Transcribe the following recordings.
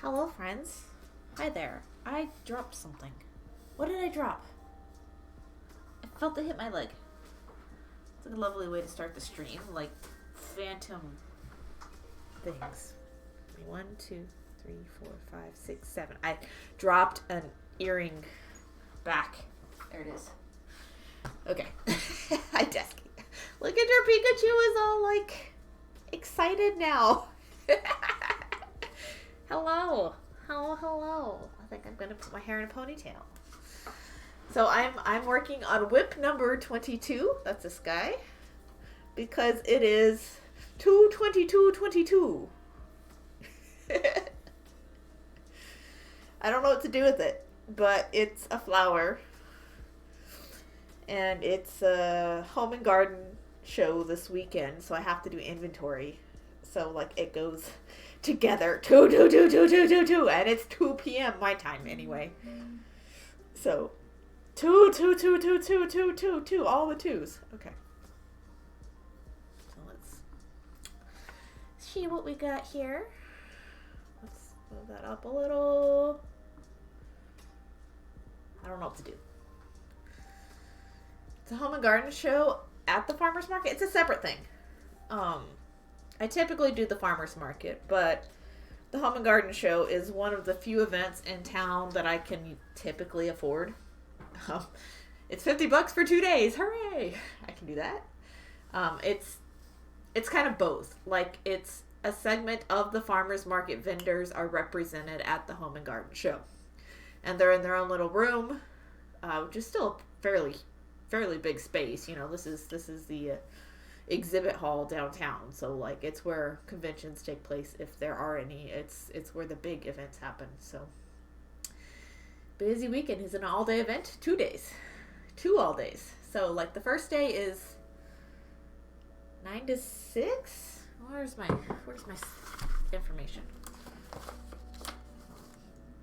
Hello, friends. Hi there. I dropped something. What did I drop? I felt it hit my leg. It's like a lovely way to start the stream, like phantom things. 1, 2, 3, 4, 5, 6, 7. I dropped an earring back. There it is. Okay. Hi, Desky. Look at your Pikachu is all like excited now. Hello. Hello. I think I'm gonna put my hair in a ponytail. So I'm working on WIP number 22. That's this guy. Because it is 2/22/22. I don't know what to do with it, but it's a flower. And it's a home and garden show this weekend, so I have to do inventory. So like it goes together 2, and it's 2 p.m. my time anyway. So 2, all the twos. Okay. So let's see what we got here. Let's move that up a little. I don't know what to do. It's a home and garden show at the farmer's market. It's a separate thing. I typically do the farmer's market, but the home and garden show is one of the few events in town that I can typically afford. It's $50 for 2 days. Hooray! I can do that. It's kind of both. Like it's a segment of the farmer's market vendors are represented at the home and garden show, and they're in their own little room, which is still fairly big space. You know, this is the exhibit hall downtown, so like it's where conventions take place if there are any. It's where the big events happen. So busy weekend is an all-day event. 2 days, 2 all days. So like the first day is 9 to 6. Where's my information?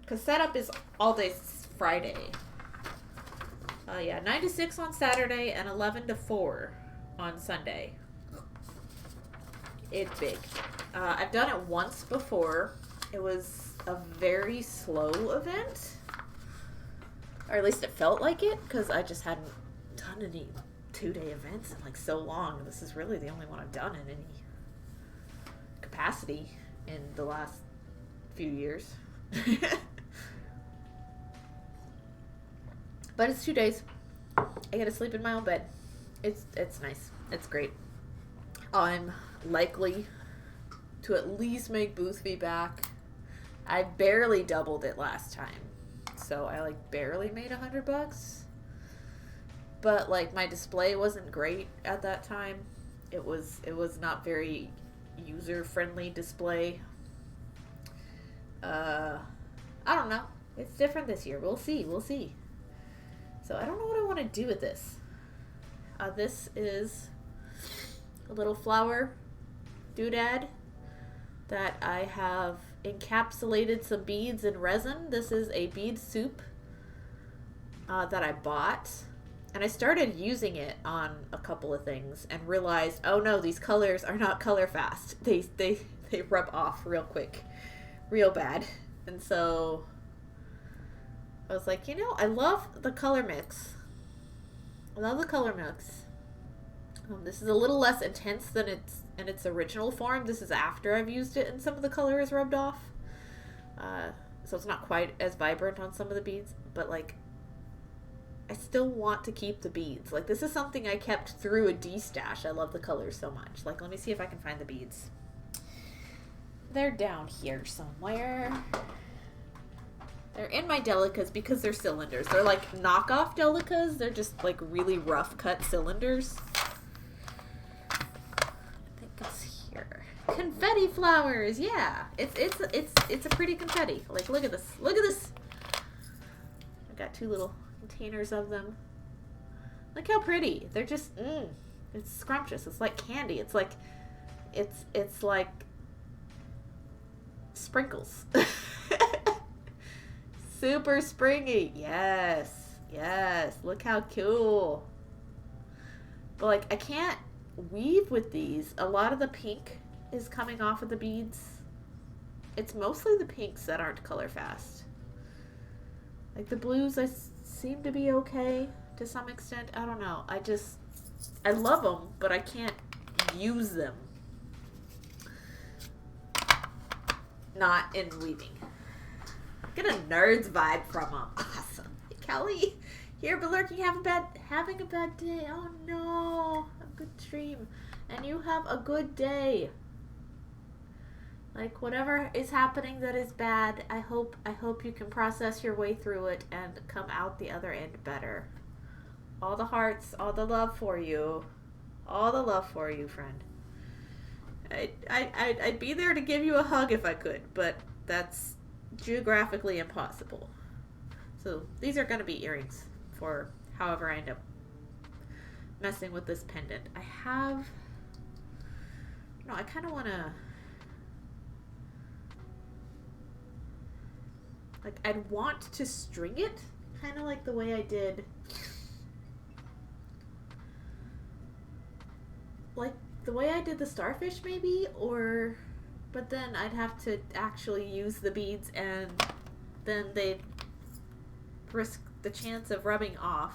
Because setup is all day Friday. 9 to 6 on Saturday and 11 to 4 on Sunday. It's big. I've done it once before. It was a very slow event. Or at least it felt like it, because I just hadn't done any 2-day events in like so long. This is really the only one I've done in any capacity in the last few years. But it's 2 days. I get to sleep in my own bed. It's nice. It's great. I'm likely to at least make Boothby back. I barely doubled it last time, so I like barely made $100. But like my display wasn't great at that time. It was not very user friendly display. I don't know. It's different this year. We'll see. We'll see. So I don't know what I want to do with this. This is a little flower doodad that I have encapsulated some beads in resin. This is a bead soup that I bought. And I started using it on a couple of things and realized, oh no, these colors are not color fast. They rub off real quick, real bad. And so I was like, you know, I love the color mix. I love the color mix. This is a little less intense than it's in its original form. This is after I've used it and some of the color is rubbed off. So it's not quite as vibrant on some of the beads, but like, I still want to keep the beads. Like, this is something I kept through a D-stash. I love the colors so much. Like, let me see if I can find the beads. They're down here somewhere. They're in my delicas because they're cylinders. They're like knockoff delicas. They're just like really rough cut cylinders. I think it's here. Confetti flowers. Yeah, it's a pretty confetti. Like, look at this. Look at this. I got two little containers of them. Look how pretty. They're just it's scrumptious. It's like candy. It's like it's like sprinkles. Super springy. Yes, look how cool. But like, I can't weave with these. A lot of the pink is coming off of the beads. It's mostly the pinks that aren't color fast. Like, the blues seem to be okay to some extent. I don't know. I love them, but I can't use them. Not in weaving. Get a nerd's vibe from them. Awesome. Hey, Kelly, here but lurking, having a bad day. Oh no, a good stream, and you have a good day. Like, whatever is happening that is bad, I hope you can process your way through it and come out the other end better. All the hearts, all the love for you, friend. I'd be there to give you a hug if I could, but that's geographically impossible. So these are going to be earrings for however I end up messing with this pendant. I kind of want to, like, I'd want to string it kind of like the way I did, like the way I did the starfish maybe, but then I'd have to actually use the beads and then they'd risk the chance of rubbing off.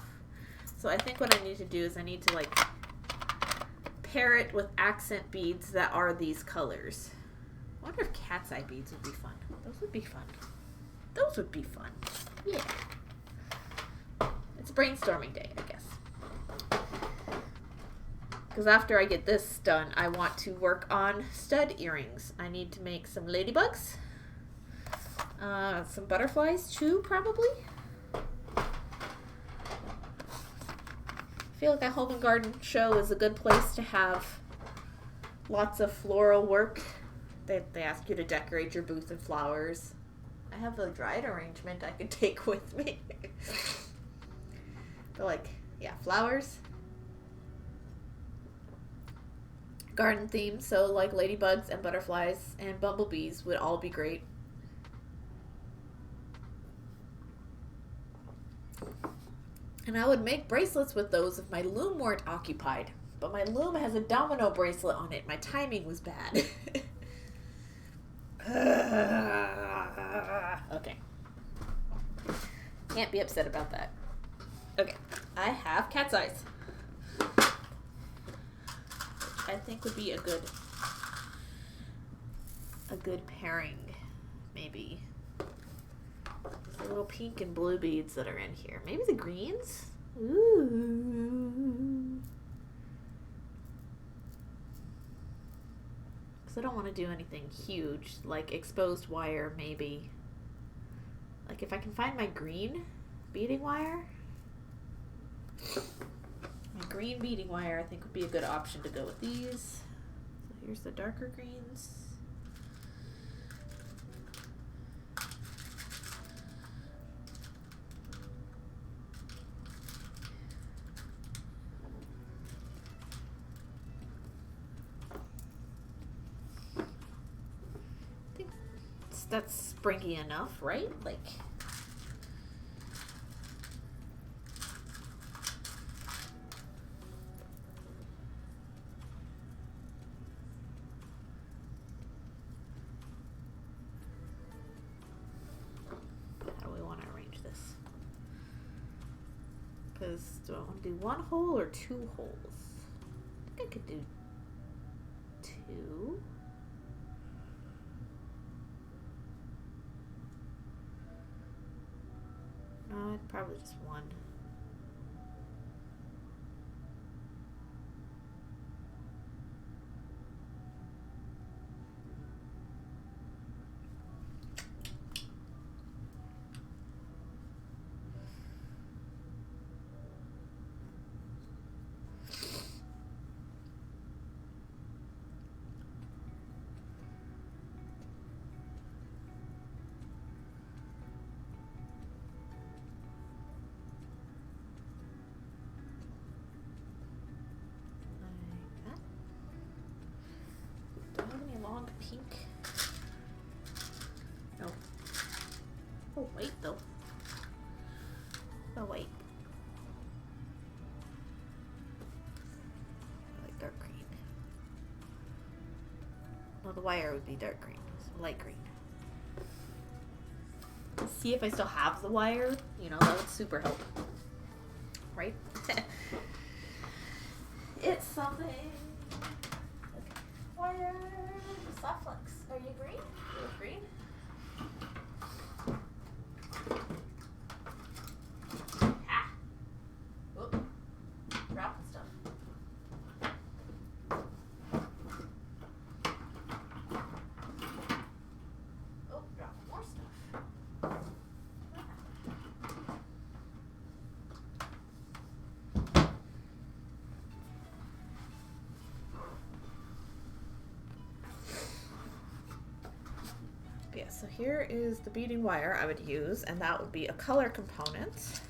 So I think what I need to do is I need to like pair it with accent beads that are these colors. I wonder if cat's eye beads would be fun. Those would be fun. Yeah. It's brainstorming day, I guess. Because after I get this done, I want to work on stud earrings. I need to make some ladybugs. Some butterflies too, probably. I feel like a home and garden show is a good place to have lots of floral work. They ask you to decorate your booth with flowers. I have a dried arrangement I could take with me. But like, yeah, flowers. Garden theme, so like ladybugs and butterflies and bumblebees would all be great. And I would make bracelets with those if my loom weren't occupied. But my loom has a domino bracelet on it. My timing was bad. Okay. Can't be upset about that. Okay. I have cat's eyes. I think would be a good pairing, maybe. The little pink and blue beads that are in here. Maybe the greens? Ooh. Because I don't want to do anything huge, like exposed wire, maybe. Like if I can find my green beading wire. My green beading wire, I think, would be a good option to go with these. So here's the darker greens. that's springy enough, right? Like, how do we want to arrange this? Because do I want to do one hole or two holes? I think I could do two. No, probably just one. Long pink. No. Oh, wait, though. Oh, wait. I like dark green. Well, the wire would be dark green. So light green. Let's see if I still have the wire. You know, that would super help. Right? It's something. Okay. Wire. Soft flex. Are you green? You're green? Ah! Oop. Dropping stuff. Oh, dropping more stuff. Yeah, so here is the beading wire I would use, and that would be a color component.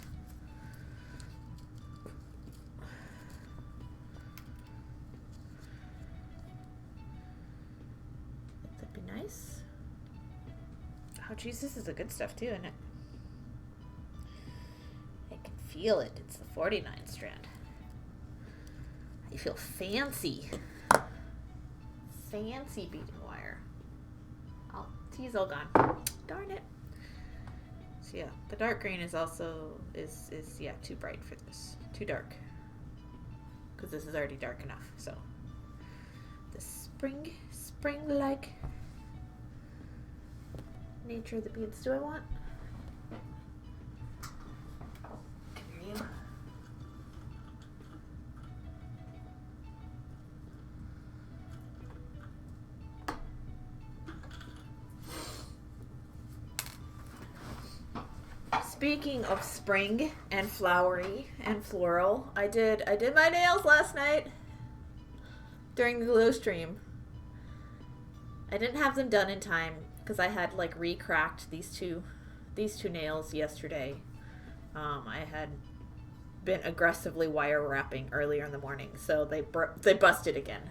That'd be nice. Oh, geez, this is the good stuff too, isn't it? I can feel it. It's the 49 strand. I feel fancy. Fancy beading wire. Oh, tea's all gone. Darn it. So yeah, the dark green is also yeah, too bright for this. Too dark. Because this is already dark enough. So the spring-like nature of the beads do I want? Green. Speaking of spring and flowery and floral, I did my nails last night during the glow stream. I didn't have them done in time because I had like re-cracked these two nails yesterday. I had been aggressively wire wrapping earlier in the morning, so they busted again.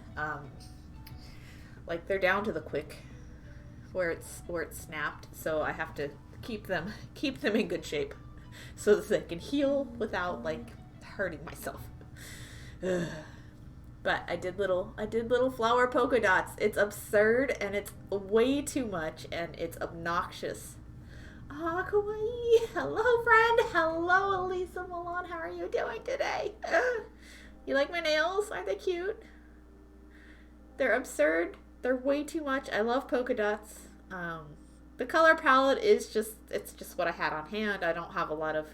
Like they're down to the quick where it's snapped, so I have to keep them in good shape so that they can heal without like hurting myself. But I did little flower polka dots. It's absurd and it's way too much and it's obnoxious. Ah, kawaii. Hello, friend. Hello, Elisa Milan. How are you doing today? You like my nails? Aren't they cute? They're absurd. They're way too much. I love polka dots. The color palette is just what I had on hand. I don't have a lot of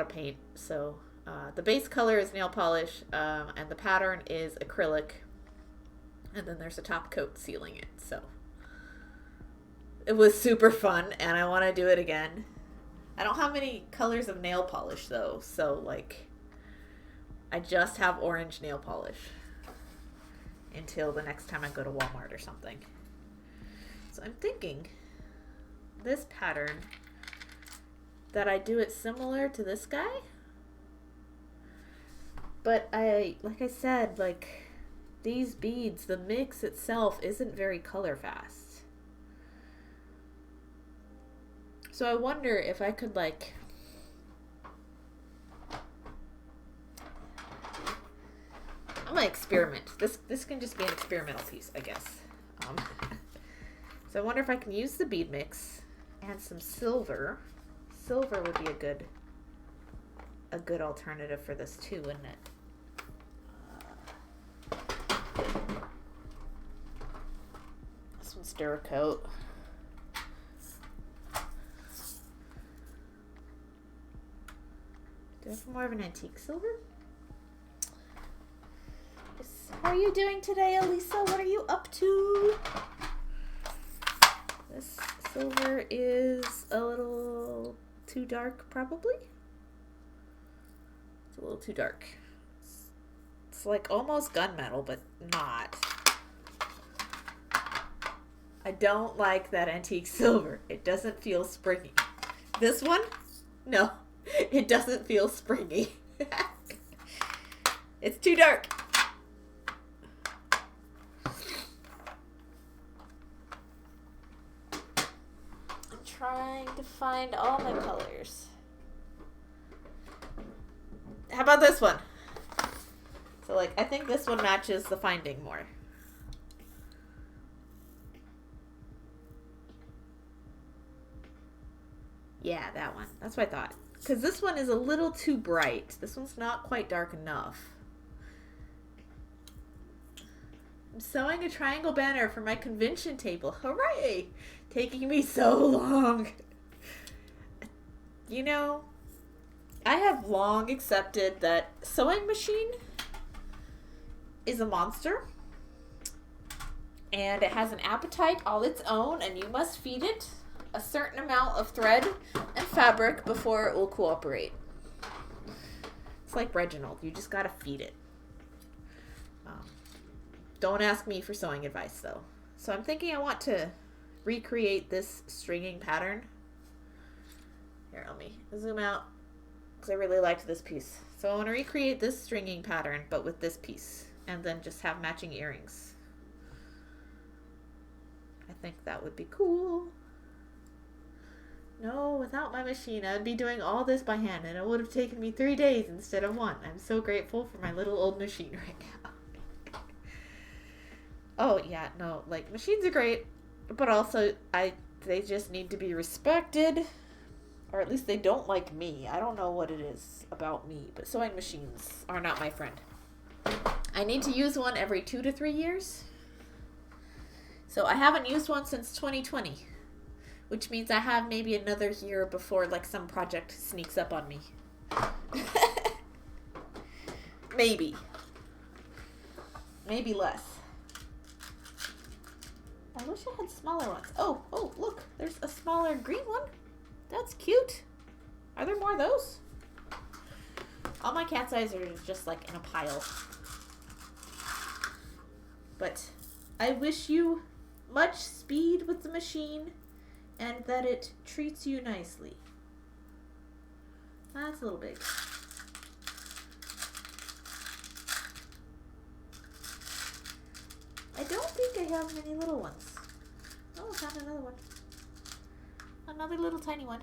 paint, so the base color is nail polish, and the pattern is acrylic, and then there's a top coat sealing it. So it was super fun, and I want to do it again. I don't have many colors of nail polish though, so like I just have orange nail polish until the next time I go to Walmart or something. So I'm thinking this pattern that I do it similar to this guy, but like I said, these beads, the mix itself isn't very color fast. So I wonder if I could like I'm gonna experiment. This can just be an experimental piece, I guess. So I wonder if I can use the bead mix and some silver. Silver would be a good alternative for this too, wouldn't it? This one's Duracoat. Do I have more of an antique silver? How are you doing today, Elisa? What are you up to? This silver is a little too dark, probably. It's a little too dark. It's like almost gunmetal, but not. I don't like that antique silver. It doesn't feel springy. This one? No, it doesn't feel springy. It's too dark. Trying to find all my colors. How about this one? So like, I think this one matches the Finding more. Yeah, that one. That's what I thought. Because this one is a little too bright. This one's not quite dark enough. I'm sewing a triangle banner for my convention table. Hooray! Taking me so long. You know, I have long accepted that sewing machine is a monster. And it has an appetite all its own, and you must feed it a certain amount of thread and fabric before it will cooperate. It's like Reginald. You just gotta feed it. Don't ask me for sewing advice, though. So I'm thinking I want to recreate this stringing pattern. Here, let me zoom out, because I really liked this piece. So I want to recreate this stringing pattern, but with this piece, and then just have matching earrings. I think that would be cool. No, without my machine, I would be doing all this by hand, and it would have taken me 3 days instead of 1. I'm so grateful for my little old machine right now. Oh, yeah, no, like, machines are great, but also, they just need to be respected, or at least they don't like me. I don't know what it is about me, but sewing machines are not my friend. I need to use one every 2 to 3 years, so I haven't used one since 2020, which means I have maybe another year before, like, some project sneaks up on me. Maybe. Maybe less. I wish I had smaller ones. Oh, look. There's a smaller green one. That's cute. Are there more of those? All my cat's eyes are just like in a pile. But I wish you much speed with the machine and that it treats you nicely. That's a little big. I don't think I have many little ones. Oh, I found another one. Another little tiny one.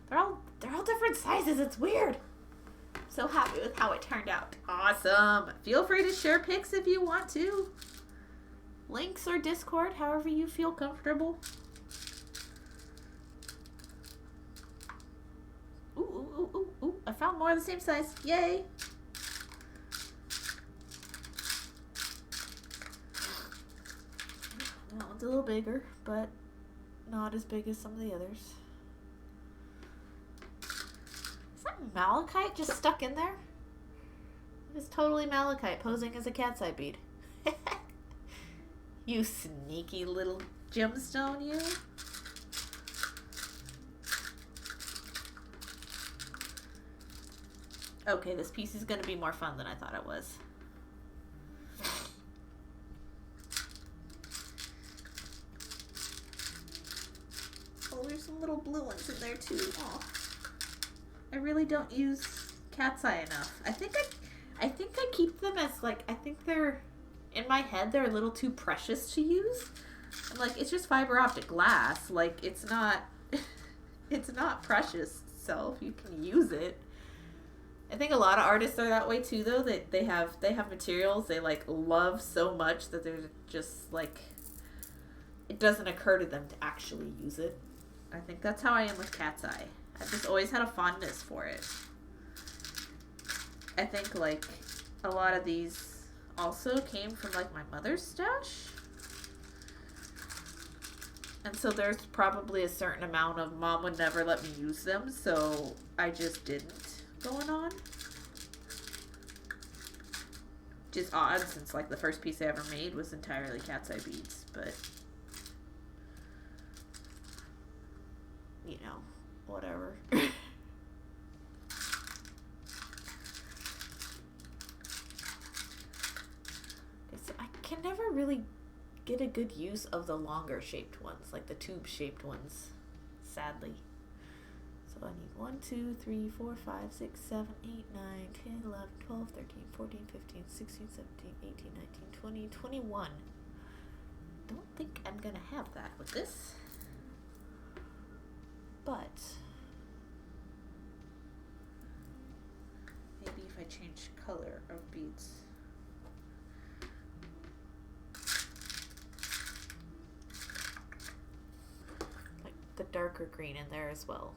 They're all different sizes. It's weird. I'm so happy with how it turned out. Awesome. Feel free to share pics if you want to. Links or Discord, however you feel comfortable. Ooh. I found more of the same size. Yay. That one's a little bigger, but not as big as some of the others. Is that malachite just stuck in there? It is totally malachite posing as a cat's eye bead. You sneaky little gemstone, you. Okay, this piece is going to be more fun than I thought it was. Oh, there's some little blue ones in there too. Oh, I really don't use cat's eye enough. I think I keep them as like, I think they're, in my head, they're a little too precious to use. I'm like, it's just fiber optic glass. Like, it's not, It's not precious, so if you can use it. I think a lot of artists are that way too, though. That they have materials they like love so much that they're just like, it doesn't occur to them to actually use it. I think that's how I am with Cat's Eye. I've just always had a fondness for it. I think like a lot of these also came from like my mother's stash. And so there's probably a certain amount of mom would never let me use them, so I just didn't going on. Which is odd since like the first piece I ever made was entirely Cat's Eye beads, but you know, whatever. I can never really get a good use of the longer shaped ones, like the tube shaped ones, sadly. So I need 1, 2, 3, 4, 5, 6, 7, 8, 9, 10, 11, 12, 13, 14, 15, 16, 17, 18, 19, 20, 21. Don't think I'm gonna have that with this. But maybe if I change color of beads. Like the darker green in there as well.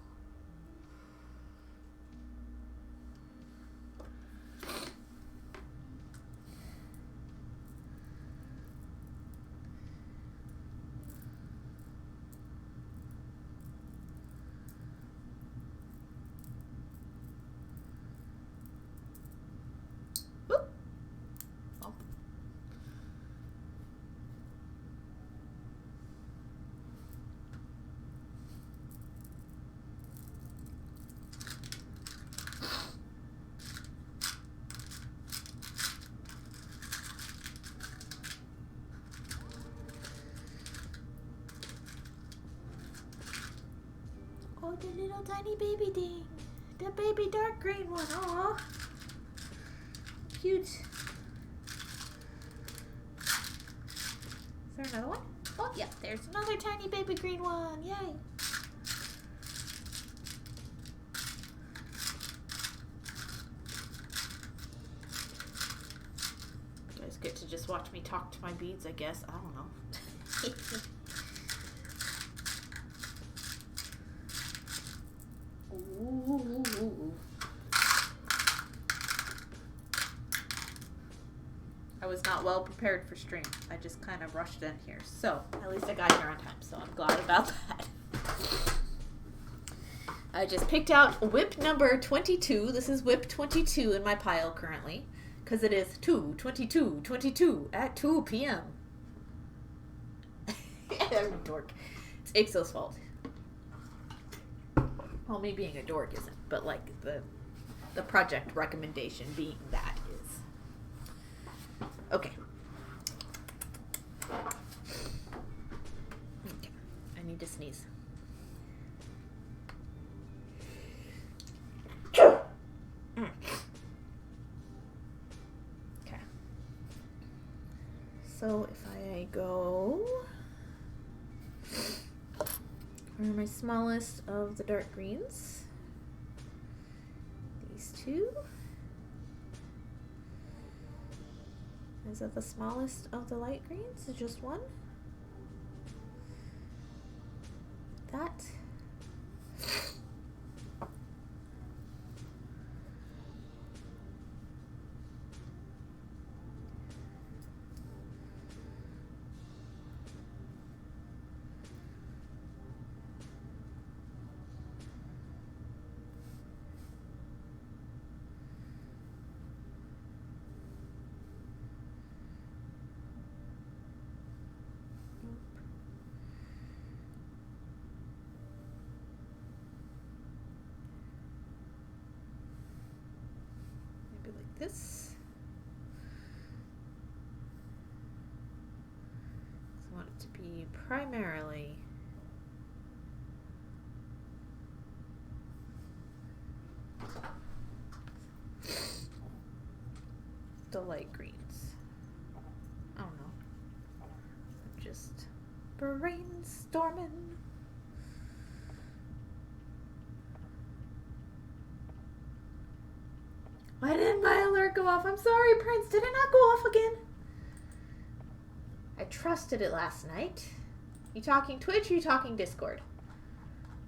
Oh, the little tiny baby thing. The baby dark green one. Aw. Cute. Is there another one? Oh, yeah, there's another tiny baby green one. Yay. You guys get to just watch me talk to my beads, I guess. I don't know. Ooh. I was not well prepared for stream. I just kind of rushed in here. So, at least I got here on time, so I'm glad about that. I just picked out WIP number 22. This is WIP 22 in my pile currently, because it is 2/22/22 at 2 p.m. I'm a dork. It's Ixo's fault. Well, me being a dork isn't, but like the project recommendation being that is. Okay. I need to sneeze. Okay. So if I go for my smallest of the dark greens, these two. Is that the smallest of the light greens? Is just one? That. This. I want it to be primarily the light greens. I don't know. I'm just brainstorming. go off. I'm sorry, Prince. Did it not go off again? I trusted it last night. You talking Twitch or you talking Discord?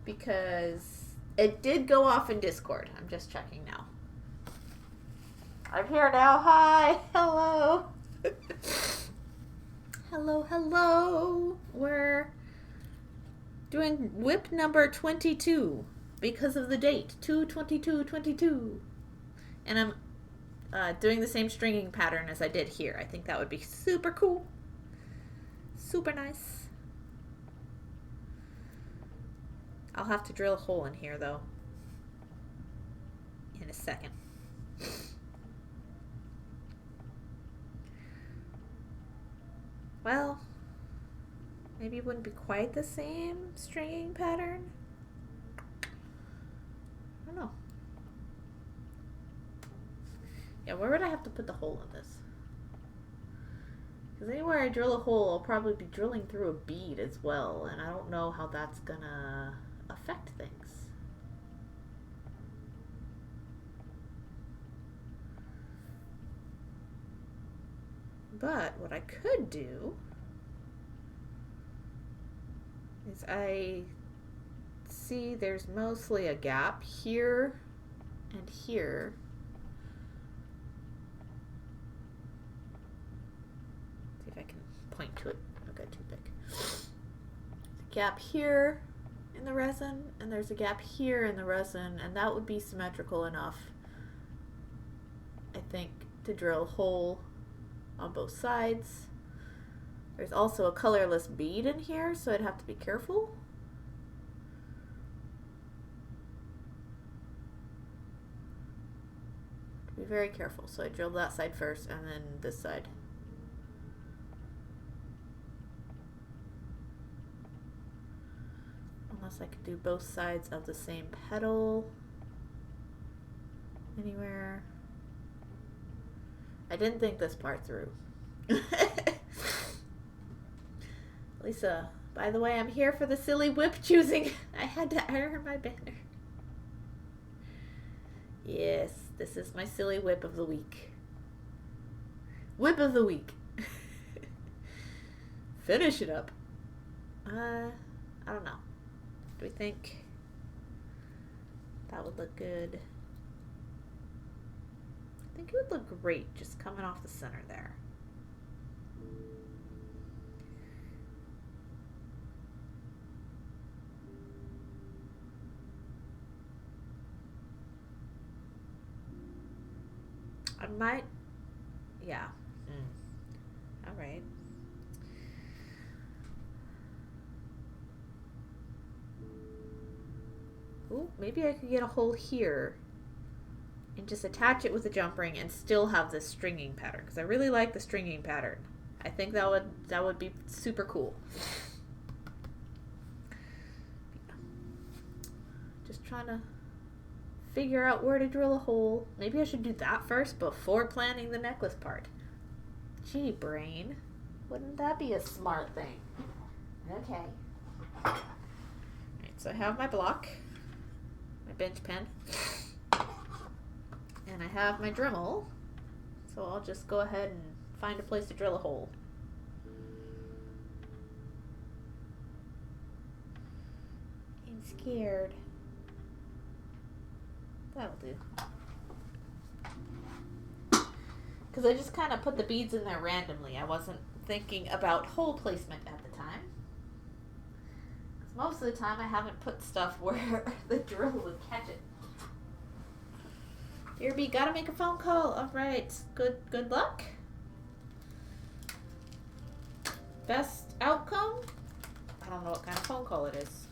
Because it did go off in Discord. I'm just checking now. I'm here now. Hi. Hello. Hello. We're doing WIP number 22 because of the date. 2/22/22. And I'm doing the same stringing pattern as I did here. I think that would be super cool. Super nice. I'll have to drill a hole in here though in a second. Well, maybe it wouldn't be quite the same stringing pattern. I don't know. Yeah, where would I have to put the hole in this? Because anywhere I drill a hole, I'll probably be drilling through a bead as well, and I don't know how that's gonna affect things. But what I could do is I see there's mostly a gap here and here. See if I can point to it. Okay, too big. There's a gap here in the resin, and there's a gap here in the resin, and that would be symmetrical enough, I think, to drill a hole on both sides. There's also a colorless bead in here, so I'd have to be careful. Be very careful. So I drilled that side first and then this side. Unless I could do both sides of the same petal. Anywhere. I didn't think this part through. Lisa, by the way, I'm here for the silly WIP choosing. I had to iron my banner. Yes, this is my silly WIP of the week. WIP of the week. Finish it up. I don't know. Do we think that would look good? I think it would look great just coming off the center there. I might, yeah. All right. Ooh, maybe I could get a hole here and just attach it with a jump ring and still have this stringing pattern, because I really like the stringing pattern. I think that would be super cool. Just trying to figure out where to drill a hole. Maybe I should do that first before planning the necklace part. Gee, brain. Wouldn't that be a smart thing? Okay. Alright, so I have my block, my bench pen, and I have my Dremel. So I'll just go ahead and find a place to drill a hole. I'm scared. That'll do. Because I just kind of put the beads in there randomly. I wasn't thinking about hole placement at the time. Because most of the time I haven't put stuff where the drill would catch it. Dear B, gotta make a phone call. Alright. Good luck. Best outcome? I don't know what kind of phone call it is.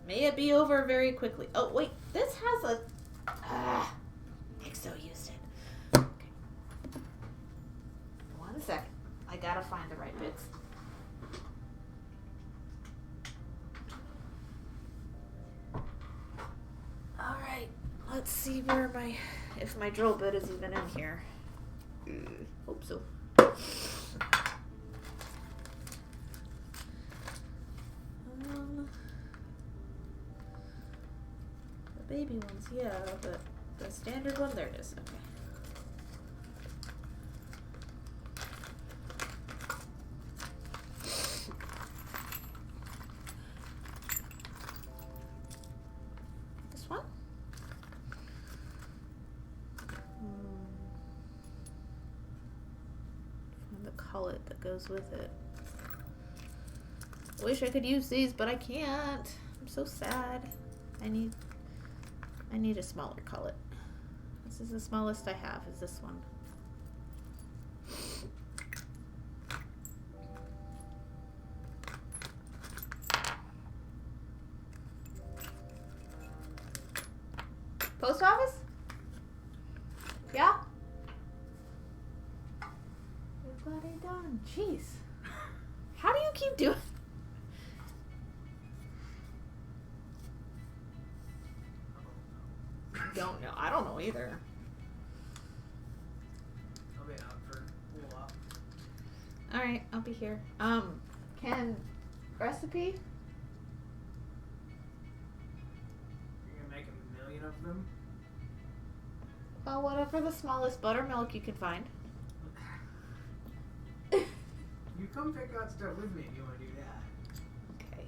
May it be over very quickly. Oh, wait. This has a... I'm so used it. Okay. 1 second. I gotta find the right bits. Alright. Let's see where if my drill bit is even in here. Hope so. The baby ones, yeah, but The standard one? There it is. Okay. This one? And the cullet that goes with it. Wish I could use these, but I can't. I'm so sad. I need a smaller cullet. This is the smallest I have, is this one. Post office? Yeah? We've got it done. Jeez. How do you keep doing? Don't know. I don't know either. I'll be out for a little while. Alright, I'll be here. Can recipe? You're gonna make 1,000,000 of them? Well, whatever the smallest buttermilk you can find. You come pick out stuff with me if you want to do that. Okay.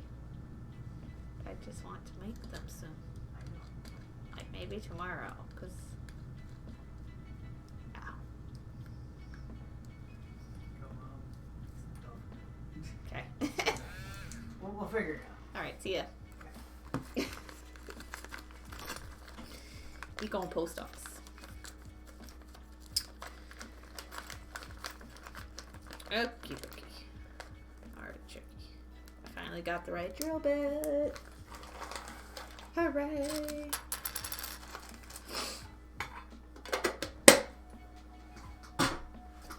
I just want to make them soon. I know. Like maybe tomorrow, because... Ow. Come on. Okay. We'll figure it out. Alright, see ya. You going post office. Okie dokie. Artichoke. I finally got the right drill bit. Hooray!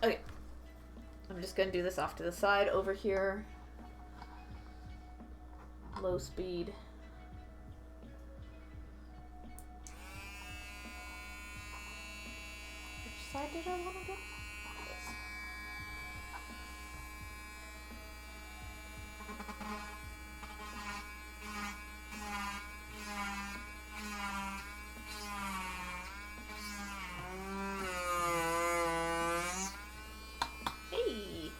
Okay. I'm just gonna do this off to the side over here. Low speed. Which side did I want to go? This. Hey!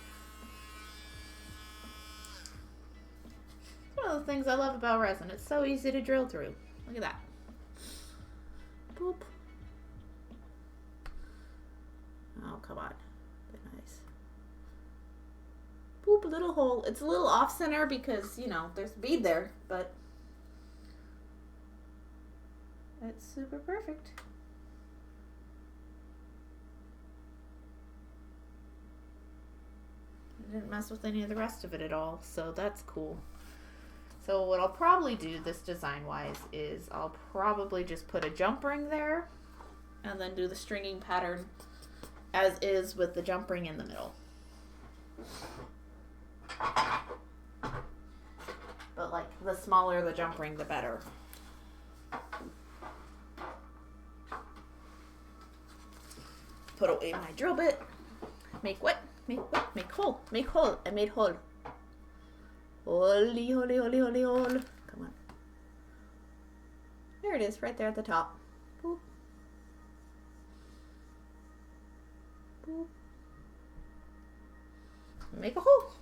It's one of the things I love about resin. It's so easy to drill through. Look at that. Boop. Oh, come on. Be nice. Boop, a little hole. It's a little off center because, you know, there's bead there, but it's super perfect. I didn't mess with any of the rest of it at all, so that's cool. So what I'll probably do, this design-wise, is I'll probably just put a jump ring there and then do the stringing pattern as is with the jump ring in the middle. But like, the smaller the jump ring, the better. Put away my drill bit. Make what? Make what? Make hole. Make hole. I made hole. Holy, holy, holy, holy, hole. Come on. There it is, right there at the top. Boop. Boop. Make a hole.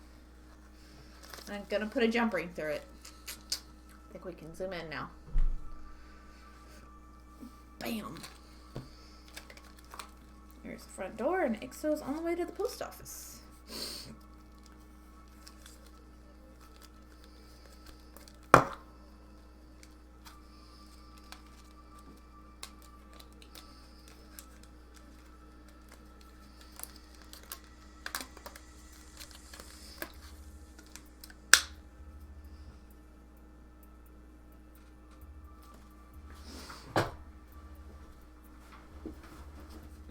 I'm gonna put a jump ring through it. I think we can zoom in now. Bam. Here's the front door, and it goes all the way to the post office.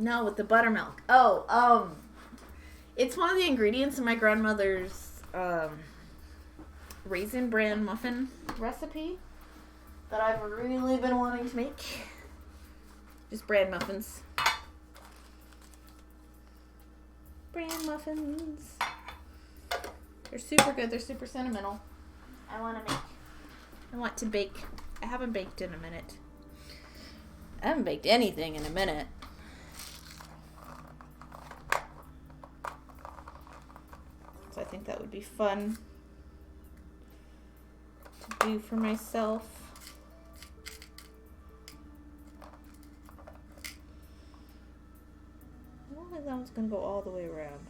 No, with the buttermilk. Oh, it's one of the ingredients in my grandmother's raisin bran muffin recipe that I've really been wanting to make. Just bran muffins. Bran muffins. They're super good. They're super sentimental. I want to bake. I haven't baked in a minute. I haven't baked anything in a minute. So I think that would be fun to do for myself. I don't think that one's going to go all the way around.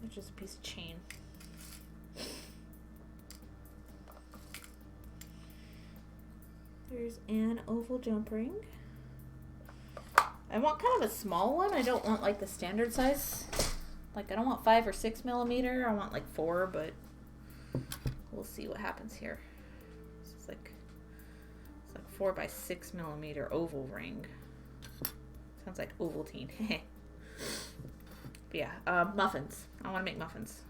It's just a piece of chain. There's an oval jump ring. I want kind of a small one. I don't want like the standard size. Like I don't want 5 or 6 millimeter. I want like 4, but we'll see what happens here. It's like 4 by 6 millimeter oval ring. Sounds like Ovaltine. But yeah, muffins. I want to make muffins.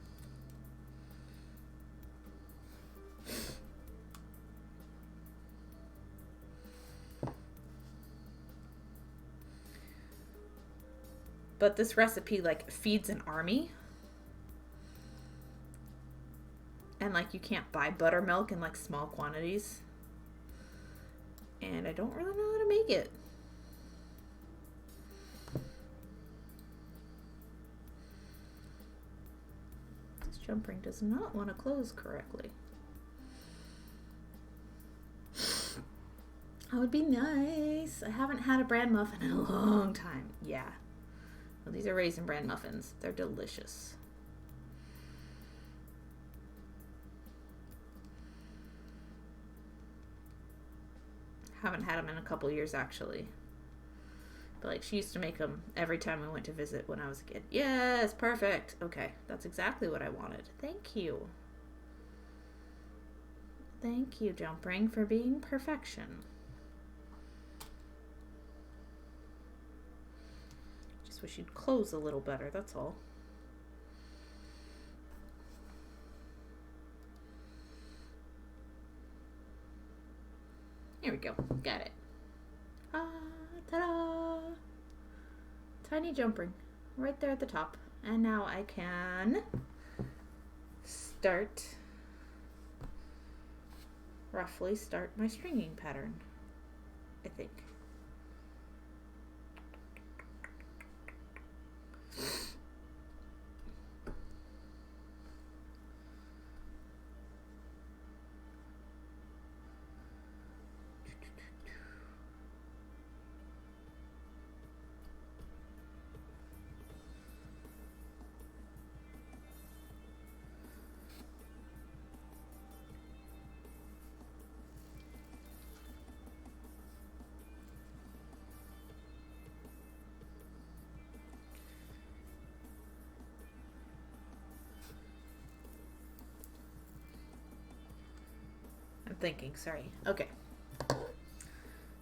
But this recipe like feeds an army. And like you can't buy buttermilk in like small quantities. And I don't really know how to make it. This jump ring does not want to close correctly. That would be nice. I haven't had a bran muffin in a long time. Yeah. Well, these are Raisin Bran muffins. They're delicious. Haven't had them in a couple years actually. But like she used to make them every time we went to visit when I was a kid. Yes, perfect. Okay, that's exactly what I wanted. Thank you. Thank you, jump ring, for being perfection. Just wish you'd close a little better, that's all. Here we go. Got it. Ah, ta-da! Tiny jump ring right there at the top. And now I can roughly start my stringing pattern, I think. Thinking, sorry. Okay.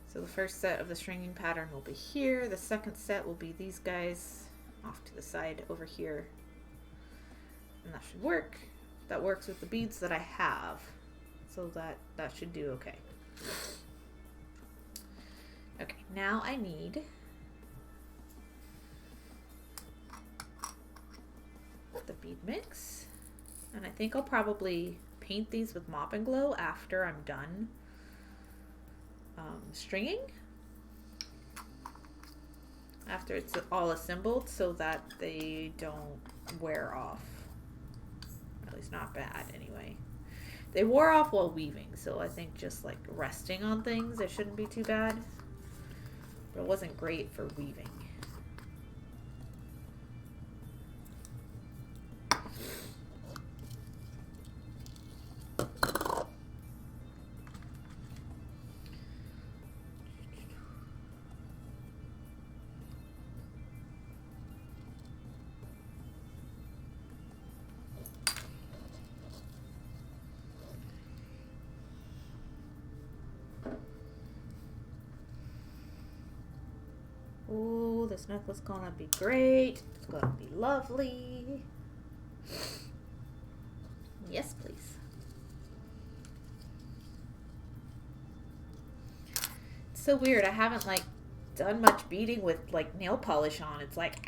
So the first set of the stringing pattern will be here. The second set will be these guys off to the side over here. And that should work. That works with the beads that I have. So that should do okay. Okay, now I need the bead mix. And I think I'll probably paint these with Mop and Glow after I'm done stringing, after it's all assembled, so that they don't wear off, or at least not bad anyway. They wore off while weaving, so I think just like resting on things it shouldn't be too bad, but it wasn't great for weaving. Oh, this necklace is gonna be great. It's gonna be lovely. Yes, please. It's so weird. I haven't like done much beading with like nail polish on. It's like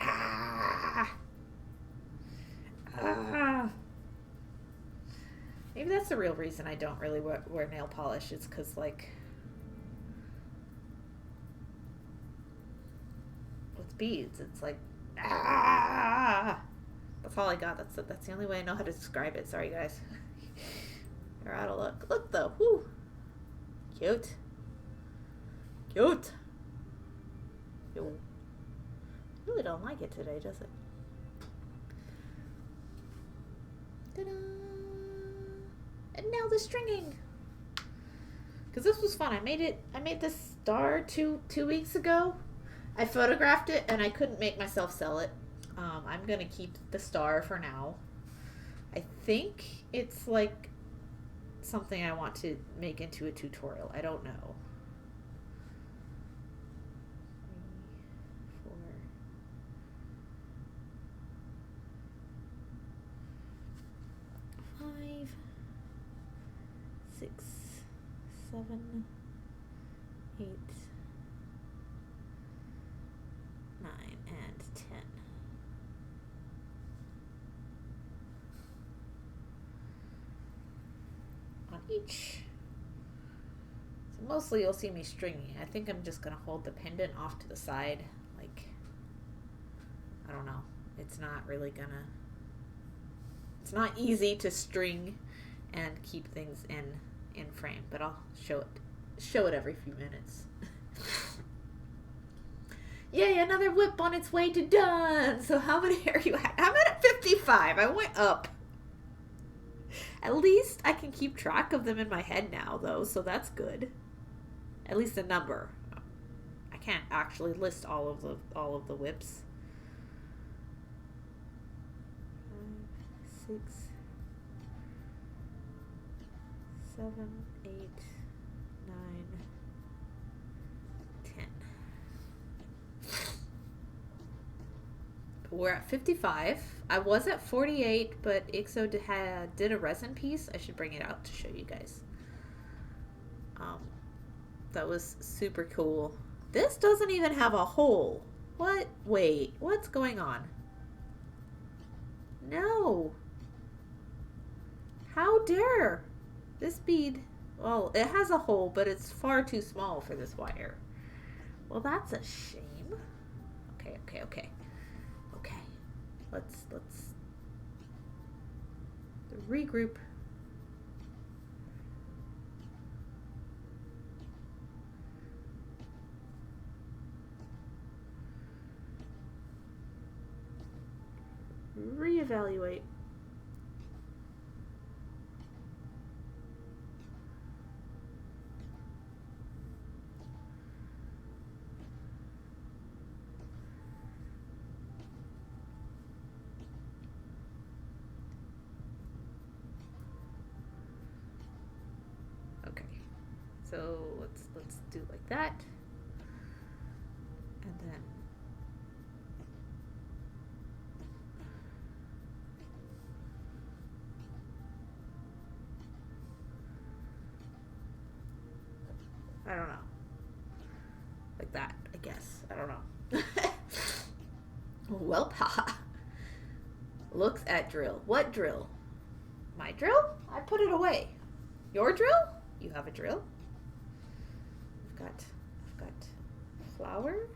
Maybe Maybe that's the real reason I don't really wear nail polish. It's because, like, with beads, it's like, ah! That's all I got. That's the only way I know how to describe it. Sorry, guys. They're out of luck. Look, though. Woo! Cute. Cute. Yo. Really don't like it today, does it? Ta-da! And now the stringing. Because this was fun. I made this star two weeks ago. I photographed it and I couldn't make myself sell it. I'm gonna keep the star for now. I think it's like something I want to make into a tutorial. I don't know. 3, 4, 5, 6, 7, 8, 9, and 10. On each. So mostly you'll see me stringing. I think I'm just going to hold the pendant off to the side. Like, I don't know. It's not really going to... It's not easy to string and keep things in frame, but I'll show it every few minutes. Yay, another WIP on its way to done. So how many are you at? I'm at 55. I went up. At least I can keep track of them in my head now, though, so that's good. At least the number. I can't actually list all of the WIPs. 5, 6, 7, 8, 9, 10. We're at 55. I was at 48, but Ixo did a resin piece. I should bring it out to show you guys. That was super cool. This doesn't even have a hole. What? Wait, what's going on? No. How dare? This bead, well, it has a hole, but it's far too small for this wire. Well, that's a shame. Okay. Let's regroup. Reevaluate. Okay, so let's do it like that, and then I don't know, like that, I guess. I don't know. Well, haha. Looks at drill. What drill? My drill? I put it away. Your drill? You have a drill? I've got flour.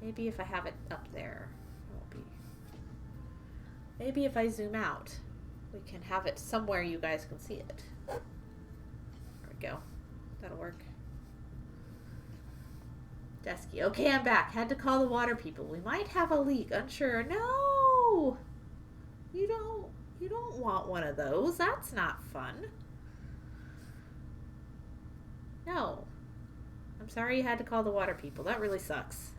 Maybe if I have it up there, it won't be. Maybe if I zoom out, we can have it somewhere you guys can see it. There we go. That'll work. Desky. Okay, I'm back. Had to call the water people. We might have a leak. Unsure. No! You don't want one of those. That's not fun. No. I'm sorry you had to call the water people. That really sucks.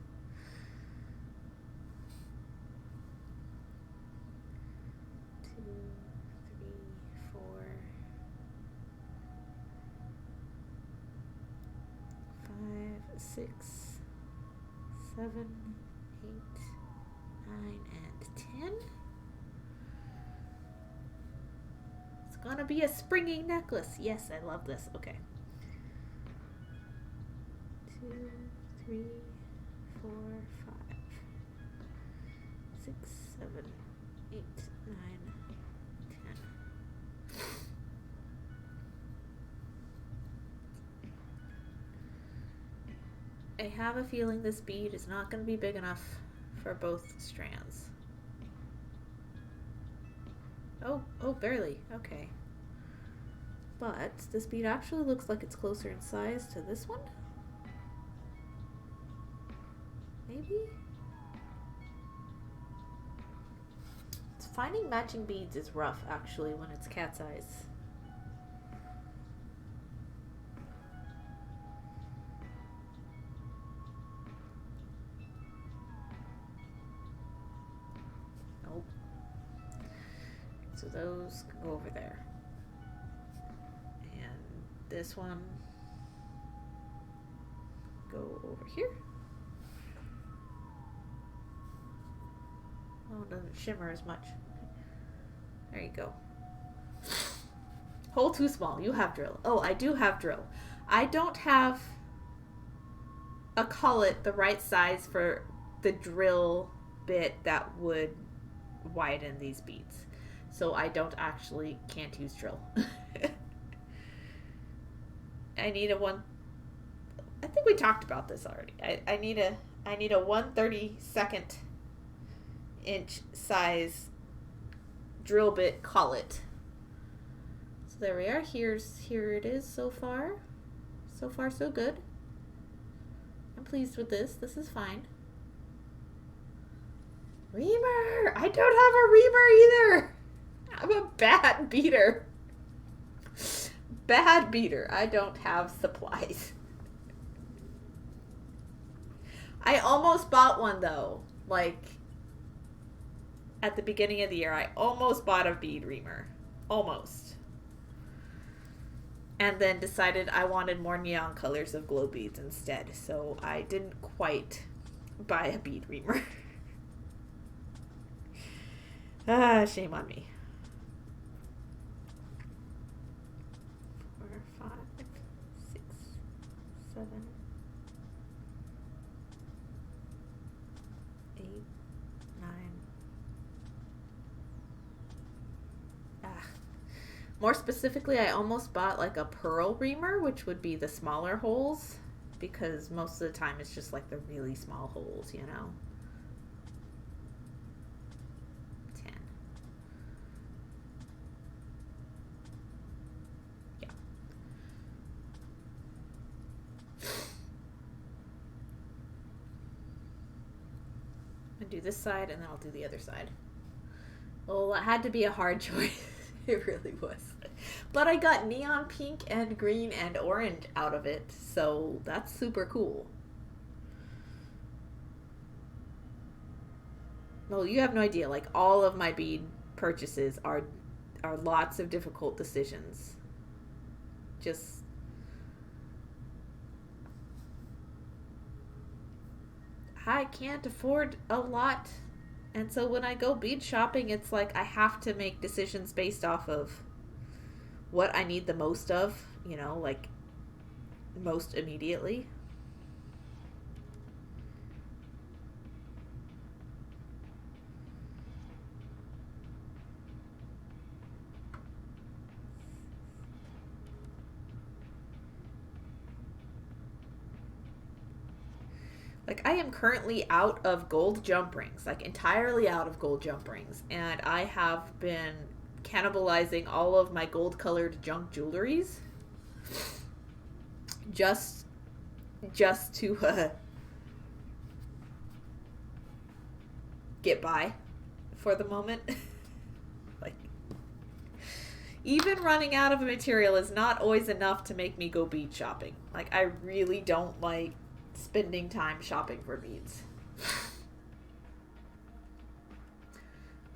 Two, 3, 4, 5, 6, 7, 8, 9, and 10. It's gonna be a springy necklace. Yes, I love this. Okay. 2, 3, 4, 5, 6, 7, 8, 9, 10. I have a feeling this bead is not going to be big enough for both strands. Oh, barely. Okay. But this bead actually looks like it's closer in size to this one. Maybe? Finding matching beads is rough, actually, when it's cat's eyes. Nope. So those can go over there. And this one go over here. Oh, it doesn't shimmer as much. There you go. Hole too small. You have drill. Oh, I do have drill. I don't have a collet the right size for the drill bit that would widen these beads. So I can't use drill. I need a one. I think we talked about this already. I need a 1/32 inch size drill bit collet. So there we are. Here it is so far. So far so good. I'm pleased with this. This is fine. Reamer! I don't have a reamer either. I'm a bad beater. Bad beater. I don't have supplies. I almost bought one though. Like at the beginning of the year, I almost bought a bead reamer. Almost. And then decided I wanted more neon colors of glow beads instead. So I didn't quite buy a bead reamer. Shame on me. 4, 5, 6, 7, 8, 9. More specifically, I almost bought like a pearl reamer, which would be the smaller holes, because most of the time it's just like the really small holes, you know. 10. Yeah. I'm gonna do this side and then I'll do the other side. Well, it had to be a hard choice. It really was. But I got neon pink and green and orange out of it, so that's super cool. Well, you have no idea. Like, all of my bead purchases are lots of difficult decisions. Just I can't afford a lot. And so when I go bead shopping, it's like I have to make decisions based off of what I need the most of, you know, like most immediately. Like, I am currently out of gold jump rings, like entirely out of gold jump rings. And I have been cannibalizing all of my gold colored junk jewelries just to get by for the moment. Like, even running out of a material is not always enough to make me go bead shopping. Like, I really don't like spending time shopping for beads.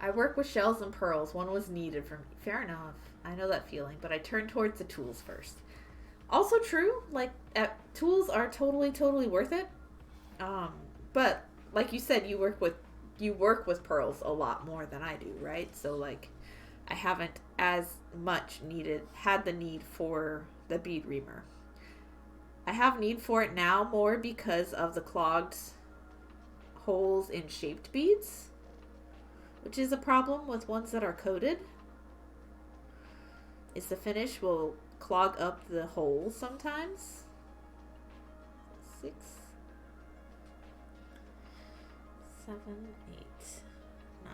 I work with shells and pearls. One was needed for me. Fair enough. I know that feeling, but I turned towards the tools first. Also true. Like, tools are totally worth it. But like you said, you work with pearls a lot more than I do, right? So like, I haven't as much had the need for the bead reamer. I have need for it now more because of the clogged holes in shaped beads, which is a problem with ones that are coated. Is the finish will clog up the holes sometimes. 6, 7, 8, 9,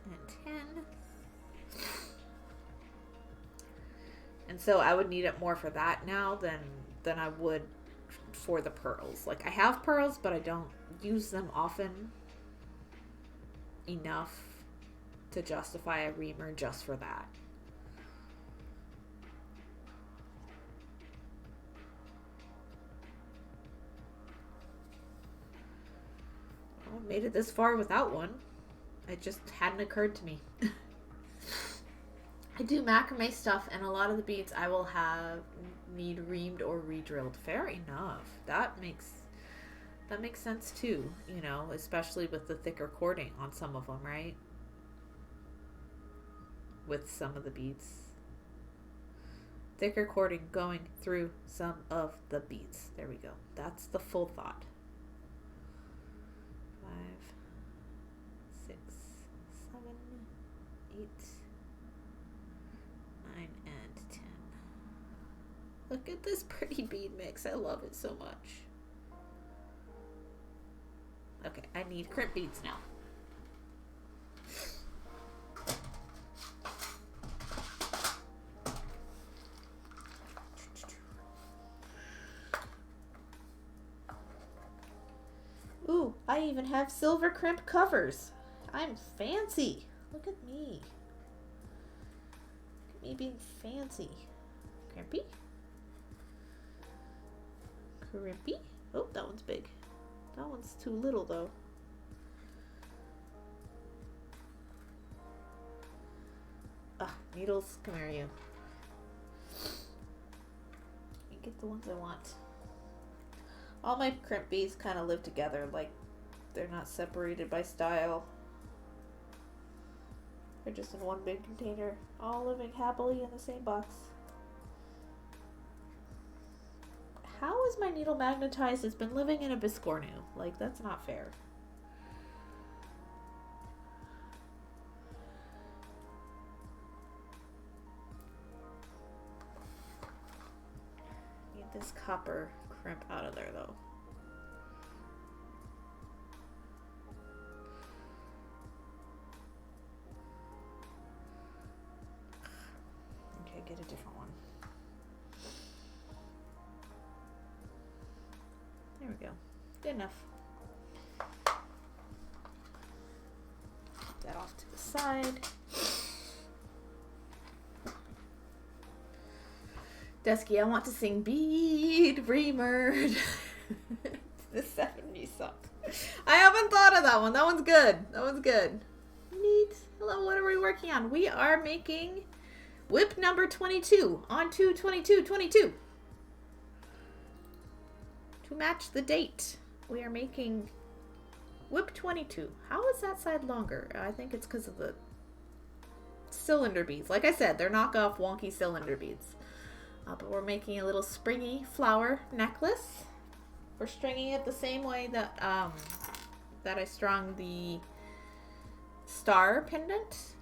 and 10. And so I would need it more for that now than I would for the pearls. Like, I have pearls, but I don't use them often enough to justify a reamer just for that. Well, I made it this far without one. It just hadn't occurred to me. I do macrame stuff, and a lot of the beads I will need reamed or re-drilled. Fair enough. That makes sense too, you know, especially with the thicker cording on some of them, right? With some of the beads. Thicker cording going through some of the beads. There we go. That's the full thought. 5, 6, 7, 8, 9, and 10. Look at this pretty bead mix. I love it so much. Okay, I need crimp beads now. Ooh, I even have silver crimp covers. I'm fancy. Look at me. Look at me being fancy. Crimpy. Crimpy. Oh, that one's big. That one's too little, though. Ah, needles, come here, you. You get the ones I want. All my crimp beads kind of live together, like they're not separated by style. They're just in one big container, all living happily in the same box. How is my needle magnetized? It's been living in a biscornu. Like, that's not fair. Need this copper crimp out of there, though. Okay, get a different one. There we go. Good enough. Put that off to the side. Dusky, I want to sing Bead Reamered. The 70s song. I haven't thought of that one. That one's good. That one's good. Neat. Hello, what are we working on? We are making WIP number 22 on 2/22/22. To match the date, we are making WIP 22. How is that side longer? I think it's because of the cylinder beads. Like I said, they're knockoff wonky cylinder beads. But we're making a little springy flower necklace. We're stringing it the same way that that I strung the star pendant.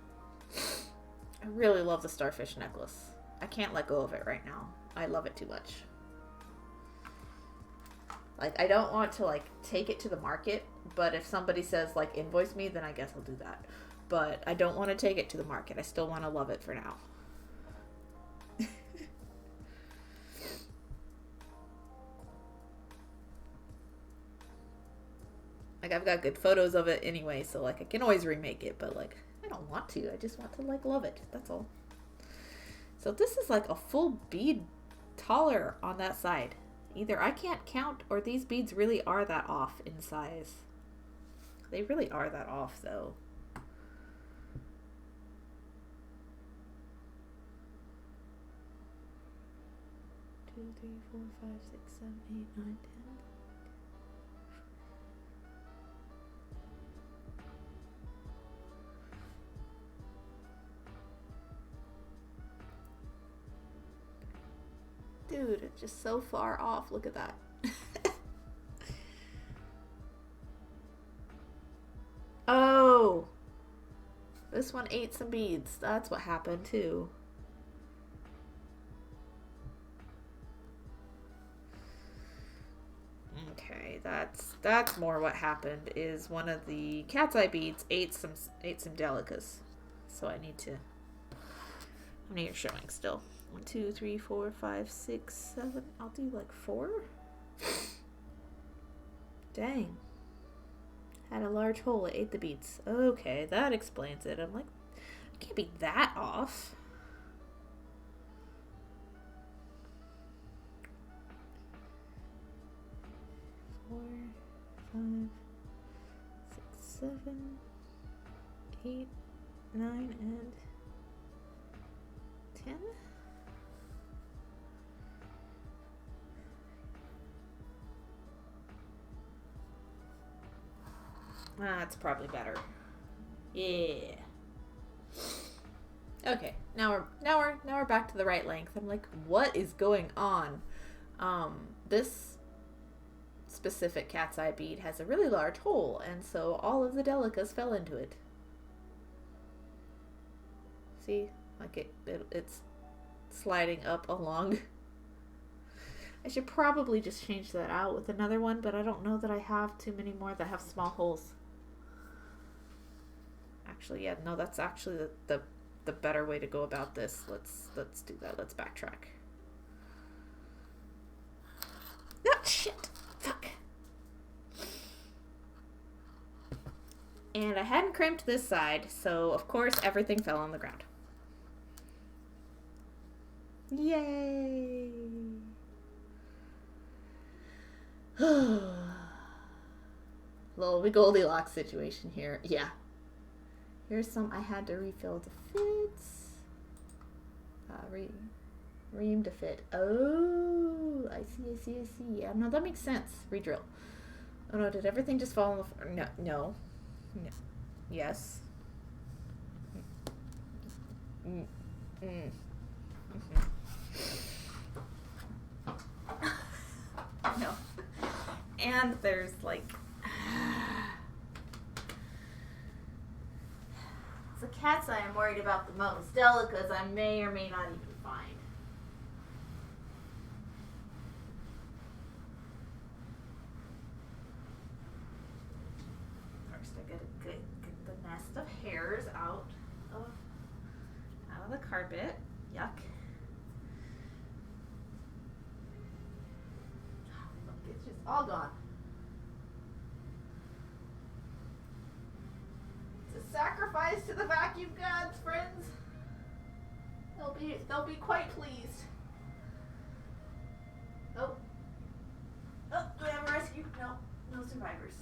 I really love the starfish necklace. I can't let go of it right now. I love it too much. Like, I don't want to, like, take it to the market, but if somebody says, like, invoice me, then I guess I'll do that. But I don't want to take it to the market. I still want to love it for now. Like, I've got good photos of it anyway, so, like, I can always remake it, but, like, I don't want to. I just want to, like, love it. That's all. So this is, like, a full bead taller on that side. Either I can't count, or these beads really are that off in size. They really are that off, though. Two, 3, 4, 5, 6, 7, 8, 9, 10. Dude, it's just so far off. Look at that. Oh! This one ate some beads. That's what happened, too. Okay, Okay, that's more what happened. Is one of the cat's eye beads ate some delicas, so I need to. How many are showing still? 1, 2, 3, 4, 5, 6, 7. I'll do like 4. Dang. Had a large hole. It ate the beads. Okay, that explains it. I'm like, it can't be that off. Four, 5, 6, 7, 8, 9, and 10. That's probably better. Yeah. Okay, now we're back to the right length. I'm like, what is going on? This specific cat's eye bead has a really large hole, and so all of the delicas fell into it. See, like it's sliding up along. I should probably just change that out with another one, but I don't know that I have too many more that have small holes. Actually, yeah, no, that's actually the better way to go about this. Let's do that. Let's backtrack. Ah, shit. Fuck. And I hadn't crimped this side, so of course everything fell on the ground. Yay! Little Goldilocks situation here. Yeah. Here's some I had to refill to fit. Ream to fit. Oh, I see. Yeah, no, that makes sense. Redrill. Oh no, did everything just fall on the floor? No. Yes. No. And there's like... It's the cat's eye I'm worried about the most. Delicas I may or may not even find. First I gotta get the nest of hairs out of the carpet. Yuck. Look, it's just all gone. Sacrifice to the vacuum gods, friends. They'll be quite pleased. Oh, do we have a rescue? No survivors.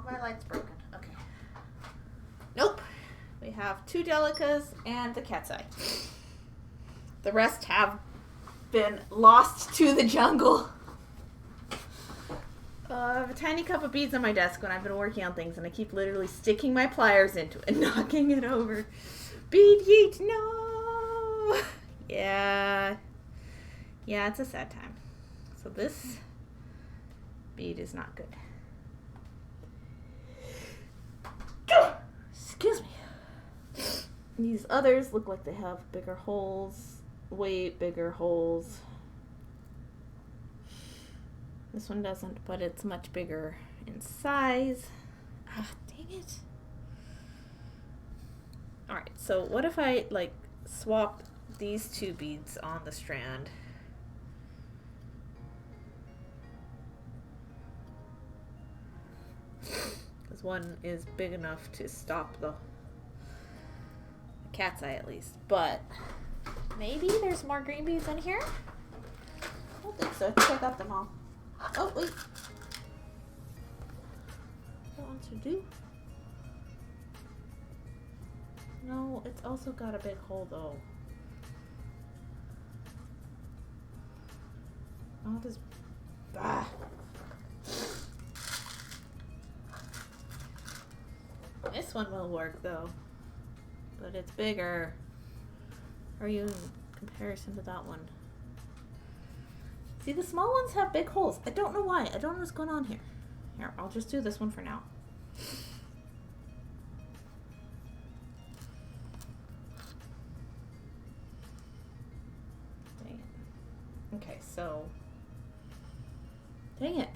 My light's broken. Okay. Nope. We have 2 delicas and the cat's eye. The rest have been lost to the jungle. I have a tiny cup of beads on my desk when I've been working on things, and I keep literally sticking my pliers into it and knocking it over. Bead yeet, no! Yeah, it's a sad time. So this bead is not good. Excuse me. These others look like they have bigger holes, way bigger holes. This one doesn't, but it's much bigger in size. Ah, dang it. Alright, so what if I, like, swap these 2 beads on the strand? Because one is big enough to stop the cat's eye at least. But maybe there's more green beads in here? I don't think so. I think I got them all. Oh, wait. What want to do? No, it's also got a big hole though. mouth is... Ah. This one will work though, but it's bigger. Are you in comparison to that one? See, the small ones have big holes. I don't know why. I don't know what's going on here. Here, I'll just do this one for now. Dang it. Okay, so... Dang it.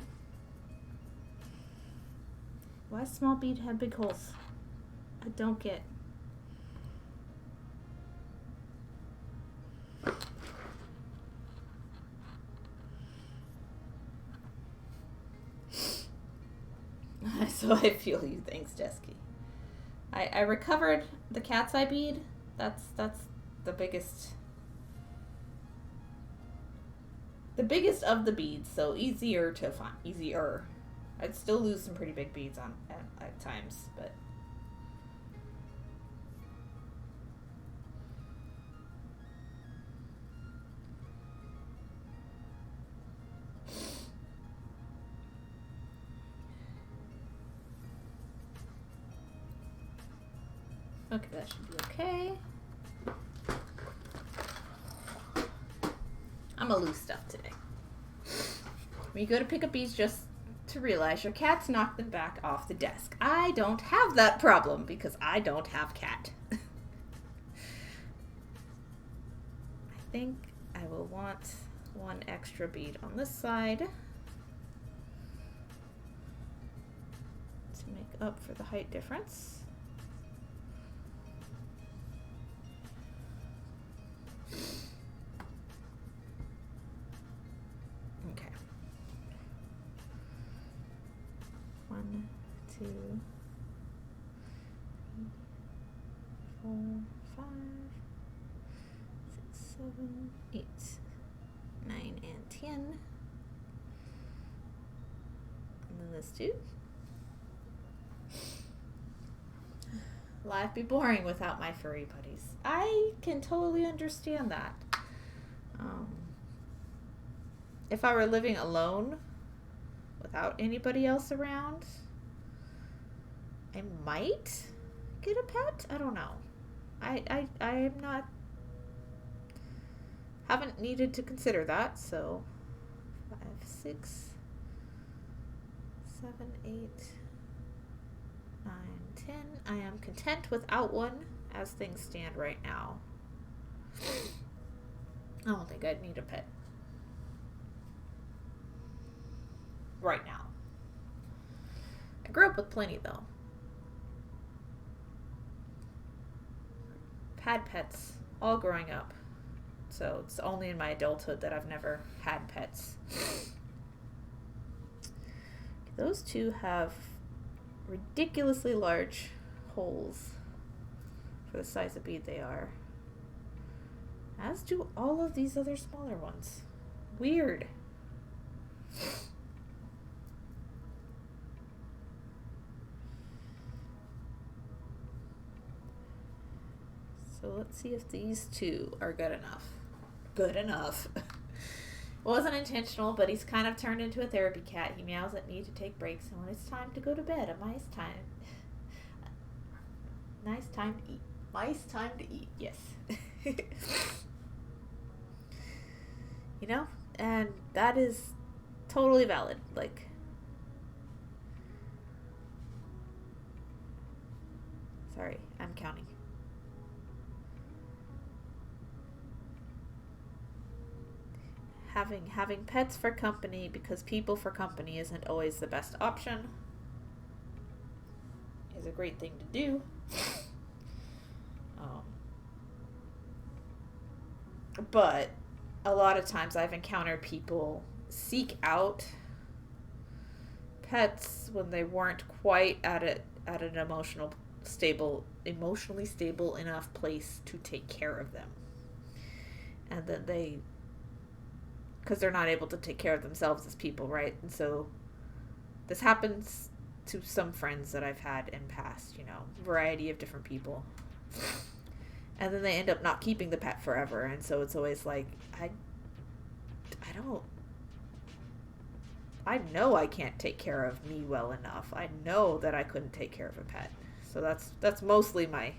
Why does small bead have big holes? I don't get. So I feel you. Thanks, Jesky. I recovered the cat's eye bead. That's the biggest. The biggest of the beads, so easier to find. Easier. I'd still lose some pretty big beads on at times, but. Okay, that should be okay. I'm gonna lose stuff today. When you go to pick up beads, just to realize your cat's knocked them back off the desk. I don't have that problem because I don't have cat. I think I will want one extra bead on this side to make up for the height difference. Okay. 1, 2, 3, 4, 5, 6, 7, 8, 9, and 10. And then this too. Life be boring without my furry buddies. I can totally understand that. If I were living alone without anybody else around, I might get a pet. I don't know. I am not, haven't needed to consider that. So 5, 6, 7, 8, 9, 10. I am content without one as things stand right now. I don't think I'd need a pet right now. I grew up with plenty though. Had pets all growing up. So it's only in my adulthood that I've never had pets. Those two have ridiculously large holes for the size of bead they are. As do all of these other smaller ones. Weird. So let's see if these two are good enough. Good enough. Wasn't intentional, but he's kind of turned into a therapy cat. He meows at me to take breaks, and when it's time to go to bed, a nice time to eat. Nice time to eat, yes. You know, and that is totally valid. Like, sorry, I'm counting. Having pets for company, because people for company isn't always the best option, is a great thing to do. But a lot of times I've encountered people seek out pets when they weren't quite at an emotionally stable enough place to take care of them, and then because they're not able to take care of themselves as people, right? And so this happens to some friends that I've had in past, you know, variety of different people. And then they end up not keeping the pet forever. And so it's always like, I don't I know I can't take care of me well enough. I know that I couldn't take care of a pet. So that's mostly my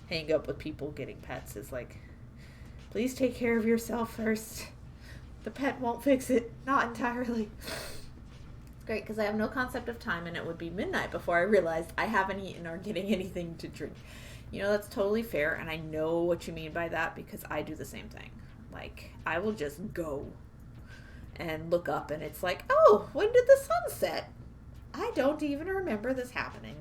hang up with people getting pets is like, please take care of yourself first. The pet won't fix it. Not entirely. It's great because I have no concept of time and it would be midnight before I realized I haven't eaten or getting anything to drink. You know, that's totally fair, and I know what you mean by that because I do the same thing. Like, I will just go and look up and it's like, oh, when did the sun set? I don't even remember this happening.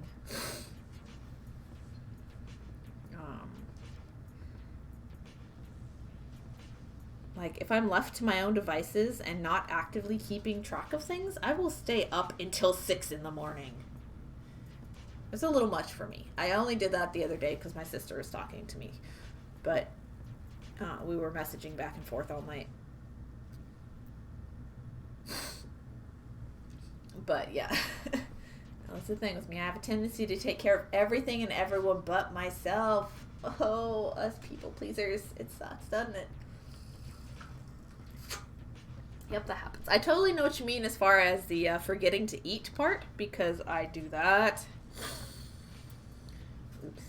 Like, if I'm left to my own devices and not actively keeping track of things, I will stay up until 6 in the morning. It's a little much for me. I only did that the other day because my sister was talking to me. But we were messaging back and forth all night. But yeah, that's the thing with me. I have a tendency to take care of everything and everyone but myself. Oh, us people pleasers. It sucks, doesn't it? Yep, that happens. I totally know what you mean as far as the forgetting to eat part, because I do that. Oops.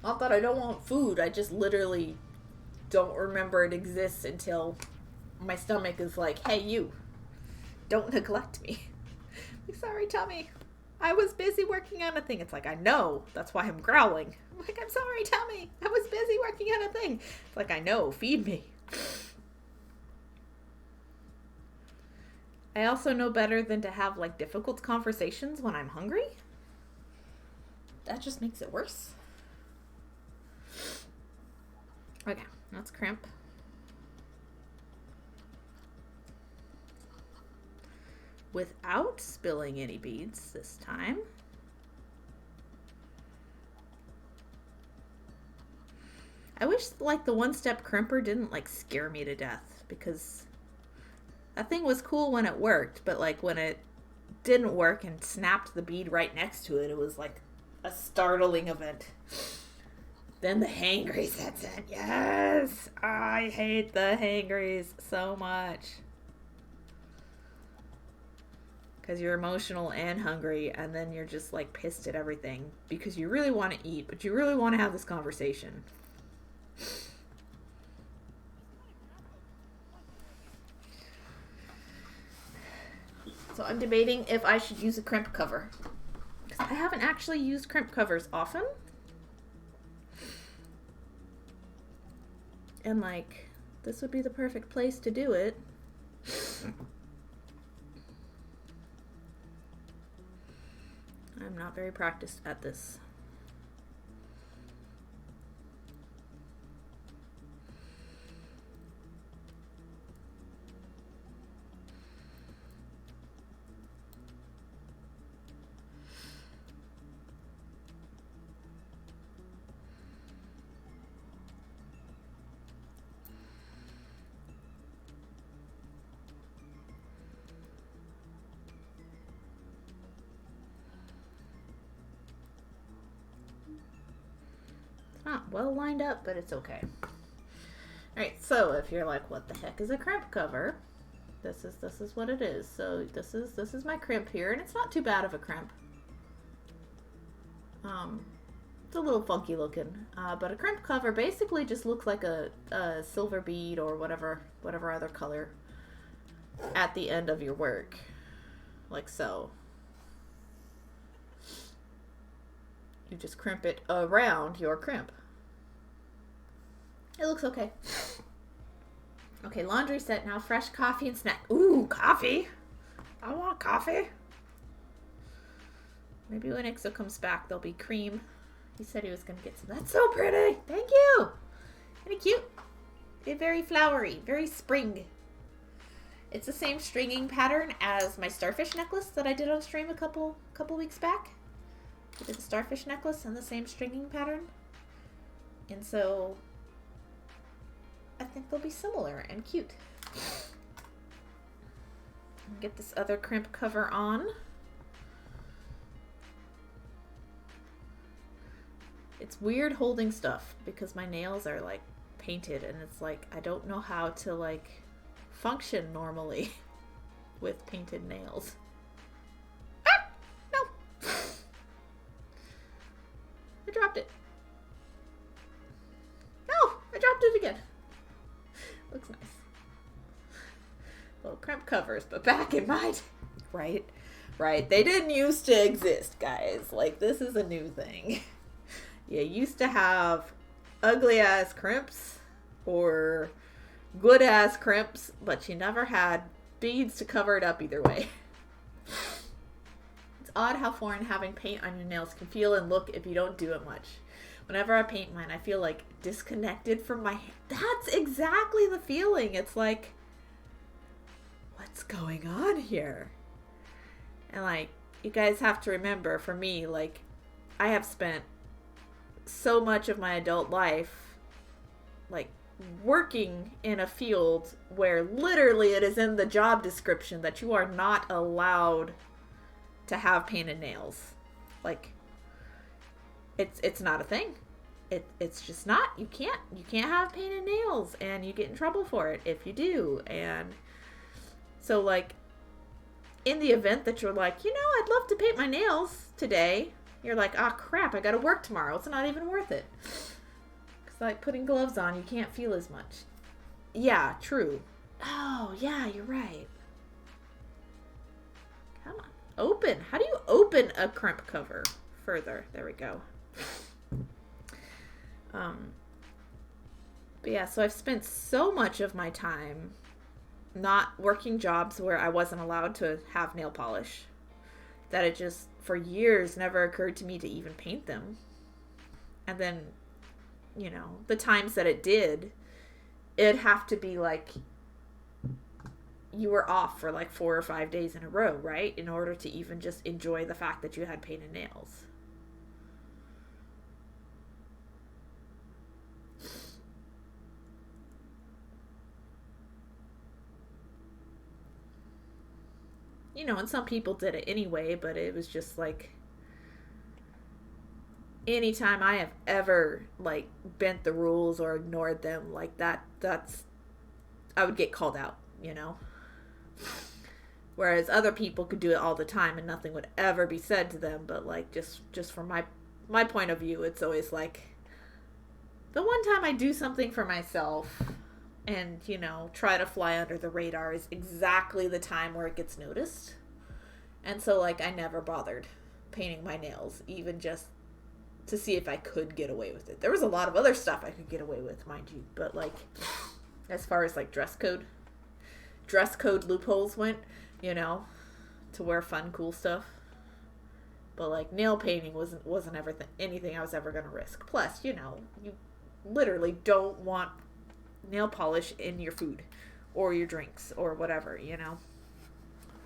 Not that I don't want food, I just literally don't remember it exists until my stomach is like, hey, you, don't neglect me. Like, sorry, tummy. I was busy working on a thing. It's like, I know. That's why I'm growling. I'm like, I'm sorry, tummy. I was busy working on a thing. It's like, I know. Feed me. I also know better than to have, like, difficult conversations when I'm hungry. That just makes it worse. Okay, let's crimp. Without spilling any beads this time. I wish, like, the one-step crimper didn't, like, scare me to death, because that thing was cool when it worked, but, like, when it didn't work and snapped the bead right next to it, it was, like, a startling event. Then the hangry sets in. Yes! I hate the hangries so much. Because you're emotional and hungry, and then you're just, like, pissed at everything. Because you really want to eat, but you really want to have this conversation. So I'm debating if I should use a crimp cover. Because I haven't actually used crimp covers often. And, like, this would be the perfect place to do it. I'm not very practiced at this. Not well lined up, but it's okay. Alright, so if you're like, what the heck is a crimp cover? This is what it is. So this is my crimp here, and it's not too bad of a crimp. It's a little funky looking, but a crimp cover basically just looks like a silver bead or whatever other color at the end of your work, like so. You just crimp it around your crimp. It looks okay. Okay, laundry set now. Fresh coffee and snack. Ooh, coffee. I want coffee. Maybe when Ixo comes back, there'll be cream. He said he was going to get some. That's so pretty. Thank you. Isn't it cute? It's very flowery. Very spring. It's the same stringing pattern as my starfish necklace that I did on stream a couple weeks back. I did the starfish necklace and the same stringing pattern. And so I think they'll be similar and cute. Get this other crimp cover on. It's weird holding stuff because my nails are like painted and it's like I don't know how to like function normally with painted nails. Ah! No! I dropped it. No! I dropped it again. Looks nice. Little crimp covers, but back in my day, right? Right. They didn't used to exist, guys. Like, this is a new thing. You used to have ugly ass crimps or good ass crimps, but you never had beads to cover it up either way. It's odd how foreign having paint on your nails can feel and look if you don't do it much. Whenever I paint mine, I feel like disconnected from my hand. That's exactly the feeling. It's like, what's going on here? And like, you guys have to remember, for me, like, I have spent so much of my adult life, like, working in a field where literally it is in the job description that you are not allowed to have painted nails. Like, it's not a thing. It's just not. You can't have painted nails, and you get in trouble for it if you do. And so, like, in the event that you're like, you know, I'd love to paint my nails today, you're like, ah, crap, I gotta work tomorrow. It's not even worth it. Because, like, putting gloves on, you can't feel as much. Yeah, true. Oh, yeah, you're right. Come on. Open. How do you open a crimp cover further? There we go. But yeah, so I've spent so much of my time not working jobs where I wasn't allowed to have nail polish that it just, for years, never occurred to me to even paint them. And then, you know, the times that it did, it'd have to be like you were off for like 4 or 5 days in a row, right? In order to even just enjoy the fact that you had painted nails. You know, and some people did it anyway, but it was just like, anytime I have ever, like, bent the rules or ignored them, like, that's, I would get called out, you know? Whereas other people could do it all the time and nothing would ever be said to them, but, like, just from my point of view, it's always like, the one time I do something for myself and, you know, try to fly under the radar is exactly the time where it gets noticed. And so, like, I never bothered painting my nails, even just to see if I could get away with it. There was a lot of other stuff I could get away with, mind you, but, like, as far as, like, dress code loopholes went, you know, to wear fun, cool stuff. But, like, nail painting wasn't ever anything I was ever going to risk. Plus, you know, you literally don't want nail polish in your food or your drinks or whatever, you know.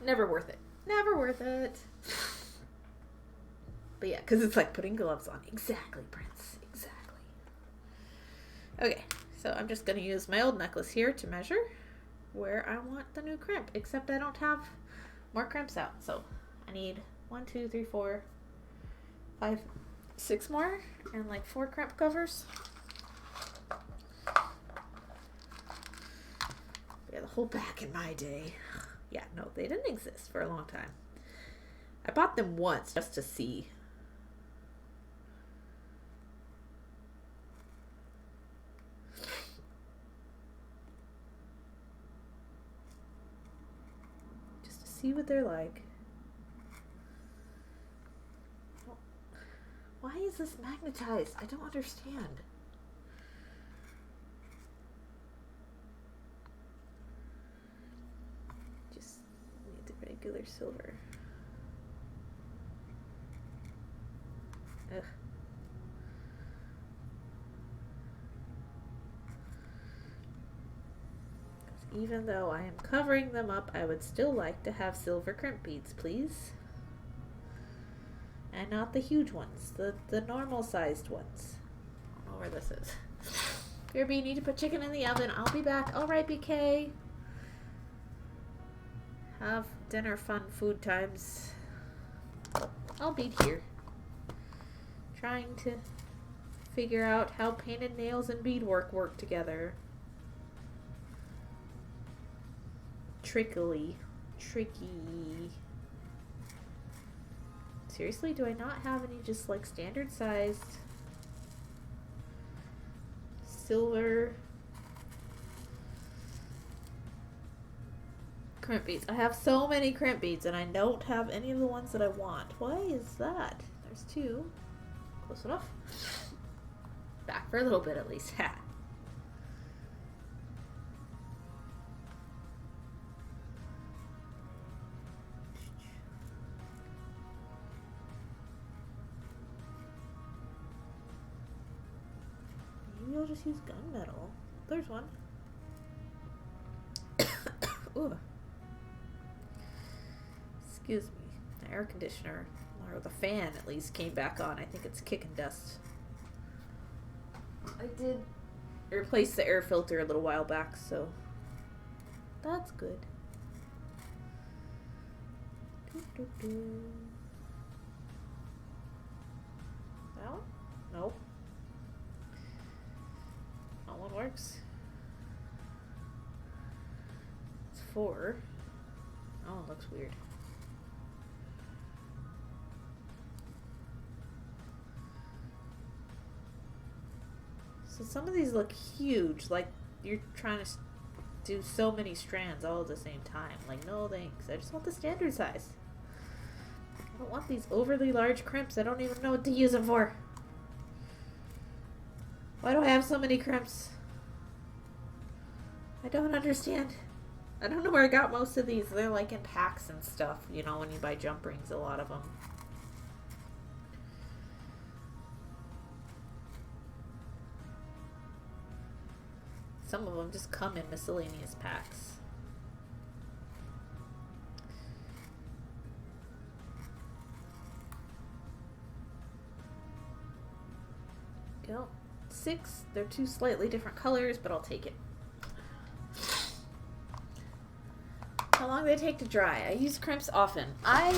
Never worth it. Never worth it. But yeah, because it's like putting gloves on. Exactly, Prince. Exactly. Okay, so I'm just going to use my old necklace here to measure where I want the new crimp, except I don't have more crimps out. So I need 1, 2, 3, 4, 5, 6 more, and like 4 crimp covers. Yeah, the whole back in my day. Yeah, no, they didn't exist for a long time. I bought them once just to see. Just to see what they're like. Why is this magnetized? I don't understand. Just need the regular silver. Ugh. Even though I am covering them up, I would still like to have silver crimp beads, please. And not the huge ones, the normal sized ones. I don't know where this is. Kirby, you need to put chicken in the oven. I'll be back. Alright, BK. Have dinner fun food times. I'll be here. Trying to figure out how painted nails and beadwork work together. tricky. Seriously, do I not have any just like standard sized silver crimp beads? I have so many crimp beads and I don't have any of the ones that I want. Why is that? There's two. Close enough. Back for a little bit at least. Maybe I'll just use gunmetal. There's one. Ooh. Excuse me. The air conditioner, or the fan at least, came back on. I think it's kicking dust. I did replace the air filter a little while back, so that's good. That one? Nope. That one works. It's 4. That one looks weird. So some of these look huge, like you're trying to do so many strands all at the same time. Like, no thanks. I just want the standard size. I don't want these overly large crimps. I don't even know what to use them for. Why do I have so many crimps? I don't understand. I don't know where I got most of these. They're like in packs and stuff, you know, when you buy jump rings, a lot of them. Some of them just come in miscellaneous packs. Go. 6. They're 2 slightly different colors, but I'll take it. How long do they take to dry? I use crimps often. I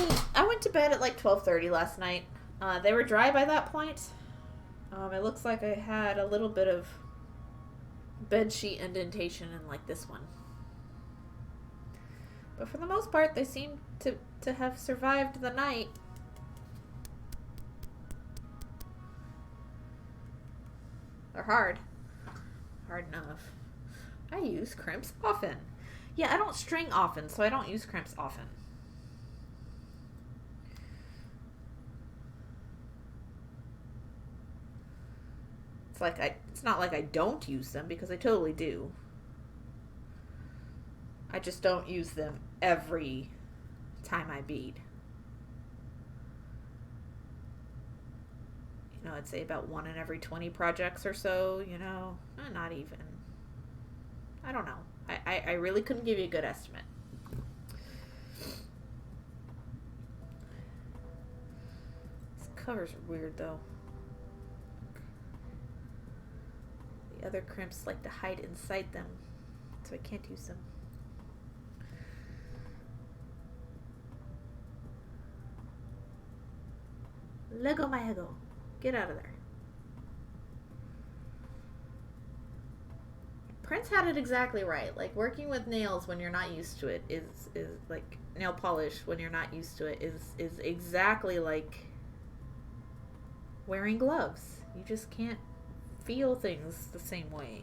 went to bed at like 12:30 last night. They were dry by that point. It looks like I had a little bit of bedsheet indentation in like this one. But for the most part, they seem to have survived the night. They're hard. Hard enough. I use crimps often. Yeah, I don't string often, so I don't use crimps often. It's not like I don't use them, because I totally do. I just don't use them every time I bead. You know, I'd say about 1 in every 20 projects or so, you know. Not even. I don't know. I really couldn't give you a good estimate. These covers are weird, though. The other crimps like to hide inside them, so I can't use them. Lego my ego. Get out of there. Prince had it exactly right. Like, working with nails when you're not used to it is like nail polish when you're not used to it is exactly like wearing gloves. You just can't feel things the same way.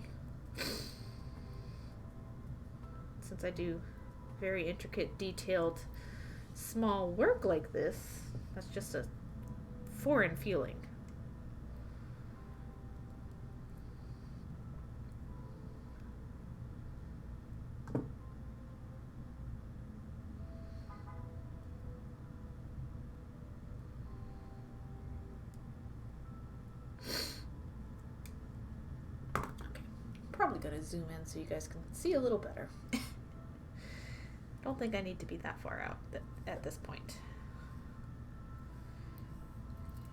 Since I do very intricate, detailed, small work like this, that's just a foreign feeling. Probably going to zoom in so you guys can see a little better. Don't think I need to be that far out at this point.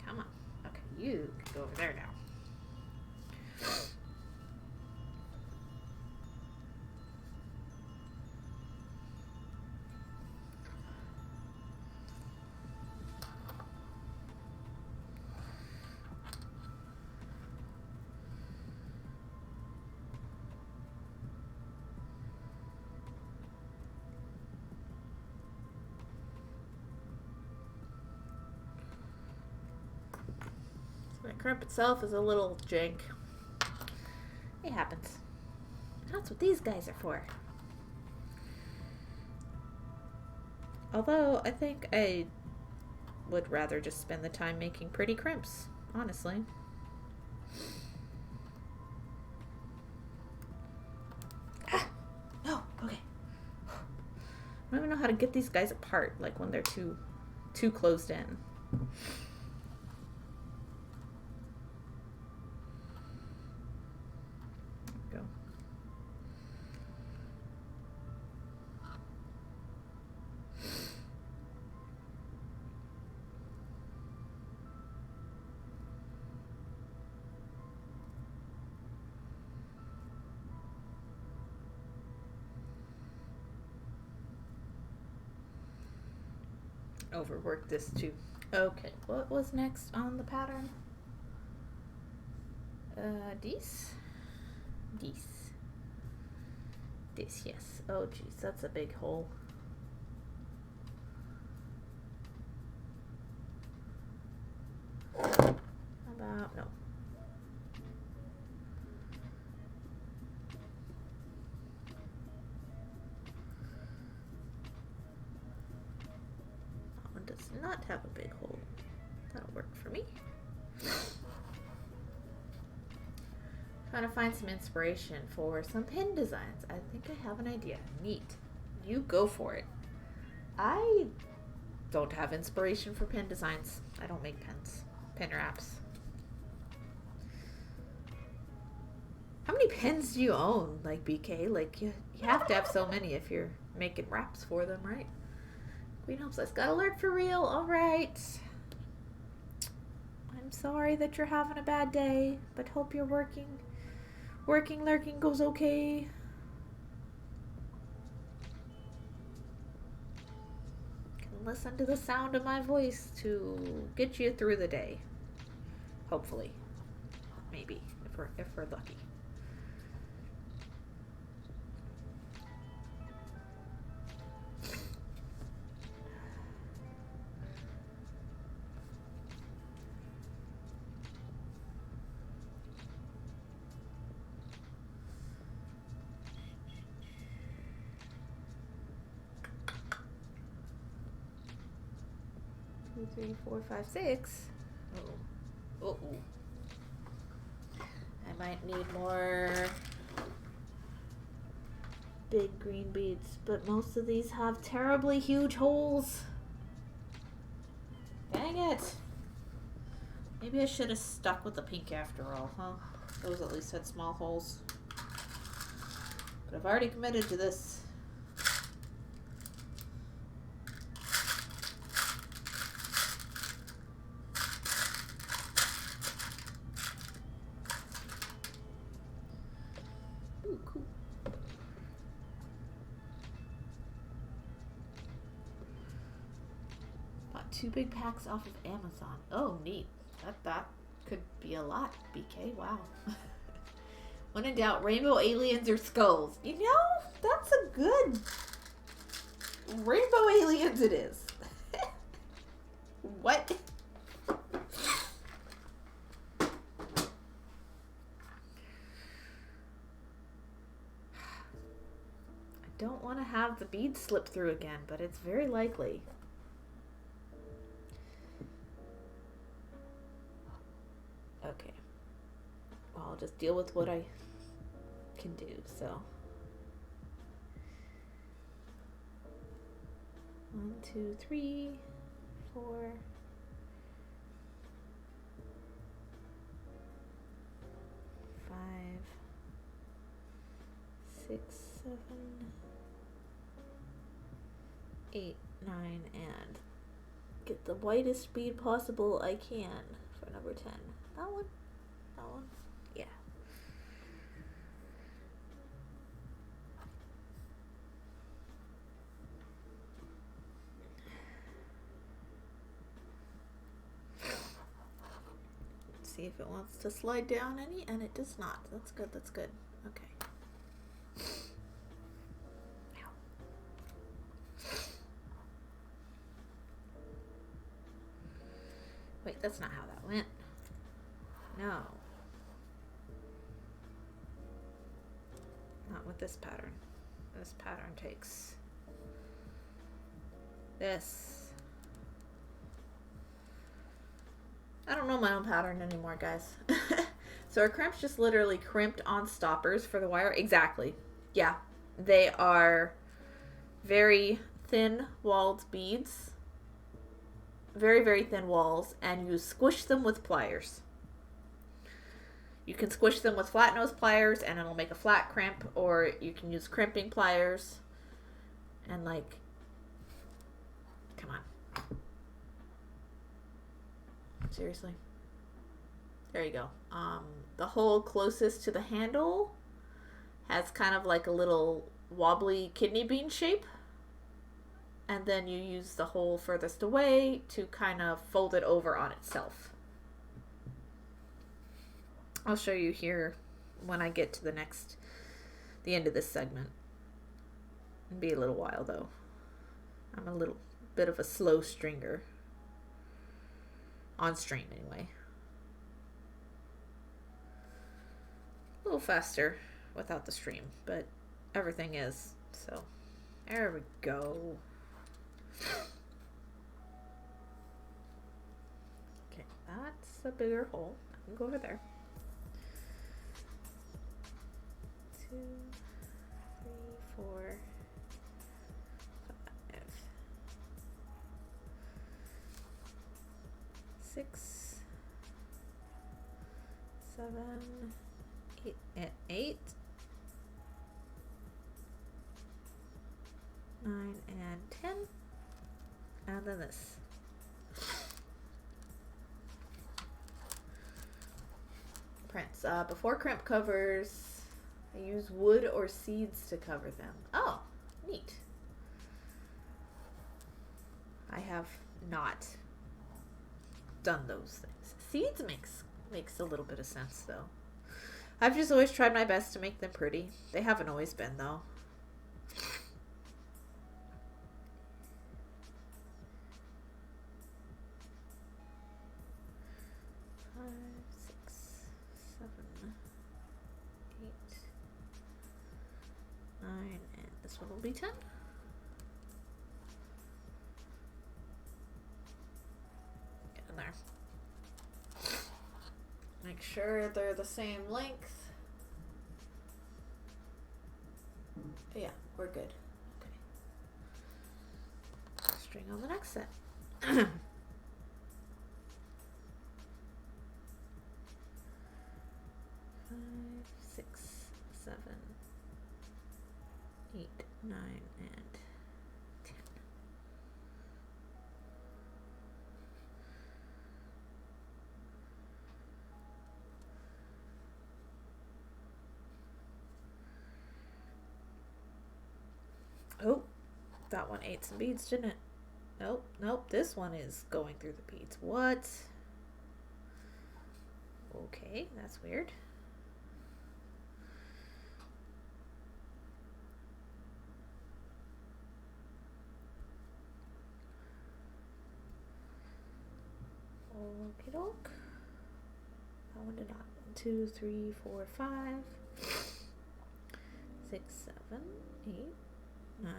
Come on. Okay, you can go over there now. crimp itself is a little jank. It happens. That's what these guys are for. Although, I think I would rather just spend the time making pretty crimps, honestly. Ah! No! Okay. I don't even know how to get these guys apart, like when they're too closed in. There we go. Overwork this too. Okay, what was next on the pattern? This? This, yes. Oh geez, that's a big hole. How about, no. Does not have a big hole. That'll work for me. Trying to find some inspiration for some pin designs. I think I have an idea. Neat. You go for it. I don't have inspiration for pin designs. I don't make pins. Pin wraps. How many pins do you own, like BK? Like, you have to have so many if you're making wraps for them, right? Queen Hopes, let's got alert for real. All right. I'm sorry that you're having a bad day, but hope your lurking goes okay. Can listen to the sound of my voice to get you through the day. Hopefully. Maybe, if we're lucky. Two, 3, 4, 5, 6. Oh. I might need more big green beads, but most of these have terribly huge holes. Dang it. Maybe I should have stuck with the pink after all, huh? Those at least had small holes. But I've already committed to this. Ooh, cool. Bought 2 big packs off of Amazon. Oh, neat. That could be a lot, BK. Wow. When in doubt, rainbow aliens or skulls. You know, that's a good... Rainbow aliens it is. What? I don't want to have the bead slip through again, but it's very likely. Okay. Well, I'll just deal with what I can do, so. 1, 2, 3, 4. 5, 6, 7, 8, 9, and get the whitest bead possible I can for number 10. That one? That one? Yeah. Let's see if it wants to slide down any, and it does not. That's good, that's good. Okay. Wait, that's not how that went. No. Not with this pattern. This pattern takes this. I don't know my own pattern anymore, guys. So our crimps just literally crimped on stoppers for the wire. Exactly. Yeah. They are very thin walled beads. Very, very thin walls. And you squish them with pliers. You can squish them with flat nose pliers and it'll make a flat crimp. Or you can use crimping pliers. And like, come on. Seriously. There you go. The hole closest to the handle has kind of like a little wobbly kidney bean shape. And then you use the hole furthest away to kind of fold it over on itself. I'll show you here when I get to the end of this segment. It'll be a little while though. I'm a little bit of a slow stringer. On stream anyway. A little faster without the stream, but everything is. So there we go. Okay, that's a bigger hole. I can go over there. 2, 3, 4, 5, 6, 7, 8, 9, and 10, and then this. Prints. Before crimp covers, I use wood or seeds to cover them. Oh, neat. I have not done those things. Seeds makes a little bit of sense though. I've just always tried my best to make them pretty. They haven't always been though. 5, 6, 7, 8, 9, and this one will be 10. Get in there. Make sure they're the same length. Yeah, we're good. Okay. String on the next set. 5, 6, 7, 8, 9, and 10. Oh, that one ate some beads, didn't it? Nope, nope, this one is going through the beads. What? Okay, that's weird. Okie doke. That one did not. 1, 2, 3, 4, 5, 6, 7, 8, 9,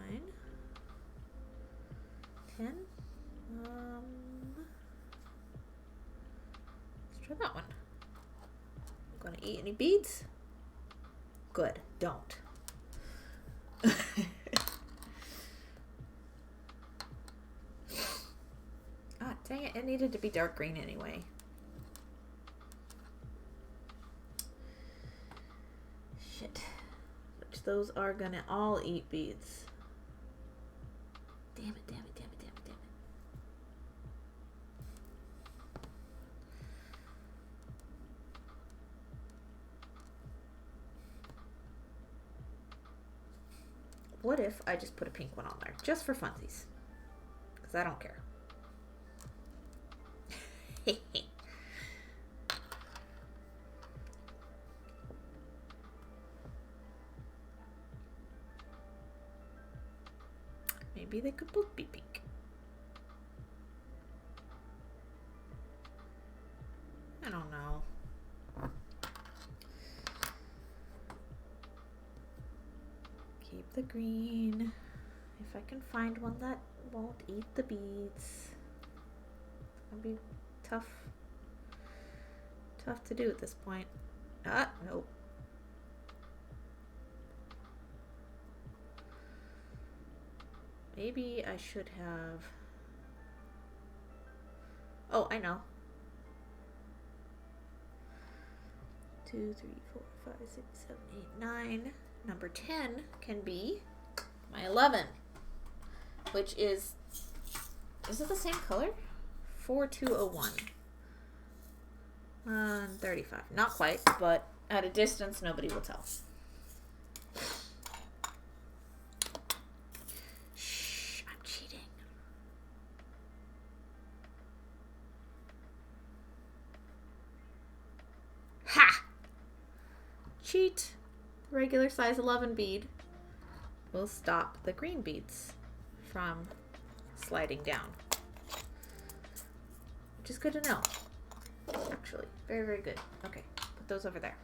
10. Let's try that one. Gonna eat any beads? Good. Don't. Ah, dang it. It needed to be dark green anyway. Shit. Which those are gonna all eat beads. Damn it, damn it, damn it, damn it, damn it. What if I just put a pink one on there? Just for funsies. Because I don't care. Maybe they could both be pink. I don't know. keep the green. If I can find one that won't eat the beads. It's gonna be tough. Tough to do at this point. Ah, nope. Maybe I should have... Oh, I know. 2, 3, 4, 5, 6, 7, 8, 9. Number 10 can be my 11, which is it the same color? 4201. 35. Not quite, but at a distance, nobody will tell. Shh, I'm cheating. Ha! Cheat. Regular size 11 bead will stop the green beads from sliding down. Which is good to know. Actually, very, very good. Okay, put those over there.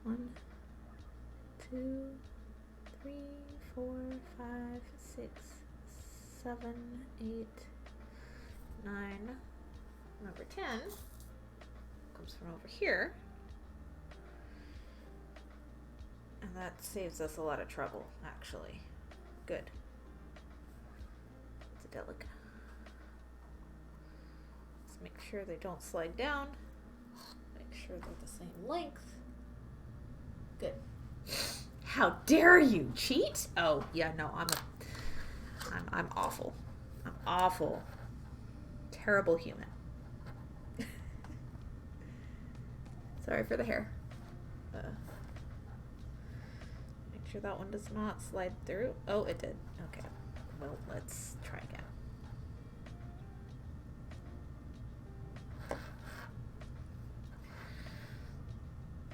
1, 2, 3, 4, 5, 6, 7, 8, 9. Number 10 comes from over here. And that saves us a lot of trouble, actually. Good. It's a delicate. Let's make sure they don't slide down. Make sure they're the same length. Good. How dare you cheat? Oh, yeah, no, I'm awful. I'm awful. Terrible human. Sorry for the hair. Make sure that one does not slide through. Oh, it did. Okay. Well, let's try again.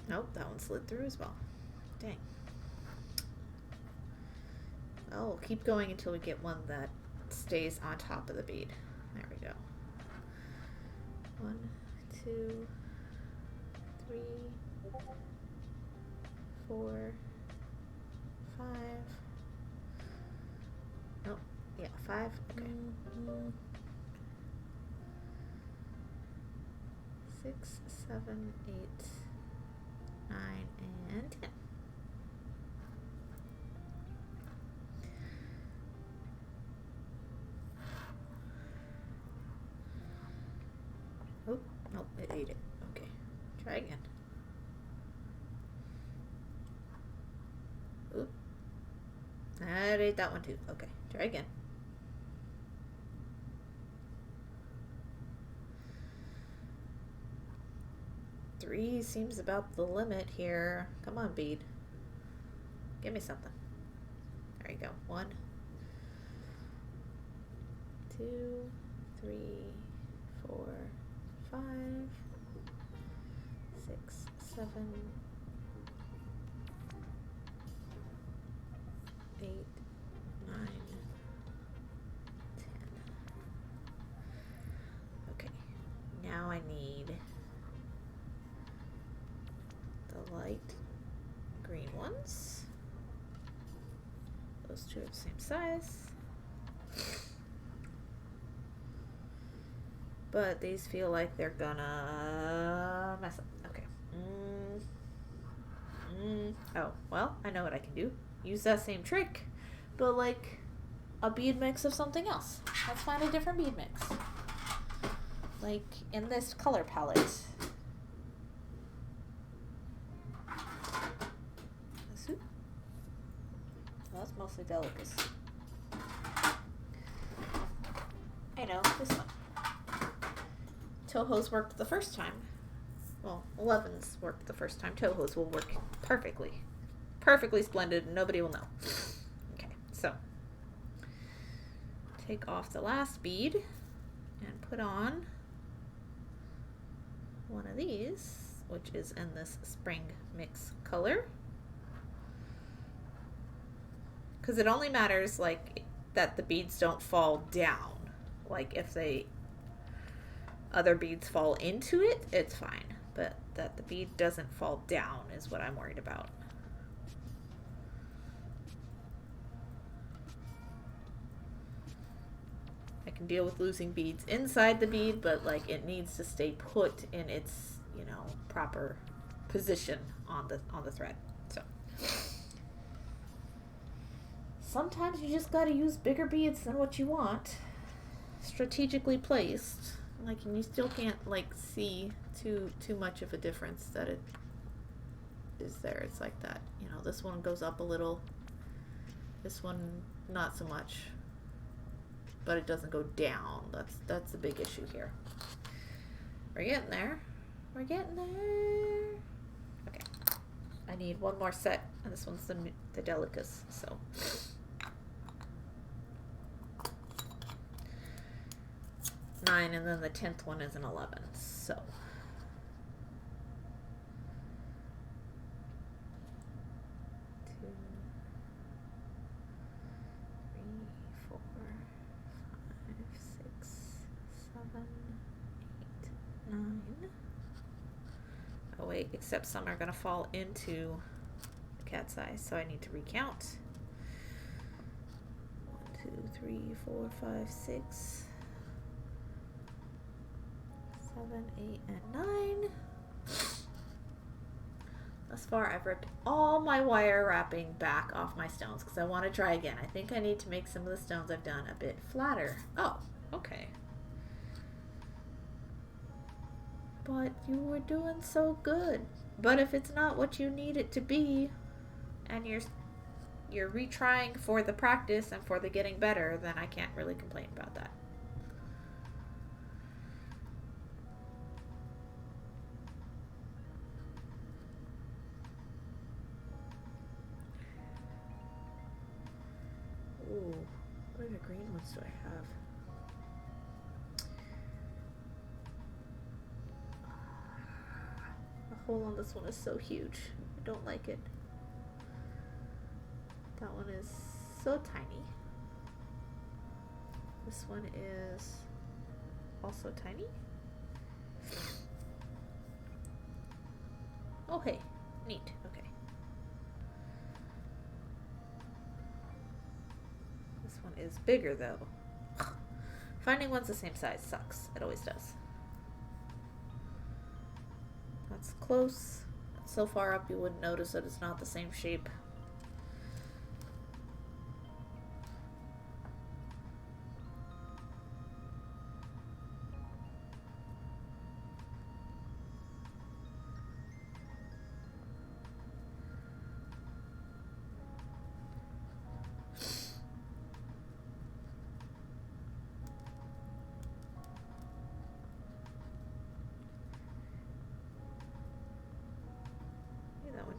Nope, that one slid through as well. Dang. Well, we'll keep going until we get one that stays on top of the bead. There we go. 1, 2, 3, 4, 5. Oh, yeah, 5. Okay. 6, 7, 8, 9, and 10. Oh, nope, it ate it. Okay, try again. Oop. That ate that one too. Okay, try again. Three seems about the limit here. Come on, bead. Give me something. There you go. 1, 2, 3, 4, 5, 6, 7, 8, 9, 10. Okay, now I need the light green ones. Those two are the same size. But these feel like they're gonna mess up. Okay. Oh, well, I know what I can do. Use that same trick, but like a bead mix of something else. Let's find a different bead mix. Like in this color palette. Well, that's mostly delicacy. I know, this one. Toho's worked the first time. Well, 11's worked the first time. Toho's will work perfectly. Perfectly splendid, and nobody will know. Okay, so take off the last bead and put on one of these, which is in this spring mix color. Because it only matters like that the beads don't fall down. Like if other beads fall into it, it's fine. but that the bead doesn't fall down is what I'm worried about. I can deal with losing beads inside the bead, but like it needs to stay put in its, you know, proper position on the thread. So sometimes you just gotta use bigger beads than what you want, strategically placed. Like, and you still can't like see too much of a difference that it is there. It's like that, you know, this one goes up a little, this one not so much, but it doesn't go down. That's the big issue here. We're getting there. We're getting there. Okay, I need one more set, and this one's the Delicus. So 9, and then the 10th one is an 11. So 2, 3, 4, 5, 6, 7, 8, 9. Oh wait, except some are gonna fall into the cat's eye, so I need to recount. 1, 2, 3, 4, 5, 6, 7, 8, and 9. Thus far, I've ripped all my wire wrapping back off my stones because I want to try again. I think I need to make some of the stones I've done a bit flatter. Oh, okay. But you were doing so good. But if it's not what you need it to be, and you're retrying for the practice and for the getting better, then I can't really complain about that. Ooh, what other green ones do I have? The hole on this one is so huge. I don't like it. That one is so tiny. This one is also tiny. Oh, hey, neat. Okay. This one is bigger though. Finding ones the same size sucks. It always does. That's close. So far up you wouldn't notice that it's not the same shape.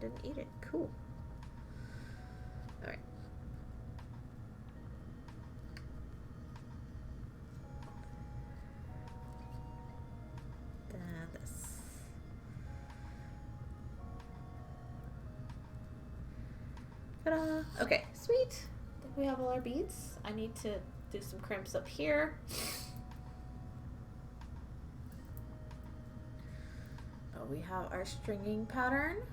Didn't eat it. Cool. Alright. Then this. Ta-da! Okay, sweet. I think we have all our beads. I need to do some crimps up here. Oh, we have our stringing pattern.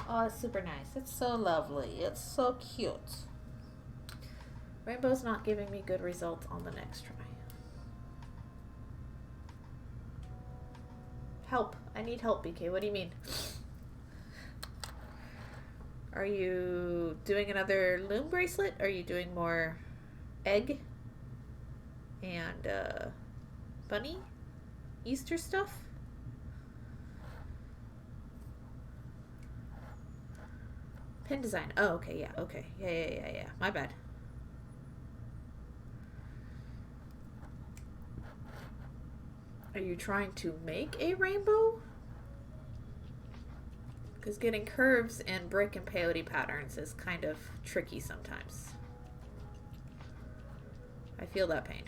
Oh, it's super nice. It's so lovely. It's so cute. Rainbow's not giving me good results on the next try. Help. I need help, BK. What do you mean? Are you doing another loom bracelet? Are you doing more egg and bunny Easter stuff? Pin design. Oh, okay, yeah, okay. Yeah. My bad. Are you trying to make a rainbow? Because getting curves in brick and peyote patterns is kind of tricky sometimes. I feel that pain.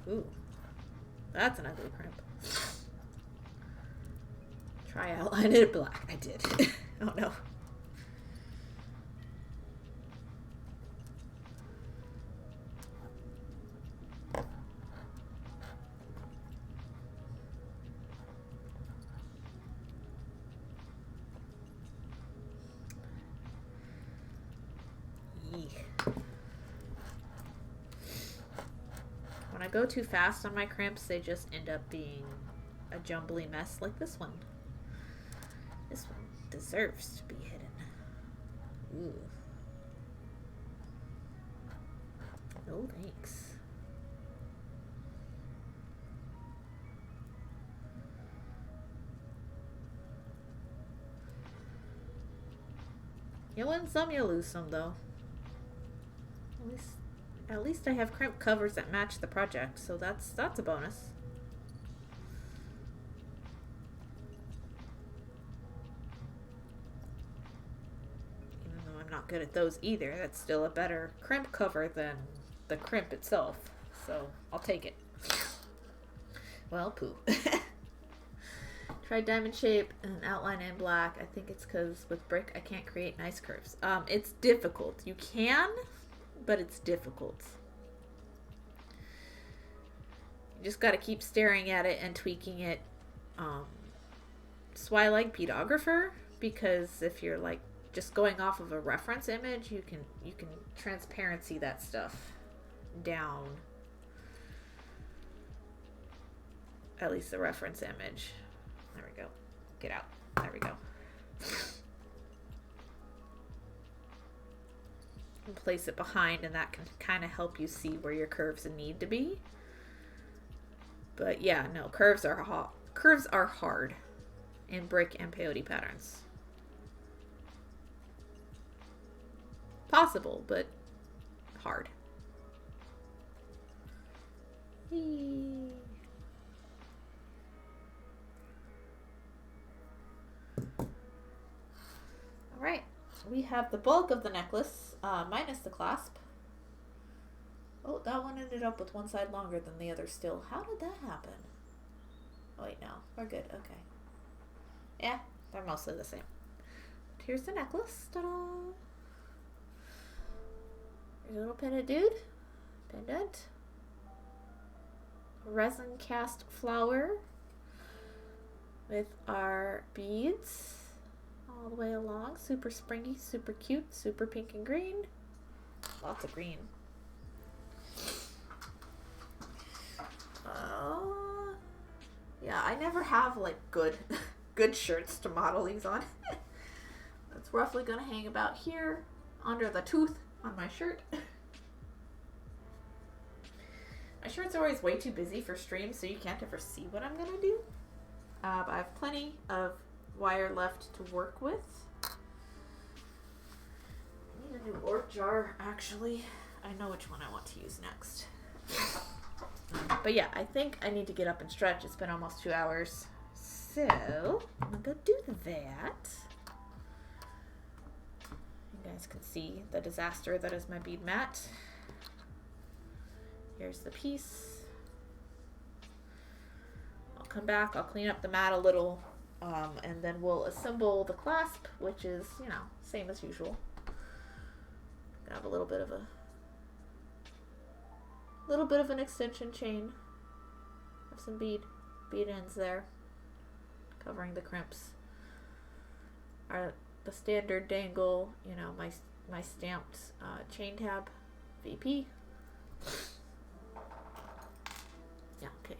Ooh. That's an ugly crimp. Try outline it black. I did. Oh no. go too fast on my crimps, they just end up being a jumbly mess like this one. This one deserves to be hidden. Ooh. No thanks. You win some, you lose some, though. At least I have crimp covers that match the project, so that's a bonus. Even though I'm not good at those either, that's still a better crimp cover than the crimp itself. So I'll take it. Well, poo. Try diamond shape and outline in black. I think it's because with brick I can't create nice curves. It's difficult. You can, but it's difficult. You just got to keep staring at it and tweaking it. That's why I like Beadographer, because if you're like just going off of a reference image, you can transparency that stuff down. At least the reference image. There we go. Get out. There we go. And place it behind, and that can kind of help you see where your curves need to be. But yeah, no, curves are hard in brick and peyote patterns. Possible, but hard. Eee. Alright, we have the bulk of the necklace, minus the clasp. Oh, that one ended up with one side longer than the other still. How did that happen? Oh wait, no, we're good, okay. Yeah, they're mostly the same. But here's the necklace, ta-da! Here's a little pendant dude. Pendant. Resin cast flower with our beads all the way along. Super springy, super cute, super pink and green. Lots of green. Yeah, I never have like good shirts to model these on. That's roughly gonna hang about here under the tooth on my shirt. My shirts are always way too busy for streams, so you can't ever see what I'm gonna do. But I have plenty of wire left to work with. I need a new orc jar, actually. I know which one I want to use next. But yeah, I think I need to get up and stretch. It's been almost 2 hours. So, I'm gonna go do that. You guys can see the disaster that is my bead mat. Here's the piece. I'll come back, I'll clean up the mat a little, and then we'll assemble the clasp, which is, you know, same as usual. Gonna have a little bit of an extension chain. Have some bead ends there, covering the crimps. The standard dangle, you know, my stamped chain tab, VP. Yeah, okay.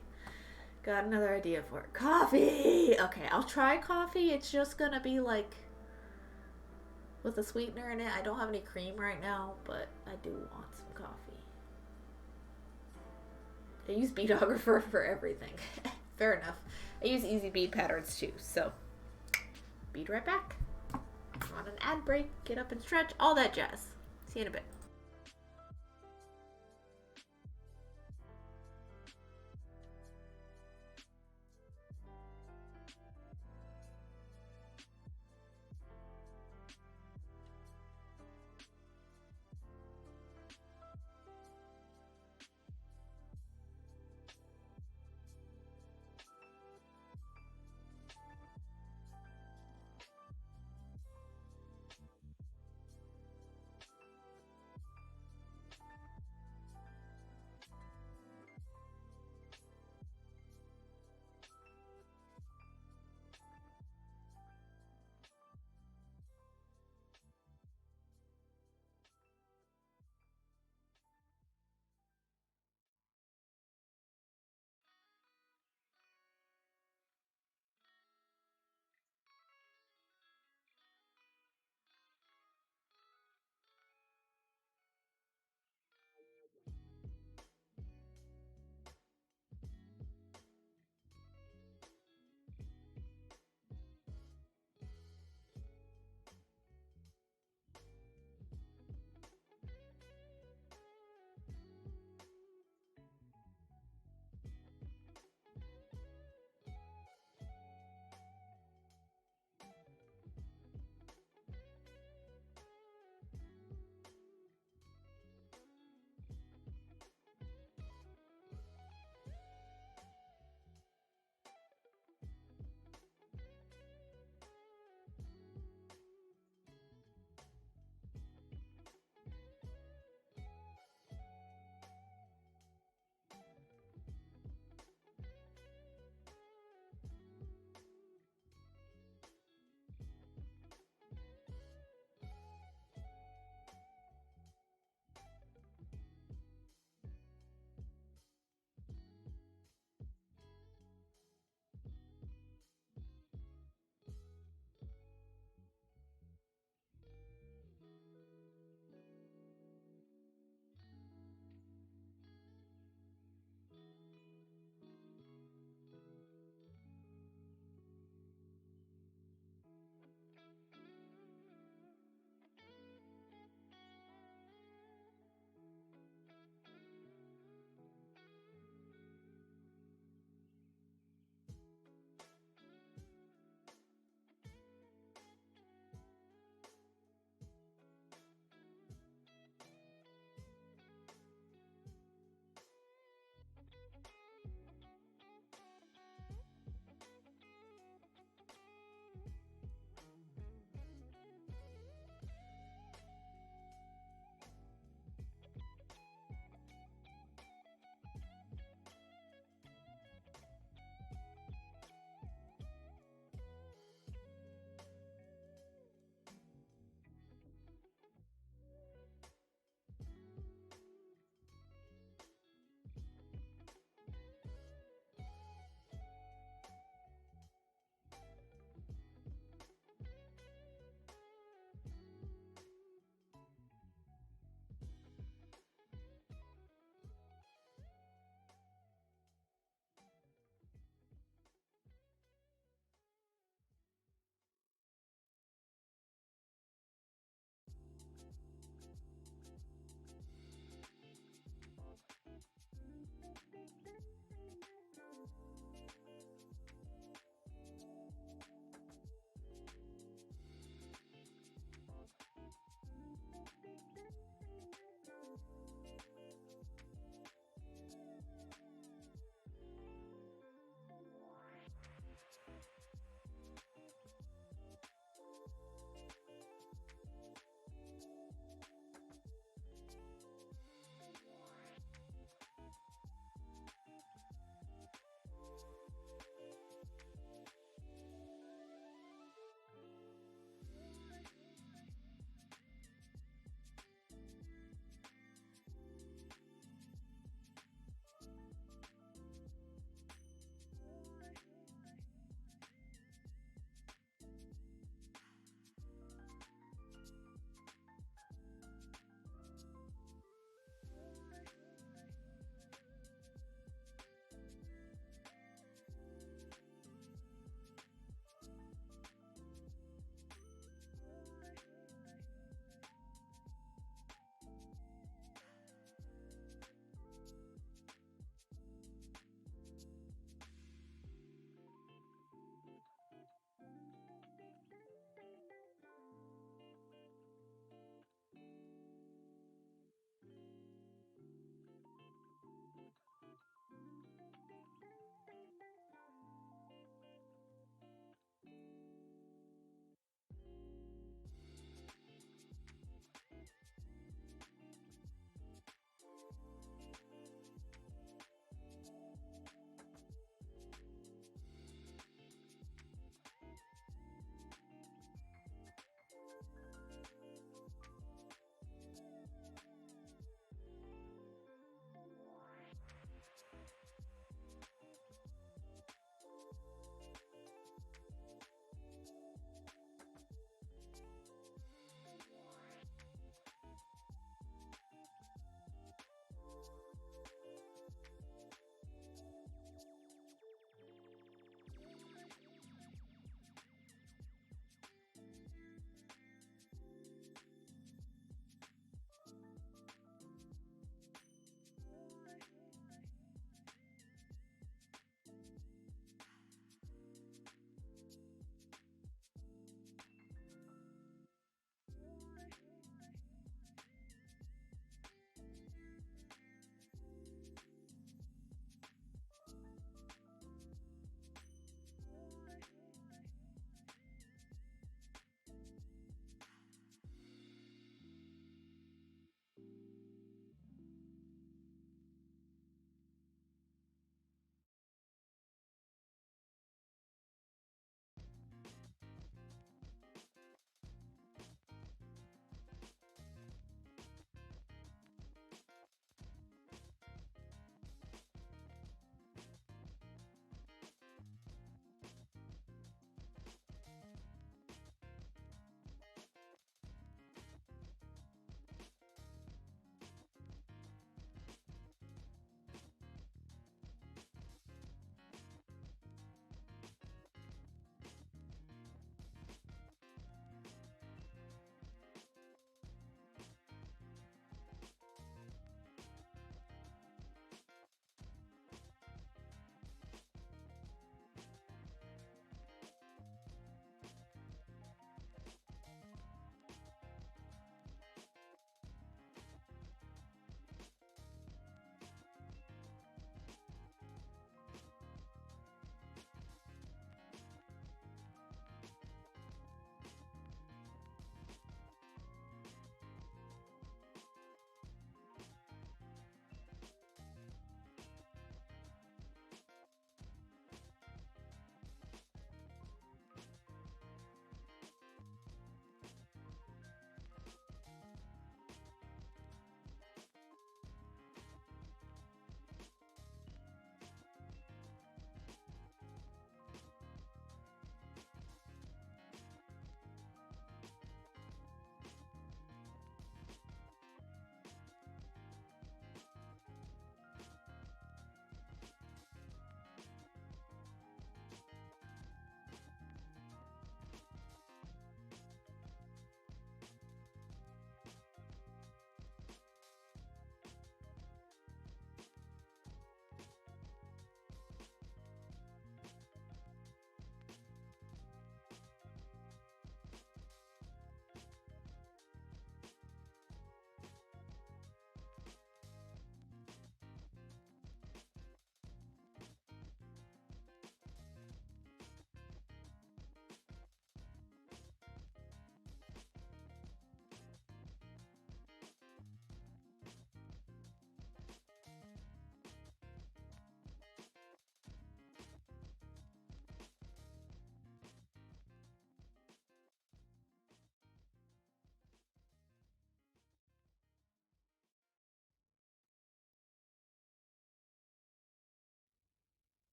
Got another idea for it. Coffee! Okay, I'll try coffee. It's just gonna be like with a sweetener in it. I don't have any cream right now, but I do want some coffee. I use Beadographer for everything. Fair enough. I use easy bead patterns too, so bead right back. On an ad break, get up and stretch, all that jazz. See you in a bit.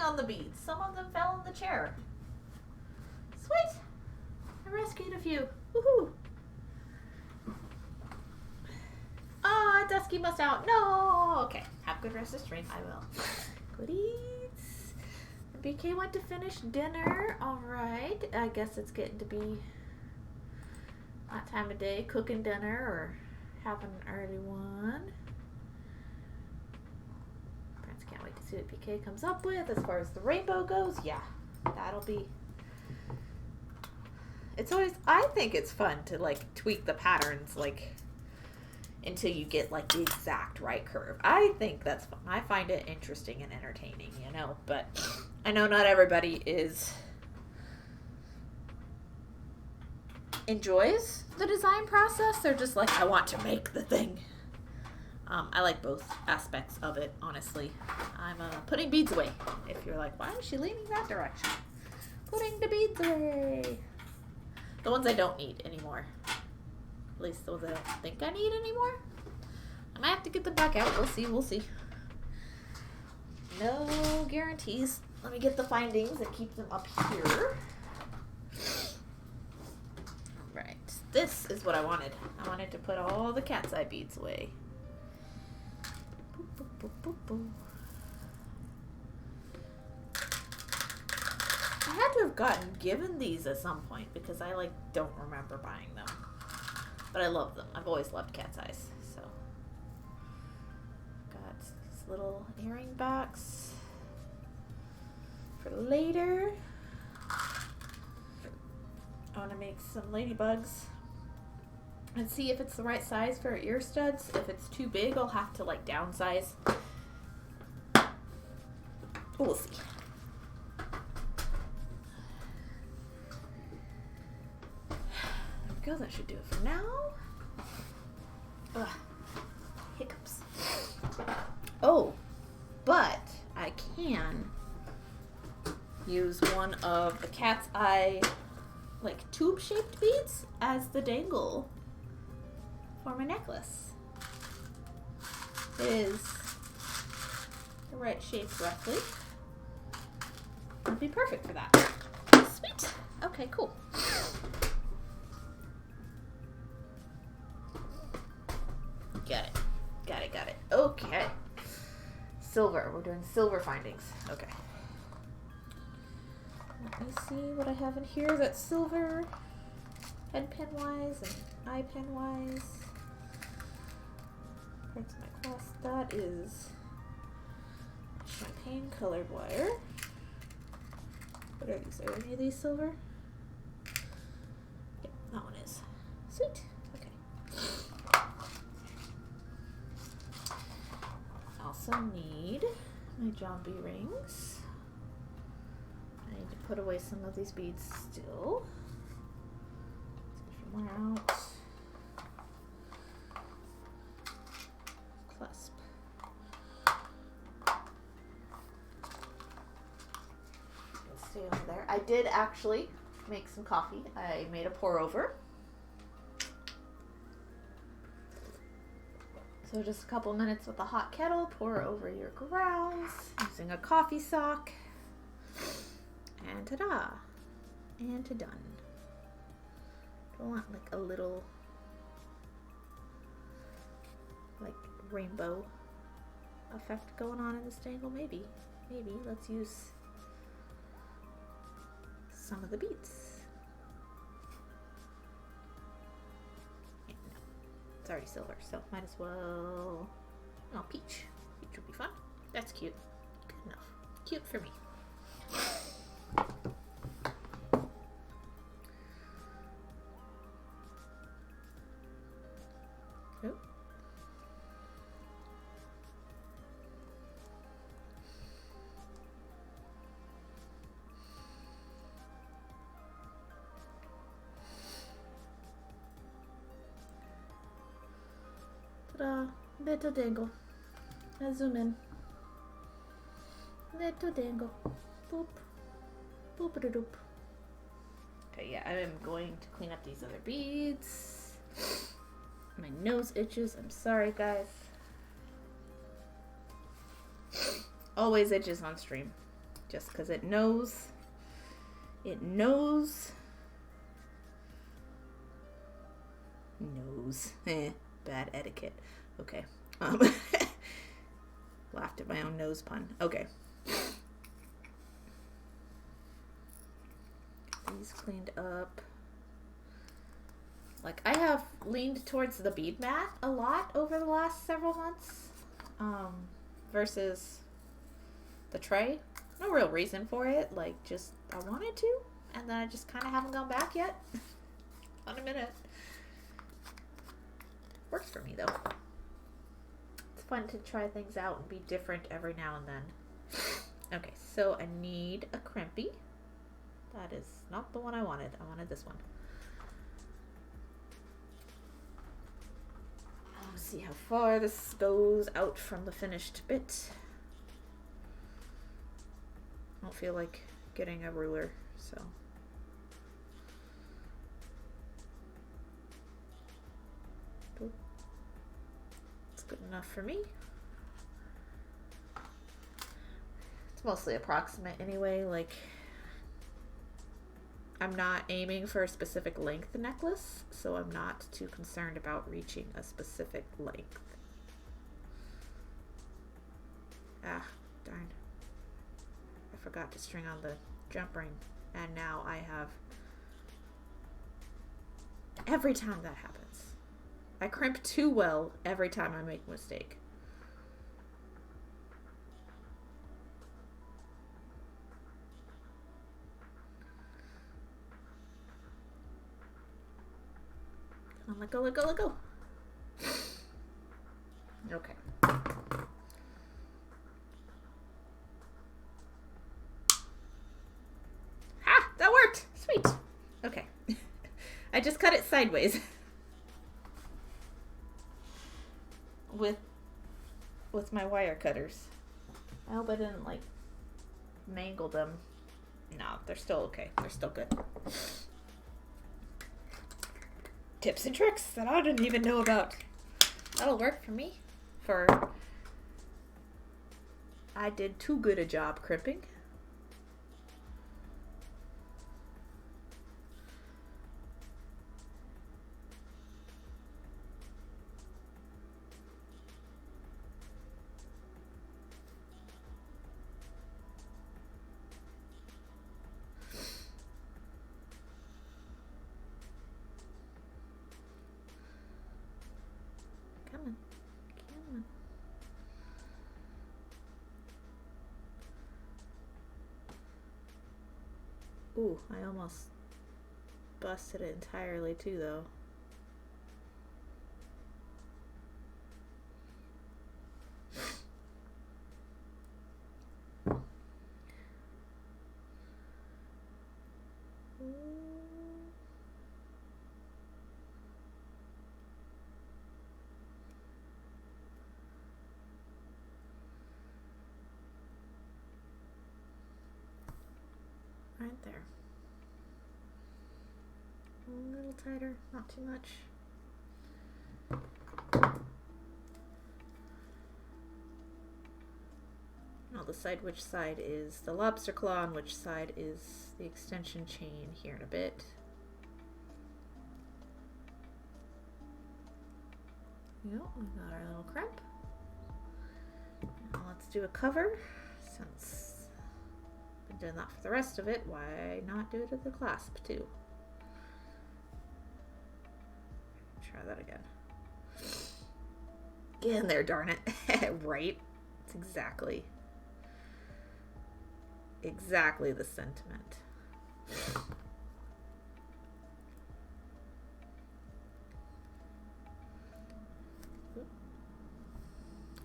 on the beads. Some of them fell in the chair. Sweet. I rescued a few. Woohoo. Ah, Dusky must out. No. Okay. Have a good rest of the stream. I will. Goodies. BK went to finish dinner. All right. I guess it's getting to be that time of day. Cooking dinner or having an early one. Parents can't wait to see what BK comes up with as far as the rainbow goes. Yeah. That'll be... It's always... I think it's fun to, like, tweak the patterns, like... until you get like the exact right curve. I think that's fun. I find it interesting and entertaining, you know, but I know not everybody enjoys the design process. They're just like, I want to make the thing. I like both aspects of it, honestly. I'm putting beads away. If you're like, why is she leaning that direction? Putting the beads away. The ones I don't need anymore. At least those I don't think I need anymore. I might have to get them back out. We'll see. We'll see. No guarantees. Let me get the findings and keep them up here. Right. This is what I wanted. I wanted to put all the cat's eye beads away. Boop, boop, boop, boop, boop. I had to have given these at some point because I like don't remember buying them. But I love them. I've always loved cat's eyes. So, got these little earring backs for later. I want to make some ladybugs and see if it's the right size for ear studs. If it's too big, I'll have to like downsize. We'll see. Go. That should do it for now. Ugh. Hiccups. Oh, but I can use one of the cat's eye like tube-shaped beads as the dangle for my necklace. It is the right shape roughly. It'd be perfect for that. Sweet. Okay, cool. Got it. Got it, got it. Okay. Silver. We're doing silver findings. Okay. Let me see what I have in here that's silver. Head pin wise and eye pin wise. Parts of my cross. That is champagne colored wire. What are these? Are any of these silver? Yep, that one is. Sweet. Also need my John B rings. I need to put away some of these beads still. Let's get more out. Clasp. Let's stay over there. I did actually make some coffee. I made a pour over. So just a couple minutes with a hot kettle, pour over your grounds using a coffee sock, and ta-da, and done. Do I want like a little like rainbow effect going on in this dangle? Maybe. Let's use some of the beads. It's already silver, so might as well. Oh, peach. Peach would be fun. That's cute. Good enough. Cute for me. Oh. Ta-da! Little dangle. Let's zoom in. Little dangle. Boop. Boop-a-doop. Okay, yeah, I am going to clean up these other beads. My nose itches. I'm sorry, guys. Always itches on stream. just because it knows. It knows. Knows. Bad etiquette. Okay. Laughed at my own nose pun. Okay. These cleaned up. Like, I have leaned towards the bead mat a lot over the last several months. Versus the tray. No real reason for it. Like, just, I wanted to. And then I just kind of haven't gone back yet. On a minute. Works for me, though. It's fun to try things out and be different every now and then. Okay, so I need a crimpy. That is not the one I wanted. I wanted this one. Let's see how far this goes out from the finished bit. I don't feel like getting a ruler, so. It's good enough for me. It's mostly approximate anyway, like I'm not aiming for a specific length necklace, so I'm not too concerned about reaching a specific length. Ah, darn. I forgot to string on the jump ring, and now I have... Every time that happens. I crimp too well every time I make a mistake. Let go, let go, let go. Okay. Ha! That worked! Sweet. Okay. I just cut it sideways. With my wire cutters. I hope I didn't, like, mangle them. No, they're still okay. They're still good. Tips and tricks that I didn't even know about. That'll work for me. I did too good a job crimping. Ooh, I almost busted it entirely too, though. Right there. A little tighter, not too much. I'll decide which side is the lobster claw and which side is the extension chain here in a bit. Yep, we got our little crimp. Now let's do a cover. Since I've been doing that for the rest of it, why not do it at the clasp too? Try that again. Get in there, darn it. Right? It's exactly the sentiment.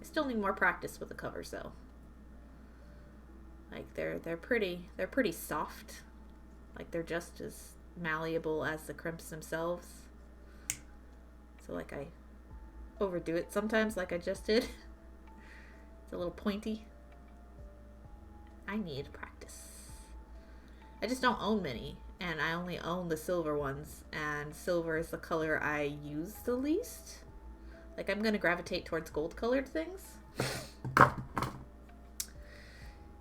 I still need more practice with the covers though. Like they're pretty soft. Like they're just as malleable as the crimps themselves. So like I overdo it sometimes like I just did. It's a little pointy. I need practice. I just don't own many, and I only own the silver ones, and silver is the color I use the least. Like I'm gonna gravitate towards gold colored things.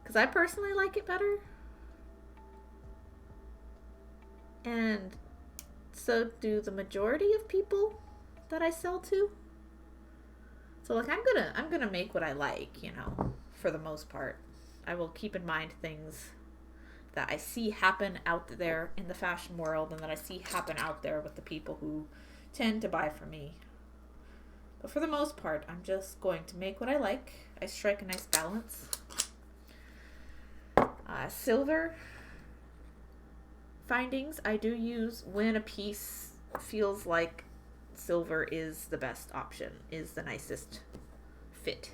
Because because I personally like it better. And so do the majority of people that I sell to. So like I'm gonna make what I like, you know, for the most part. I will keep in mind things that I see happen out there in the fashion world and that I see happen out there with the people who tend to buy from me. But for the most part, I'm just going to make what I like. I strike a nice balance. Silver findings I do use when a piece feels like silver is the best option, is the nicest fit.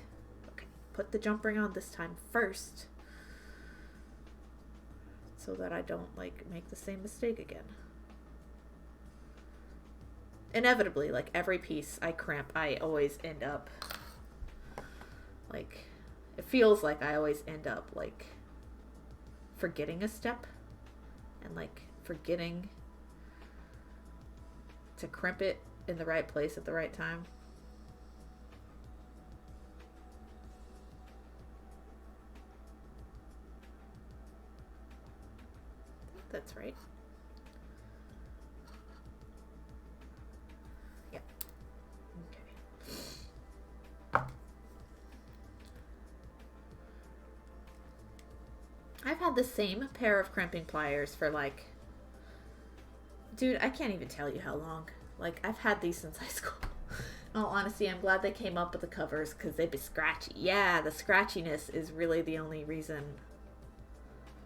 Okay, put the jump ring on this time first so that I don't like make the same mistake again. Inevitably, like every piece I crimp, I always end up like, it feels like I always end up like forgetting a step and like forgetting to crimp it in the right place at the right time. That's right. Yep. Okay. I've had the same pair of crimping pliers for like, dude, I can't even tell you how long. Like, I've had these since high school. In all honesty, I'm glad they came up with the covers because they'd be scratchy. Yeah, the scratchiness is really the only reason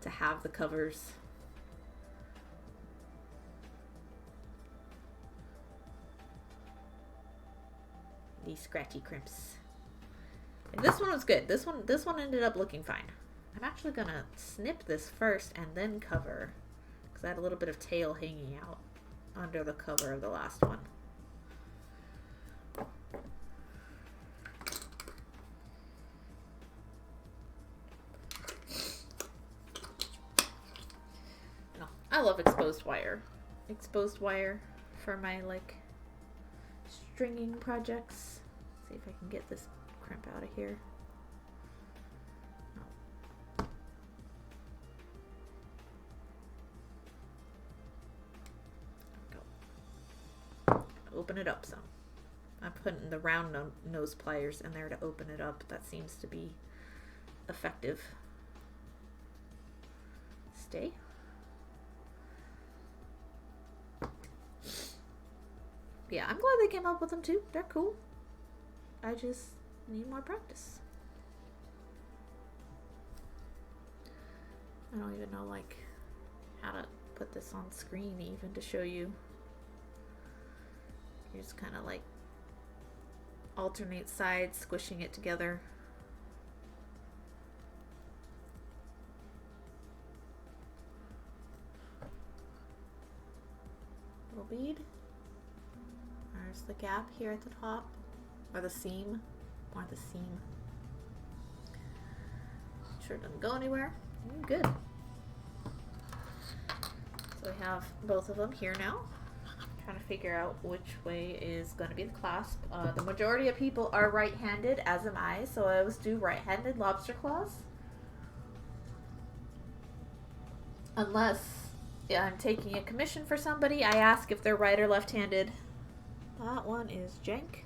to have the covers. These scratchy crimps. And this one was good. This one ended up looking fine. I'm actually gonna snip this first and then cover because I had a little bit of tail hanging out under the cover of the last one. No, I love exposed wire. Exposed wire for my like stringing projects. See if I can get this crimp out of here. Open it up some. I'm putting the round nose pliers in there to open it up. That seems to be effective. Stay. Yeah, I'm glad they came up with them too. They're cool. I just need more practice. I don't even know like how to put this on screen even to show you. You just kind of like alternate sides, squishing it together. Little bead. There's the gap here at the top, or the seam, or the seam. Sure doesn't go anywhere. Good. So we have both of them here now. Trying to figure out which way is going to be the clasp. The majority of people are right-handed, as am I, so I always do right-handed lobster claws. Unless I'm taking a commission for somebody, I ask if they're right or left-handed. That one is jank.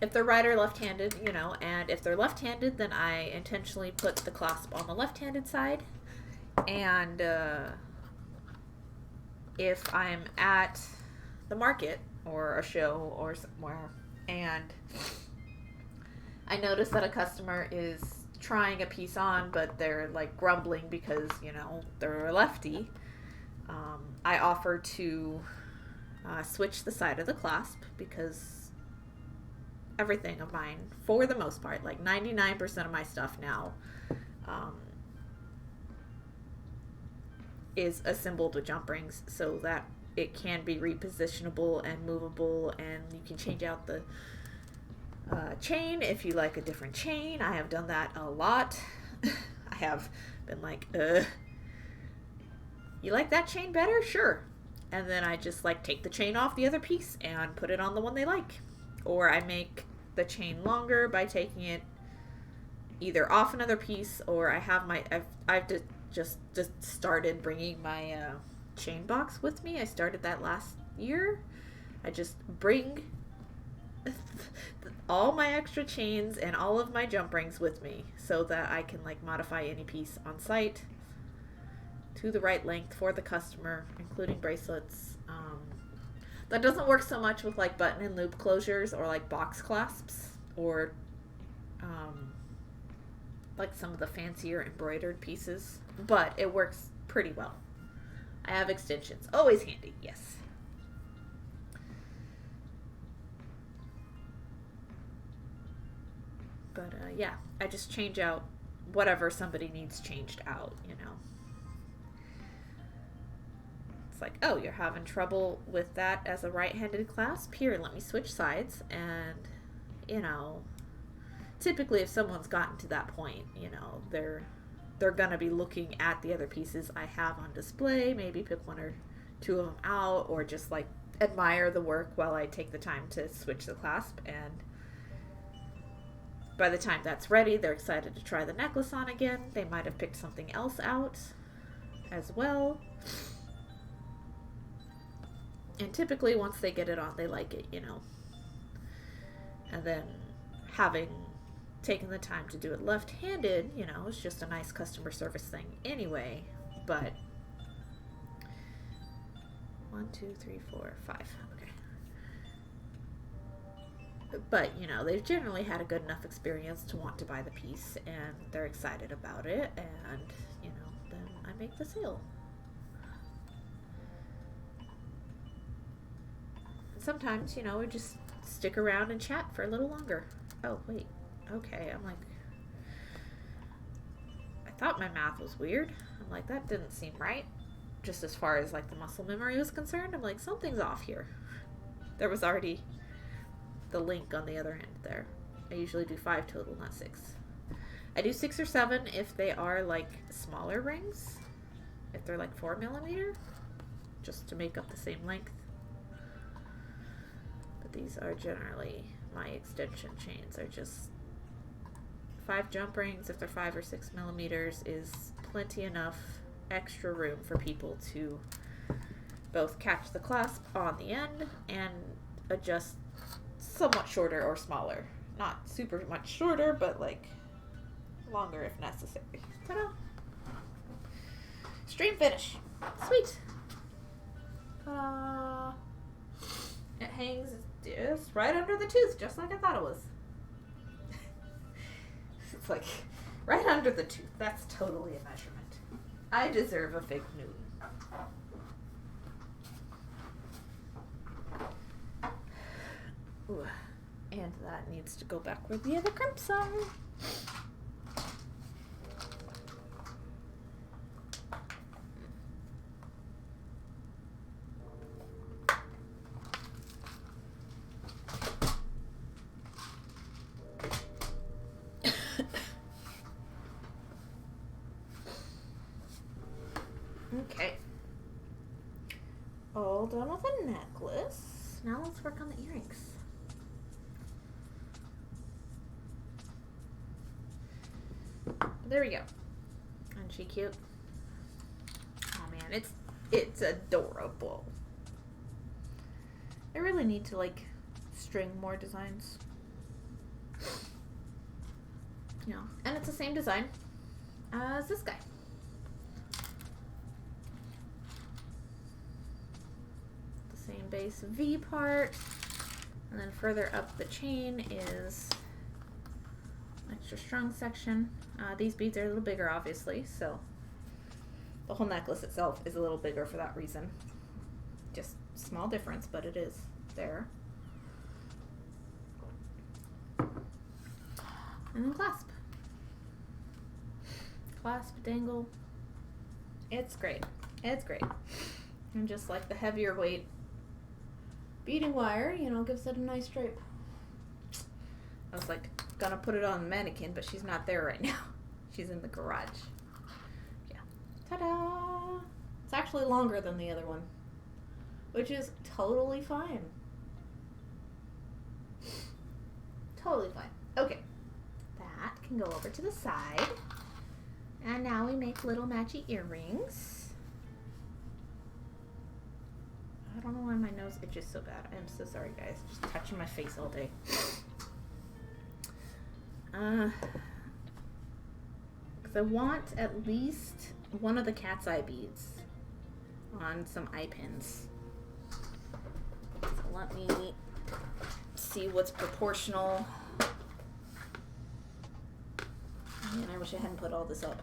If they're right or left-handed, you know, and if they're left-handed, then I intentionally put the clasp on the left-handed side. And, if I'm at the market or a show or somewhere and I notice that a customer is trying a piece on but they're like grumbling because, you know, they're a lefty, I offer to switch the side of the clasp because everything of mine, for the most part, like 99% of my stuff now, is assembled with jump rings so that it can be repositionable and movable, and you can change out the chain if you like a different chain. I have done that a lot. I have been like, you like that chain better? Sure. And then I just like take the chain off the other piece and put it on the one they like. Or I make the chain longer by taking it either off another piece, or I have I've just started bringing my chain box with me. I started that last year. I just bring all my extra chains and all of my jump rings with me so that I can like modify any piece on site to the right length for the customer, including bracelets. That doesn't work so much with like button and loop closures or like box clasps or like some of the fancier embroidered pieces, but it works pretty well. I have extensions, always handy, yes. But yeah, I just change out whatever somebody needs changed out, you know. It's like, oh, you're having trouble with that as a right-handed clasp? Here, let me switch sides. And, you know, typically if someone's gotten to that point, you know, they're going to be looking at the other pieces I have on display, maybe pick one or two of them out, or just, like, admire the work while I take the time to switch the clasp. And by the time that's ready, they're excited to try the necklace on again. They might have picked something else out as well. And typically, once they get it on, they like it, you know. And then having taken the time to do it left-handed, you know, it's just a nice customer service thing anyway. But 1, 2, 3, 4, 5. Okay. But, you know, they've generally had a good enough experience to want to buy the piece, and they're excited about it, and, you know, then I make the sale. Sometimes, you know, we just stick around and chat for a little longer. Oh, wait. Okay. I'm like, I thought my math was weird. I'm like, that didn't seem right. Just as far as, like, the muscle memory was concerned, I'm like, something's off here. There was already the link on the other end there. I usually do 5 total, not 6. I do 6 or 7 if they are, like, smaller rings. If they're, like, 4mm. Just to make up the same length. These are generally my extension chains. Are just 5 jump rings. If they're 5 or 6mm is plenty enough extra room for people to both catch the clasp on the end and adjust somewhat shorter or smaller. Not super much shorter, but like longer if necessary. Ta-da! Stream finish. Sweet. It hangs just right under the tooth, just like I thought it was. It's like right under the tooth. That's totally a measurement. I deserve a fig Newton. Ooh. And that needs to go back where the other crimps are. Okay. All done with the necklace. Now let's work on the earrings. There we go. Isn't she cute? Oh man, it's adorable. I really need to like string more designs. Yeah, and it's the same design as this guy. The same base V part, and then further up the chain is extra strong section. These beads are a little bigger, obviously, so the whole necklace itself is a little bigger for that reason. Just small difference, but it is there. And then clasp. Clasp, dangle. It's great. It's great. And just like the heavier weight beading wire, you know, gives it a nice drape. I was like, gonna put it on the mannequin, but she's not there right now. She's in the garage. Yeah. Ta-da! It's actually longer than the other one, which is totally fine. Totally fine. Okay. That can can go over to the side. And now we make little matchy earrings. I don't know why my nose itches so bad. I'm so sorry, guys. Just touching my face all day. Because I want at least one of the cat's eye beads on some eye pins. So let me see what's proportional. Man, I wish I hadn't put all this up.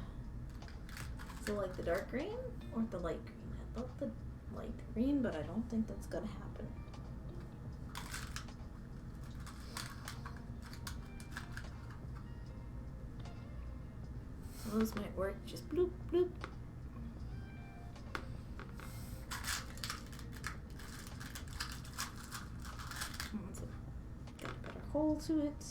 So like the dark green or the light green? I love the light green, but I don't think that's gonna happen. Those might work. Just bloop, bloop. Got a better hole to it.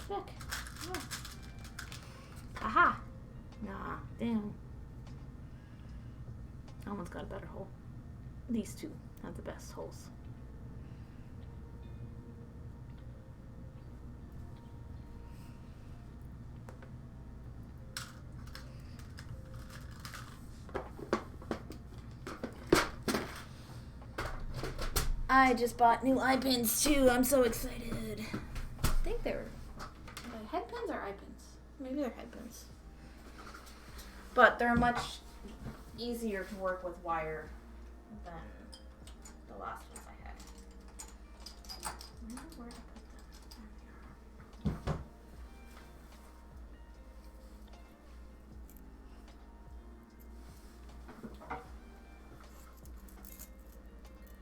Check. Oh. Aha! Nah, damn. That one's got a better hole. These two have the best holes. I just bought new eye pins too. I'm so excited. I think they're head pins or eye pins. Maybe they're head pins. But they're much easier to work with wire than the last ones I had. I wonder where to put them.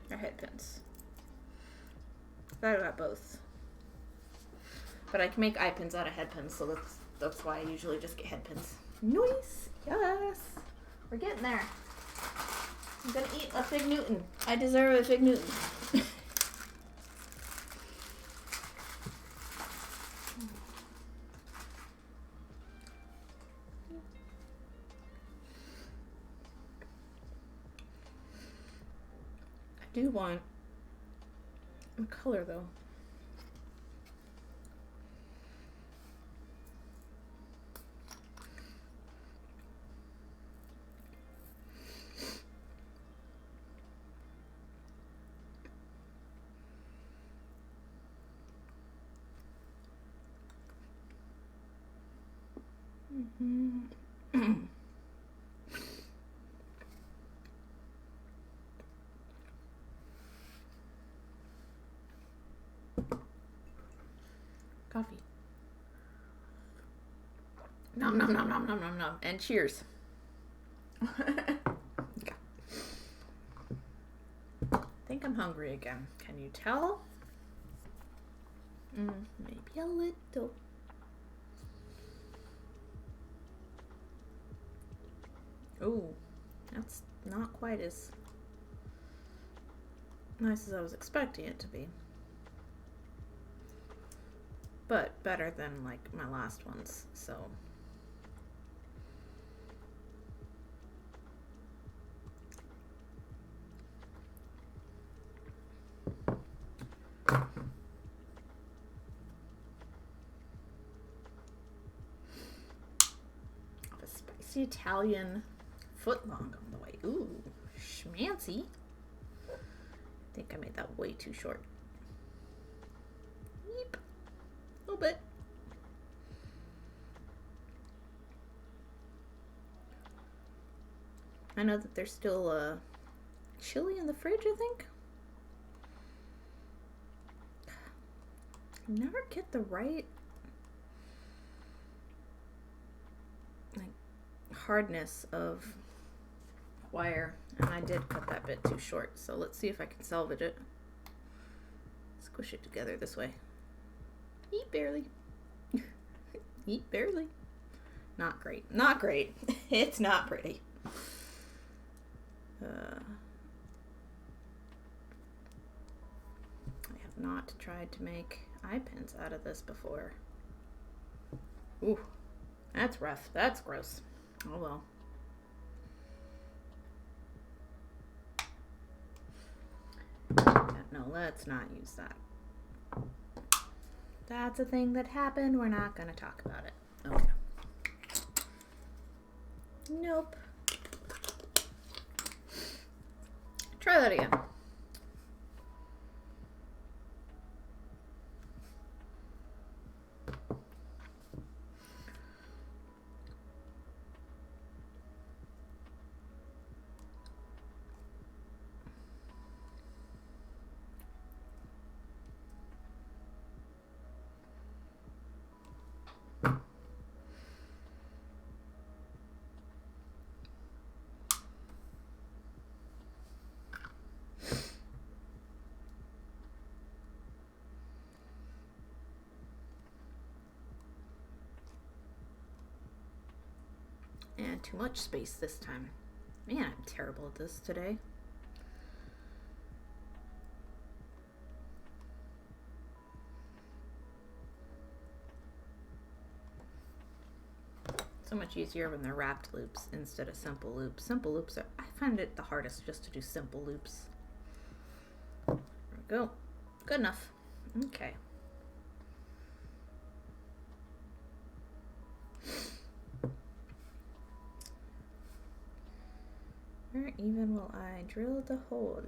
They're head pins. I got both. But I can make eye pins out of head pins, so that's why I usually just get head pins. Nice! Yes! We're getting there. I'm gonna eat a Fig Newton. I deserve a Fig Newton. I do want a color though. Coffee. Nom nom nom nom nom nom nom. And cheers. Okay. I think I'm hungry again. Can you tell? Maybe a little. Oh, that's not quite as nice as I was expecting it to be. But better than like my last ones, so. A spicy Italian footlong on the way. Ooh, schmancy. I think I made that way too short. Yeep. A little bit. I know that there's still chili in the fridge, I think. I never get the right like hardness of wire, and I did cut that bit too short, so let's see if I can salvage it. Squish it together this way. Eat barely. Eat barely. Not great. Not great. It's not pretty. I have not tried to make eye pins out of this before. Ooh, That's rough. That's gross. Oh well. No, let's not use that. That's a thing that happened. We're not going to talk about it. Okay. Nope. Try that again. And too much space this time. Man, I'm terrible at this today. So much easier when they're wrapped loops instead of simple loops. Simple loops are, I find it the hardest just to do simple loops. There we go. Good enough. Okay. Where even will I drill the hole?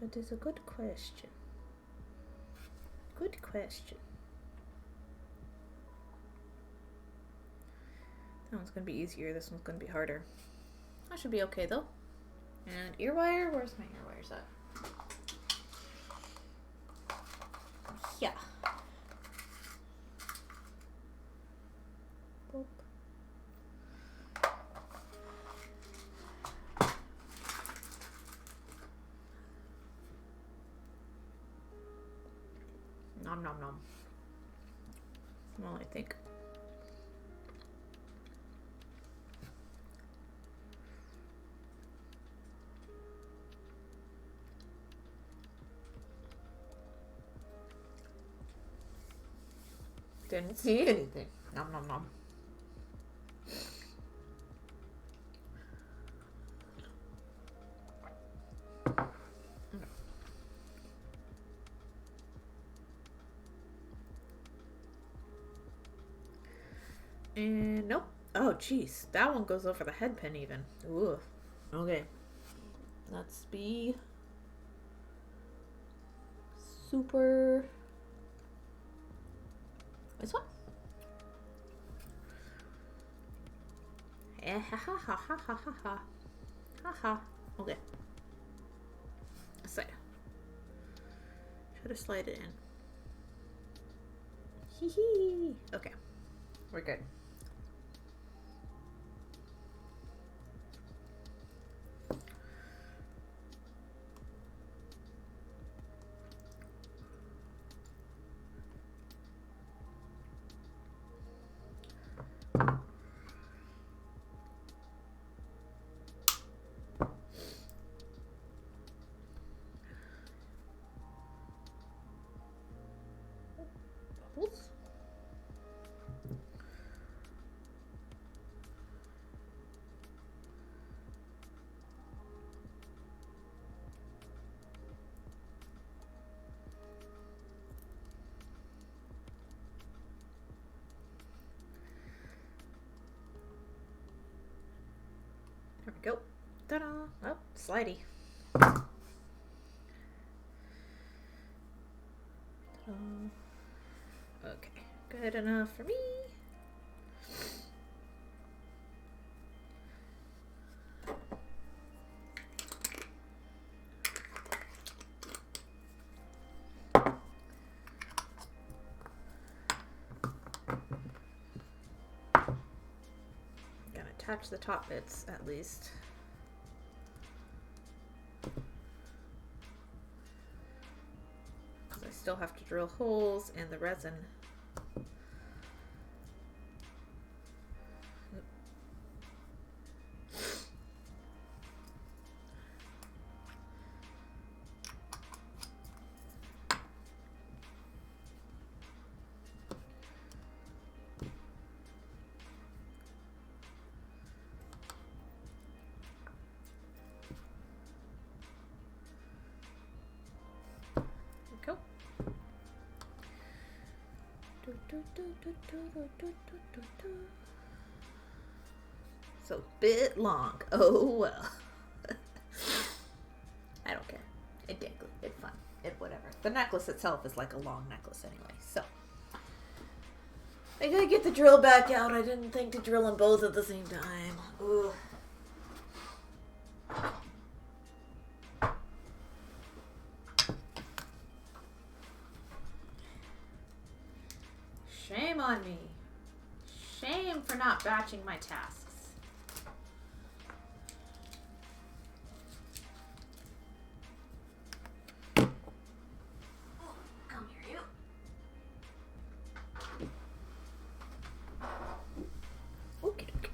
That is a good question. Good question. That one's going to be easier. This one's going to be harder. That should be okay though. And ear wire? Where's my ear wires at? Yeah. Boop. Nom nom nom. Well, I think. Didn't see anything. Nom nom nom. And nope. Oh, jeez. That one goes over the head pin even. Ooh. Okay. Let's be super. This one? Ha ha ha ha ha ha ha. Ha ha. Okay. This side. Try to slide it in. Hee hee. Okay. We're good. Bubbles. There we go. Ta-da! Oh, slidey. Ta-da. Okay, good enough for me. Gotta attach the top bits at least. Because I still have to drill holes in the resin. So bit long. Oh well. I don't care. It dangly. It's fun. It whatever. The necklace itself is like a long necklace anyway. So I gotta get the drill back out. I didn't think to drill them both at the same time. Ugh. Shame on me. Shame for not batching my tasks. Come here, you. Okay, okay.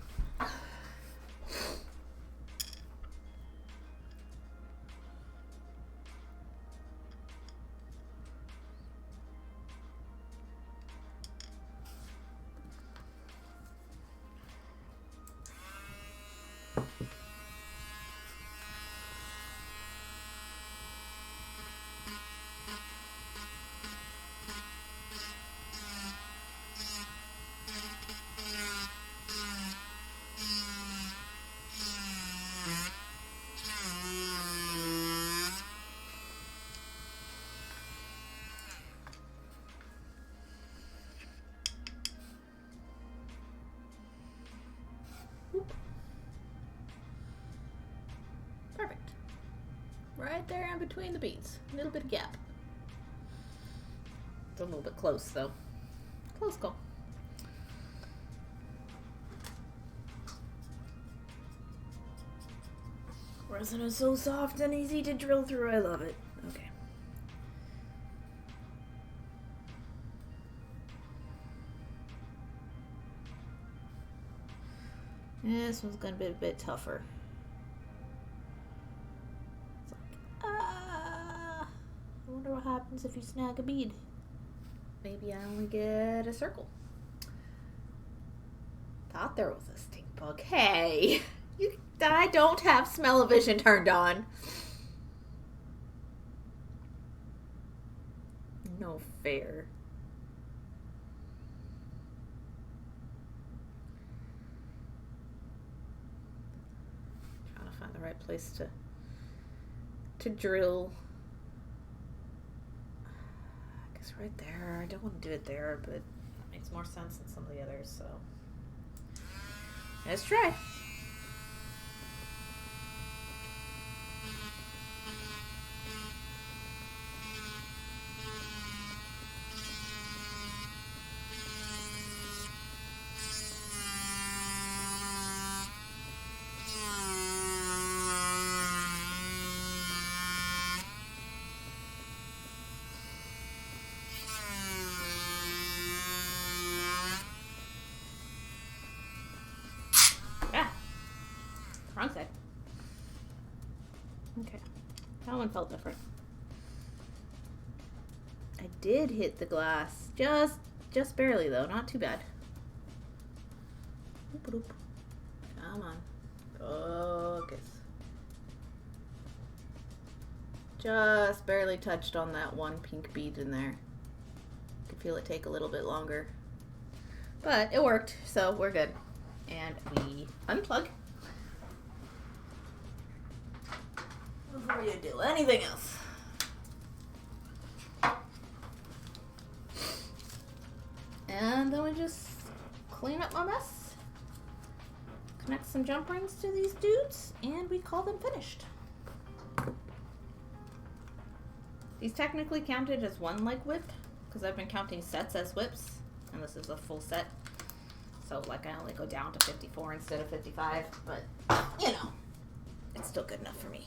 Perfect. Right there in between the beads. A little bit of gap. It's a little bit close though. Close call. Resin is so soft and easy to drill through. I love it. Okay. This one's gonna be a bit tougher. It's like, I wonder what happens if you snag a bead. Maybe I only get a circle. Thought there was a stink bug. Hey, I don't have smell-o-vision turned on. No fair. Trying to find the right place to drill. I guess right there. I don't want to do it there, but it makes more sense than some of the others, so let's try. Wrong side. Okay. That one felt different. I did hit the glass. Just barely though. Not too bad. Oop-a-doop. Come on. Focus. Just barely touched on that one pink bead in there. Could feel it take a little bit longer. But it worked, so we're good. And we unplug. Before you do anything else. And then we just clean up my mess, connect some jump rings to these dudes, and we call them finished. These technically counted as one leg whip, because I've been counting sets as whips, and this is a full set. So like I only go down to 54 instead of 55, but you know, it's still good enough for me.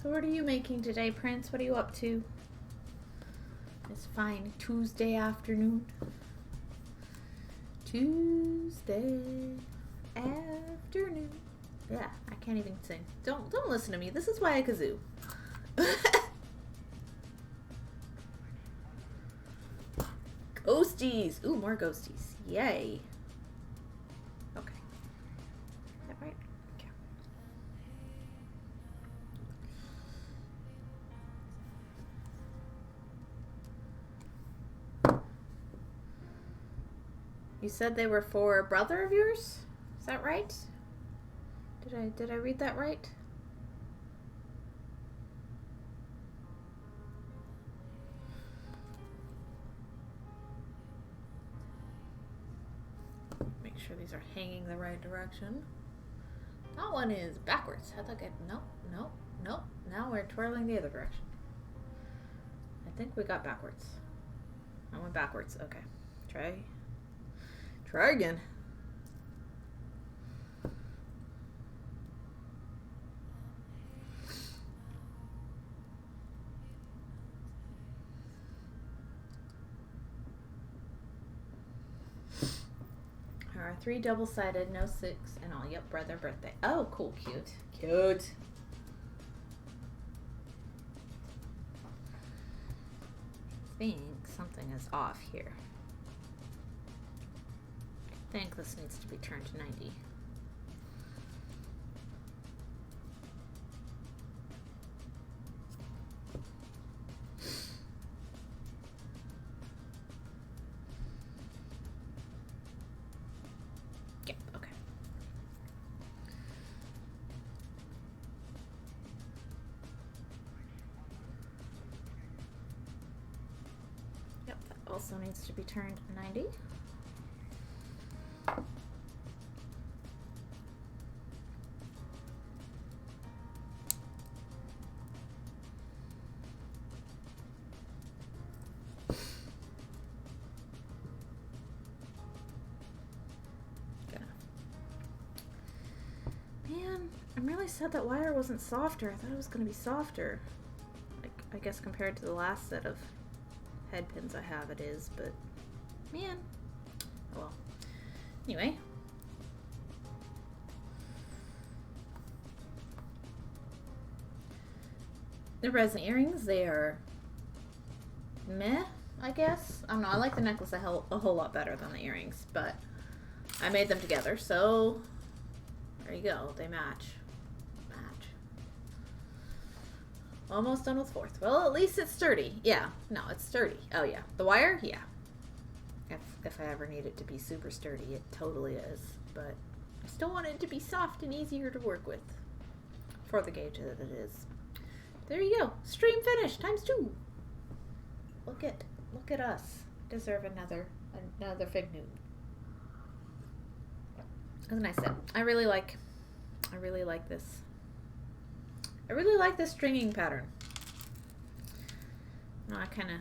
So what are you making today, Prince? What are you up to? It's fine Tuesday afternoon. Tuesday afternoon. Yeah, I can't even sing. Don't listen to me. This is why I kazoo. Ghosties. Ooh, more ghosties. Yay. Okay. Is that right? Okay. You said they were for a brother of yours? Is that right? Did I read that right? Make sure these are hanging the right direction. That one is backwards. How'd that get? Nope. Now we're twirling the other direction. I think we got backwards. I went backwards. Okay. Try again. There are 3 double-sided, no 6, and all. Yep, brother birthday. Oh, cool, cute. Cute. I think something is off here. I think this needs to be turned to 90. Yep, okay. Yep, that also needs to be turned 90. Man, I'm really sad that wire wasn't softer. I thought it was going to be softer. Like, I guess compared to the last set of head pins I have, it is, but man. Oh well. Anyway. The resin earrings, they are meh, I guess. I don't know, I like the necklace a whole lot better than the earrings, but I made them together, so there you go. They match. Almost done with 4th. Well, at least it's sturdy. Yeah. No, it's sturdy. Oh, yeah. The wire? Yeah. If I ever need it to be super sturdy, it totally is. But I still want it to be soft and easier to work with for the gauge that it is. There you go. Stream finished ×2. Look at us. Deserve another Fig Newton. As I said, I really like this. I really like this stringing pattern. No, I kind of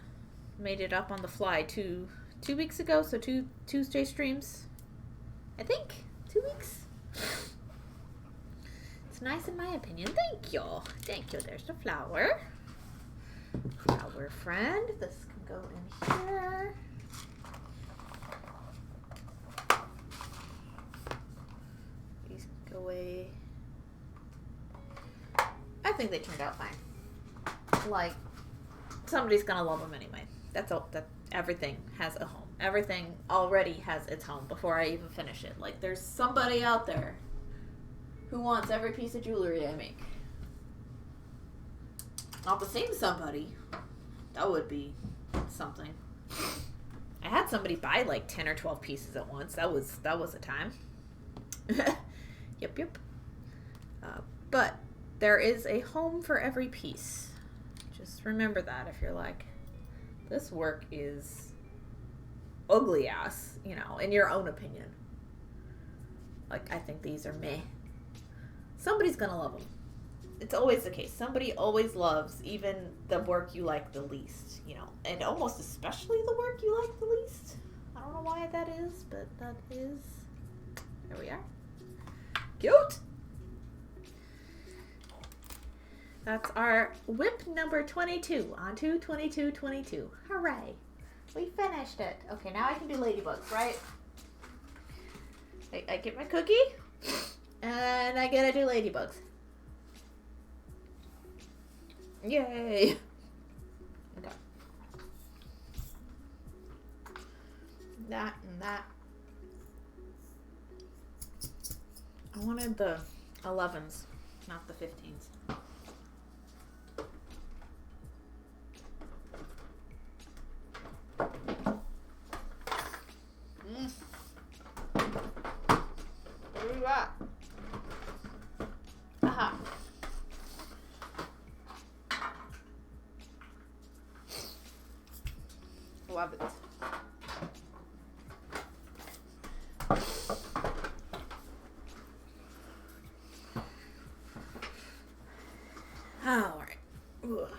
made it up on the fly two weeks ago, so 2 Tuesday streams. I think 2 weeks. It's nice in my opinion. Thank you. There's the flower. Flower friend. This can go in here. These can go away. I think they turned out fine. Like, somebody's gonna love them anyway. That's all. That everything has a home. Everything already has its home before I even finish it. Like, there's somebody out there who wants every piece of jewelry I make. Not the same somebody. That would be something. I had somebody buy like 10 or 12 pieces at once. That was a time. Yep. But there is a home for every piece. Just remember that if you're like, this work is ugly ass, in your own opinion. Like, I think these are meh. Somebody's gonna love them. It's always the case. Somebody always loves even the work you like the least, and almost especially the work you like the least. I don't know why that is, but that is. There we are. Cute! That's our WIP number 22 on 2/22/22. Hooray! We finished it. Okay, now I can do ladybugs, right? I get my cookie, and I get to do ladybugs. Yay! Okay. That and that. I wanted the 11s, not the 15s. What do we got? Aha. Love it. All right. Ugh.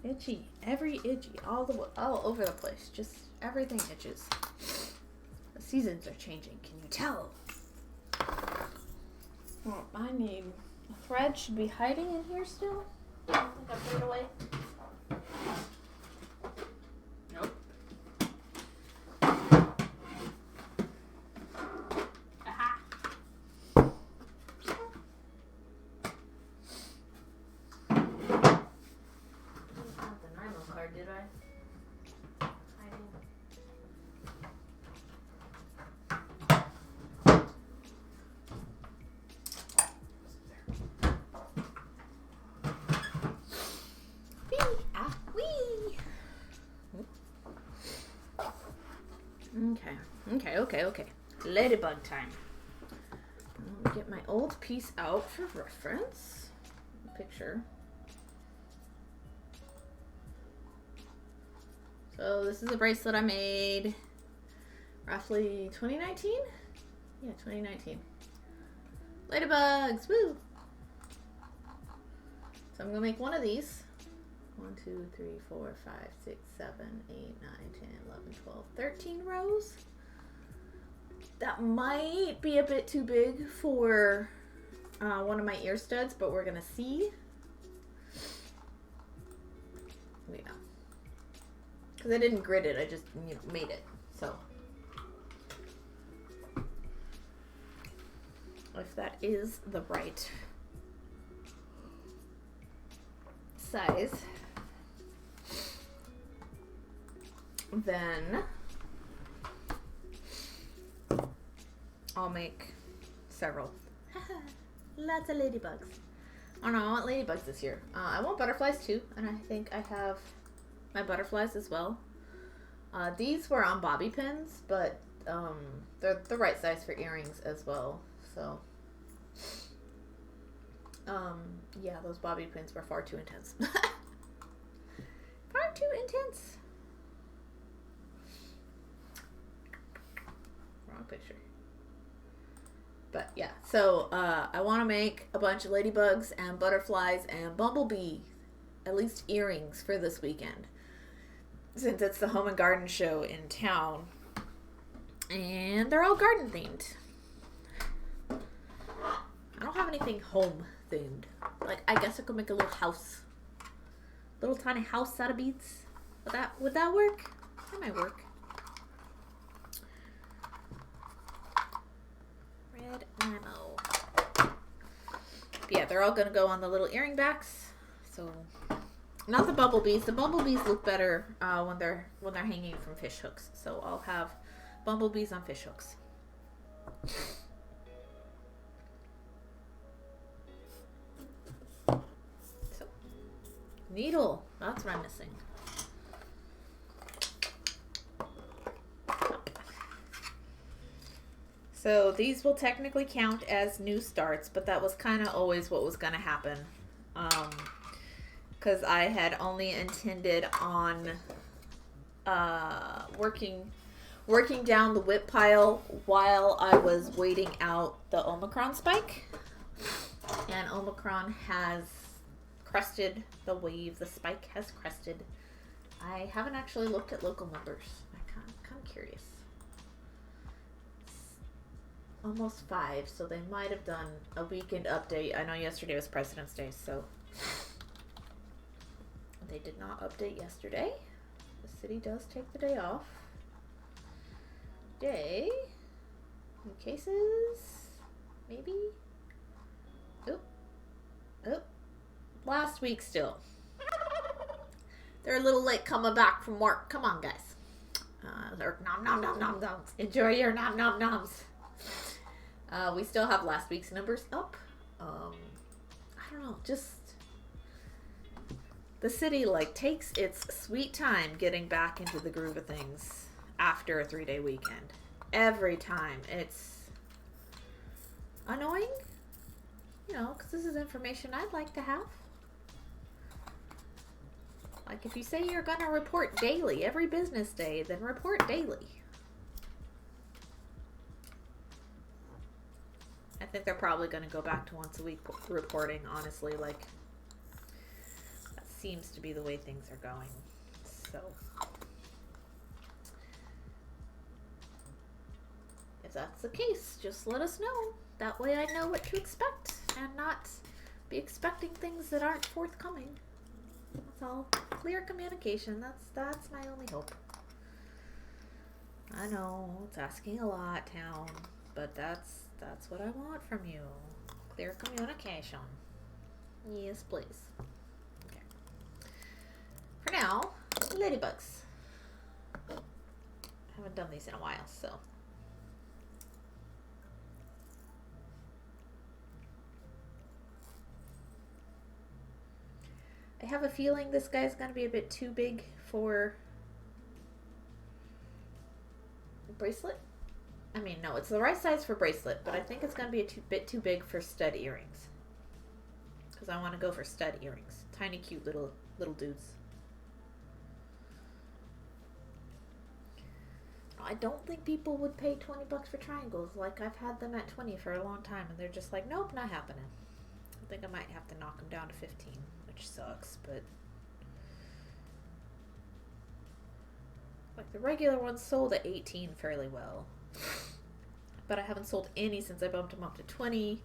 Itchy, every itchy, all over the place. Just everything itches. The seasons are changing. Can you tell? Well, I need a thread. Should be hiding in here still. I don't think I put it away. Nope. Aha. Not the Nemo card, did I? Hiding. Okay. Ladybug time. Let me get my old piece out for reference. Picture. So this is a bracelet I made roughly 2019? Yeah, 2019. Ladybugs, woo! So I'm gonna make one of these. 1, 2, 3, 4, 5, 6, 7, 8, 9, 10, 11, 12, 13 rows. That might be a bit too big for one of my ear studs, but we're gonna see. Yeah. Because I didn't grid it, I just, made it. So. If that is the right size, then I'll make several. Lots of ladybugs. Oh no, I want ladybugs this year. I want butterflies too, and I think I have my butterflies as well. These were on bobby pins, but they're the right size for earrings as well. So, yeah, those bobby pins were far too intense. Far too intense. Wrong picture. But yeah, so I want to make a bunch of ladybugs and butterflies and bumblebee, at least earrings for this weekend, since it's the Home and Garden show in town, and they're all garden themed. I don't have anything home themed. Like, I guess I could make a little house, little tiny house out of beads. Would that work? That might work. Red Nemo. Yeah, they're all gonna go on the little earring backs. So, not the bumblebees. The bumblebees look better when they're hanging from fish hooks. So I'll have bumblebees on fish hooks. So, needle. That's what I'm missing. So these will technically count as new starts, but that was kind of always what was going to happen. Because I had only intended on working down the WIP pile while I was waiting out the Omicron spike. And Omicron has crested the wave. The spike has crested. I haven't actually looked at local numbers. I'm kind of curious. Almost 5, so they might have done a weekend update. I know yesterday was President's Day, so they did not update yesterday. The city does take the day off. day. New cases? Maybe? Oop. Oop. Last week still. They're a little late coming back from work. Come on, guys. Or nom nom nom nom noms. Enjoy your nom nom noms. We still have last week's numbers up. I don't know, just the city like takes its sweet time getting back into the groove of things after a 3-day weekend. Every time. It's annoying, you know, because this is information I'd like to have. Like if you say you're gonna report daily every business day, then report daily. I think they're probably going to go back to once a week reporting, honestly. Like, that seems to be the way things are going. So, if that's the case, just let us know. That way I know what to expect and not be expecting things that aren't forthcoming. That's all. Clear communication. That's my only hope. I know, it's asking a lot, town, but that's what I want from you. Clear communication. Yes, please. Okay. For now, ladybugs. I haven't done these in a while, so. I have a feeling this guy's going to be a bit too big for bracelet. I mean, no, it's the right size for bracelet, but I think it's going to be a bit too big for stud earrings. Because I want to go for stud earrings. Tiny, cute little dudes. I don't think people would pay $20 for triangles. Like, I've had them at 20 for a long time, and they're just like, nope, not happening. I think I might have to knock them down to 15, which sucks, but... Like, the regular ones sold at 18 fairly well. But I haven't sold any since I bumped them up to 20.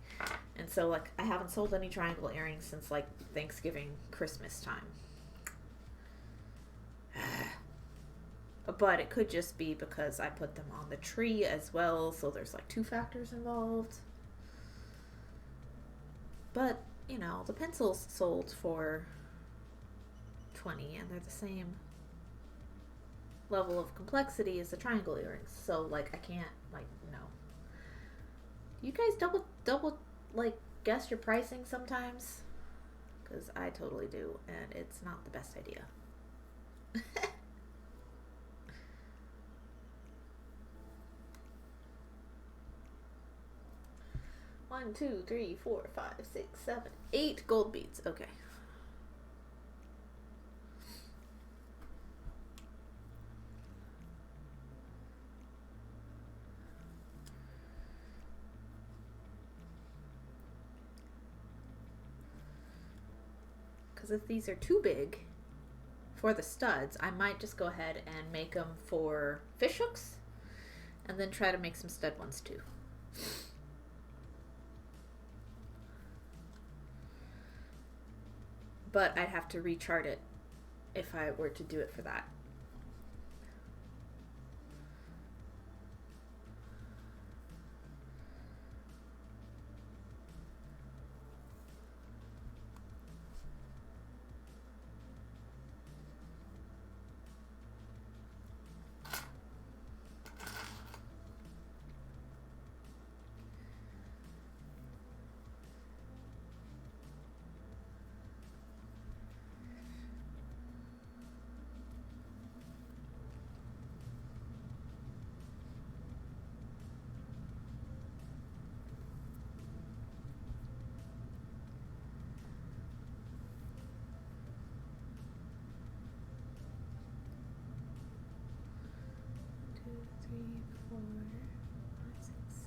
And so, like, I haven't sold any triangle earrings since, like, Thanksgiving, Christmas time. But it could just be because I put them on the tree as well. So there's, like, 2 factors involved. But, you know, the pencils sold for 20. And they're the same level of complexity as the triangle earrings. So, like, I can't, like, no. You guys double like guess your pricing sometimes? Because I totally do, and it's not the best idea. 1, 2, 3, 4, 5, 6, 7, 8 gold beads. Okay. Because if these are too big for the studs, I might just go ahead and make them for fish hooks and then try to make some stud ones too. But I'd have to rechart it if I were to do it for that.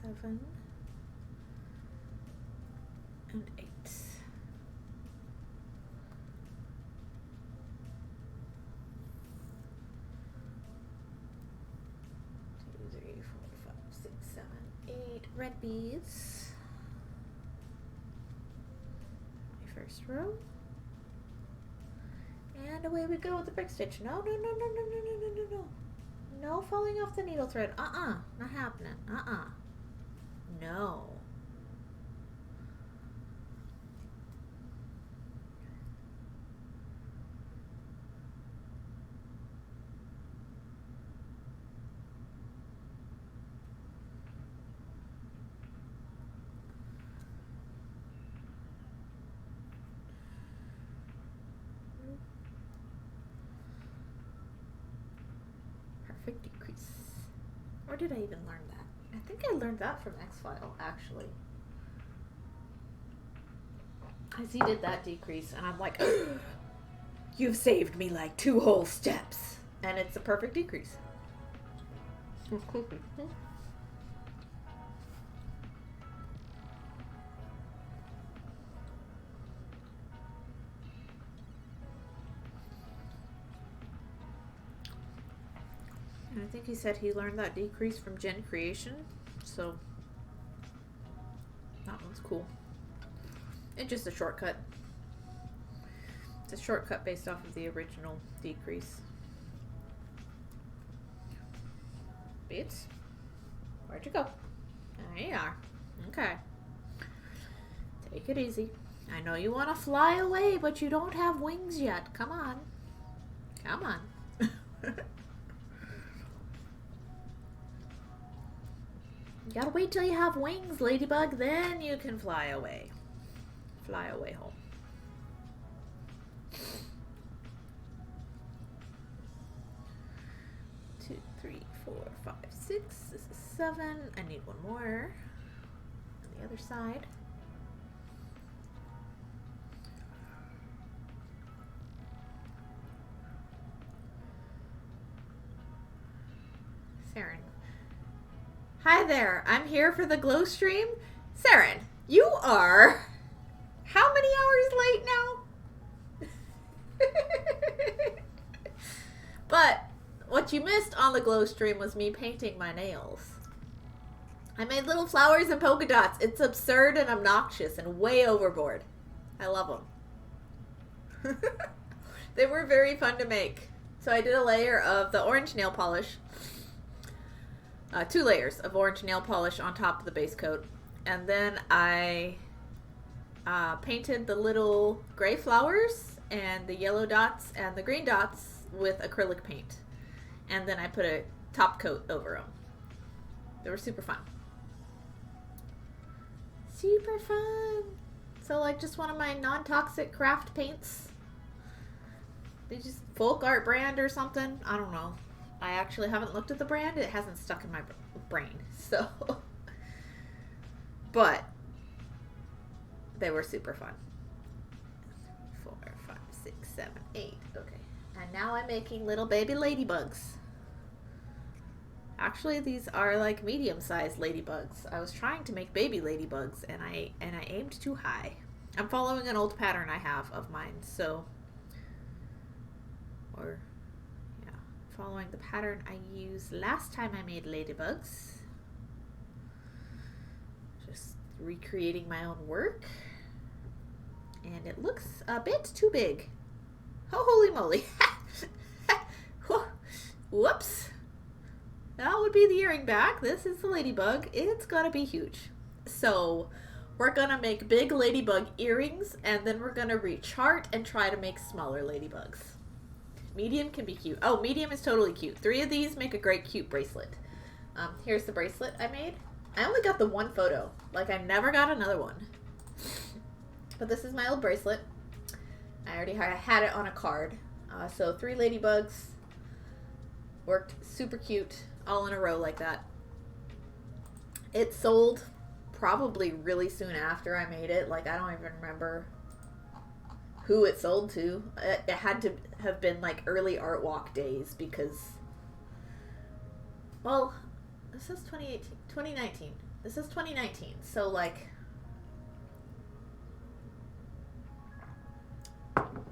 Seven and 8. 2, 3, 4, 5, 6, 7, 8 red beads. My first row. And away we go with the brick stitch. No. No falling off the needle thread. Not happening. No. Perfect decrease. Or did I even learn that? I think I learned that from X-File, actually. As he did that decrease, and I'm like, you've saved me like 2 whole steps. And it's a perfect decrease. And I think he said he learned that decrease from Gen Creation, so that one's cool. It's just a shortcut. It's a shortcut based off of the original decrease. Beats, where'd you go? There you are. Okay. Take it easy. I know you want to fly away, but you don't have wings yet. Come on. Come on. You gotta wait till you have wings, Ladybug, then you can fly away. Fly away home. Two, 3, 4, 5, 6. This is 7. I need one more on the other side. Saren. Hi there, I'm here for the glow stream. Saren, you are how many hours late now? But what you missed on the glow stream was me painting my nails. I made little flowers and polka dots. It's absurd and obnoxious and way overboard. I love them. They were very fun to make. So I did a layer of the orange nail polish. 2 layers of orange nail polish on top of the base coat. And then I painted the little gray flowers and the yellow dots and the green dots with acrylic paint. And then I put a top coat over them. They were super fun. Super fun. So like just one of my non-toxic craft paints. They just folk art brand or something. I don't know. I actually haven't looked at the brand. It hasn't stuck in my brain. So, but they were super fun. 4, 5, 6, 7, 8. Okay. And now I'm making little baby ladybugs. Actually, these are like medium-sized ladybugs. I was trying to make baby ladybugs and I aimed too high. I'm following an old pattern I have of mine, so following the pattern I used last time I made ladybugs. Just recreating my own work. And it looks a bit too big. Oh, holy moly. Whoops. That would be the earring back. This is the ladybug. It's gonna be huge. So we're gonna make big ladybug earrings and then we're gonna rechart and try to make smaller ladybugs. Medium can be cute. Oh, medium is totally cute. 3 of these make a great cute bracelet. Here's the bracelet I made. I only got the one photo. Like, I never got another one. But this is my old bracelet. I already had it on a card. So 3 ladybugs. Worked super cute. All in a row like that. It sold probably really soon after I made it. Like, I don't even remember who it sold to. It had to have been like early art walk days because, well, this is 2019. This is 2019. So like,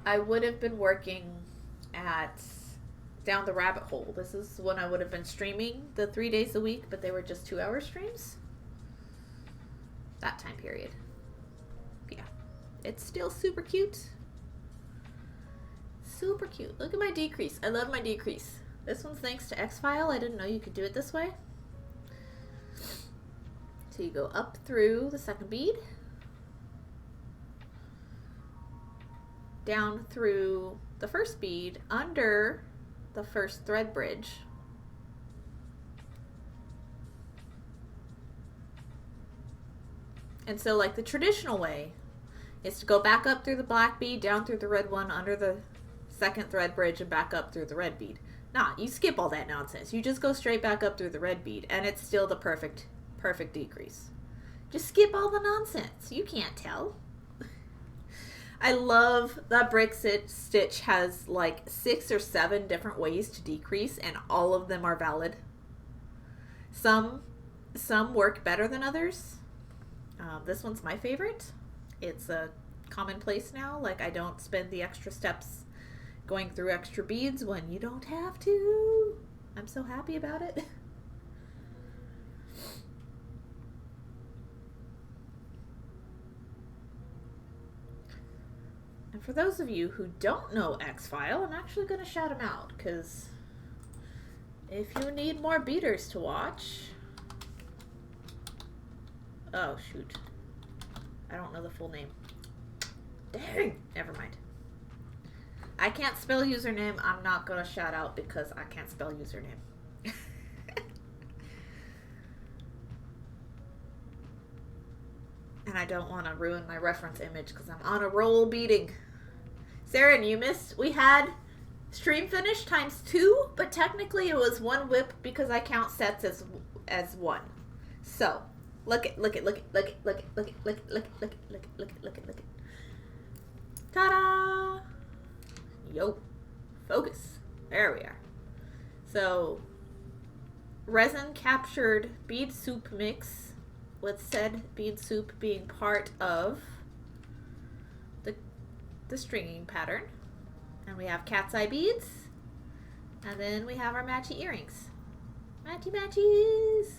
I would have been working at Down the Rabbit Hole. This is when I would have been streaming the 3 days a week, but they were just 2-hour streams. That time period. Yeah. It's still super cute. Super cute. Look at my decrease. I love my decrease. This one's thanks to X-File. I didn't know you could do it this way. So you go up through the second bead, down through the first bead, under the first thread bridge, and so like the traditional way is to go back up through the black bead, down through the red one, under the second thread bridge, and back up through the red bead. Nah, you skip all that nonsense. You just go straight back up through the red bead, and it's still the perfect decrease. Just skip all the nonsense. You can't tell. I love that brick stitch has like 6 or 7 different ways to decrease, and all of them are valid. Some work better than others. This one's my favorite. It's a commonplace now. Like, I don't spend the extra steps going through extra beads when you don't have to. I'm so happy about it. And for those of you who don't know X-File, I'm actually going to shout him out, because if you need more beaters to watch... Oh, shoot. I don't know the full name. Dang! Never mind. I can't spell username. I'm not going to shout out because I can't spell username. And I don't want to ruin my reference image because I'm on a roll beading. Sarah, you missed. We had stream finish times 2, but technically it was 1 WIP because I count sets as 1. So, look it. Ta-da! Yo. Focus. There we are. So, resin captured bead soup mix, with said bead soup being part of the stringing pattern. And we have cat's eye beads. And then we have our matchy earrings. Matchy matchies!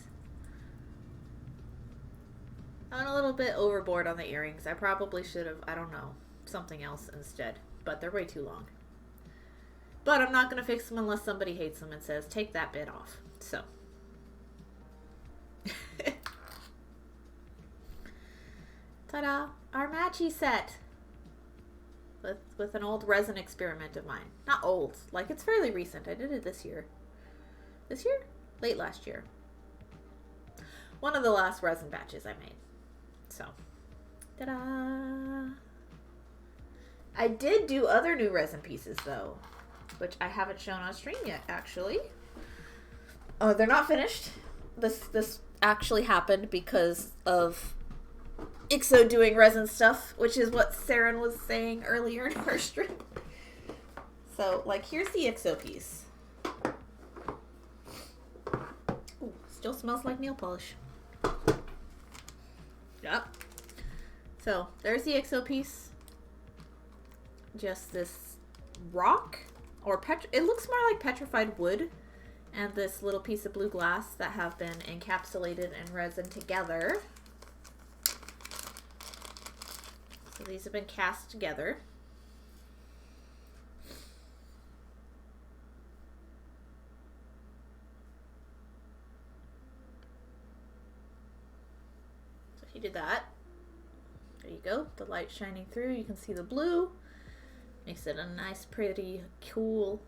I went a little bit overboard on the earrings. I probably should have, I don't know, something else instead. But they're way too long. But I'm not going to fix them unless somebody hates them and says, take that bit off. So. Ta-da! Our matchy set. With an old resin experiment of mine. Not old. Like, it's fairly recent. I did it this year. This year? Late last year. One of the last resin batches I made. So. Ta-da! I did do other new resin pieces, though. Which I haven't shown on stream yet, actually. Oh, they're not finished. This actually happened because of IXO doing resin stuff, which is what Saren was saying earlier in her stream. So, like, here's the IXO piece. Ooh, still smells like nail polish. Yep. So, there's the IXO piece. Just this rock, or it looks more like petrified wood, and this little piece of blue glass that have been encapsulated in resin together. So these have been cast together. So he did that. There you go. The light shining through. You can see the blue. Makes it a nice, pretty, cool,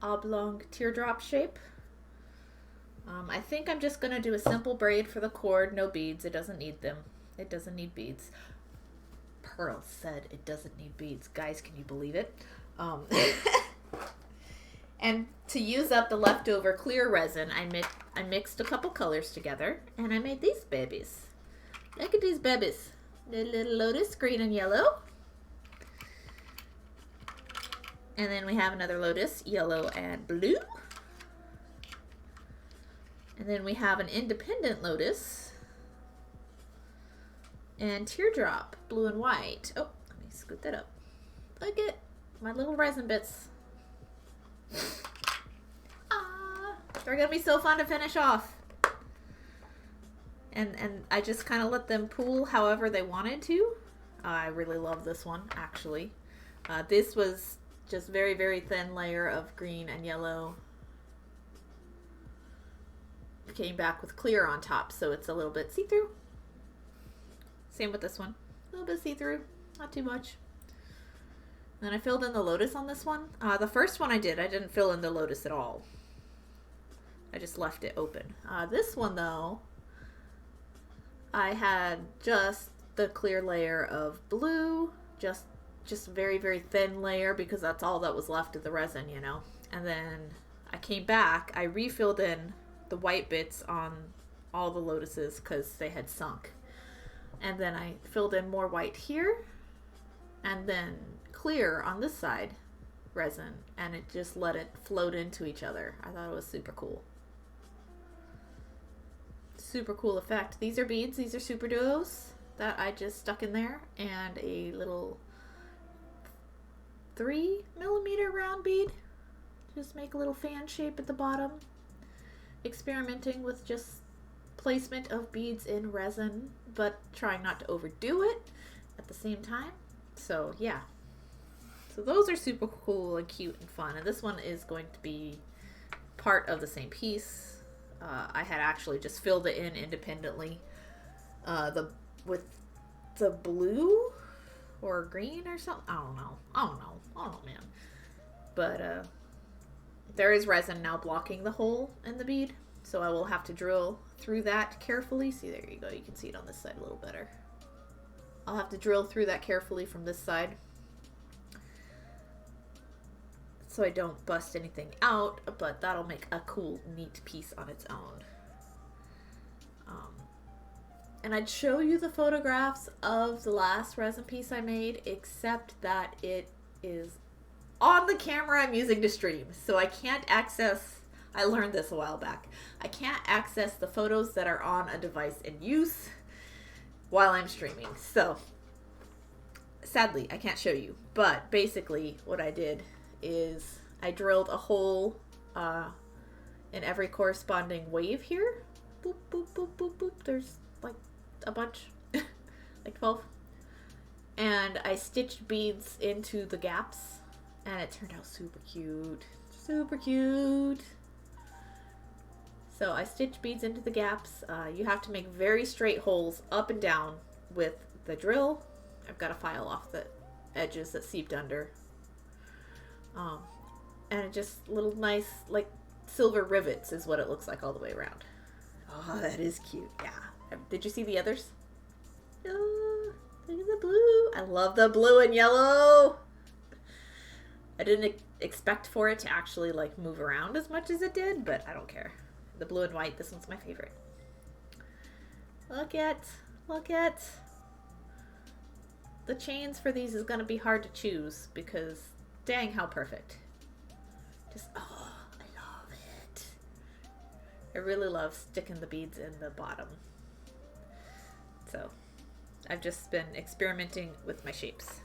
oblong teardrop shape. I think I'm just going to do a simple braid for the cord. No beads. It doesn't need them. It doesn't need beads. Pearl said it doesn't need beads. Guys, can you believe it? And to use up the leftover clear resin, I mixed a couple colors together, and I made these babies. Look at these babies. The little lotus, green and yellow. And then we have another lotus, yellow and blue. And then we have an independent lotus. And teardrop, blue and white. Oh, let me scoot that up. Look at my little resin bits. Ah, they're going to be so fun to finish off. And I just kind of let them pool however they wanted to. I really love this one, actually. This was just very, very thin layer of green and yellow came back with clear on top, so it's a little bit see-through. Same with this one. A little bit see-through, not too much. Then I filled in the lotus on this one. The first one I didn't fill in the lotus at all. I just left it open. This one though, I had just the clear layer of blue, just very, very thin layer because that's all that was left of the resin, you know. And then I came back, I refilled in the white bits on all the lotuses because they had sunk. And then I filled in more white here, and then clear on this side resin, and it just let it float into each other. I thought it was super cool. Super cool effect. These are beads. These are super duos that I just stuck in there, and a little 3mm round bead. Just make a little fan shape at the bottom. Experimenting with just placement of beads in resin, but trying not to overdo it at the same time. So yeah. So those are super cool and cute and fun. And this one is going to be part of the same piece. I had actually just filled it in independently. With the blue or green or something. I don't know, man. But there is resin now blocking the hole in the bead, so I will have to drill through that carefully. See, there you go. You can see it on this side a little better. I'll have to drill through that carefully from this side, so I don't bust anything out, but that'll make a cool, neat piece on its own. And I'd show you the photographs of the last resin piece I made, except that it is on the camera I'm using to stream, so I can't access, I learned this a while back, I can't access the photos that are on a device in use while I'm streaming. So, sadly, I can't show you, but basically what I did is I drilled a hole in every corresponding wave here. Boop, boop, boop, boop, boop. There's like a bunch, like 12. And I stitched beads into the gaps, and it turned out super cute. Super cute. So I stitched beads into the gaps. You have to make very straight holes up and down with the drill. I've got to file off the edges that seeped under. And just little nice, like, silver rivets is what it looks like all the way around. Oh, that is cute. Yeah. Did you see the others? Oh, look at the blue. I love the blue and yellow. I didn't expect for it to actually, like, move around as much as it did, but I don't care. The blue and white, this one's my favorite. Look at. The chains for these is going to be hard to choose because dang, how perfect. Just, oh, I love it. I really love sticking the beads in the bottom. So, I've just been experimenting with my shapes.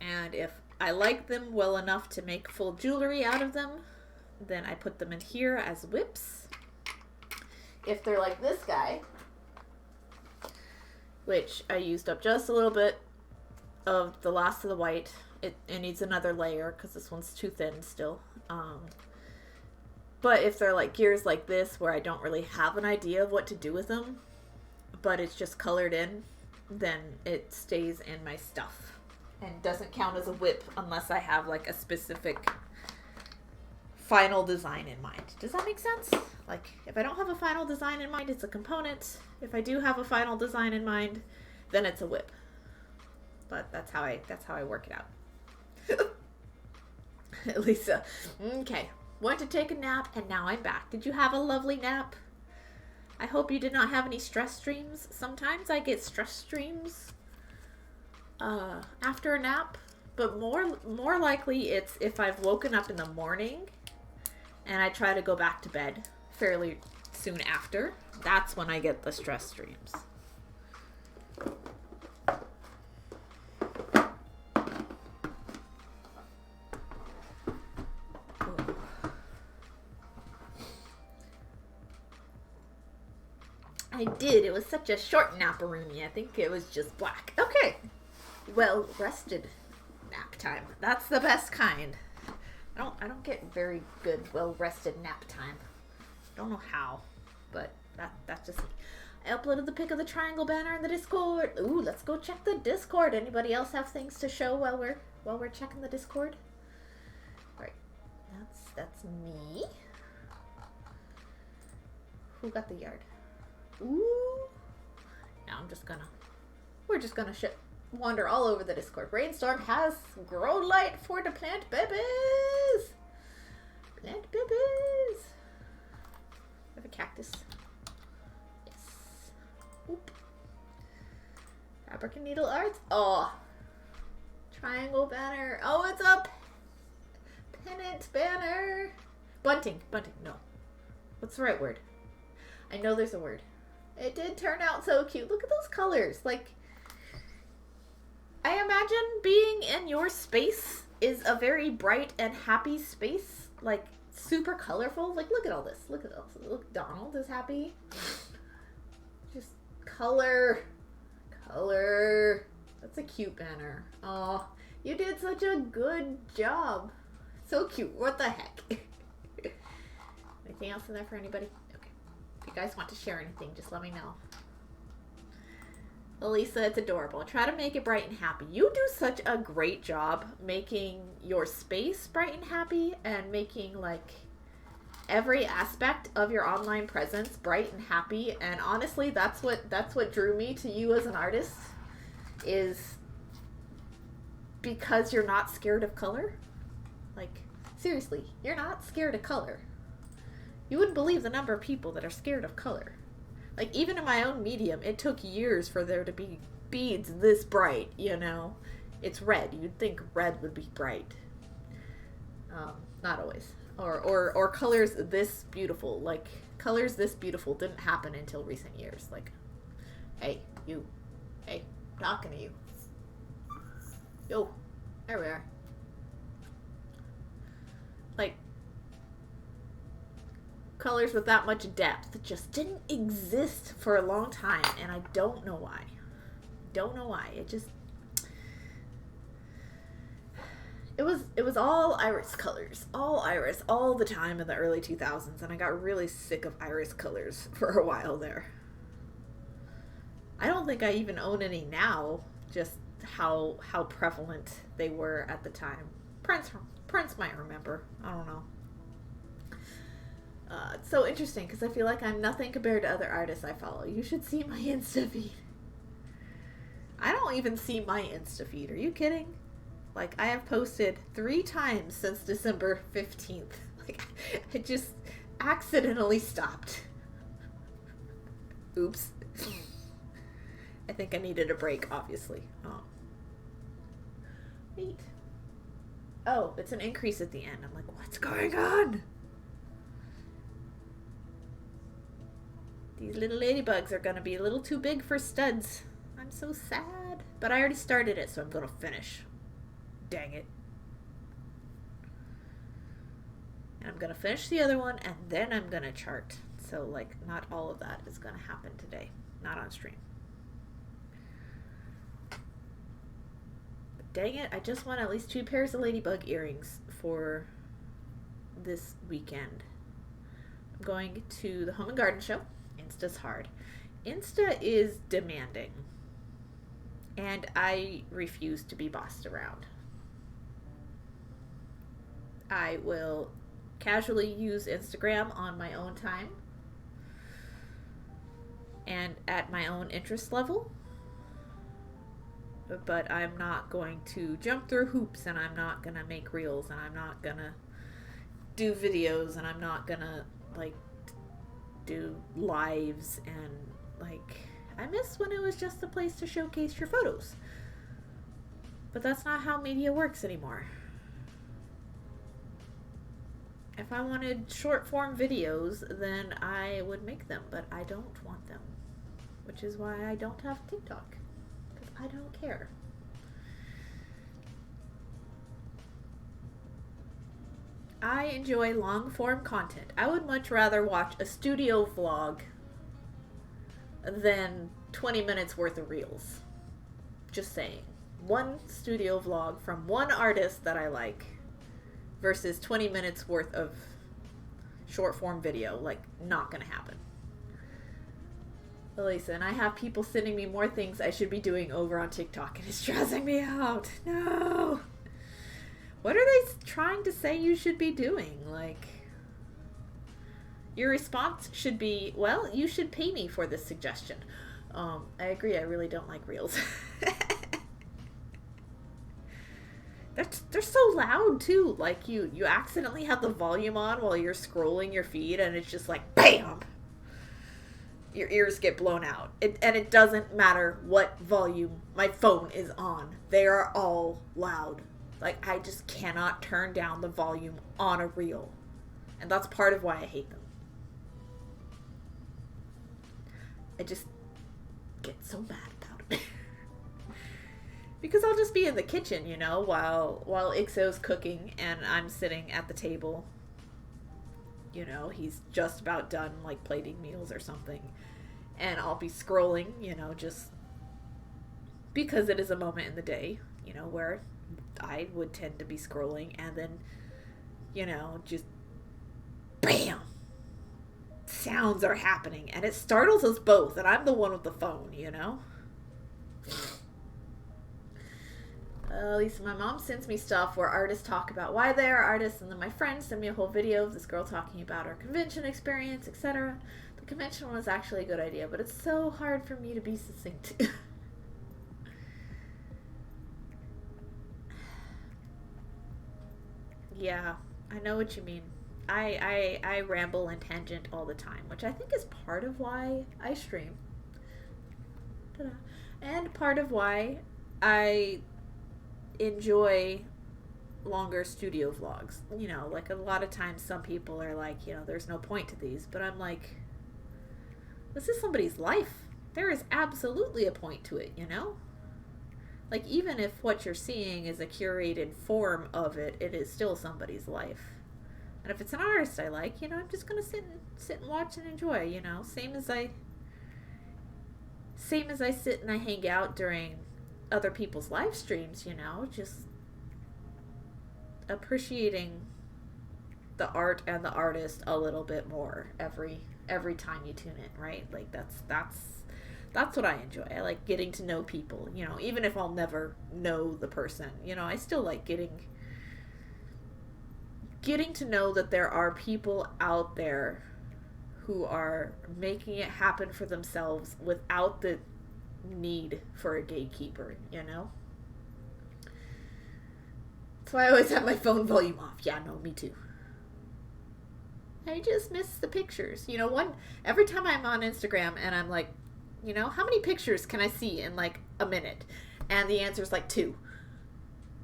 And if I like them well enough to make full jewelry out of them, then I put them in here as whips. If they're like this guy, which I used up just a little bit of the last of the white. It needs another layer because this one's too thin still. But if they're like gears like this where I don't really have an idea of what to do with them, but it's just colored in, then it stays in my stuff and doesn't count as a whip unless I have like a specific final design in mind. Does that make sense? Like, if I don't have a final design in mind, it's a component. If I do have a final design in mind, then it's a whip. But that's how I work it out. Lisa, okay. Went to take a nap and now I'm back. Did you have a lovely nap? I hope you did not have any stress dreams. Sometimes I get stress dreams after a nap, but more likely it's if I've woken up in the morning and I try to go back to bed fairly soon after. That's when I get the stress dreams. I did. It was such a short naparoonie. I think it was just black. Okay. Well rested nap time. That's the best kind. I don't get very good well rested nap time. don't know how, but that's just me. I uploaded the pic of the triangle banner in the Discord. Ooh, let's go check the Discord. Anybody else have things to show while we're checking the Discord? All right, that's me. Who got the yard? Ooh. Now we're just gonna wander all over the Discord. Brainstorm has grow light for the plant babies. Plant babies. I have a cactus. Yes. Oop. Fabric and needle arts. Oh. Triangle banner. Oh, it's a pennant banner. Bunting. No. What's the right word? I know there's a word. It did turn out so cute. Look at those colors. Like, I imagine being in your space is a very bright and happy space. Like, super colorful. Like, look at all this. Look, Donald is happy. Just color. That's a cute banner. Oh, you did such a good job. So cute. What the heck? Anything else in there for anybody? Okay. If you guys want to share anything, just let me know. Elisa, it's adorable. Try to make it bright and happy. You do such a great job making your space bright and happy and making like every aspect of your online presence bright and happy. And honestly, that's what drew me to you as an artist, is because you're not scared of color. Like, seriously, you're not scared of color. You wouldn't believe the number of people that are scared of color. Like, even in my own medium, it took years for there to be beads this bright, you know? It's red. You'd think red would be bright. Not always. Or colors this beautiful. Like, colors this beautiful didn't happen until recent years. Like, hey, you. Hey, I'm talking to you. Yo, there we are. Like, colors with that much depth just didn't exist for a long time, and I don't know why. It was all iris colors, all iris, all the time in the early 2000s, and I got really sick of iris colors for a while there. I don't think I even own any now, just how prevalent they were at the time. Prince might remember. I don't know. It's so interesting because I feel like I'm nothing compared to other artists I follow. You should see my Insta feed. I don't even see my Insta feed. Are you kidding? Like, I have posted 3 times since December 15th. Like, I just accidentally stopped. Oops. I think I needed a break, obviously. Oh. Neat. Oh, it's an increase at the end. I'm like, what's going on? These little ladybugs are going to be a little too big for studs. I'm so sad. But I already started it, so I'm going to finish. Dang it. And I'm going to finish the other one, and then I'm going to chart. So, like, not all of that is going to happen today. Not on stream. But dang it, I just want at least 2 pairs of ladybug earrings for this weekend. I'm going to the Home and Garden Show. Insta's hard. Insta is demanding. And I refuse to be bossed around. I will casually use Instagram on my own time and at my own interest level. But I'm not going to jump through hoops, and I'm not going to make reels, and I'm not going to do videos, and I'm not going to, like, do lives, and, like, I miss when it was just a place to showcase your photos. But that's not how media works anymore. If I wanted short form videos, then I would make them, but I don't want them. Which is why I don't have TikTok. Because I don't care. I enjoy long form content. I would much rather watch a studio vlog than 20 minutes worth of reels. Just saying. One studio vlog from one artist that I like versus 20 minutes worth of short form video. Like, not gonna happen. Elisa, and I have people sending me more things I should be doing over on TikTok, and it's stressing me out. No. What are they trying to say you should be doing? Like, your response should be, well, you should pay me for this suggestion. I agree. I really don't like reels. They're so loud too. Like, you accidentally have the volume on while you're scrolling your feed, and it's just like BAM. Your ears get blown out. And it doesn't matter what volume my phone is on. They are all loud. Like, I just cannot turn down the volume on a reel. And that's part of why I hate them. I just get so mad about it. Because I'll just be in the kitchen, you know, while Ixo's cooking and I'm sitting at the table. You know, he's just about done, like, plating meals or something. And I'll be scrolling, you know, just because it is a moment in the day, you know, where I would tend to be scrolling, and then, you know, just BAM! Sounds are happening, and it startles us both, and I'm the one with the phone, you know? Lisa, my mom sends me stuff where artists talk about why they are artists, and then my friends send me a whole video of this girl talking about her convention experience, etc. The convention one is actually a good idea, but it's so hard for me to be succinct. Yeah, I know what you mean. I ramble and tangent all the time, which I think is part of why I stream. Ta-da. And part of why I enjoy longer studio vlogs. You know, like, a lot of times some people are like, you know, there's no point to these, but I'm like, this is somebody's life. There is absolutely a point to it, you know? Like, even if what you're seeing is a curated form of it, it is still somebody's life. And if it's an artist I like, you know, I'm just gonna sit and watch and enjoy, you know? Same as I sit and I hang out during other people's live streams, you know, just appreciating the art and the artist a little bit more every time you tune in, right? Like, that's what I enjoy. I like getting to know people, you know, even if I'll never know the person, you know, I still like getting to know that there are people out there who are making it happen for themselves without the need for a gatekeeper, you know? That's why I always have my phone volume off. Yeah, no, me too. I just miss the pictures. You know, every time I'm on Instagram and I'm like, you know, how many pictures can I see in like a minute? And the answer is like 2.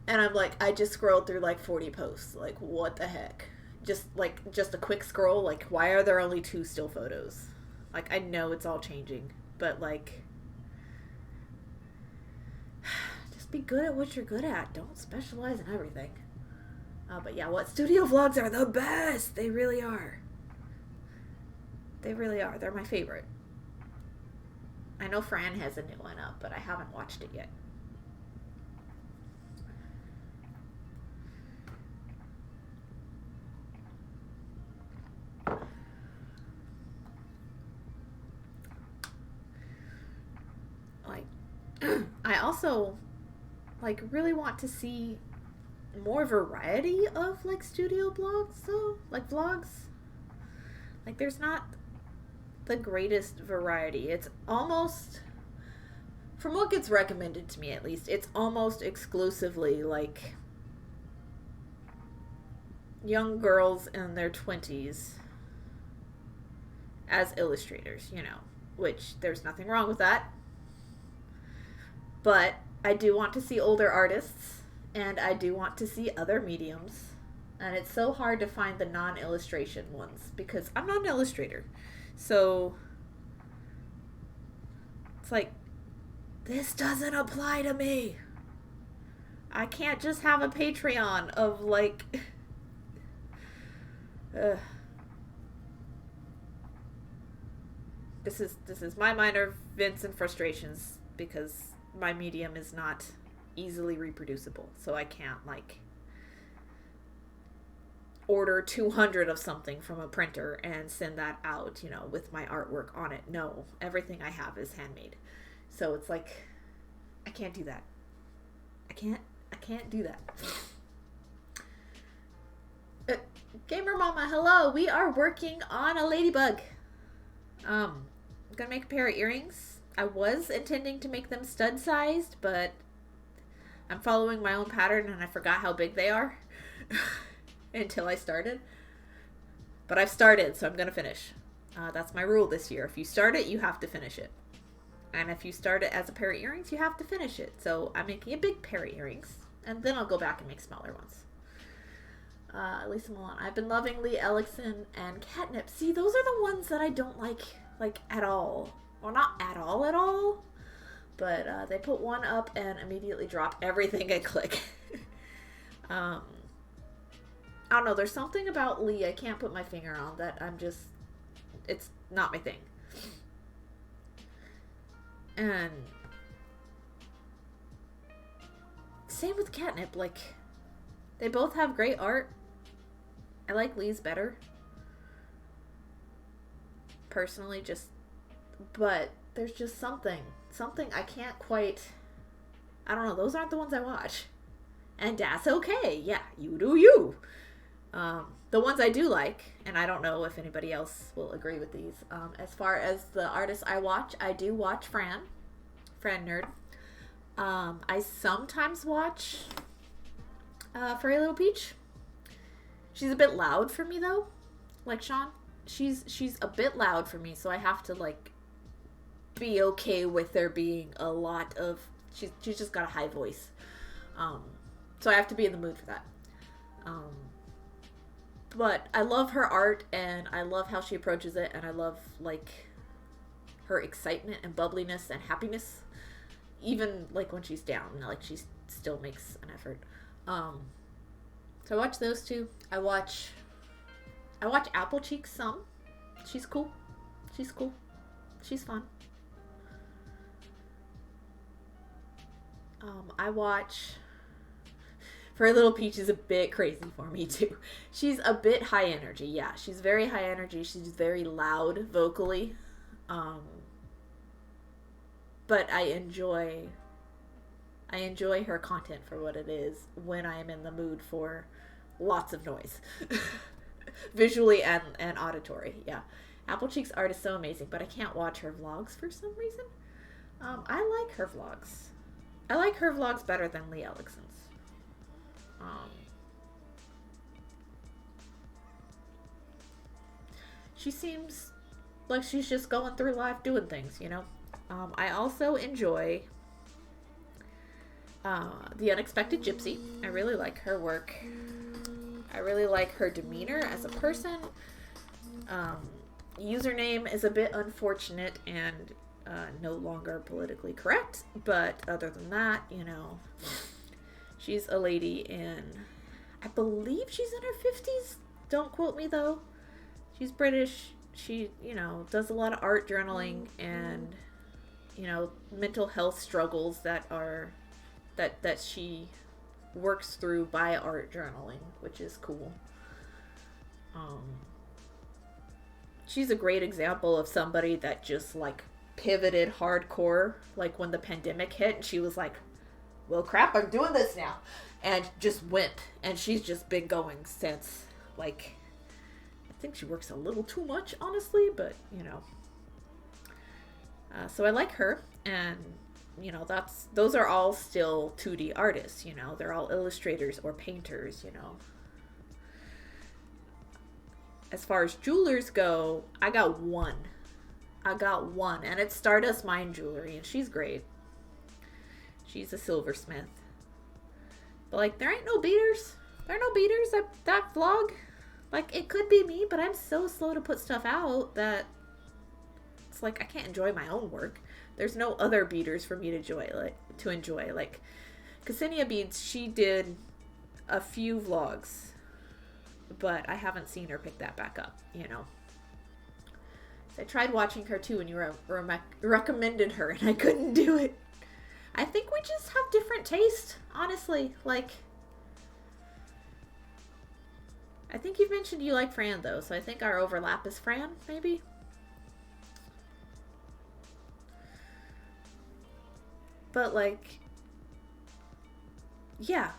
And I'm like, I just scrolled through like 40 posts. Like, what the heck? Just a quick scroll. Like, why are there only 2 still photos? Like, I know it's all changing, but like, just be good at what you're good at. Don't specialize in everything. But yeah, what studio vlogs are the best. They really are. They really are. They're my favorite. I know Fran has a new one up, but I haven't watched it yet. Like, I also, like, really want to see more variety of, like, studio blogs, though. Like, vlogs. Like, there's not the greatest variety. It's almost, from what gets recommended to me at least, it's almost exclusively like young girls in their 20s as illustrators, you know, which there's nothing wrong with that. But I do want to see older artists, and I do want to see other mediums. And it's so hard to find the non-illustration ones because I'm not an illustrator. So it's like, this doesn't apply to me. I can't just have a Patreon of like this is my minor vents and frustrations because my medium is not easily reproducible. So I can't like order 200 of something from a printer and send that out, you know, with my artwork on it. No, everything I have is handmade. So it's like, I can't do that. I can't do that. Gamer Mama, hello. We are working on a ladybug. I'm gonna make a pair of earrings. I was intending to make them stud sized, but I'm following my own pattern and I forgot how big they are until I started. But I've started, so I'm gonna finish. That's my rule this year. If you start it, you have to finish it. And if you start it as a pair of earrings, you have to finish it. So I'm making a big pair of earrings, and then I'll go back and make smaller ones. Lisa Milan, I've been loving Lee Ellickson and Catnip. See, those are the ones that I don't like at all. Well, not at all. But they put one up and immediately drop everything I click. I don't know. There's something about Lee I can't put my finger on that it's not my thing. And same with Catnip. Like, they both have great art. I like Lee's better. Personally, but there's just something I can't quite, I don't know, those aren't the ones I watch. And that's okay. Yeah, you do you. The ones I do like, and I don't know if anybody else will agree with these, as far as the artists I do watch Fran Nerd. I sometimes watch Furry Little Peach. She's a bit loud for me though, like Sean. She's a bit loud for me, so I have to like be okay with there being a lot of, she's just got a high voice. So I have to be in the mood for that. But I love her art and I love how she approaches it, and I love like her excitement and bubbliness and happiness. Even like when she's down, like she still makes an effort. So I watch those two. I watch Apple Cheeks some. She's cool. She's fun. I watch Furry Little Peach is a bit crazy for me too. She's a bit high energy. Yeah, she's very high energy. She's very loud vocally. But I enjoy her content for what it is when I am in the mood for lots of noise. Visually and auditory. Yeah. Apple Cheek's art is so amazing, but I can't watch her vlogs for some reason. I like her vlogs. I like her vlogs better than Lee Ellickson's. She seems like she's just going through life doing things, you know? I also enjoy The Unexpected Gypsy. I really like her work. I really like her demeanor as a person. Username is a bit unfortunate and no longer politically correct, but other than that, you know, she's a lady I believe she's in her 50s. Don't quote me though. She's British. She, you know, does a lot of art journaling and, you know, mental health struggles that she works through by art journaling, which is cool. She's a great example of somebody that just like pivoted hardcore, like when the pandemic hit, and she was like, well crap, I'm doing this now, and just went, and she's just been going since. Like, I think she works a little too much, honestly, but you know, so I like her. And you know, those are all still 2D artists, you know, they're all illustrators or painters, you know. As far as jewelers go, I got one, and it's Stardust Mind Jewelry, and she's great. She's a silversmith. But like, there ain't no beaters. There are no beaters at that vlog. Like, it could be me, but I'm so slow to put stuff out that it's like I can't enjoy my own work. There's no other beaters for me to enjoy. Like Ksenia Beads, she did a few vlogs, but I haven't seen her pick that back up, you know. So I tried watching her too when you recommended her, and I couldn't do it. I think we just have different taste, honestly. Like, I think you've mentioned you like Fran, though, so I think our overlap is Fran, maybe? But, like, yeah.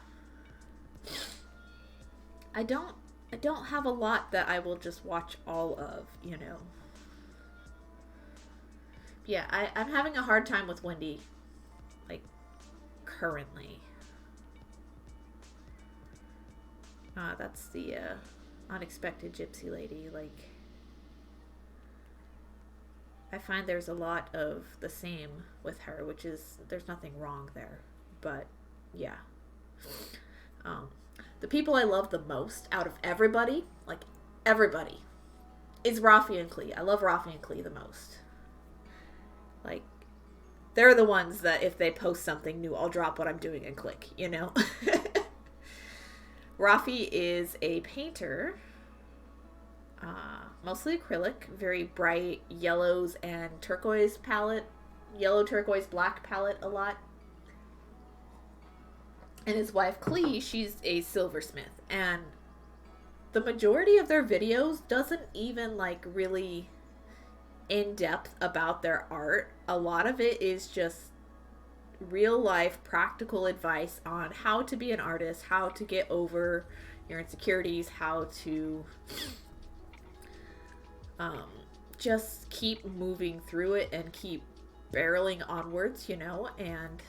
I don't have a lot that I will just watch all of, you know. Yeah, I'm having a hard time with Wendy, like, currently. That's the unexpected gypsy lady. Like, I find there's a lot of the same with her, which is, there's nothing wrong there. But, yeah. The people I love the most out of everybody, like, everybody, is Rafi and Klee. I love Rafi and Klee the most. Like, they're the ones that if they post something new, I'll drop what I'm doing and click, you know? Rafi is a painter, mostly acrylic, very bright yellows and turquoise palette, yellow, turquoise, black palette a lot. And his wife, Klee, she's a silversmith. And the majority of their videos doesn't even, like, really in-depth about their art. A lot of it is just real-life, practical advice on how to be an artist, how to get over your insecurities, how to just keep moving through it and keep barreling onwards, you know, and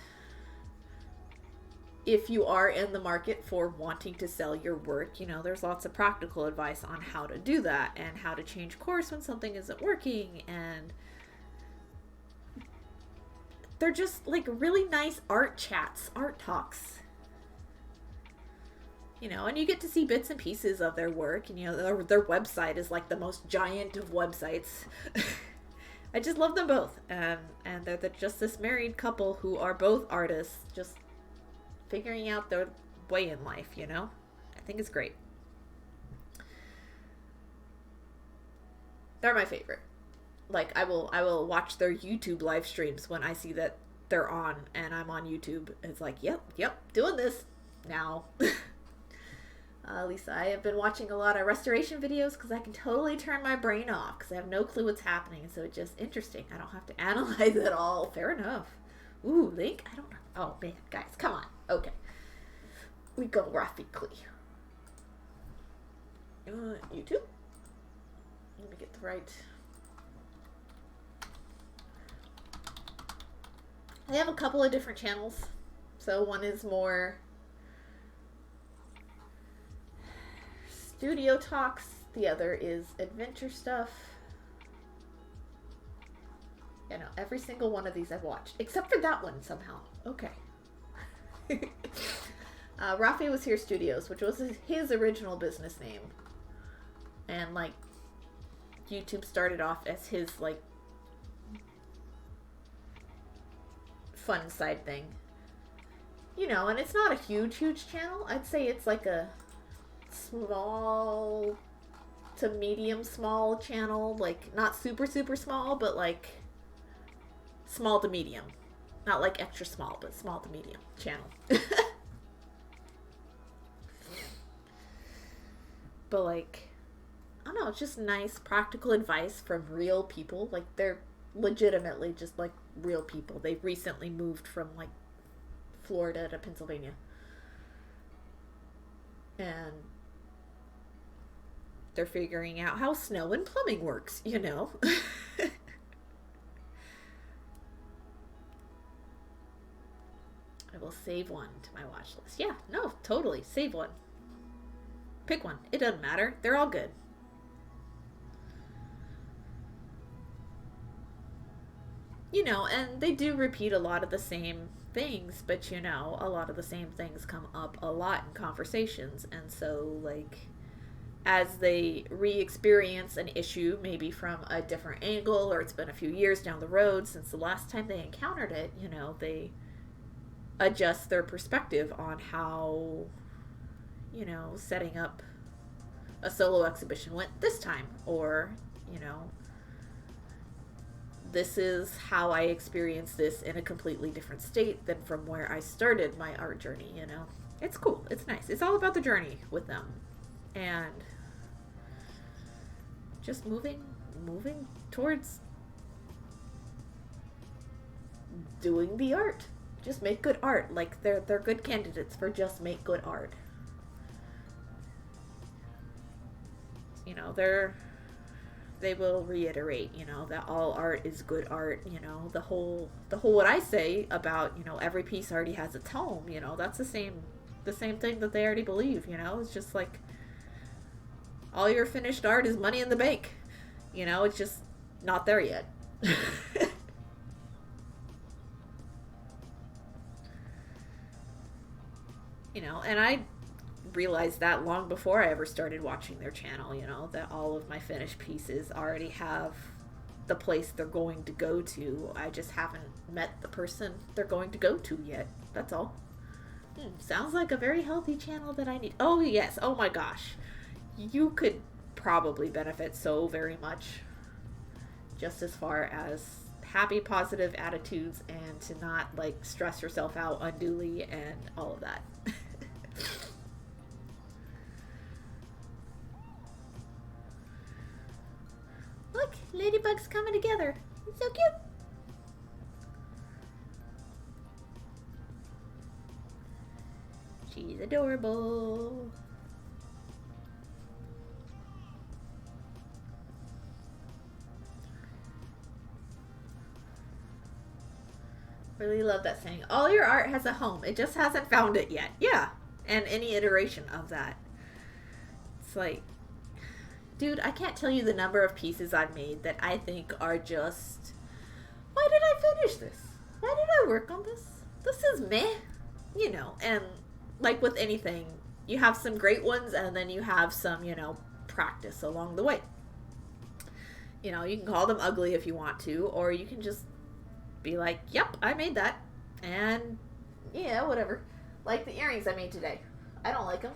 if you are in the market for wanting to sell your work, you know, there's lots of practical advice on how to do that and how to change course when something isn't working. And they're just like really nice art chats, art talks. You know, and you get to see bits and pieces of their work. And, you know, their website is like the most giant of websites. I just love them both. And they're just this married couple who are both artists, just figuring out their way in life, you know? I think it's great. They're my favorite. Like, I will watch their YouTube live streams when I see that they're on and I'm on YouTube. It's like, yep, doing this now. Lisa, I have been watching a lot of restoration videos because I can totally turn my brain off because I have no clue what's happening. So it's just interesting. I don't have to analyze it all. Fair enough. Ooh, Link? I don't know. Oh, man, guys, come on. Okay. We go Rafi Klee. YouTube? Let me get the right... They have a couple of different channels. So one is more studio talks. The other is adventure stuff. You know, every single one of these I've watched. Except for that one somehow. Okay. Rafi Was Here Studios, which was his original business name. And, like, YouTube started off as his, like, fun side thing. You know, and it's not a huge channel. I'd say it's like a small to medium small channel. Like, not super small, but, like, small to medium. Not like extra small, but small to medium channel. But, like, I don't know, it's just nice practical advice from real people. Like, they're legitimately just, like, real people. They've recently moved from, like, Florida to Pennsylvania. And they're figuring out how snow and plumbing works, you know? I will save one to my watch list. Yeah, no, totally. Save one. Pick one. It doesn't matter. They're all good. You know, and they do repeat a lot of the same things, but, you know, a lot of the same things come up a lot in conversations. And so, like, as they re-experience an issue, maybe from a different angle, or it's been a few years down the road since the last time they encountered it, you know, they adjust their perspective on how, you know, setting up a solo exhibition went this time, or, you know, this is how I experienced this in a completely different state than from where I started my art journey, you know. It's cool. It's nice. It's all about the journey with them. And just moving towards doing the art. Just make good art. Like, they're good candidates for just make good art. You know, they will reiterate, you know, that all art is good art. You know, the whole what I say about, you know, every piece already has its home. You know, that's the same thing that they already believe. You know, it's just like all your finished art is money in the bank. You know, it's just not there yet. You know, and I realized that long before I ever started watching their channel, you know, that all of my finished pieces already have the place they're going to go to. I just haven't met the person they're going to go to yet. That's all. Sounds like a very healthy channel that I need. Oh, yes. Oh, my gosh. You could probably benefit so very much just as far as happy, positive attitudes and to not, like, stress yourself out unduly and all of that. Look, ladybugs coming together. It's so cute. She's adorable. Really love that saying. All your art has a home. It just hasn't found it yet. Yeah. And any iteration of that. It's like, dude, I can't tell you the number of pieces I've made that I think are just, why did I finish this? Why did I work on this? This is meh. You know, and like with anything, you have some great ones and then you have some, you know, practice along the way. You know, you can call them ugly if you want to, or you can just be like, yep, I made that. And yeah, whatever. Like the earrings I made today. I don't like them.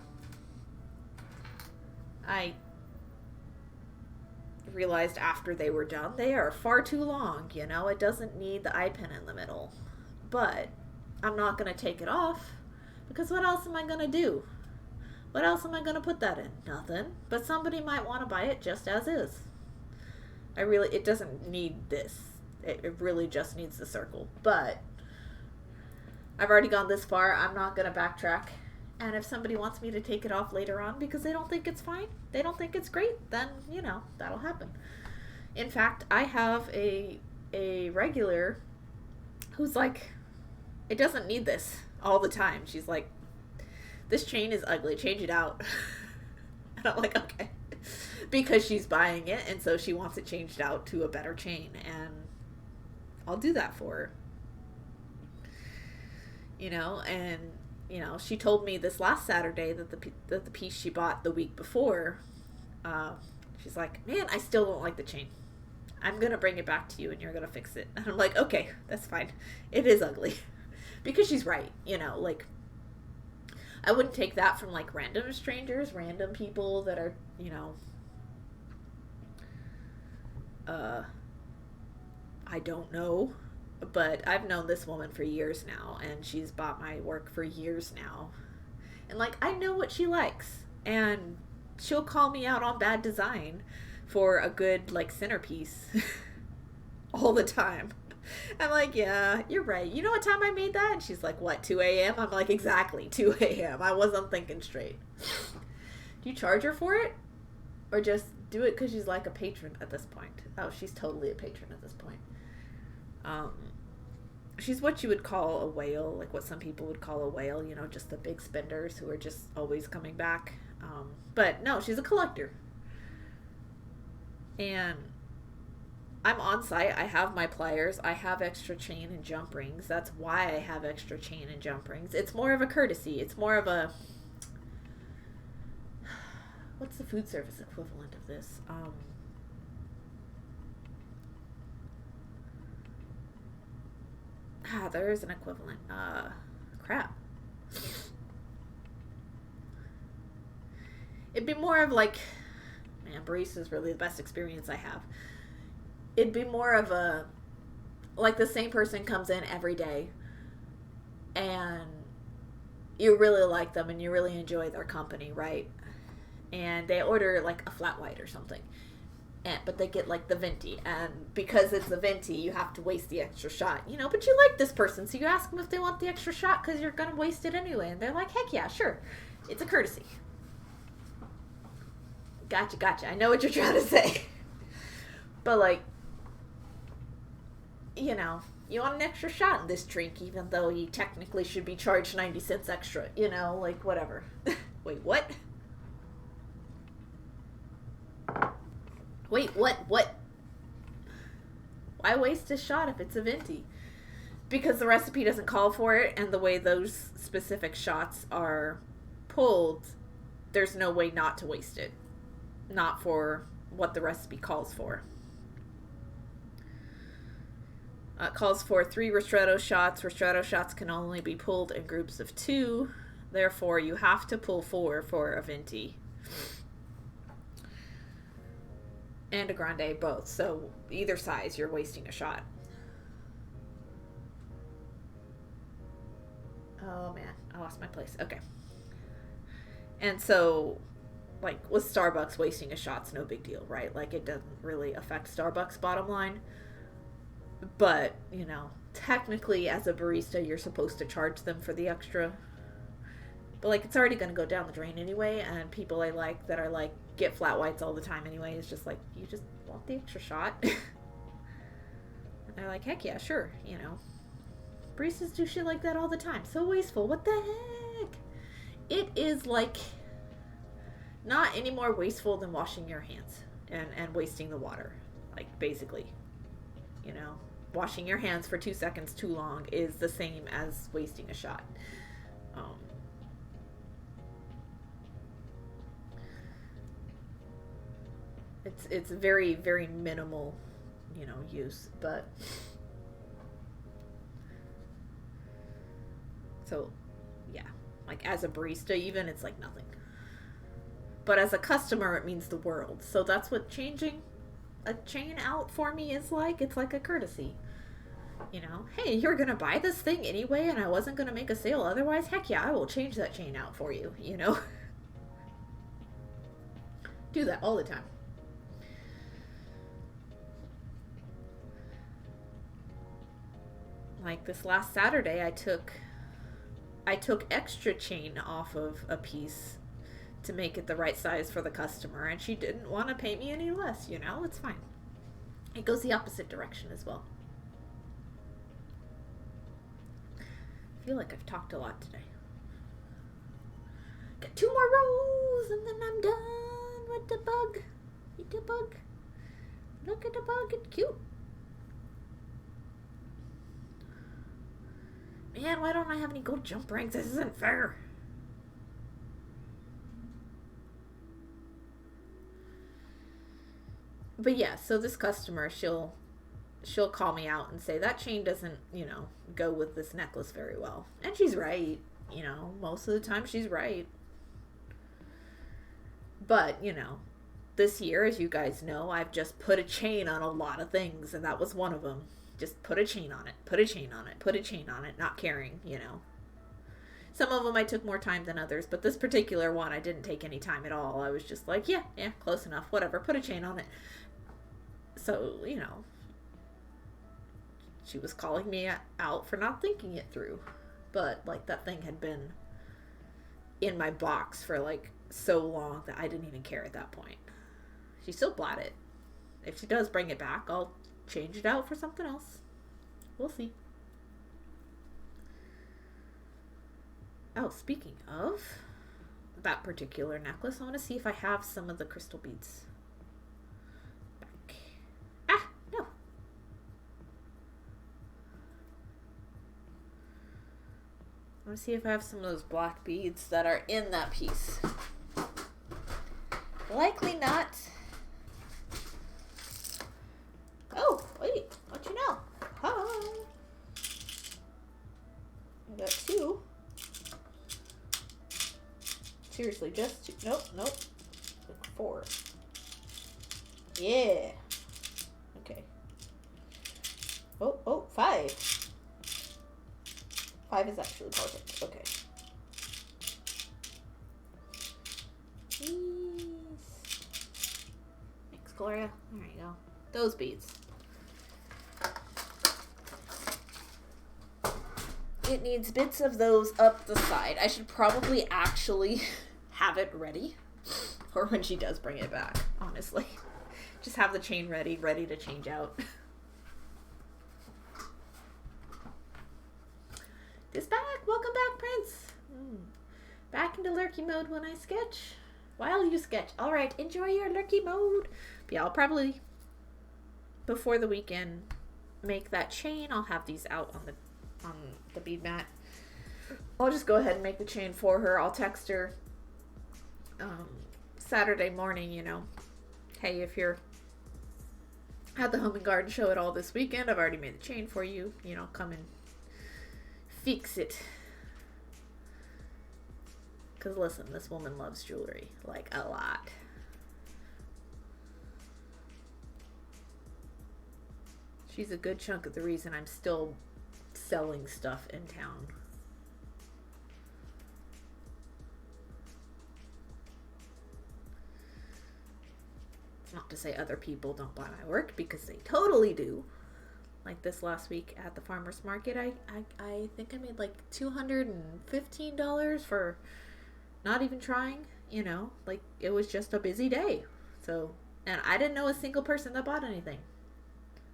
I realized after they were done, they are far too long, you know? It doesn't need the eye pin in the middle. But I'm not going to take it off because what else am I going to do? What else am I going to put that in? Nothing. But somebody might want to buy it just as is. It doesn't need this. It really just needs the circle. But I've already gone this far. I'm not going to backtrack. And if somebody wants me to take it off later on because they don't think it's fine, they don't think it's great, then, you know, that'll happen. In fact, I have a regular who's like, it doesn't need this all the time. She's like, this chain is ugly. Change it out. And I'm like, okay. Because she's buying it, and so she wants it changed out to a better chain. And I'll do that for her. You know, and, you know, she told me this last Saturday that the piece she bought the week before, she's like, man, I still don't like the chain. I'm going to bring it back to you, and you're going to fix it. And I'm like, okay, that's fine. It is ugly. Because she's right, you know, like, I wouldn't take that from, like, random strangers, random people that are, you know, I don't know, but I've known this woman for years now, and she's bought my work for years now, and, like, I know what she likes, and she'll call me out on bad design for a good, like, centerpiece all the time. I'm like, yeah, you're right. You know what time I made that? And she's like, what, 2 a.m.? I'm like, exactly, 2 a.m. I wasn't thinking straight. Do you charge her for it? Or just do it because she's like a patron at this point? Oh, she's totally a patron at this point. She's what you would call a whale, like what some people would call a whale, you know, just the big spenders who are just always coming back. But no, she's a collector. And I'm on site. I have my pliers. I have extra chain and jump rings. That's why I have extra chain and jump rings. It's more of a courtesy. It's more of a... What's the food service equivalent of this? There is an equivalent. Crap. It'd be more of like... Man, barista is really the best experience I have. It'd be more of a, like the same person comes in every day and you really like them and you really enjoy their company, right? And they order like a flat white or something. but they get like the venti, and because it's a venti, you have to waste the extra shot, you know. But you like this person, so you ask them if they want the extra shot because you're gonna waste it anyway, and they're like, heck yeah, sure. It's a courtesy. Gotcha. I know what you're trying to say. But like, you know, you want an extra shot in this drink, even though you technically should be charged 90 cents extra, you know, like whatever. Wait, what? Wait, what? Why waste a shot if it's a venti? Because the recipe doesn't call for it, and the way those specific shots are pulled, there's no way not to waste it. Not for what the recipe calls for. It calls for 3 ristretto shots. Ristretto shots can only be pulled in groups of 2. Therefore, you have to pull 4 for a venti. And a grande, both. So either size, you're wasting a shot. Oh man, I lost my place. Okay. And so, like, with Starbucks, wasting a shot's no big deal, right? Like, it doesn't really affect Starbucks' bottom line. But, you know, technically, as a barista, you're supposed to charge them for the extra. But, like, it's already going to go down the drain anyway, and people I like that are, like, get flat whites all the time anyway, it's just like, you just want the extra shot? And they're like, heck yeah, sure, you know. Baristas do shit like that all the time. So wasteful. What the heck? It is, like, not any more wasteful than washing your hands and wasting the water. Like, basically. You know, washing your hands for 2 seconds too long is the same as wasting a shot. It's very, very minimal, you know, use, but so yeah, like as a barista even, it's like nothing. But as a customer, it means the world. So that's what changing a chain out for me is like. It's like a courtesy. You know, hey, you're gonna buy this thing anyway, and I wasn't gonna make a sale otherwise. Heck yeah, I will change that chain out for you, you know? Do that all the time. Like this last Saturday, I took extra chain off of a piece to make it the right size for the customer, and she didn't want to pay me any less, you know? It's fine. It goes the opposite direction as well. I feel like I've talked a lot today. Got 2 more rows and then I'm done with the bug. Eat the bug. Look at the bug, it's cute. Man, why don't I have any gold jump ranks? This isn't fair. But yeah, so this customer, she'll call me out and say, that chain doesn't, you know, go with this necklace very well. And she's right. You know, most of the time she's right. But, you know, this year, as you guys know, I've just put a chain on a lot of things, and that was one of them. Just put a chain on it, put a chain on it, put a chain on it, not caring, you know. Some of them I took more time than others, but this particular one I didn't take any time at all. I was just like, yeah, close enough, whatever, put a chain on it. So, you know, she was calling me out for not thinking it through. But, like, that thing had been in my box for, like, so long that I didn't even care at that point. She still bought it. If she does bring it back, I'll change it out for something else. We'll see. Oh, speaking of that particular necklace, I want to see if I have some of the crystal beads back. Ah, no. I want to see if I have some of those black beads that are in that piece. Likely not. Oh, wait. What you know? Hi. I got 2. Seriously, just 2. Nope. Like 4. Yeah. Okay. Oh, 5. 5 is actually perfect. Okay. Please. Thanks, Gloria. There you go. Those beads. It needs bits of those up the side. I should probably actually have it ready for when she does bring it back, honestly. Just have the chain ready to change out. It's back! Welcome back, Prince! Back into lurky mode when I sketch. While you sketch. Alright, enjoy your lurky mode. But yeah, I'll probably, before the weekend, make that chain. I'll have these out on the bead mat. I'll just go ahead and make the chain for her. I'll text her Saturday morning, you know. Hey, if you're at the Home and Garden show at all this weekend, I've already made the chain for you. You know, come and fix it. Because listen, this woman loves jewelry. Like, a lot. She's a good chunk of the reason I'm still selling stuff in town. It's not to say other people don't buy my work, because they totally do. Like this last week at the farmer's market, I think I made like $215 for not even trying, you know, like it was just a busy day. So, and I didn't know a single person that bought anything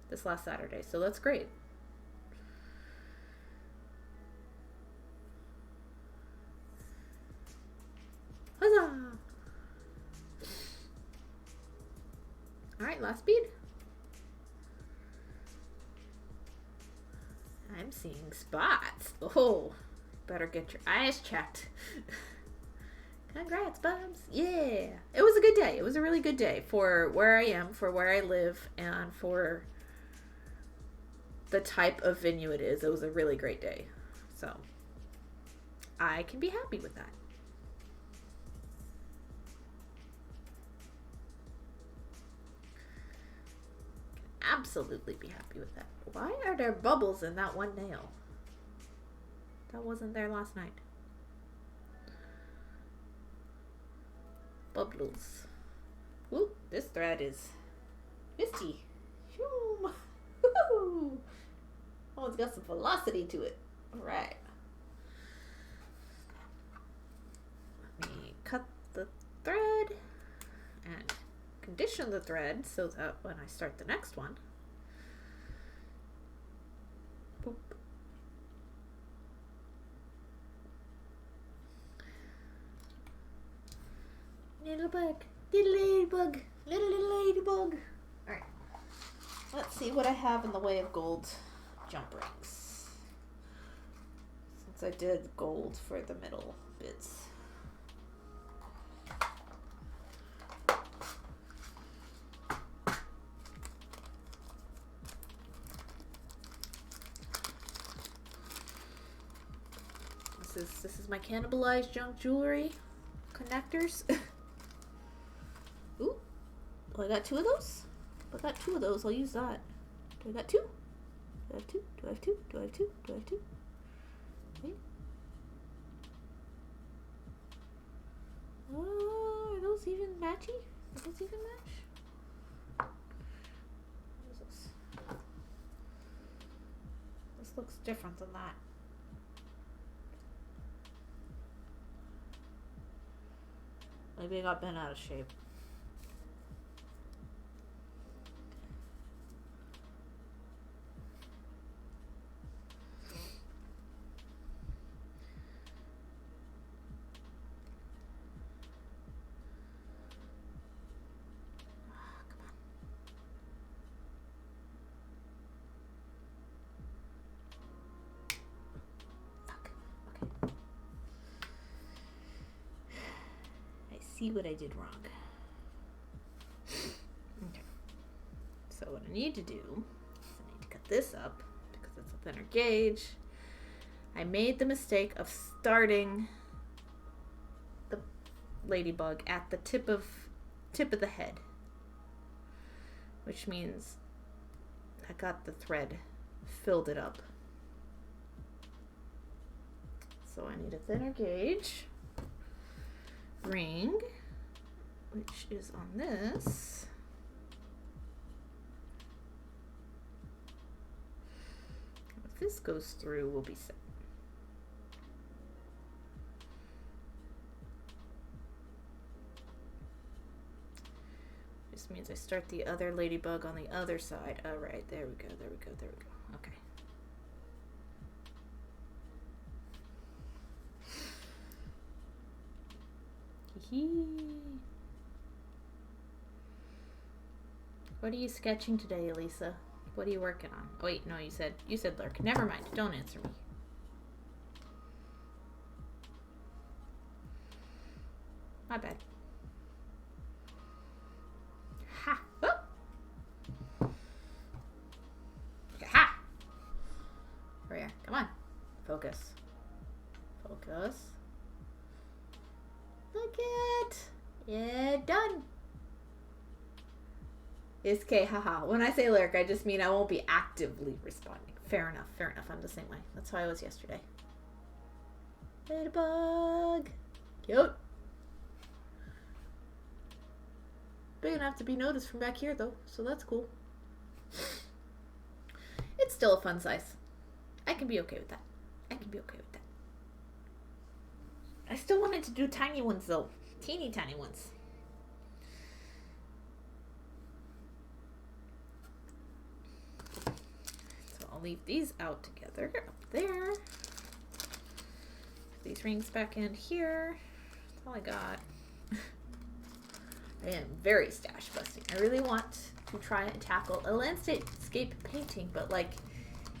this last Saturday. So that's great. Huzzah! All right, last bead. I'm seeing spots. Oh, better get your eyes checked. Congrats, Bubs. Yeah. It was a good day. It was a really good day for where I am, for where I live, and for the type of venue it is. It was a really great day. So, I can be happy with that. Absolutely be happy with that. Why are there bubbles in that one nail? That wasn't there last night. Bubbles. Ooh, this thread is misty. Shoo. Woo-hoo. Oh, it's got some velocity to it. All right. Let me cut the thread and condition the thread so that when I start the next one, boop. Little bug, little ladybug, little ladybug. All right, let's see what I have in the way of gold jump rings, since I did gold for the middle bits. This is my cannibalized junk jewelry connectors. Ooh, oh, I got two of those. I got two of those. I'll use that. Do I got two? Do I have two? Do I have two? Do I have two? Do I have two? Wait. Oh, are those even matchy? Are those even match? What is this? This looks different than that. Maybe I got bent out of shape. See what I did wrong. Okay. So what I need to do is I need to cut this up because it's a thinner gauge. I made the mistake of starting the ladybug at the tip of the head, which means I got the thread, filled it up. So I need a thinner gauge ring, which is on this. this goes through, we'll be set. This means I start the other ladybug on the other side. All right, there we go, there we go, there we go. Okay. What are you sketching today, Elisa? What are you working on? Oh, wait, no, you said lurk. Never mind. Don't answer me. My bad. Ha! Oh! Ha! Over here. Come on. Focus. Focus. Look it. Yeah, done. Is K, haha. When I say lurk, I just mean I won't be actively responding. Fair enough, fair enough. I'm the same way. That's how I was yesterday. Ladybug. Cute. Big enough to be noticed from back here, though, so that's cool. It's still a fun size. I can be okay with that. I can be okay with that. I still wanted to do tiny ones, though. Teeny tiny ones. I'll leave these out together up there. These rings back in here. That's all I got. I am very stash busting. I really want to try and tackle a landscape painting, but like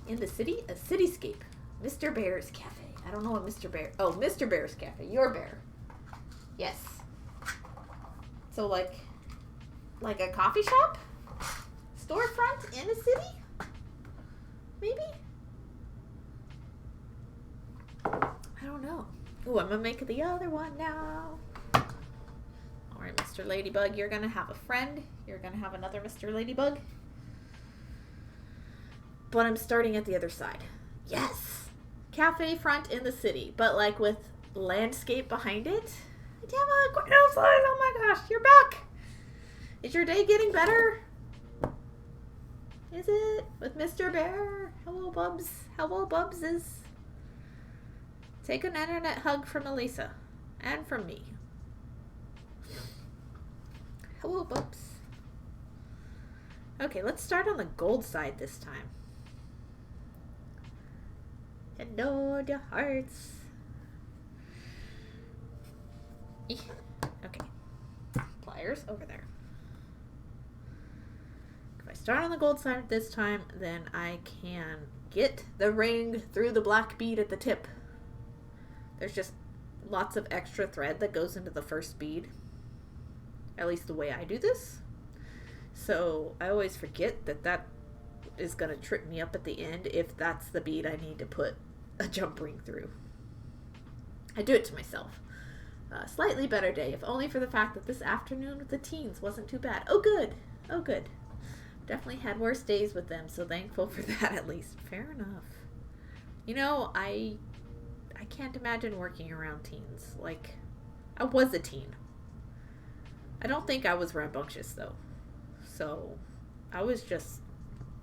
in the city, a cityscape. Mr. Bear's Cafe. I don't know what Mr. Bear. Oh, Mr. Bear's Cafe. Your bear. Yes. So like a coffee shop, storefront in a city. Maybe? I don't know. Ooh, I'm gonna make the other one now. Alright, Mr. Ladybug, you're gonna have a friend. You're gonna have another Mr. Ladybug. But I'm starting at the other side. Yes! Cafe front in the city, but like with landscape behind it. Damn it, oh my gosh, you're back! Is your day getting better? Is it? With Mr. Bear? Hello, Bubs. Hello, Bubses. Take an internet hug from Elisa. And from me. Hello, Bubs. Okay, let's start on the gold side this time. Hello, the hearts. Okay. Pliers over there. If I start on the gold side this time, then I can get the ring through the black bead at the tip. There's just lots of extra thread that goes into the first bead. At least the way I do this. So I always forget that is going to trip me up at the end if that's the bead I need to put a jump ring through. I do it to myself. Slightly better day, if only for the fact that this afternoon with the teens wasn't too bad. Oh, good. Oh, good. Definitely had worse days with them, so thankful for that at least. Fair enough. You know, I can't imagine working around teens. Like, I was a teen. I don't think I was rambunctious, though. So, I was just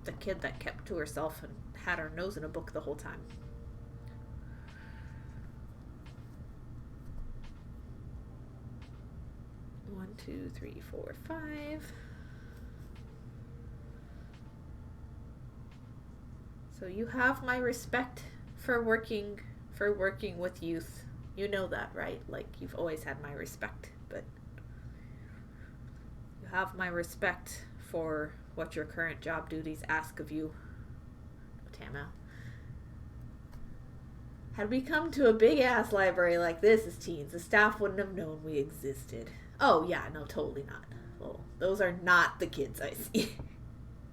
the kid that kept to herself and had her nose in a book the whole time. One, 2, 3, 4, 5. So you have my respect for working with youth. You know that, right? Like, you've always had my respect, but you have my respect for what your current job duties ask of you. Tama. Had we come to a big-ass library like this as teens, the staff wouldn't have known we existed. Oh, yeah, no, totally not. Well, those are not the kids I see.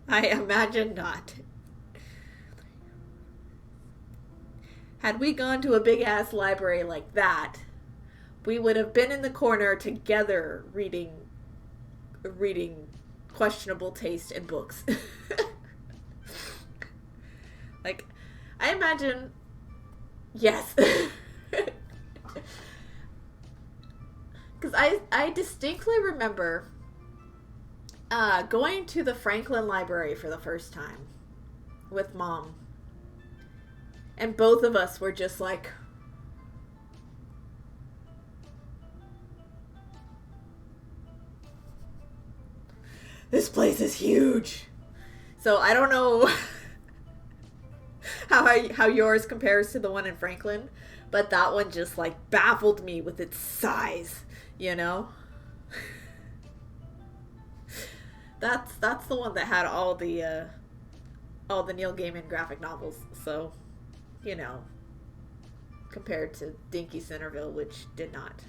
I imagine not. Had we gone to a big-ass library like that, we would have been in the corner together reading questionable taste in books. Like, I imagine... Yes. Because I distinctly remember going to the Franklin Library for the first time with Mom. And both of us were just like, this place is huge. So I don't know how yours compares to the one in Franklin, but that one just like baffled me with its size, you know? That's the one that had all the Neil Gaiman graphic novels. So, you know, compared to Dinky Centerville, which did not.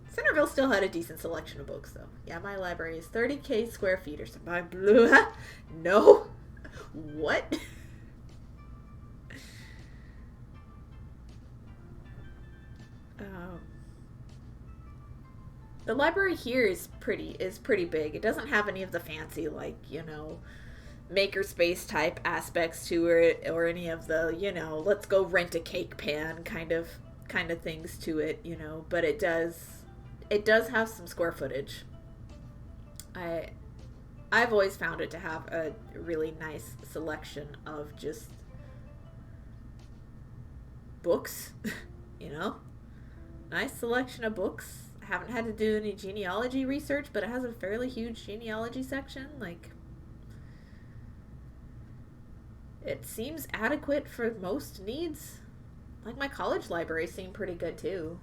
Centerville still had a decent selection of books, though. Yeah, my library is 30K square feet or something. No. What? The library here is pretty big. It doesn't have any of the fancy, like, you know, makerspace type aspects to it, or any of the, you know, let's go rent a cake pan kind of things to it, you know. But it does have some square footage. I've always found it to have a really nice selection of just books, you know, nice selection of books. I haven't had to do any genealogy research, but it has a fairly huge genealogy section. Like, it seems adequate for most needs. Like, my college library seemed pretty good too.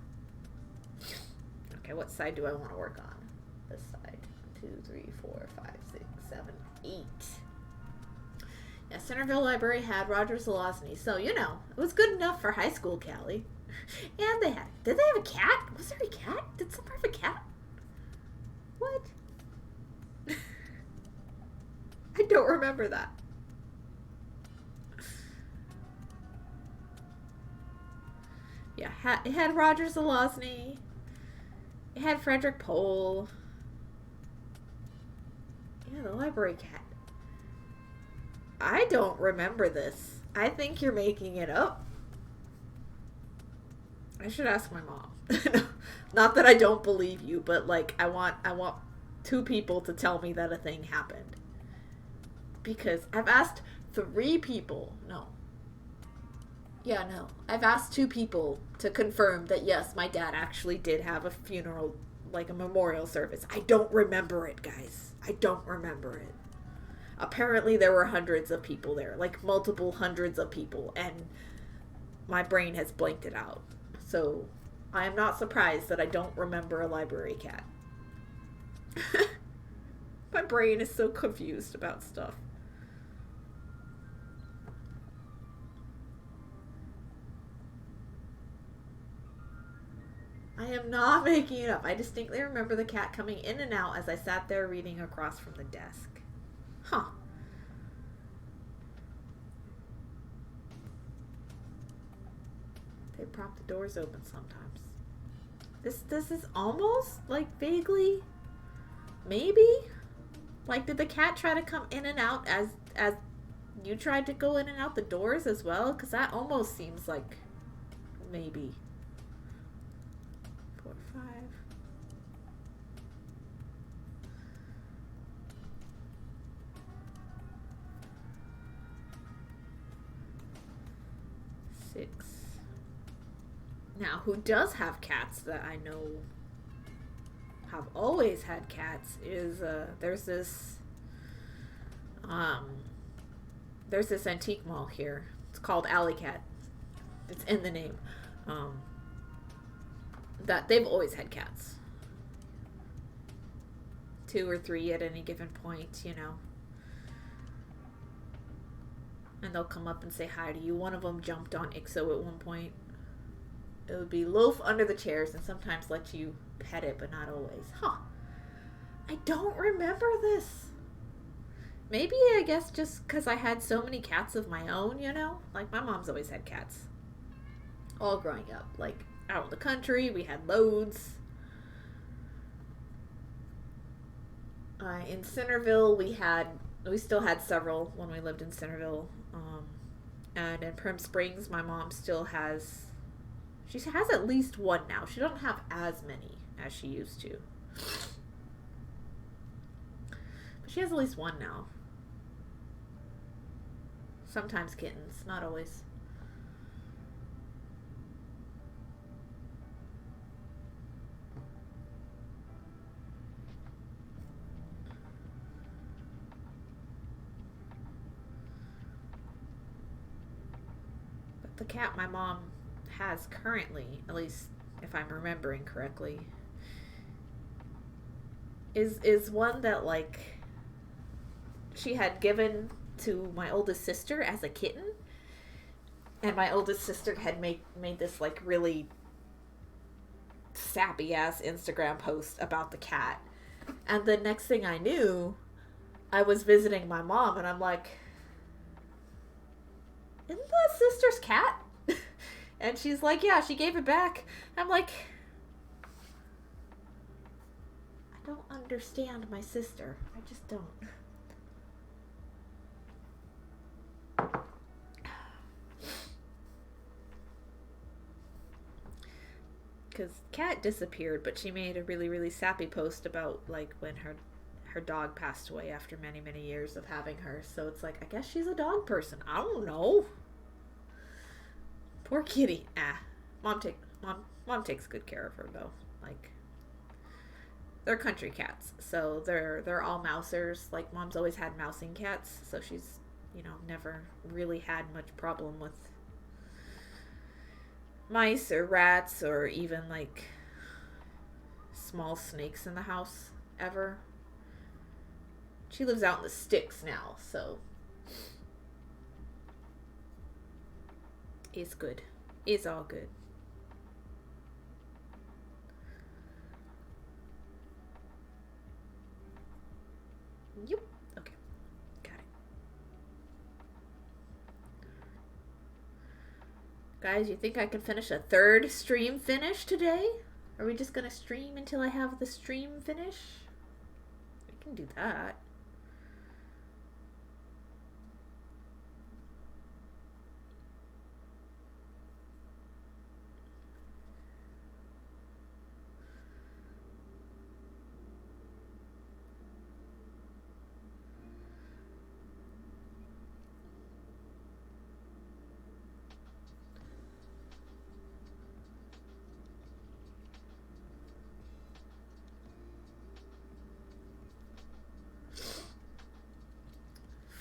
Okay, what side do I want to work on? This side. 1, 2, 3, 4, 5, 6, 7, 8. Yeah, Centerville Library had Roger Zelazny, so, you know, it was good enough for high school, Callie. And did they have a cat? Was there a cat? Did someone have a cat? What? I don't remember that. Yeah, it had Roger Zelazny. It had Frederick Pohl. Yeah, the library cat. I don't remember this. I think you're making it up. I should ask my mom. Not that I don't believe you, but like I want 2 people to tell me that a thing happened. Because I've asked 3 people. No. Yeah, no. I've asked 2 people to confirm that yes, my dad actually did have a funeral, like a memorial service. I don't remember it, guys. I don't remember it. Apparently there were hundreds of people there, like multiple hundreds of people, and my brain has blanked it out. So, I am not surprised that I don't remember a library cat. My brain is so confused about stuff. I am not making it up. I distinctly remember the cat coming in and out as I sat there reading across from the desk. Huh. They prop the doors open sometimes. This is almost like vaguely, maybe, like did the cat try to come in and out as you tried to go in and out the doors as well? Because that almost seems like maybe. 4, 5. 6. Now, who does have cats that I know have always had cats is there's this antique mall here. It's called Alley Cat. It's in the name. That they've always had cats. 2 or 3 at any given point, you know. And they'll come up and say hi to you. One of them jumped on Ixo at one point. It would be loaf under the chairs and sometimes let you pet it, but not always. Huh. I don't remember this. Maybe, I guess, just because I had so many cats of my own, you know? Like, my mom's always had cats. All growing up. Like, out in the country, we had loads. In Centerville, we still had several when we lived in Centerville. And in Prim Springs, my mom still has... She has at least 1 now. She doesn't have as many as she used to. But she has at least 1 now. Sometimes kittens, not always. the cat my mom has currently, at least if I'm remembering correctly, is one that like she had given to my oldest sister as a kitten, and my oldest sister had made this like really sappy ass Instagram post about the cat, and the next thing I knew, I was visiting my mom, and I'm like, isn't that sister's cat? And she's like, yeah, she gave it back. I'm like, I don't understand my sister. I just don't. Because cat disappeared, but she made a really, really sappy post about like when her dog passed away after many, many years of having her. So it's like, I guess she's a dog person. I don't know. Poor kitty. Mom takes good care of her though. Like, they're country cats, so they're all mousers. Like, mom's always had mousing cats, so she's, you know, never really had much problem with mice or rats or even like small snakes in the house ever. She lives out in the sticks now, so it's good. It's all good. Yep. Okay. Got it. Guys, you think I can finish a third stream finish today? Are we just gonna stream until I have the stream finish? We can do that.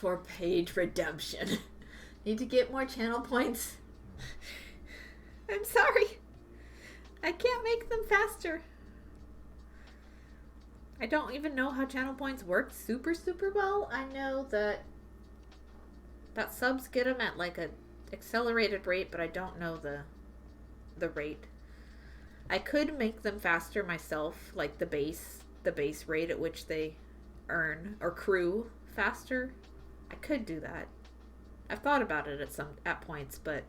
For page redemption. Need to get more channel points. I'm sorry. I can't make them faster. I don't even know how channel points work super well. I know that subs get them at like a accelerated rate, but I don't know the rate. I could make them faster myself, like the base rate at which they earn or accrue faster. I could do that. I've thought about it at points, but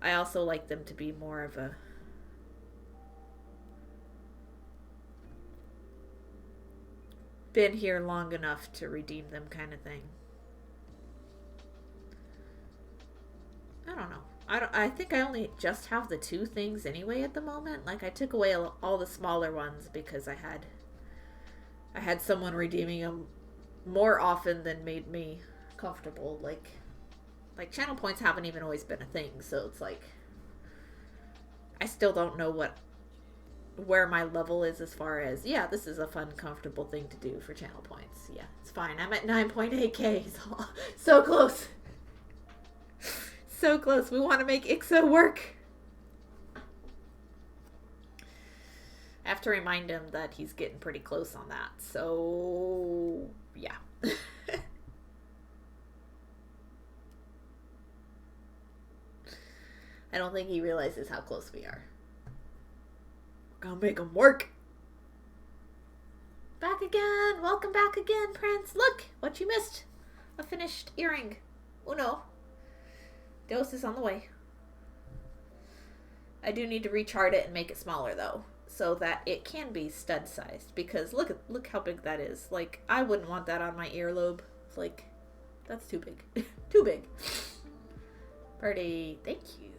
I also like them to be more of a been here long enough to redeem them kind of thing. I don't know. I think I only just have the 2 things anyway at the moment. Like, I took away all the smaller ones because I had someone redeeming them more often than made me comfortable. Like channel points haven't even always been a thing, so it's like I still don't know where my level is as far as, yeah, this is a fun, comfortable thing to do for channel points. Yeah, it's fine. I'm at 9.8k. So close. So close. We want to make IXO work. I have to remind him that he's getting pretty close on that. So, yeah. I don't think he realizes how close we are. We're gonna make him work. Back again. Welcome back again, Prince. Look what you missed. A finished earring. Uno. Dose is on the way. I do need to rechart it and make it smaller though, so that it can be stud sized, because look how big that is. Like, I wouldn't want that on my earlobe. It's like, that's too big. Too big. Party, thank you.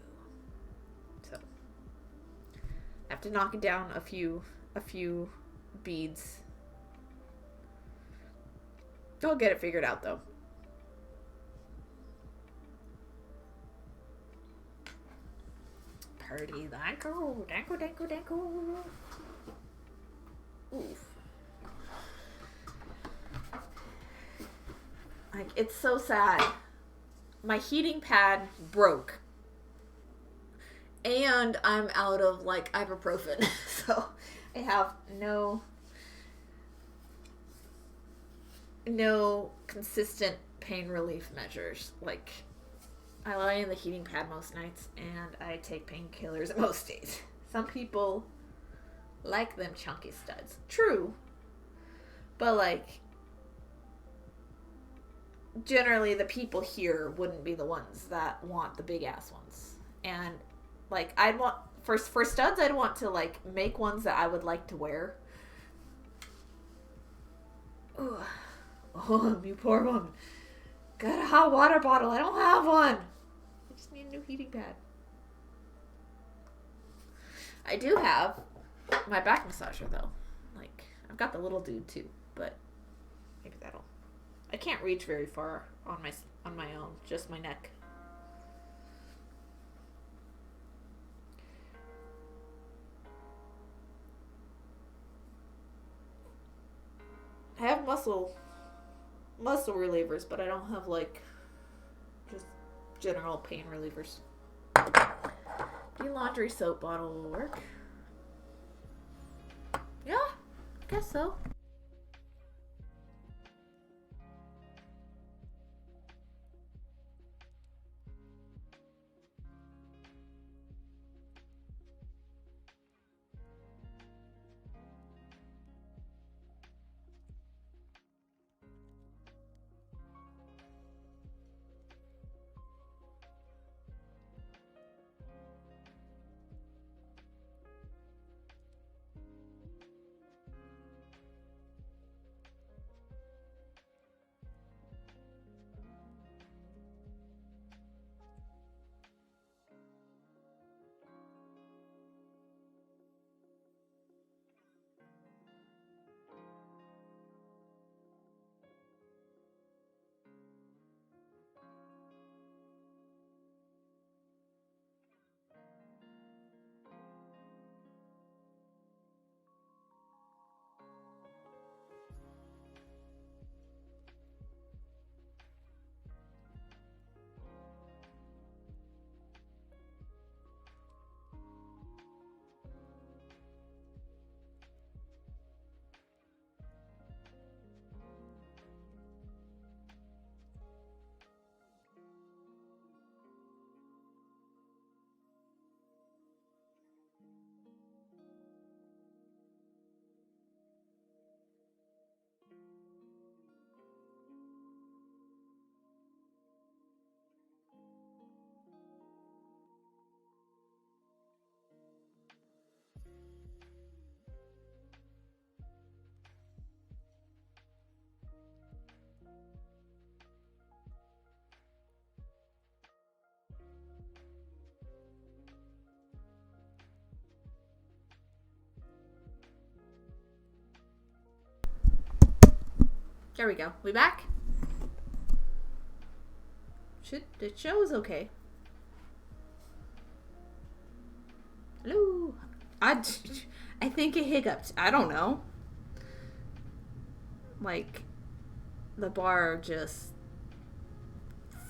So I have to knock it down a few beads. I'll get it figured out though. Party, danko. Oof. Like, it's so sad. My heating pad broke And I'm out of like ibuprofen, so I have no consistent pain relief measures. Like, I lie in the heating pad most nights, and I take painkillers most days. Some people like them chunky studs. True. But, like, generally the people here wouldn't be the ones that want the big-ass ones. And, like, I'd want... For studs, I'd want to, like, make ones that I would like to wear. Ooh. Oh, you poor one. Got a hot water bottle. I don't have one. I just need a new heating pad. I do have my back massager, though. Like, I've got the little dude, too. But maybe that'll... I can't reach very far on my own. Just my neck. I have muscle relievers, but I don't have, like, just general pain relievers. The laundry soap bottle will work. Yeah, I guess so. There we go. We back? The show is okay. Hello? I think it hiccuped. I don't know. Like, the bar just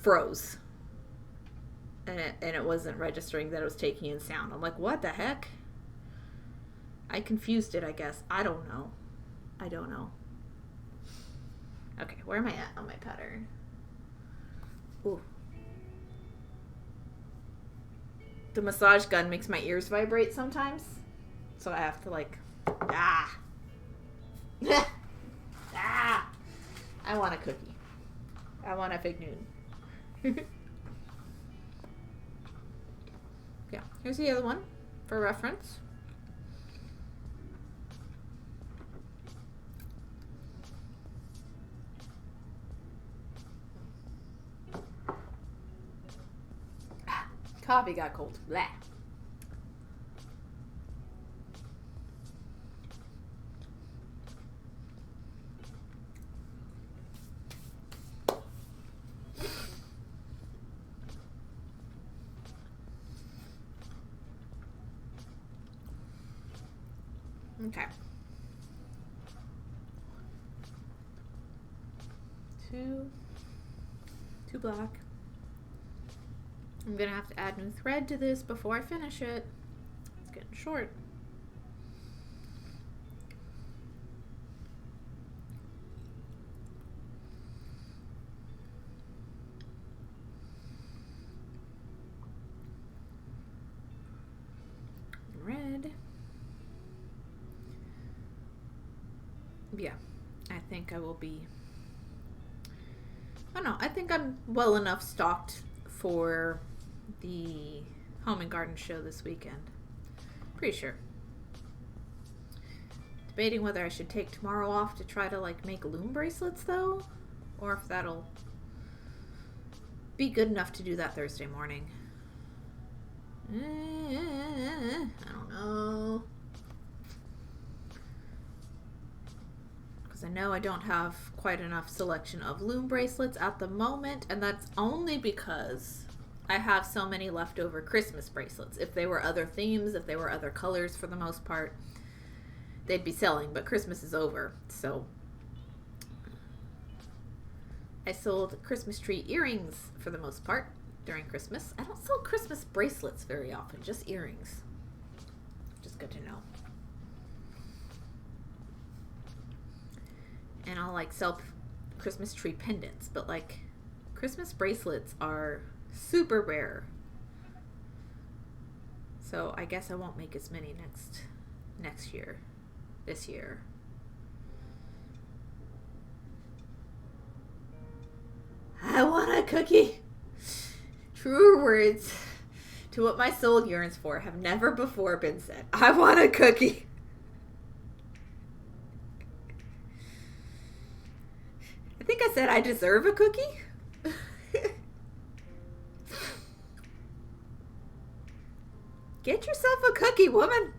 froze. And it wasn't registering that it was taking in sound. I'm like, what the heck? I confused it, I guess. I don't know. Okay, where am I at on my pattern? Ooh. The massage gun makes my ears vibrate sometimes. So I have to, like, ah. Ah. I want a cookie. I want a fig Newton. Yeah, here's the other one for reference. Coffee got cold. Blah. Okay. Two black. I'm gonna have to add new thread to this before I finish it. It's getting short. Red. Yeah, I think I will be. I don't know. I think I'm well enough stocked for the Home and Garden show this weekend. Pretty sure. Debating whether I should take tomorrow off to try to like make loom bracelets though, or if that'll be good enough to do that Thursday morning. I don't know. Because I know I don't have quite enough selection of loom bracelets at the moment, and that's only because I have so many leftover Christmas bracelets. If they were other themes, if they were other colors for the most part, they'd be selling, but Christmas is over, so I sold Christmas tree earrings for the most part during Christmas. I don't sell Christmas bracelets very often, just earrings. Just good to know. And I'll like sell Christmas tree pendants, but like Christmas bracelets are super rare. So I guess I won't make as many next year. This year. I want a cookie. Truer words to what my soul yearns for have never before been said. I want a cookie. I think I said I deserve a cookie. Get yourself a cookie, woman.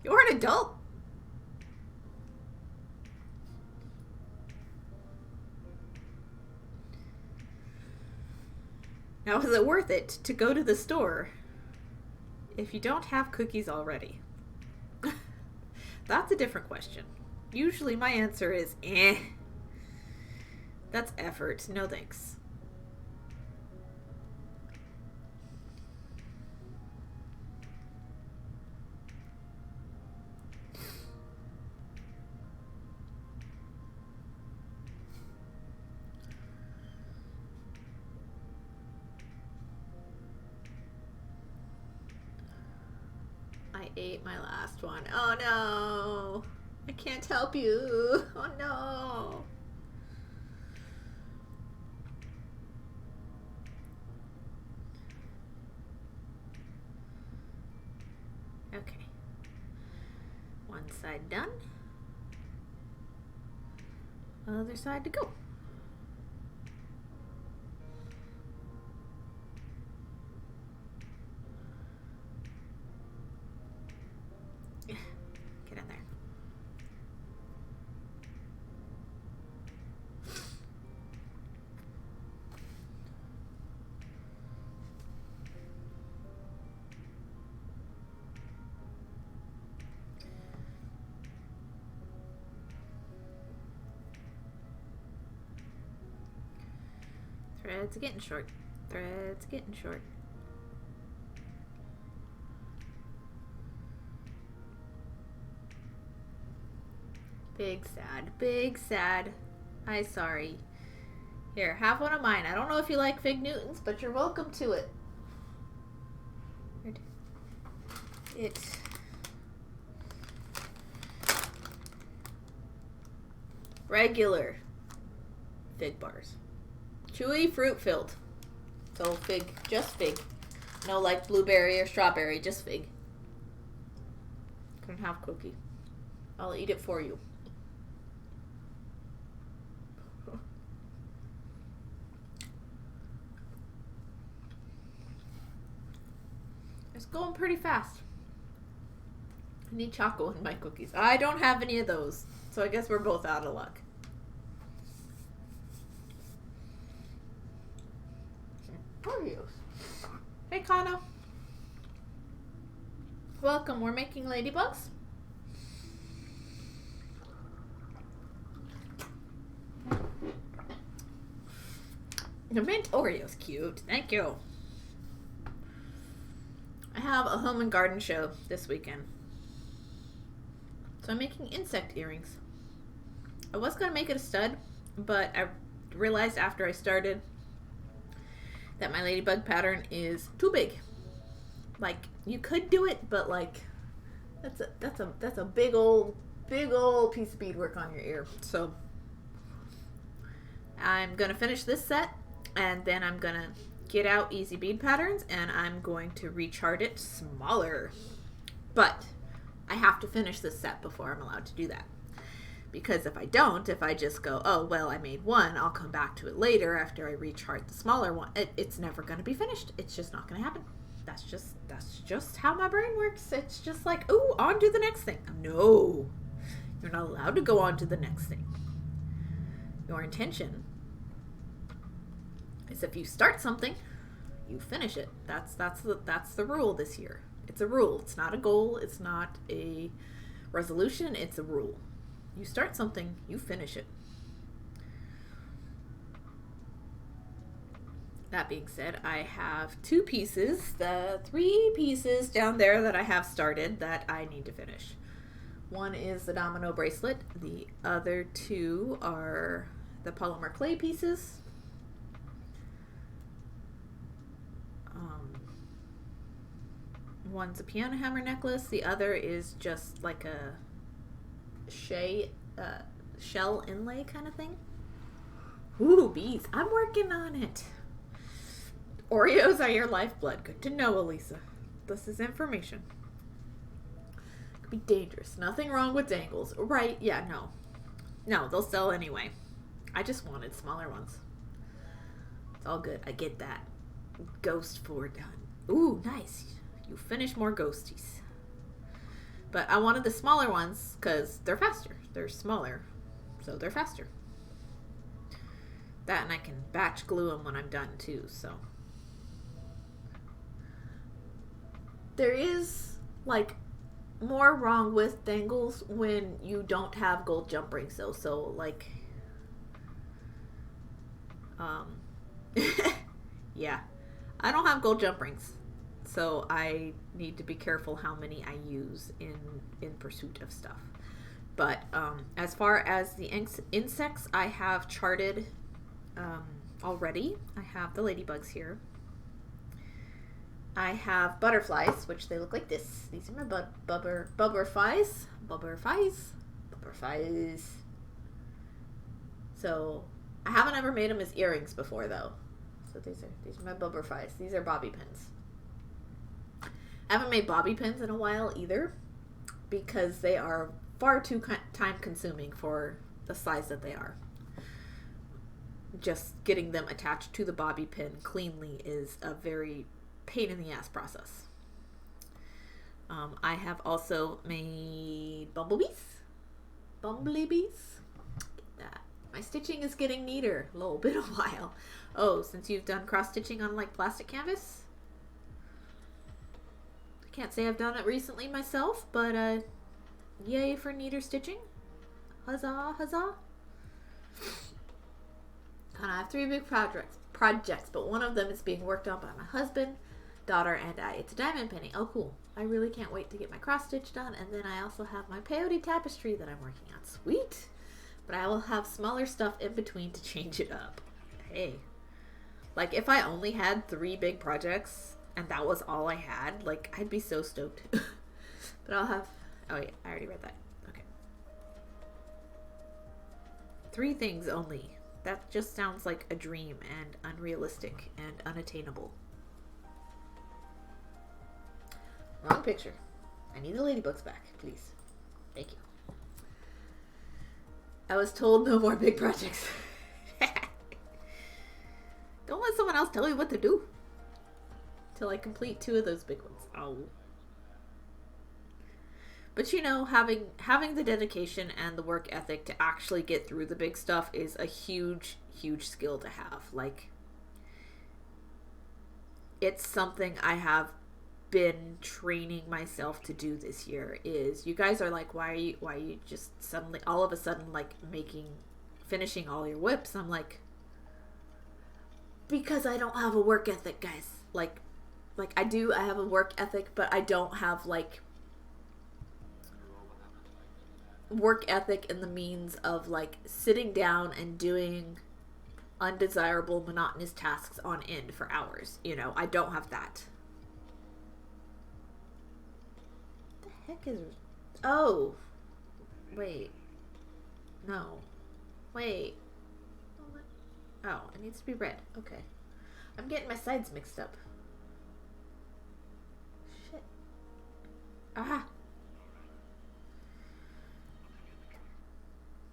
You're an adult. Now, is it worth it to go to the store if you don't have cookies already? That's a different question. Usually my answer is, that's effort. No thanks. I ate my last one. Oh no. I can't help you. Oh no. Okay. One side done. Other side to go. Get in there. Threads getting short. Threads getting short. Big sad. Big sad. I'm sorry. Here, have one of mine. I don't know if you like Fig Newtons, but you're welcome to it. It's regular fig bars. Chewy, fruit filled. So fig, just fig. No like blueberry or strawberry, just fig. Couldn't have cookie. I'll eat it for you. It's going pretty fast. I need chocolate in my cookies. I don't have any of those, so I guess we're both out of luck. Oreos. Hey, Kana. Welcome. We're making ladybugs. The mint Oreo's cute. Thank you. I have a home and garden show this weekend. So I'm making insect earrings. I was going to make it a stud, but I realized after I started that my ladybug pattern is too big. Like, you could do it, but like that's a big old piece of beadwork on your ear. So I'm gonna finish this set, and then I'm gonna get out easy bead patterns, and I'm going to rechart it smaller. But I have to finish this set before I'm allowed to do that. Because if I don't, if I just go, oh, well, I made one, I'll come back to it later after I rechart the smaller one, it's never going to be finished. It's just not going to happen. That's just how my brain works. It's just like, ooh, on to the next thing. No, you're not allowed to go on to the next thing. Your intention is if you start something, you finish it. That's the rule this year. It's a rule. It's not a goal. It's not a resolution. It's a rule. You start something, you finish it. That being said, I have 2 pieces, the 3 pieces down there that I have started that I need to finish. One is the domino bracelet. The other 2 are the polymer clay pieces. One's a piano hammer necklace. The other is just like a shell inlay kind of thing. Ooh, bees. I'm working on it. Oreos are your lifeblood. Good to know, Elisa. This is information. Could be dangerous. Nothing wrong with dangles. Right? Yeah, no. No, they'll sell anyway. I just wanted smaller ones. It's all good. I get that. Ghost 4 done. Ooh, nice. You finish more ghosties. But I wanted the smaller ones because they're faster. They're smaller, so they're faster. That, and I can batch glue them when I'm done too, so. There is, like, more wrong with dangles when you don't have gold jump rings though. So, like, yeah. I don't have gold jump rings. So I need to be careful how many I use in pursuit of stuff. But as far as the insects, I have charted already. I have the ladybugs here. I have butterflies, which they look like this. These are my butterflies. Butterflies. So I haven't ever made them as earrings before, though. So these are my butterflies. These are bobby pins. I haven't made bobby pins in a while either, because they are far too time consuming for the size that they are. Just getting them attached to the bobby pin cleanly is a very pain in the ass process. I have also made bumblebees. Get that. My stitching is getting neater. A little bit a while. Oh, since you've done cross stitching on like plastic canvas? Can't say I've done it recently myself, but yay for neater stitching. Huzzah, huzzah. And I have 3 big projects, but one of them is being worked on by my husband, daughter, and I. It's a diamond painting. Oh, cool. I really can't wait to get my cross stitch done. And then I also have my peyote tapestry that I'm working on. Sweet. But I will have smaller stuff in between to change it up. Hey. Like, if I only had 3 big projects and that was all I had, like, I'd be so stoked. But I'll have, oh yeah, I already read that. Okay. 3 things only. That just sounds like a dream and unrealistic and unattainable. Wrong picture. I need the ladybugs back, please. Thank you. I was told no more big projects. Don't let someone else tell you what to do. Till I complete 2 of those big ones. Oh. But you know, having the dedication and the work ethic to actually get through the big stuff is a huge, huge skill to have. Like, it's something I have been training myself to do this year. Is you guys are like, why are you just suddenly, all of a sudden, like finishing all your WIPs? I'm like, because I don't have a work ethic, guys. Like I have a work ethic, but I don't have like work ethic in the means of like sitting down and doing undesirable monotonous tasks on end for hours. You know, I don't have that. What the heck is... Oh. Wait. No. Wait. Oh, it needs to be red. Okay. I'm getting my sides mixed up. Shit. Ah.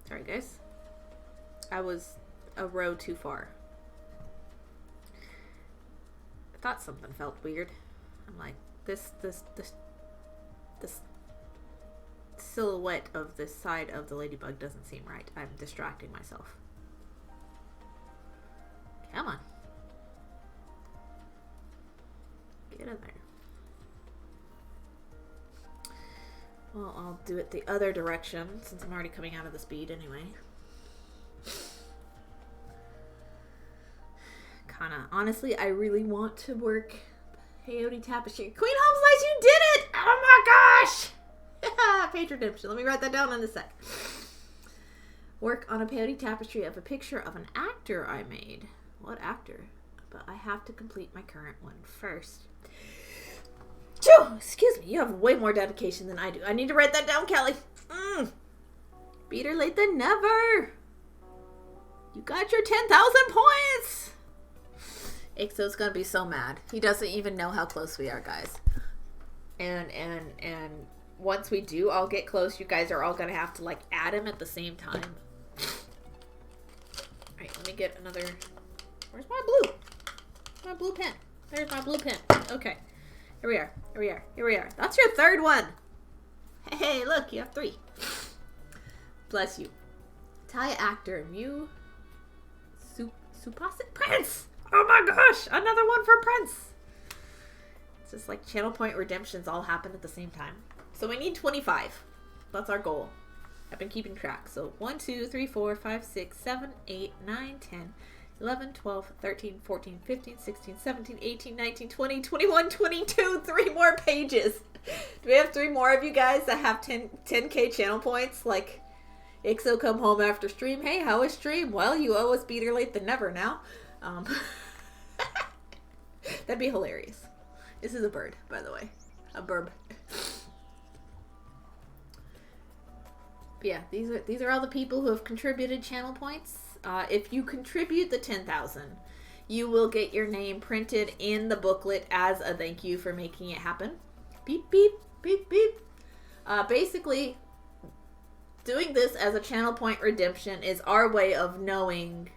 Sorry, guys. I was a row too far. I thought something felt weird. I'm like, this silhouette of this side of the ladybug doesn't seem right. I'm distracting myself. Come on. Get in there. Well, I'll do it the other direction since I'm already coming out of the speed anyway. Kinda. Honestly, I really want to work peyote tapestry. Queen Homeslice, you did it! Oh my gosh! Page redemption. Let me write that down in a sec. Work on a peyote tapestry of a picture of an actor I made. What actor? But I have to complete my current one first. Phew, excuse me, you have way more dedication than I do. I need to write that down, Kelly. Better late than never. You got your 10,000 points. Ixo's gonna be so mad. He doesn't even know how close we are, guys. And once we do all get close, you guys are all gonna have to like add him at the same time. Alright, let me get another... Where's my blue? My blue pen. There's my blue pen. Okay. Here we are. Here we are. Here we are. That's your third one. Hey, look, you have 3. Bless you. Thai actor, Mew Supasit Prince. Oh my gosh, another one for Prince. It's just like channel point redemptions all happen at the same time. So we need 25. That's our goal. I've been keeping track. So 1, 2, 3, 4, 5, 6, 7, 8, 9, 10, 11, 12, 13, 14, 15, 16, 17, 18, 19, 20, 21, 22. 3 more pages. Do we have 3 more of you guys that have 10K channel points? Like, Ixo come home after stream. Hey, how was stream? Well, you owe us better late than never now. That'd be hilarious. This is a bird, by the way. A burb. But yeah, these are all the people who have contributed channel points. If you contribute the 10,000, you will get your name printed in the booklet as a thank you for making it happen. Beep, beep, beep, beep. Basically, doing this as a channel point redemption is our way of knowing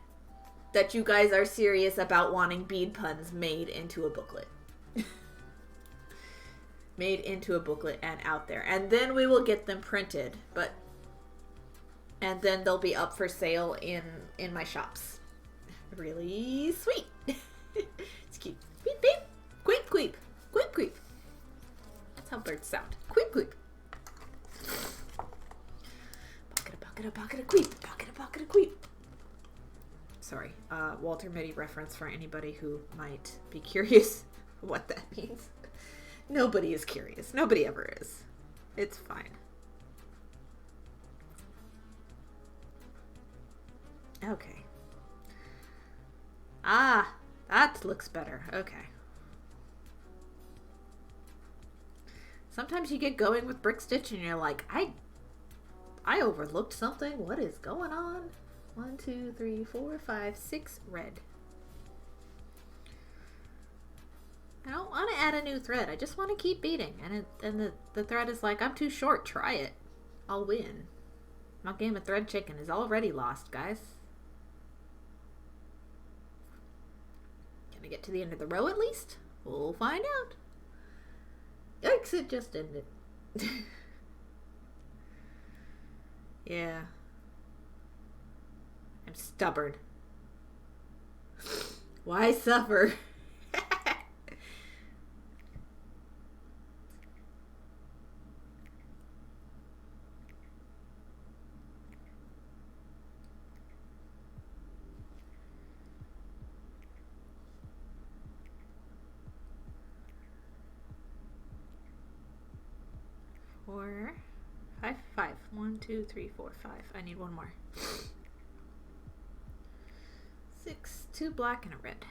that you guys are serious about wanting bead puns made into a booklet. Made into a booklet and out there. And then we will get them printed, and then they'll be up for sale in my shops. Really sweet. It's cute. Beep, beep. Queep, queep. Queep, queep. That's how birds sound. Queep, queep. Pocket a pocket a queep. Pocket a pocket a queep. Sorry. Walter Mitty reference for anybody who might be curious what that means. Nobody is curious. Nobody ever is. It's fine. Okay. Ah, that looks better. Okay. Sometimes you get going with brick stitch and you're like, I overlooked something. What is going on? 1, 2, 3, 4, 5, 6 red. I don't want to add a new thread. I just want to keep beading. And the thread is like, I'm too short. Try it. I'll win. My game of thread chicken is already lost, guys. Can I get to the end of the row at least? We'll find out. Yikes, it just ended. Yeah. I'm stubborn. Why suffer? 4, 5, 5. 1, 2, 3, 4, 5. I need one more. 6, 2 black and a red.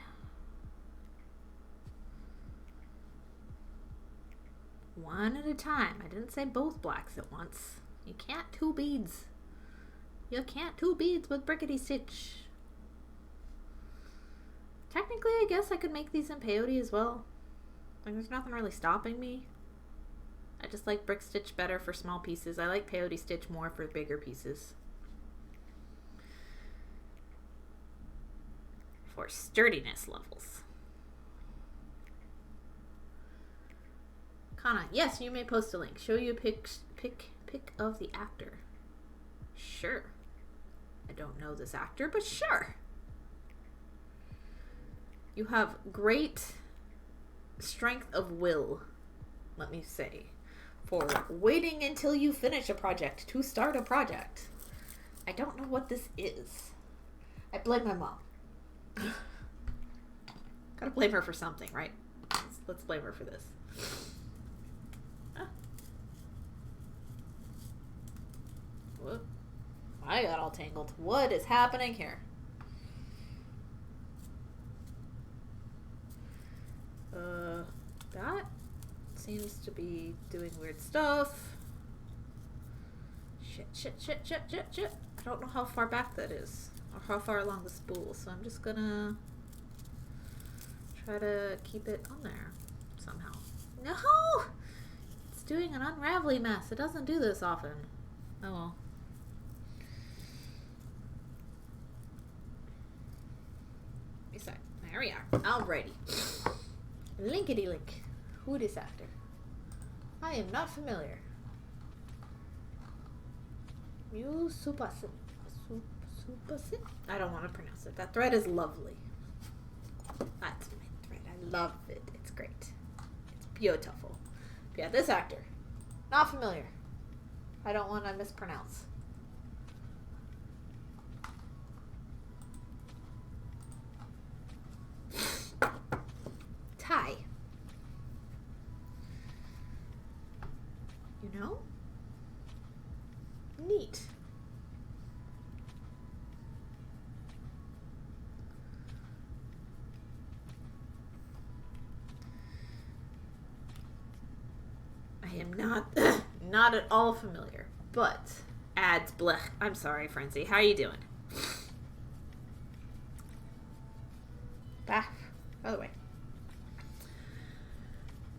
One at a time. I didn't say both blacks at once. You can't two beads. You can't two beads with Brickety Stitch. Technically, I guess I could make these in peyote as well. Like, there's nothing really stopping me. I just like Brick Stitch better for small pieces. I like peyote stitch more for bigger pieces. For sturdiness levels. Kana, yes, you may post a link. Show you a pic of the actor. Sure. I don't know this actor, but sure. You have great strength of will, let me say, for waiting until you finish a project to start a project. I don't know what this is. I blame my mom. Gotta blame her for something, right? Let's blame her for this. Ah. Whoop. I got all tangled. What is happening here? That seems to be doing weird stuff. Shit. I don't know how far back that is, or how far along the spool, so I'm just gonna try to keep it on there somehow. No! It's doing an unravelly mess. It doesn't do this often. Oh well. There we are. Alrighty. Linkity link. Who this actor? I am not familiar. Supasit. I don't want to pronounce it. That thread is lovely. That's my thread. I love it. It's great. It's beautiful. Yeah, this actor. Not familiar. I don't want to mispronounce. Tie. You know? Neat. I am not at all familiar, but ads blech. I'm sorry, Frenzy. How you doing? By the way,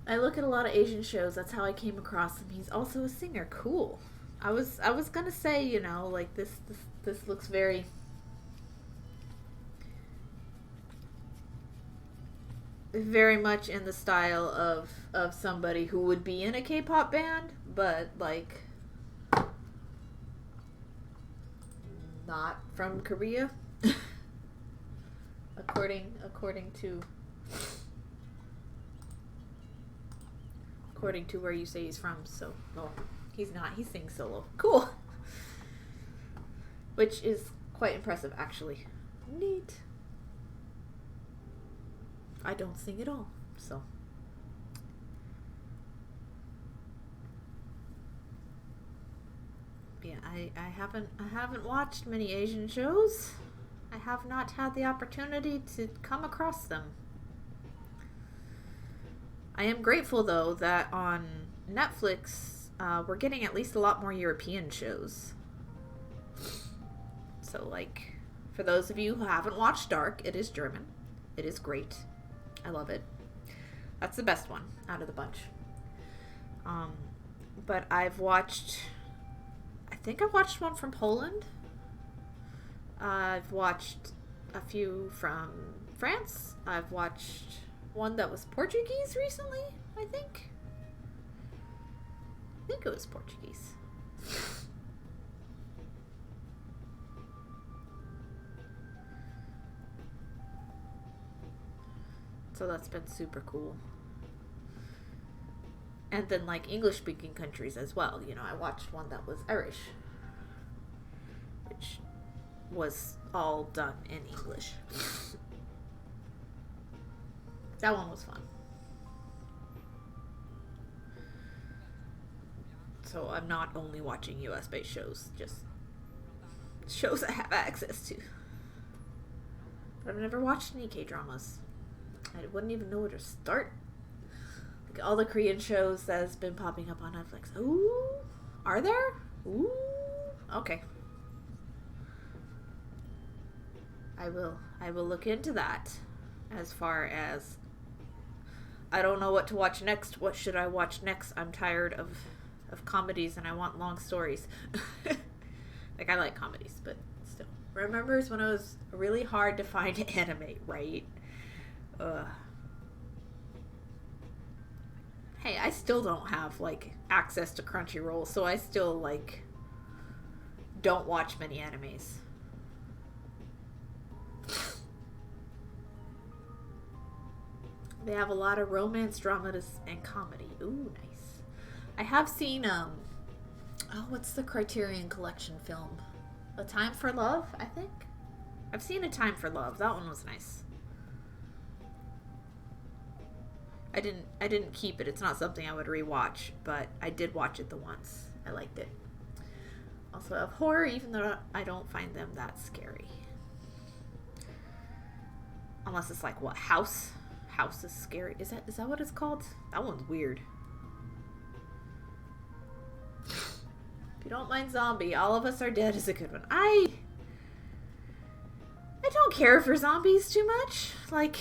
I look at a lot of Asian shows. That's how I came across him. He's also a singer. Cool. I was gonna say, you know, like this looks very much in the style of somebody who would be in a K-pop band, but like not from Korea. according to where you say he's from. So, well, he's not. He sings solo. Cool. Which is quite impressive, actually. Neat. I don't sing at all, so. Yeah, I haven't watched many Asian shows. I have not had the opportunity to come across them. I am grateful, though, that on Netflix, we're getting at least a lot more European shows. So, like, for those of you who haven't watched Dark, it is German. It is great. I love it. That's the best one out of the bunch. But I've watched... I think I watched one from Poland. I've watched a few from France. I've watched one that was Portuguese recently, I think. I think it was Portuguese. So that's been super cool. And then, like, English-speaking countries as well. You know, I watched one that was Irish, which was all done in English. That one was fun. So I'm not only watching US-based shows, just shows I have access to. But I've never watched any K-dramas. I wouldn't even know where to start. Like all the Korean shows that has been popping up on Netflix. Ooh, are there? Ooh, okay. I will look into that. As far as I don't know what to watch next. What should I watch next? I'm tired of comedies and I want long stories. Like I like comedies, but still. Remembers when it was really hard to find anime, right? Hey, I still don't have like access to Crunchyroll, so I still like don't watch many animes. They have a lot of romance, dramas, and comedy. Ooh, nice. I have seen, what's the Criterion Collection film? A Time for Love, I think? I've seen A Time for Love. That one was nice. I didn't keep it. It's not something I would rewatch, but I did watch it the once. I liked it. Also have horror, even though I don't find them that scary. Unless it's like, what, House? House is scary. Is that what it's called? That one's weird. If you don't mind zombie, All of Us Are Dead is a good one. I don't care for zombies too much. Like,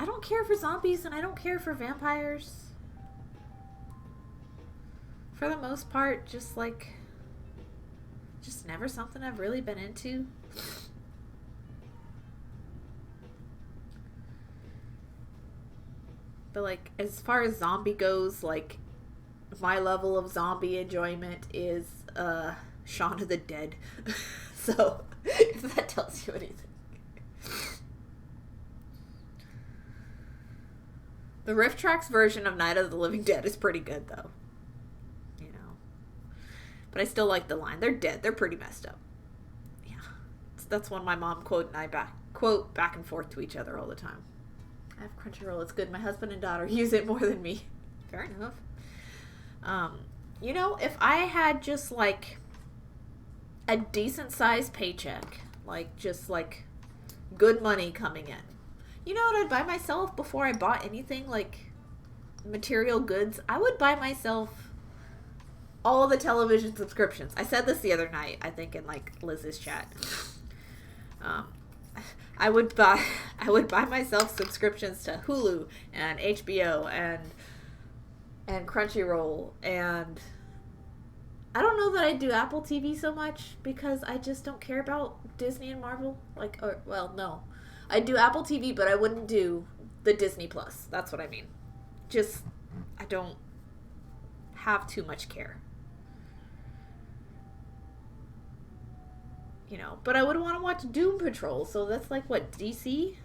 I don't care for zombies and I don't care for vampires. For the most part, just never something I've really been into. But like, as far as zombie goes, like, my level of zombie enjoyment is Shaun of the Dead. So, if that tells you anything. The Riff Tracks version of Night of the Living Dead is pretty good, though. You know. But I still like the line. They're dead. They're pretty messed up. Yeah. That's one my mom quote and I quote back and forth to each other all the time. I have Crunchyroll. It's good. My husband and daughter use it more than me. Fair enough. You know, if I had just, like, a decent-sized paycheck, like, just, like, good money coming in, you know what I'd buy myself before I bought anything, like, material goods? I would buy myself all the television subscriptions. I said this the other night, I think, in, like, Liz's chat. I would buy myself subscriptions to Hulu and HBO and Crunchyroll, and I don't know that I do Apple TV so much because I just don't care about Disney and Marvel. Like, or, well, no. I do Apple TV, but I wouldn't do the Disney Plus. That's what I mean. Just, I don't have too much care. You know, but I would want to watch Doom Patrol, so that's like, what, DC?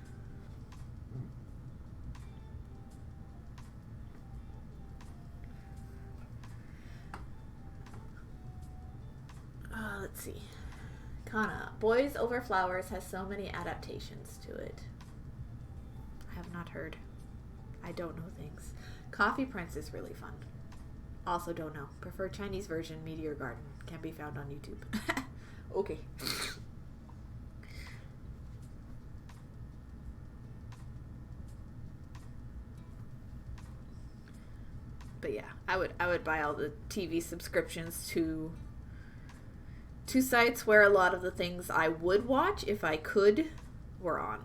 Let's see. Kana, Boys Over Flowers has so many adaptations to it. I have not heard. I don't know things. Coffee Prince is really fun. Also don't know. Prefer Chinese version, Meteor Garden. Can be found on YouTube. Okay. But yeah, I would buy all the TV subscriptions to sites where a lot of the things I would watch if I could were on.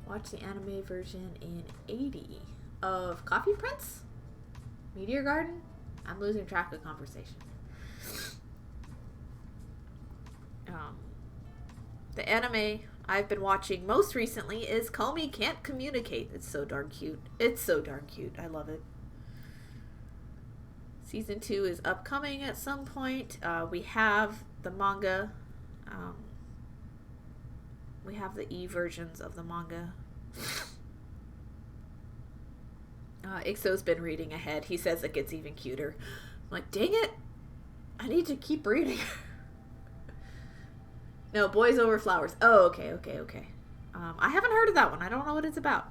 Watch the anime version in 80 of Coffee Prince? Meteor Garden? I'm losing track of conversation. The anime I've been watching most recently is Comey Can't Communicate. It's so darn cute. It's so darn cute. I love it. Season 2 is upcoming at some point. We have the manga. We have the e-versions of the manga. Ixo's been reading ahead. He says it gets even cuter. I'm like, dang it. I need to keep reading. No, Boys Over Flowers. Oh, okay. I haven't heard of that one. I don't know what it's about.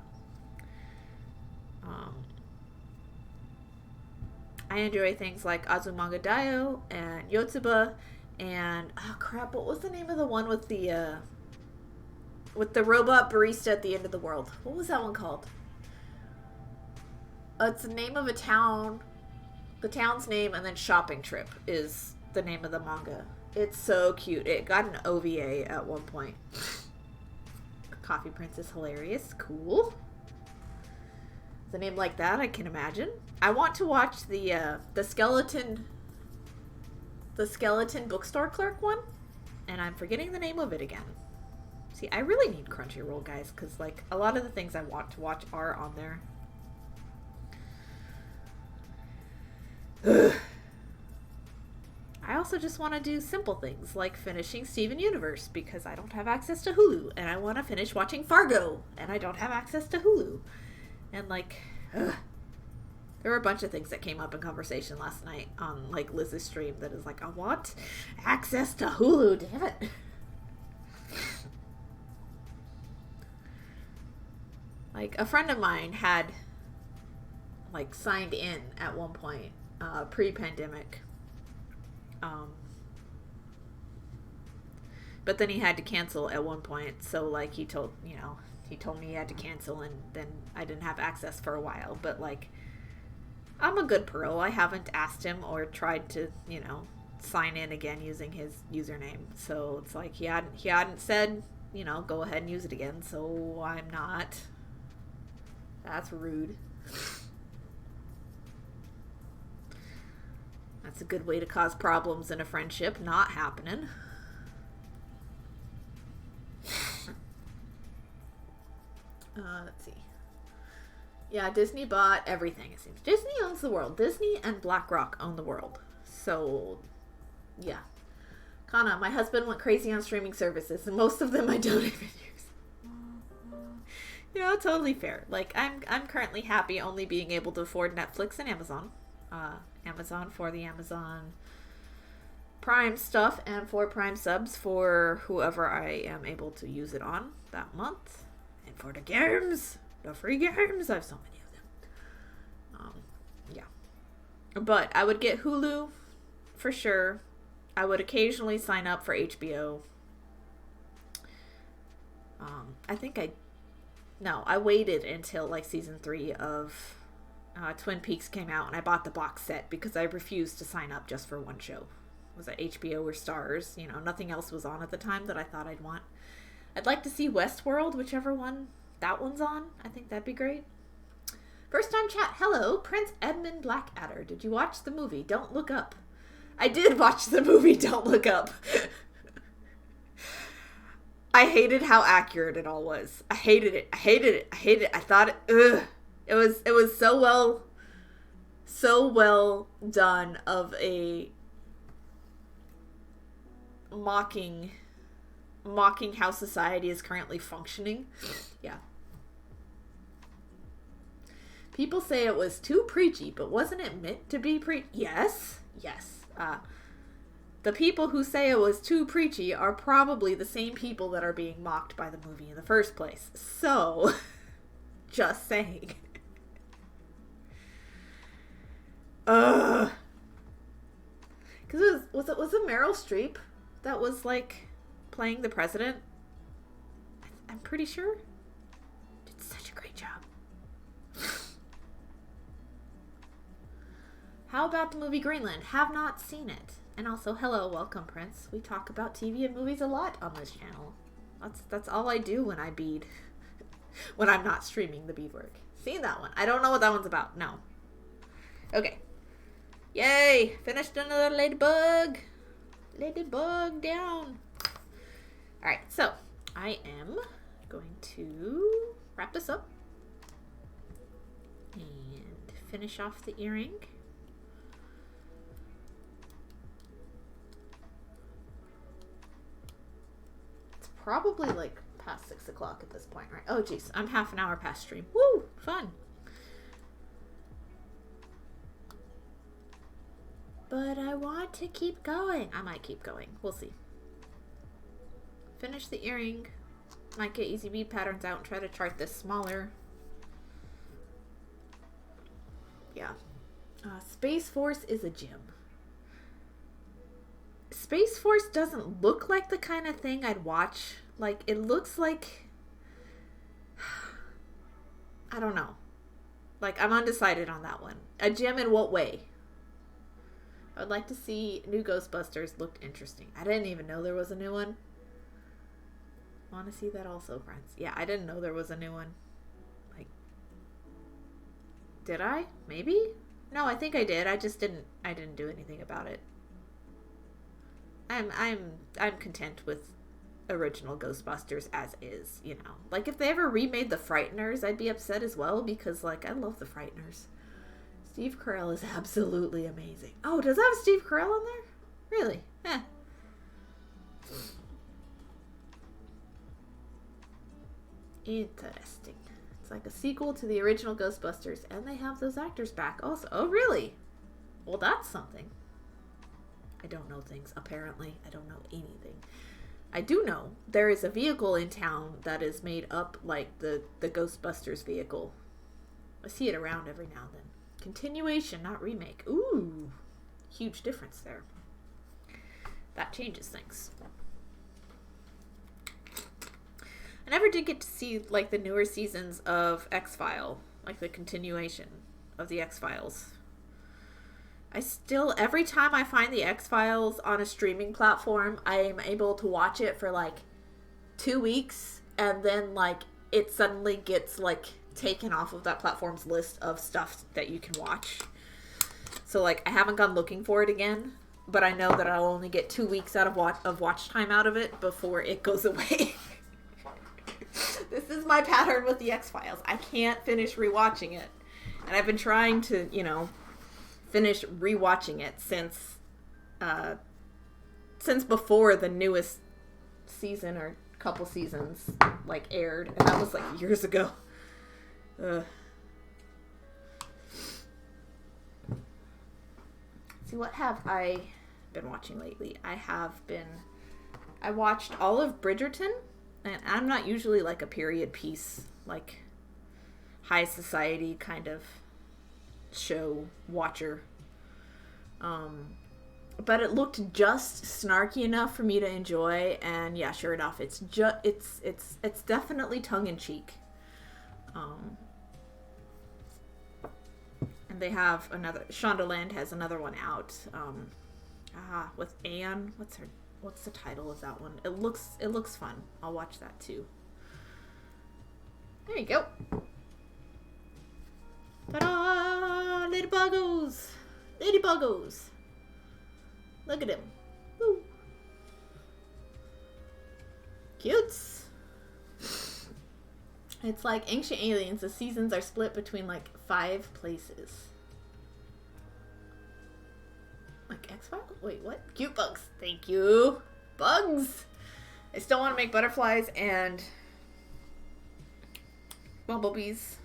I enjoy things like Azumanga Daioh and Yotsuba and oh crap, what was the name of the one with the robot barista at the end of the world? What was that one called? It's the name of a town. The town's name and then Shopping Trip is the name of the manga. It's so cute. It got an OVA at one point. Coffee Prince is hilarious. Cool. The name like that, I can imagine. I want to watch the skeleton bookstore clerk one, and I'm forgetting the name of it again. See, I really need Crunchyroll, guys, because like a lot of the things I want to watch are on there. Ugh. I also just want to do simple things like finishing Steven Universe because I don't have access to Hulu, and I want to finish watching Fargo, and I don't have access to Hulu. And like, ugh. There were a bunch of things that came up in conversation last night on like Liz's stream that is like, I want access to Hulu, damn it. Like a friend of mine had like signed in at one point, pre-pandemic. But then he had to cancel at one point, so like he told me he had to cancel, and then I didn't have access for a while. But like, I'm a good pro. I haven't asked him or tried to, sign in again using his username. So it's like he hadn't said, go ahead and use it again. So I'm not. That's rude. That's a good way to cause problems in a friendship. Not happening. Let's see. Yeah, Disney bought everything, it seems. Disney owns the world. Disney and BlackRock own the world. So, yeah. Kana, my husband went crazy on streaming services, and most of them I don't even use. Totally fair. Like, I'm currently happy only being able to afford Netflix and Amazon. Amazon for the Amazon Prime stuff, and for Prime subs for whoever I am able to use it on that month. And for the games, the free games, I have so many of them. Yeah. But I would get Hulu for sure. I would occasionally sign up for HBO. I waited until like season 3 of Twin Peaks came out, and I bought the box set because I refused to sign up just for one show. Was it HBO or Stars? Nothing else was on at the time that I thought I'd want. I'd like to see Westworld, whichever one that one's on. I think that'd be great. First time chat. Hello, Prince Edmund Blackadder. Did you watch the movie Don't Look Up? I did watch the movie Don't Look Up. I hated how accurate it all was. I hated it. I thought it was so well done of a mocking how society is currently functioning. Yeah. People say it was too preachy, but wasn't it meant to be Yes. The people who say it was too preachy are probably the same people that are being mocked by the movie in the first place. So, just saying. Because was it Meryl Streep that was like playing the president? I'm pretty sure. Did such a great job. How about the movie Greenland? Have not seen it. And also, hello, welcome, Prince. We talk about TV and movies a lot on this channel. That's all I do when I bead. When I'm not streaming the beadwork. Seen that one. I don't know what that one's about. No. Okay. Yay! Finished another ladybug. Ladybug down. Alright, so I am going to wrap this up and finish off the earring. It's probably like past 6 o'clock at this point, right? Oh geez, I'm half an hour past stream. Woo! Fun! But I want to keep going. I might keep going. We'll see. Finish the earring. Might get easy bead patterns out and try to chart this smaller. Yeah. Space Force is a gym. Space Force doesn't look like the kind of thing I'd watch. Like, it looks like... I don't know. Like, I'm undecided on that one. A gym in what way? I would like to see new Ghostbusters. Looked interesting. I didn't even know there was a new one. Want to see that also, friends. Yeah, I didn't know there was a new one. Like, did I? Maybe? No, I think I did. I didn't do anything about it. I'm content with original Ghostbusters as is, you know. Like, if they ever remade the Frighteners, I'd be upset as well, because, like, I love the Frighteners. Steve Carell is absolutely amazing. Oh, does that have Steve Carell in there? Really? Eh. Interesting. It's like a sequel to the original Ghostbusters, and they have those actors back also. Oh, really? Well, that's something. I don't know things, apparently. I don't know anything. I do know there is a vehicle in town that is made up like the Ghostbusters vehicle. I see it around every now and then. Continuation, not remake. Ooh, huge difference there. That changes things. I never did get to see like the newer seasons of X-File, like the continuation of the X-Files. I still, every time I find the X-Files on a streaming platform, I am able to watch it for like 2 weeks, and then like it suddenly gets like taken off of that platform's list of stuff that you can watch. So like I haven't gone looking for it again, but I know that I'll only get 2 weeks out of watch time out of it before it goes away. This is my pattern with the X-Files. I can't finish rewatching it. And I've been trying to, you know, finish rewatching it since before the newest season or couple seasons like aired, and that was like years ago. See, what have I been watching lately? I watched all of Bridgerton, and I'm not usually like a period piece, like high society kind of show watcher. But it looked just snarky enough for me to enjoy, and yeah, sure enough, it's definitely tongue in cheek. And they have another, Shondaland has another one out, with Anne. What's the title of that one? It looks fun. I'll watch that too. There you go. Ta-da! Ladybuggos! Ladybuggos! Look at him. Woo. Cutes. It's like Ancient Aliens. The seasons are split between like 5 places. Like X-Files? Wait, what? Cute bugs. Thank you. Bugs! I still want to make butterflies and bumblebees.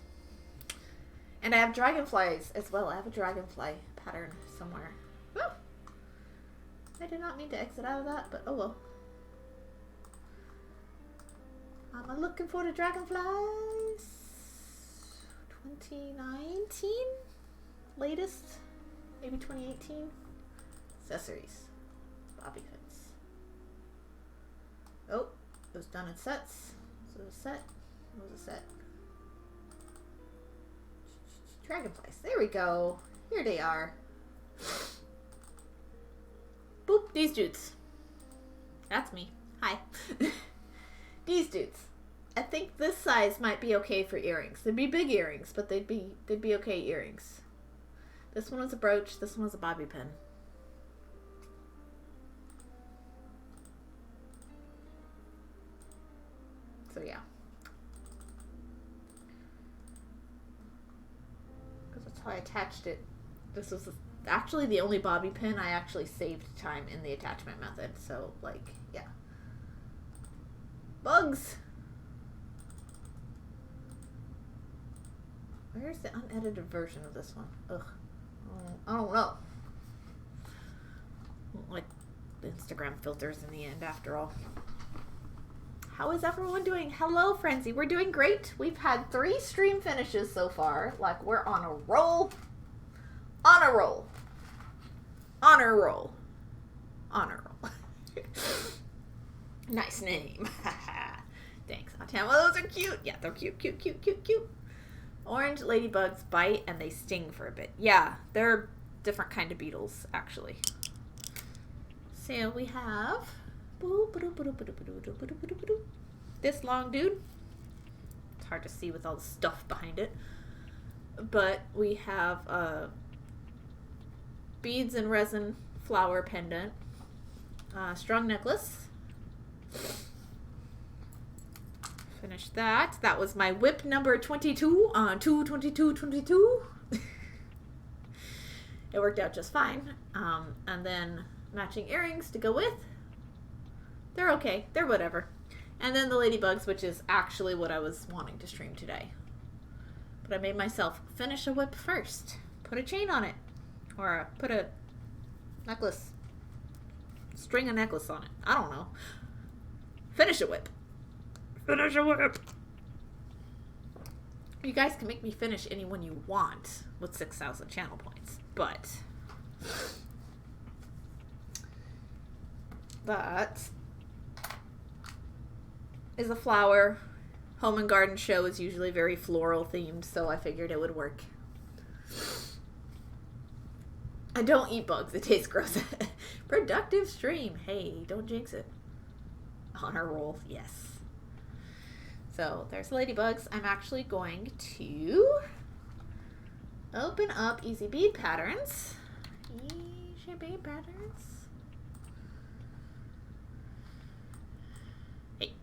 And I have dragonflies as well. I have a dragonfly pattern somewhere. Woo! I did not mean to exit out of that, but oh well. I'm looking for the dragonflies. 2019? Latest? Maybe 2018? Accessories. Bobby pins. Oh, it was done in sets. So it was a set. It was a set. Dragonflies. There we go. Here they are. Boop. These dudes. That's me. Hi. These dudes. I think this size might be okay for earrings. They'd be big earrings, but they'd be okay earrings. This one was a brooch. This one was a bobby pin. So yeah. Because that's how I attached it. This was actually the only bobby pin I actually saved time in the attachment method. So like, yeah. Bugs! Where's the unedited version of this one? Ugh. I don't know. Like the Instagram filters in the end, after all. How is everyone doing? Hello, Frenzy. We're doing great. We've had 3 stream finishes so far. Like, we're on a roll. On a roll. On a roll. On a roll. Nice name. Thanks, Autam. Oh, those are cute. Yeah, they're cute, cute, cute, cute, cute. Orange ladybugs bite and they sting for a bit. Yeah, they're different kind of beetles, actually. So we have this long dude. It's hard to see with all the stuff behind it. But we have a beads and resin flower pendant. Strung necklace. Finished that. That was my WIP number 22 on 2/22/22. It worked out just fine. And then matching earrings to go with. They're okay. They're whatever. And then the ladybugs, which is actually what I was wanting to stream today. But I made myself finish a WIP first. Put a chain on it. Or put a necklace. String a necklace on it. I don't know. Finish a WIP. Finish a WIP. You guys can make me finish any one you want with 6,000 channel points. But that is a flower. Home and garden show is usually very floral themed, so I figured it would work. I don't eat bugs. It tastes gross. Productive stream. Hey, don't jinx it. Honor roll. Yes. So there's ladybugs. I'm actually going to open up Easy Bead Patterns. Easy Bead Patterns. Hey.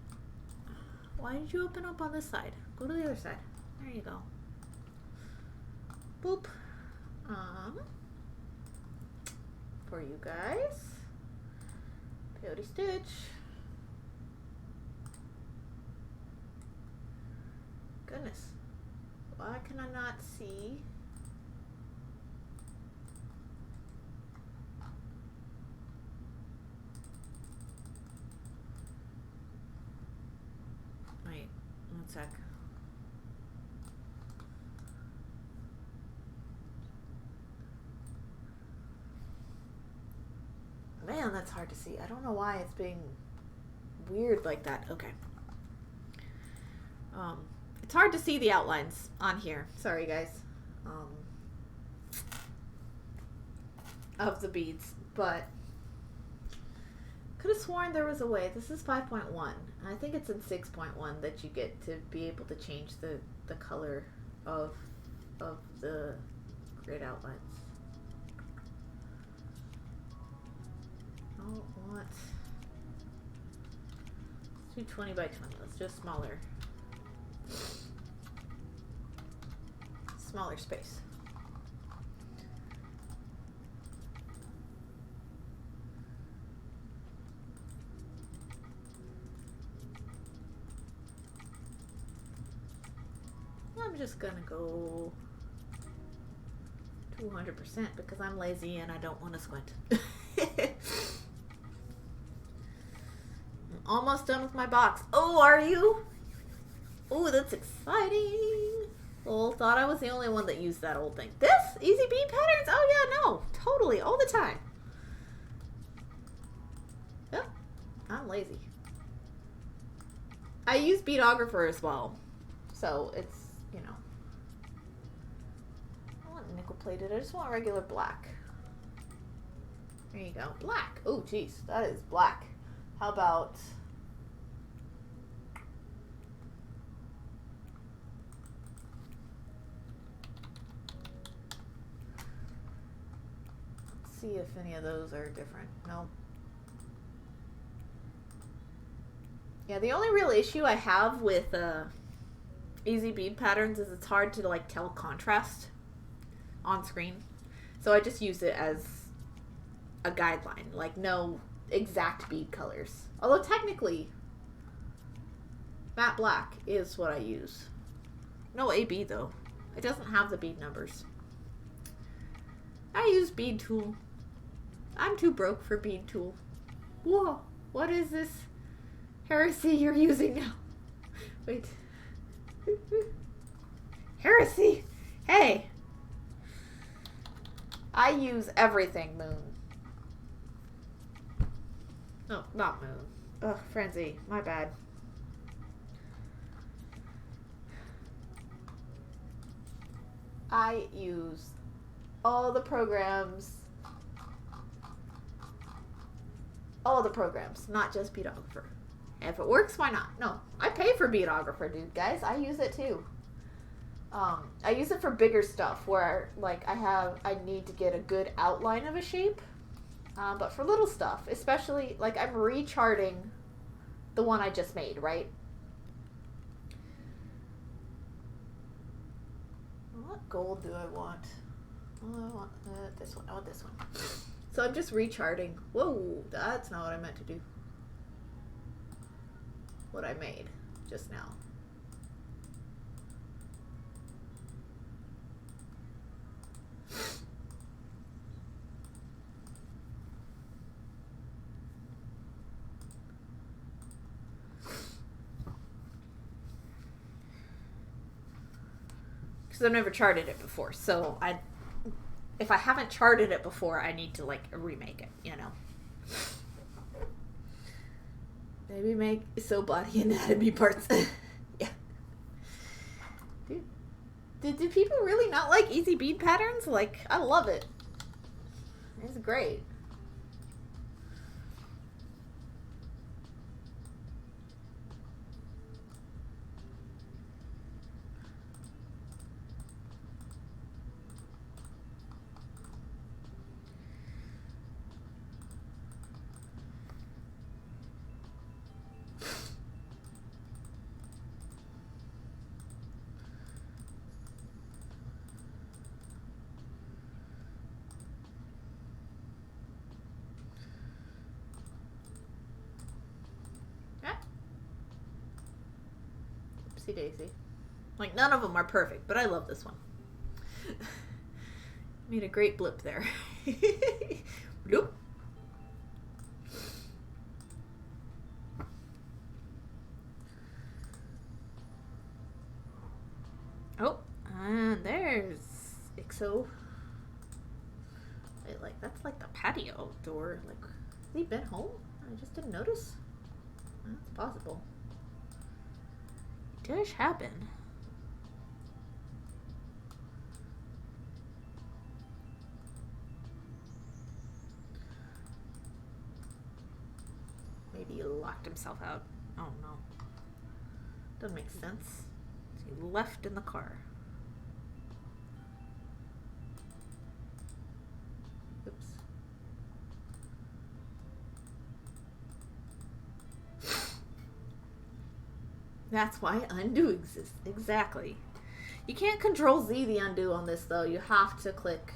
Why did you open up on this side? Go to the other side. There you go. Boop. For you guys. Peyote stitch. Goodness. Why can I not see? Wait, one sec. Man, that's hard to see. I don't know why it's being weird like that. Okay. It's hard to see the outlines on here. Sorry, guys. Of the beads, but could have sworn there was a way. This is 5.1. I think it's in 6.1 that you get to be able to change the color of the grid outlines. I don't want. Let's do 20 by 20. Let's do a smaller space. I'm just gonna go 200% because I'm lazy and I don't want to squint. I'm almost done with my box. Oh, are you? Oh, that's exciting. Well, thought I was the only one that used that old thing. This? Easy Bead Patterns? Oh, yeah, no. Totally. All the time. Yep. I'm lazy. I use Beadographer as well. So, it's, you know. I don't want nickel plated. I just want regular black. There you go. Black. Oh, jeez. That is black. How about... see if any of those are different. Nope. Yeah, the only real issue I have with Easy Bead Patterns is it's hard to like tell contrast on screen. So I just use it as a guideline, like no exact bead colors. Although technically matte black is what I use. No AB though. It doesn't have the bead numbers. I use bead tool. I'm too broke for bead tool. Whoa, what is this? Heresy you're using now. Wait. Heresy! Hey! I use everything, Moon. No, not Moon. Ugh, Frenzy. My bad. I use all the programs. All the programs, not just Beadographer. If it works, why not? No, I pay for Beadographer, dude, guys. I use it too. I use it for bigger stuff where, like, I need to get a good outline of a shape. But for little stuff, especially, like, I'm recharting the one I just made, right? What gold do I want? Oh, I want this one. I want this one. So I'm just recharting. Whoa, that's not what I meant to do. What I made just now. Because I've never charted it before, so if I haven't charted it before, I need to, like, remake it, you know. Maybe make sew body anatomy parts. Yeah. Dude, do people really not like easy bead patterns? Like, I love it. It's great. Oopsie daisy. Like, none of them are perfect, but I love this one. Made a great blip there. Bloop. Oh, and there's Ixo. Wait, like, that's like the patio door. Like, has he been home? I just didn't notice. That's possible. It does happen. Maybe he locked himself out. Oh no. Doesn't make sense. He left in the car. Oops. That's why undo exists. Exactly. You can't control Z the undo on this though. You have to click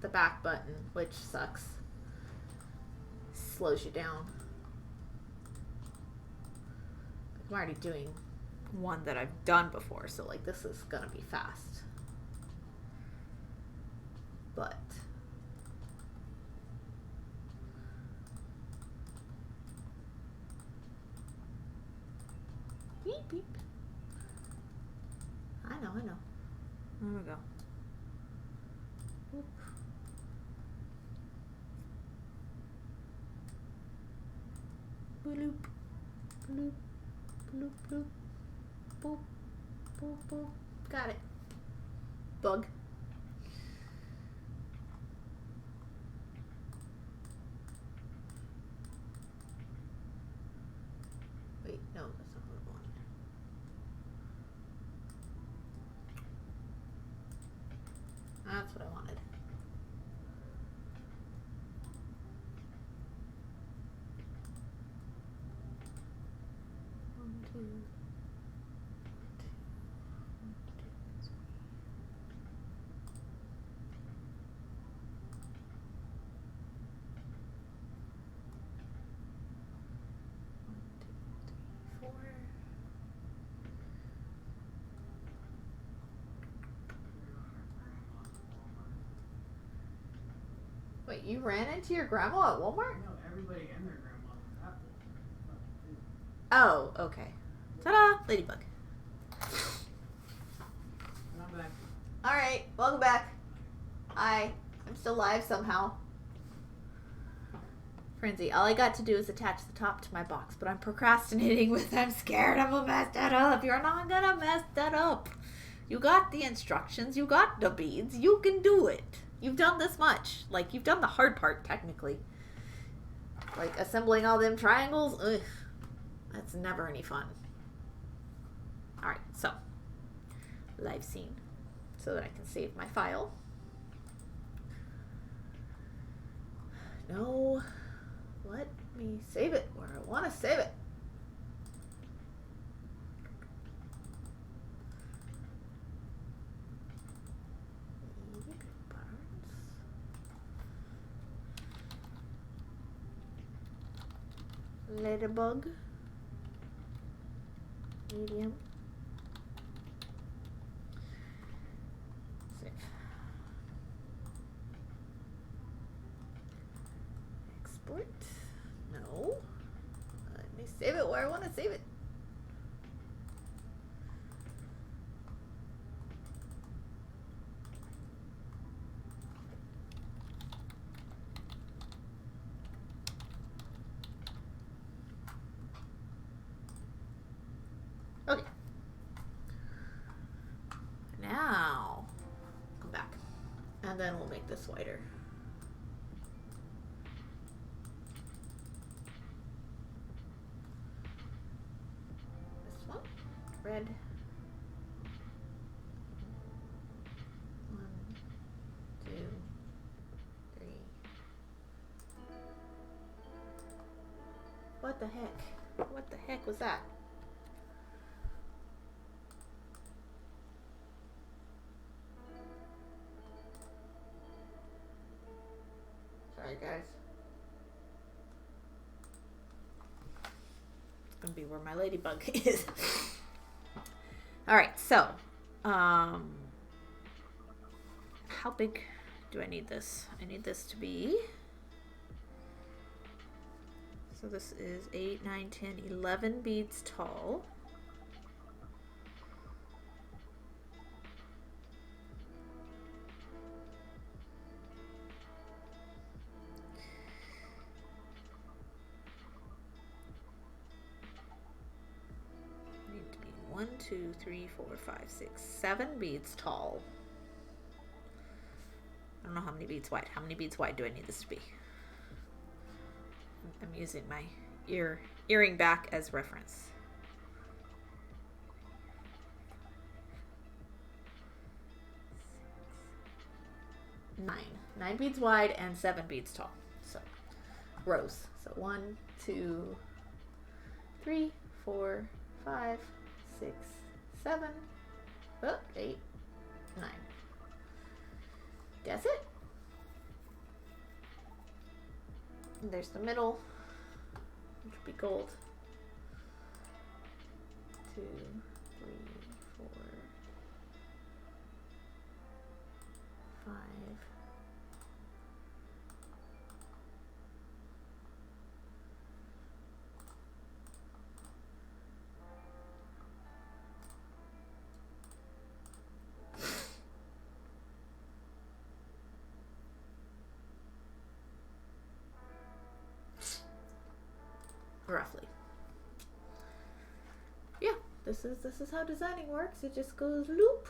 the back button, which sucks. Slows you down. I'm already doing one that I've done before, so like this is gonna be fast. But beep beep. I know. There we go. Oop. Bloop, bloop, bloop, bloop, boop, boop, boop. Got it. Bug. Wait, no, that's not what I wanted. That's what I wanted. One, two. Wait, you ran into your grandma at Walmart? No, everybody and their grandma was at Apple. Oh, okay. Ta-da! Ladybug. And I'm back. Alright, welcome back. Hi. I'm still live somehow. Frenzy, all I got to do is attach the top to my box, but I'm procrastinating with I'm scared I'm gonna mess that up. You're not gonna mess that up. You got the instructions, you got the beads, you can do it. You've done this much. Like, you've done the hard part, technically. Like, assembling all them triangles, ugh. That's never any fun. Alright, so. Live scene. So that I can save my file. No. Let me save it where I want to save it. Ladybug. Medium. Save. Export. No. Let me save it where I want to save it. Okay. Now, come back. And then we'll make this whiter. This one. Red. 1, 2, 3. What the heck? What the heck was that? Sorry, guys. It's gonna be where my ladybug is. Alright, so how big do I need this? I need this to be, so this is 8, 9, 10, 11 beads tall. Need to be 1, 2, 3, 4, 5, 6, 7 beads tall. I don't know how many beads wide. How many beads wide do I need this to be? I'm using my earring back as reference. 9 beads wide and 7 beads tall. So rows. So 1, 2, 3, 4, 5, 6, 7, 8, 9. That's it. And there's the middle, which would be gold. 2, 3, 4, 5. Roughly. Yeah, this is how designing works. It just goes loop.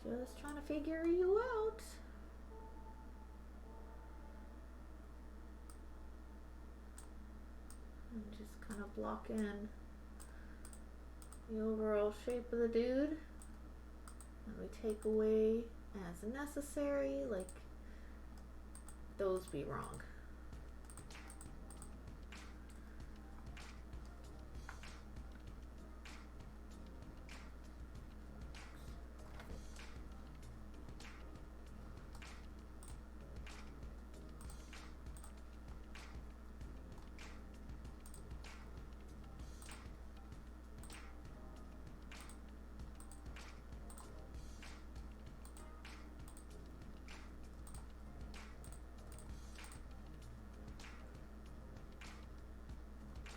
Just trying to figure you out. And just kind of block in the overall shape of the dude. And we take away as necessary, like those be wrong.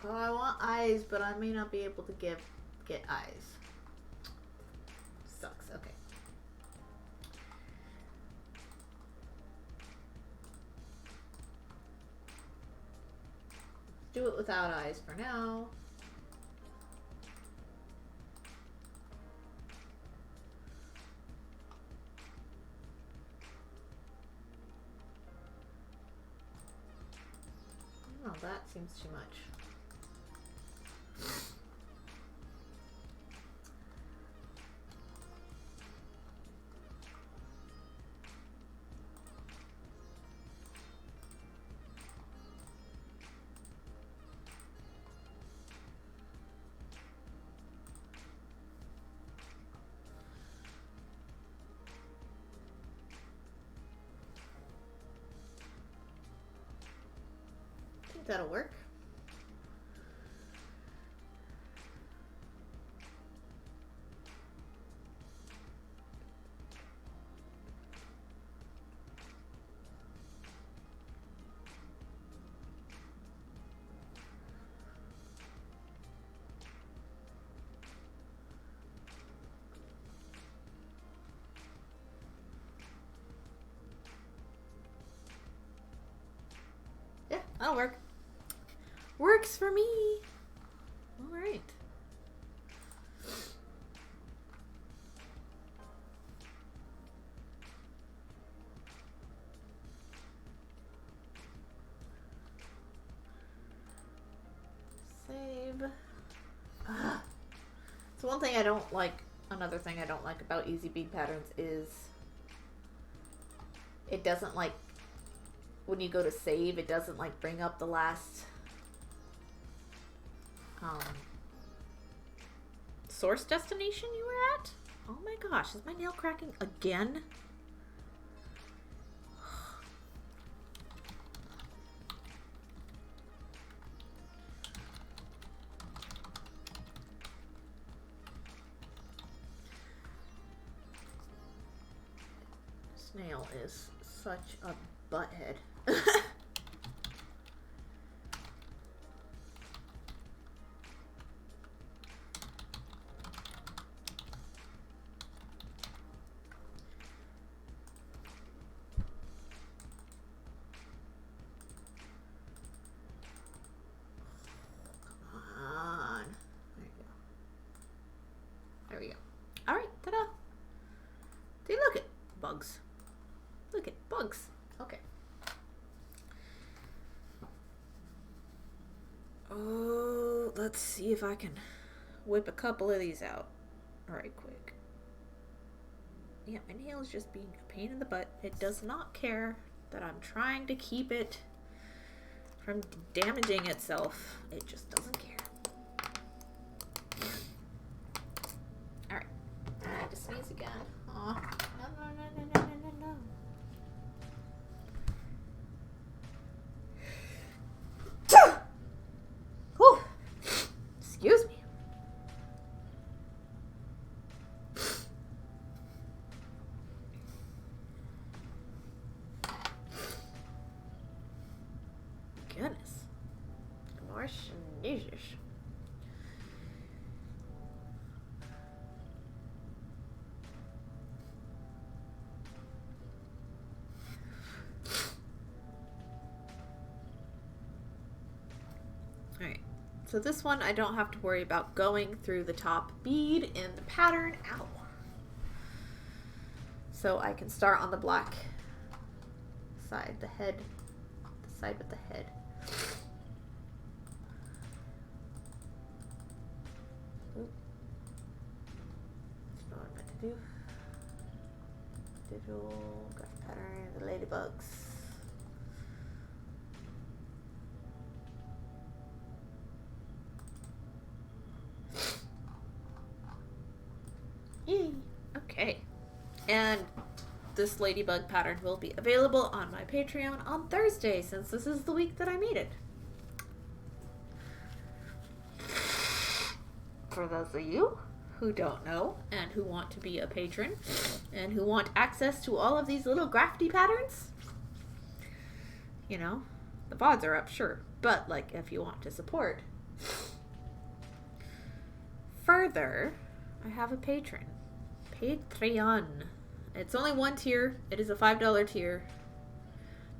Oh, I want eyes, but I may not be able to get eyes. Sucks. Okay. Do it without eyes for now. Oh, that seems too much. I think that'll work. Yeah, that'll work. Works for me. All right. Save. So one thing I don't like, another thing I don't like about Easy Bead Patterns is it doesn't like, when you go to save, it doesn't like bring up the last source destination you were at. Oh my gosh, is my nail cracking again? Snail is such a butthead. Come on. There you go. There we go. All right, ta-da. See, look at bugs. Look at bugs. Okay. Oh, let's see if I can whip a couple of these out right quick. Yeah, my nail is just being a pain in the butt. It does not care that I'm trying to keep it from damaging itself. It just doesn't care. Alright. I need to sneeze again. Aw. No. Whew. Excuse me. Goodness. More sneezes. Alright, so this one I don't have to worry about going through the top bead in the pattern. Ow. So I can start on the black side, the head, the side with the head. Oop. That's not what I meant to do. Digital graph pattern, the ladybugs. Yay. Okay. And this ladybug pattern will be available on my Patreon on Thursday, since this is the week that I made it. For those of you who don't know and who want to be a patron and who want access to all of these little grafty patterns, you know, the VODs are up, sure, but like if you want to support further, I have a patron. Patreon. It's only one tier. It is a $5 tier.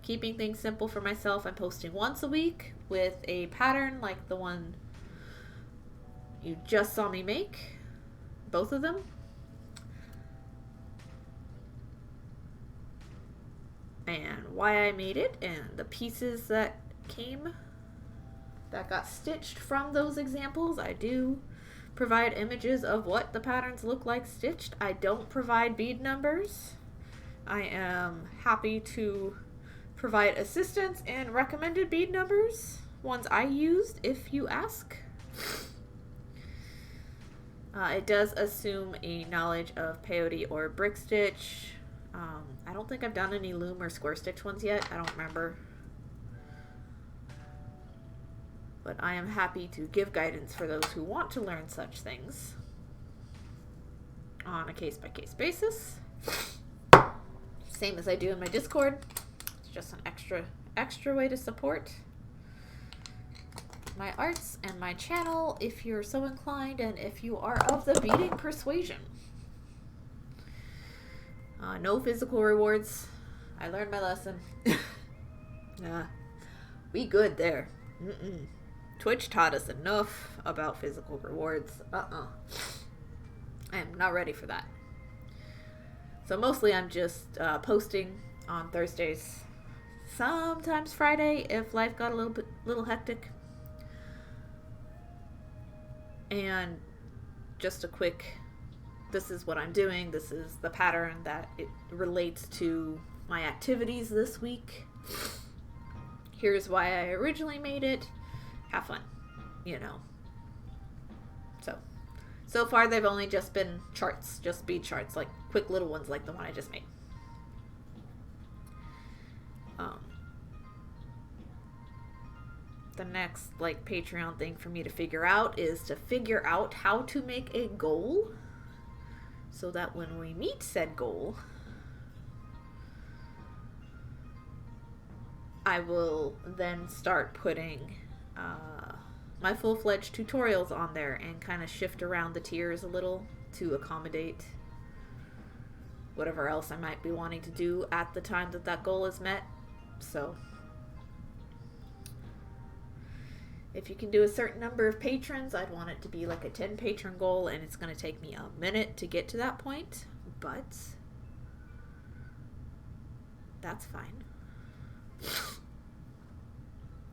Keeping things simple for myself, I'm posting once a week with a pattern like the one you just saw me make. Both of them. And why I made it, and the pieces that got stitched from those examples. I do provide images of what the patterns look like stitched. I don't provide bead numbers. I am happy to provide assistance and recommended bead numbers, ones I used if you ask. It does assume a knowledge of peyote or brick stitch. I don't think I've done any loom or square stitch ones yet. I don't remember. But I am happy to give guidance for those who want to learn such things on a case-by-case basis. Same as I do in my Discord. It's just an extra way to support my arts and my channel if you're so inclined and if you are of the beading persuasion. No physical rewards. I learned my lesson. We good there. Twitch taught us enough about physical rewards. I am not ready for that. So mostly I'm just posting on Thursdays, sometimes Friday if life got a little hectic. And just a quick, this is what I'm doing. This is the pattern that it relates to my activities this week. Here's why I originally made it. Have fun, you know. So far they've only just been charts, just bead charts, like quick little ones like the one I just made. The next like Patreon thing for me to figure out is to figure out how to make a goal so that when we meet said goal, I will then start putting my full-fledged tutorials on there and kind of shift around the tiers a little to accommodate whatever else I might be wanting to do at the time that goal is met. So if you can do a certain number of patrons, I'd want it to be like a 10 patron goal, and it's going to take me a minute to get to that point, but that's fine.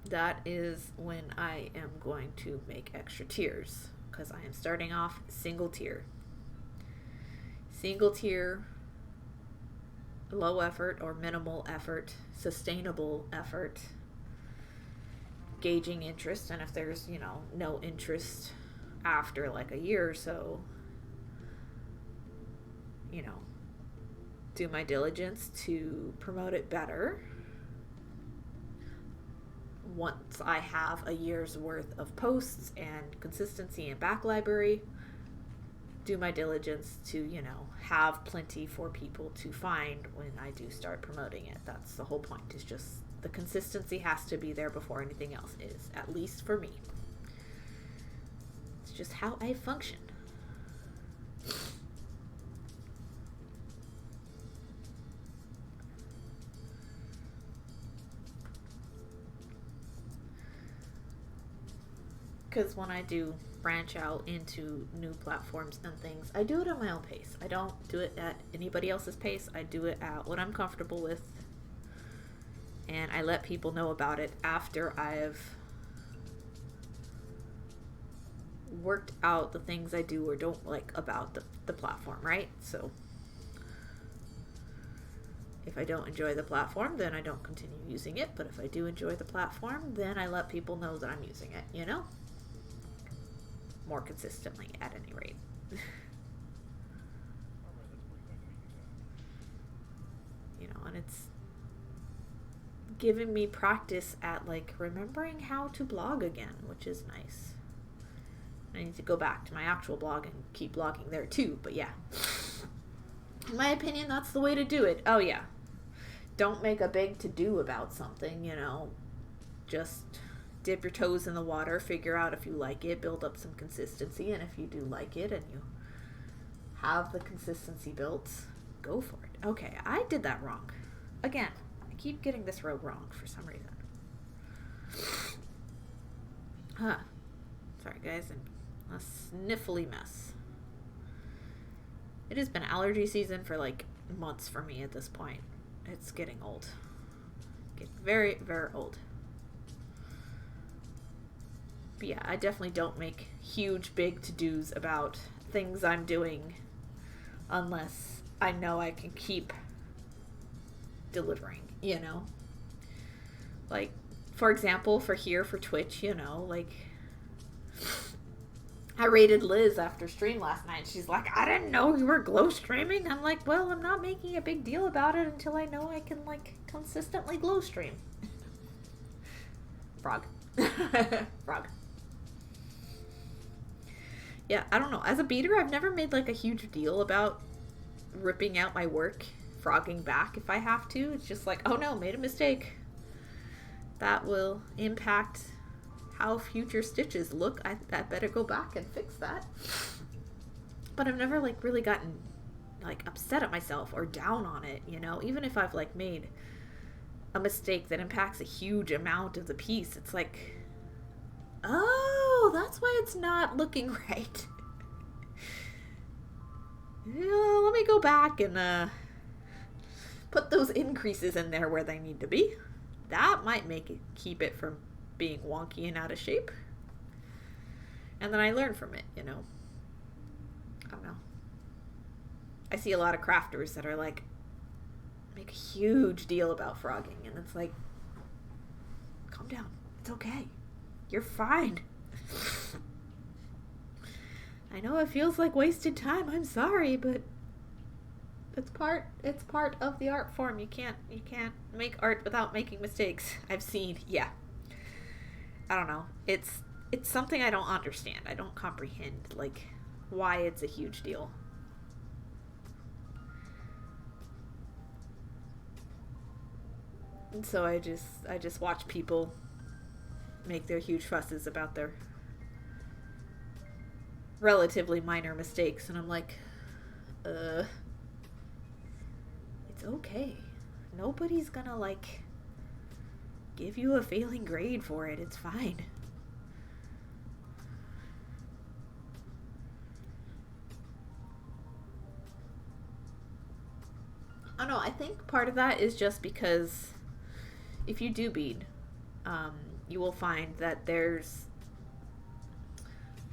That is when I am going to make extra tiers, because I am starting off single tier. Single tier, low effort or minimal effort, sustainable effort, gauging interest, and if there's, no interest after like a year or so, do my diligence to promote it better. Once I have a year's worth of posts and consistency and back library, do my diligence to, have plenty for people to find when I do start promoting it. That's the whole point, is just the consistency has to be there before anything else is, at least for me. It's just how I function. Because when I do branch out into new platforms and things, I do it at my own pace. I don't do it at anybody else's pace. I do it at what I'm comfortable with. And I let people know about it after I've worked out the things I do or don't like about the platform, right? So if I don't enjoy the platform, then I don't continue using it. But if I do enjoy the platform, then I let people know that I'm using it, more consistently at any rate. And it's given me practice at like remembering how to blog again, which is nice. I need to go back to my actual blog and keep blogging there too, but yeah. In my opinion, that's the way to do it. Oh yeah. Don't make a big to-do about something, just dip your toes in the water, figure out if you like it, build up some consistency, and if you do like it and you have the consistency built, go for it. Okay, I did that wrong. Again, I keep getting this row wrong for some reason. Huh. Sorry guys, I'm a sniffly mess. It has been allergy season for like months for me at this point. It's getting old. Getting very, very old. But yeah, I definitely don't make huge, big to-dos about things I'm doing unless I know I can keep delivering, you know? Like, for example, for Twitch, you know, like, I rated Liz after stream last night. She's like, I didn't know you were glow streaming. I'm like, well, I'm not making a big deal about it until I know I can, like, consistently glow stream. Frog. Frog. Yeah, I don't know. As a beater, I've never made, like, a huge deal about ripping out my work, frogging back if I have to. It's just like, oh no, made a mistake. That will impact how future stitches look. I better go back and fix that. But I've never, like, really gotten, like, upset at myself or down on it, you know? Even if I've, like, made a mistake that impacts a huge amount of the piece, it's like, oh, that's why it's not looking right. Yeah, let me go back and put those increases in there where they need to be. That might keep it from being wonky and out of shape. And then I learn from it, you know. I don't know. I see a lot of crafters that are like, make a huge deal about frogging, and it's like, calm down. It's okay. You're fine. I know it feels like wasted time. I'm sorry, but it's part of the art form. You can't make art without making mistakes. I've seen, yeah. I don't know. It's something I don't understand. I don't comprehend, like, why it's a huge deal. And so I just watch people make their huge fusses about their relatively minor mistakes, and I'm like, it's okay. Nobody's gonna, like, give you a failing grade for it. It's fine. I don't know. I think part of that is just because if you do bead, you will find that there's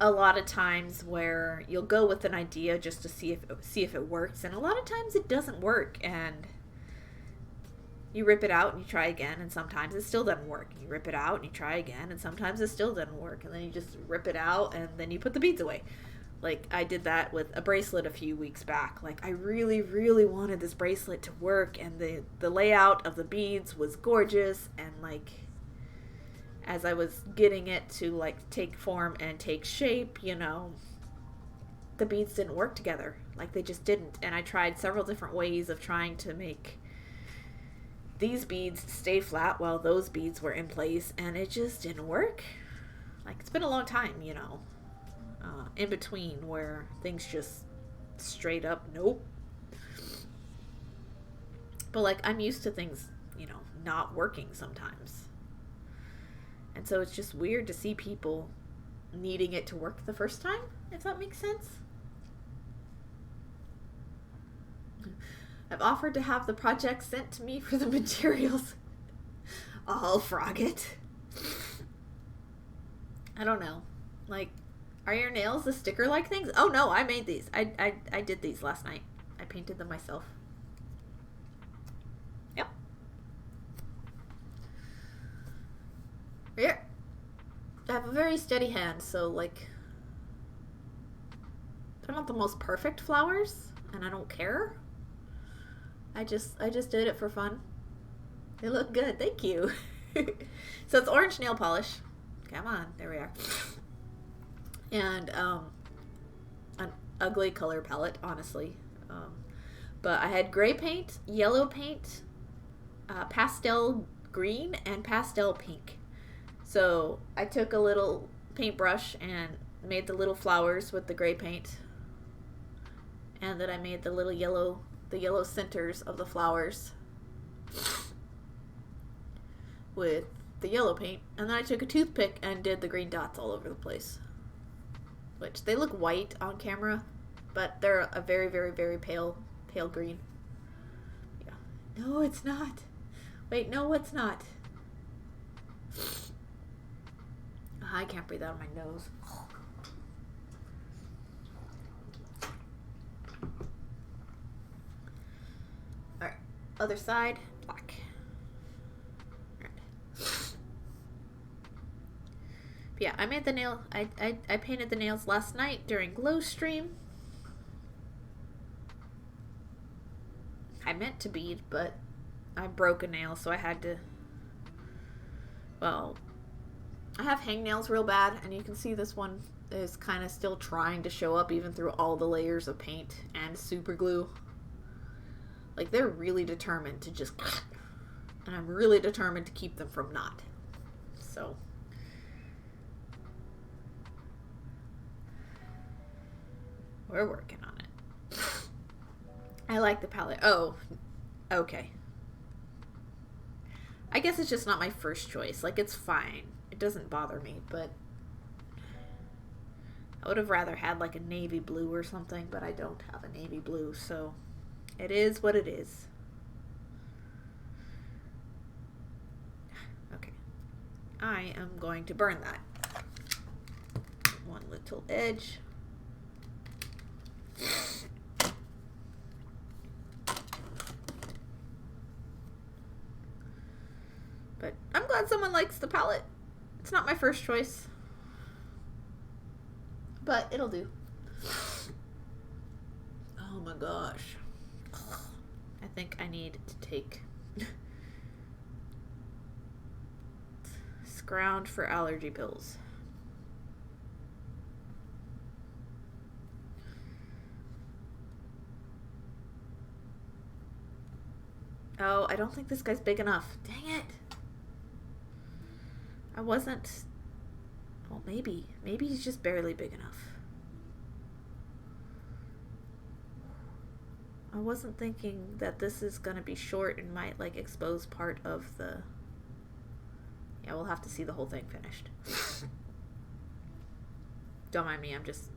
a lot of times where you'll go with an idea just to see if it works, and a lot of times it doesn't work, and you rip it out and you try again, and sometimes it still doesn't work. You rip it out and you try again, and sometimes it still doesn't work, and then you just rip it out and then you put the beads away. Like, I did that with a bracelet a few weeks back. Like, I really, really wanted this bracelet to work, and the layout of the beads was gorgeous, and, like, as I was getting it to, like, take form and take shape, you know, the beads didn't work together. Like, they just didn't. And I tried several different ways of trying to make these beads stay flat while those beads were in place, and it just didn't work. Like, it's been a long time, you know, in between where things just straight up, nope. But, like, I'm used to things, you know, not working sometimes. And so it's just weird to see people needing it to work the first time, if that makes sense. I've offered to have the project sent to me for the materials. I'll frog it. I don't know. Like, are your nails the sticker-like things? Oh no, I made these. I did these last night. I painted them myself. Yep. Here. I have a very steady hand, so, like, they're not the most perfect flowers, and I don't care. I just did it for fun. They look good. Thank you. So it's orange nail polish. Come on. There we are. And an ugly color palette, honestly. But I had gray paint, yellow paint, pastel green, and pastel pink. So I took a little paintbrush and made the little flowers with the gray paint. And then I made the yellow centers of the flowers with the yellow paint. And then I took a toothpick and did the green dots all over the place. Which, they look white on camera, but they're a very, very, very pale green. Yeah. No, it's not. Wait, no, it's not. I can't breathe out of my nose. Alright, other side, black. Yeah, I made the nail. I painted the nails last night during Glow Stream. I meant to bead, but I broke a nail, so I had to. Well, I have hangnails real bad, and you can see this one is kind of still trying to show up even through all the layers of paint and super glue. Like, they're really determined to just. And I'm really determined to keep them from not. So. We're working on it. I like the palette. Oh, okay. I guess it's just not my first choice. Like, it's fine. It doesn't bother me, but I would have rather had like a navy blue or something, but I don't have a navy blue, so it is what it is. Okay. I am going to burn that. One little edge. But I'm glad someone likes the palette. It's not my first choice, but it'll do. Oh my gosh. I think I need to take Scrounge for allergy pills. Oh, I don't think this guy's big enough. Dang it. I wasn't... Well, maybe. Maybe he's just barely big enough. I wasn't thinking that this is going to be short and might, like, expose part of the... Yeah, we'll have to see the whole thing finished. Don't mind me, I'm just...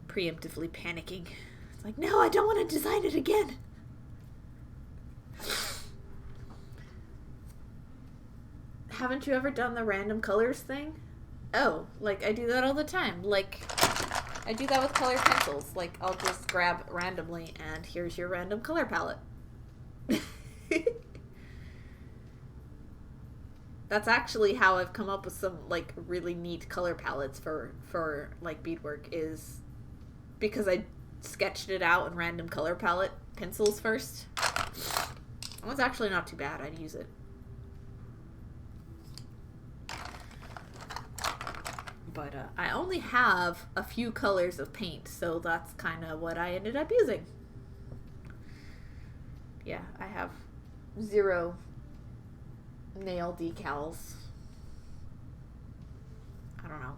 preemptively panicking. It's like, no, I don't want to design it again. Haven't you ever done the random colors thing? Oh, like, I do that all the time. Like, I do that with colored pencils. Like, I'll just grab randomly, and here's your random color palette. That's actually how I've come up with some, like, really neat color palettes for like, beadwork, is because I sketched it out in random color palette pencils first. That one's actually not too bad. I'd use it. But I only have a few colors of paint, so that's kind of what I ended up using. Yeah, I have 0 nail decals. I don't know.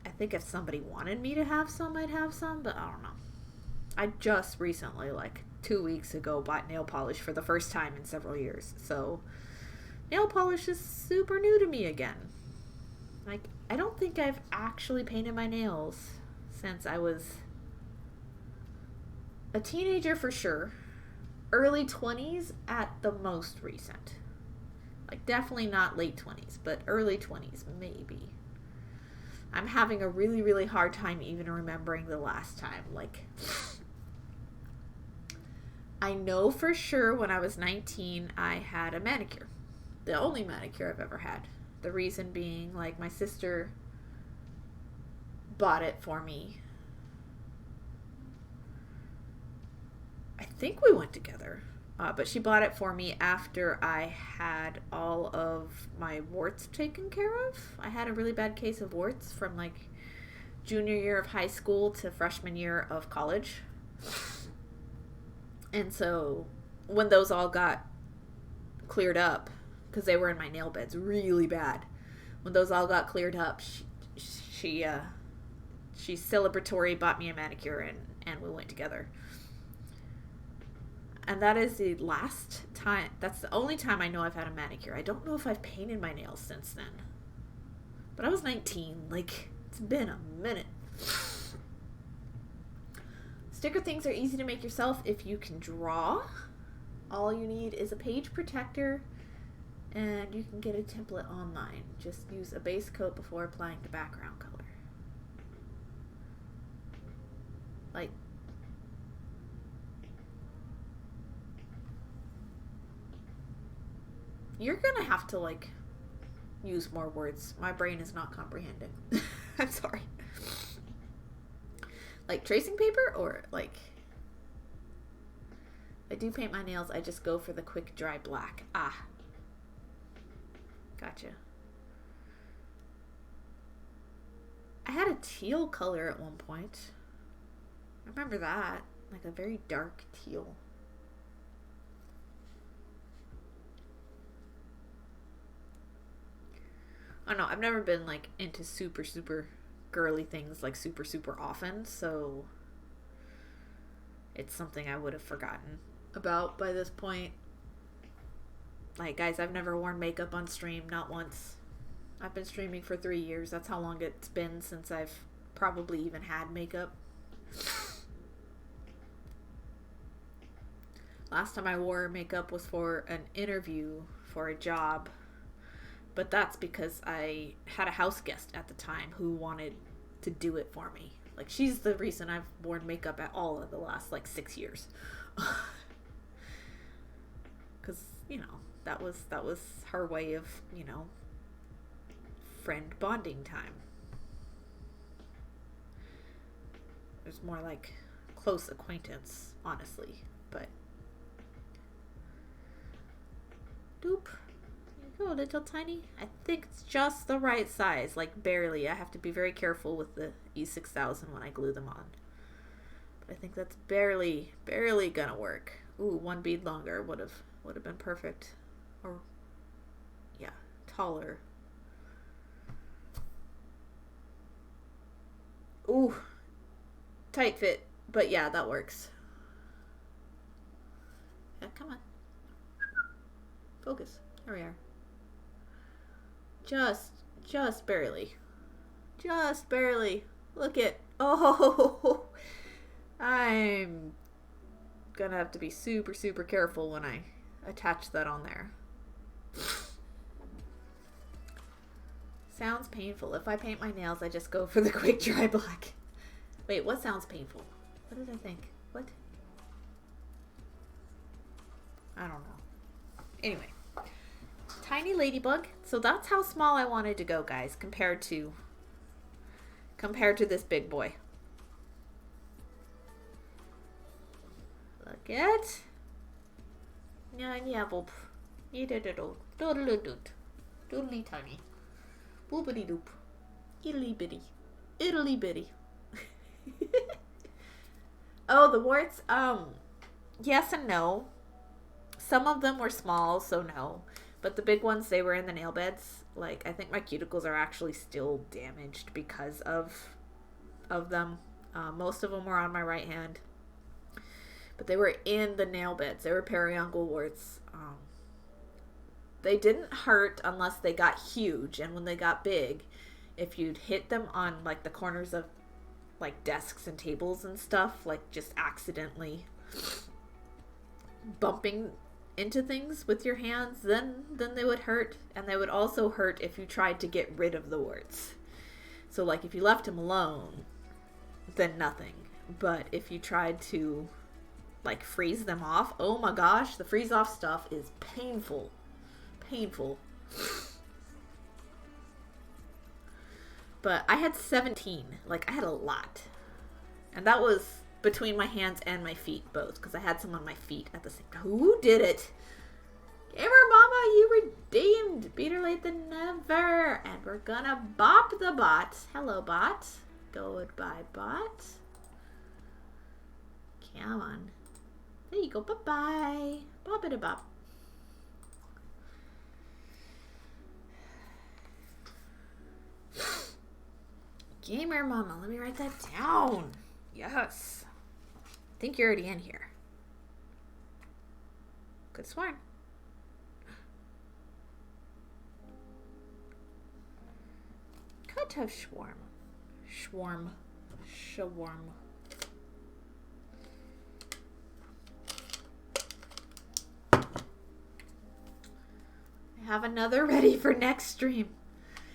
I think if somebody wanted me to have some, I'd have some, but I don't know. I just recently, like 2 weeks ago, bought nail polish for the first time in several years, so... Nail polish is super new to me again. Like, I don't think I've actually painted my nails since I was a teenager for sure. Early 20s at the most recent. Like, definitely not late 20s, but early 20s, maybe. I'm having a really, really hard time even remembering the last time. Like, I know for sure when I was 19, I had a manicure. The only manicure I've ever had. The reason being, like, my sister bought it for me. I think we went together. But she bought it for me after I had all of my warts taken care of. I had a really bad case of warts from, like, junior year of high school to freshman year of college. And so when those all got cleared up, because they were in my nail beds really bad, when those all got cleared up, she celebratory bought me a manicure, and we went together. And that is the last time, that's the only time I know I've had a manicure. I don't know if I've painted my nails since then. But I was 19, like, it's been a minute. Sticker things are easy to make yourself if you can draw. All you need is a page protector, and you can get a template online. Just use a base coat before applying the background color. Like, you're gonna have to, like, use more words. My brain is not comprehending. I'm sorry. Like tracing paper, or like, I do paint my nails, I just go for the quick dry black. Ah. Gotcha. I had a teal color at one point. I remember that. Like a very dark teal. I don't know, I've never been like into super girly things like super often, so it's something I would have forgotten about by this point. Like, guys, I've never worn makeup on stream, not once. I've been streaming for 3 years. That's how long it's been since I've probably even had makeup. Last time I wore makeup was for an interview for a job. But that's because I had a house guest at the time who wanted to do it for me. Like, she's the reason I've worn makeup at all of the last, like, 6 years. Because, you know, that was her way of, you know, friend bonding time. It was more like close acquaintance, honestly. But, doop. Oh, little tiny. I think it's just the right size, like barely. I have to be very careful with the E6000 when I glue them on. But I think that's barely gonna work. Ooh, one bead longer would have been perfect. Or, yeah, taller. Ooh, tight fit, but yeah, that works. Yeah, come on. Focus. There we are. Just barely. Just barely. Look at, oh, I'm gonna have to be super careful when I attach that on there. Sounds painful. If I paint my nails, I just go for the quick dry black. Wait, what sounds painful? What did I think? What? I don't know. Anyway. Tiny ladybug. So that's how small I wanted to go, guys, compared to this big boy. Look at. Yeah, boop. Doodly tiny. Boopity doop. Itty bitty. Oh, the warts. Yes and no. Some of them were small, so no. But the big ones, they were in the nail beds. Like, I think my cuticles are actually still damaged because of them. Most of them were on my right hand. But they were in the nail beds. They were periungual warts. They didn't hurt unless they got huge. And when they got big, if you'd hit them on, like, the corners of, like, desks and tables and stuff, like, just accidentally bumping into things with your hands, then they would hurt. And they would also hurt if you tried to get rid of the warts. So, like, if you left them alone, then nothing. But if you tried to, like, freeze them off, oh my gosh, the freeze off stuff is painful. But I had 17. Like, I had a lot. And that was between my hands and my feet both, because I had some on my feet at the same time. Who did it? Gamer Mama, you redeemed. Better late than never. And we're gonna bop the bot. Hello, bot. Goodbye, bot. Come on. There you go. Bye-bye. Bop-a-da-bop. Gamer Mama. Let me write that down. Yes. I think you're already in here. Good sworn. Cut of Schwarm. Shawarm. I have another ready for next stream.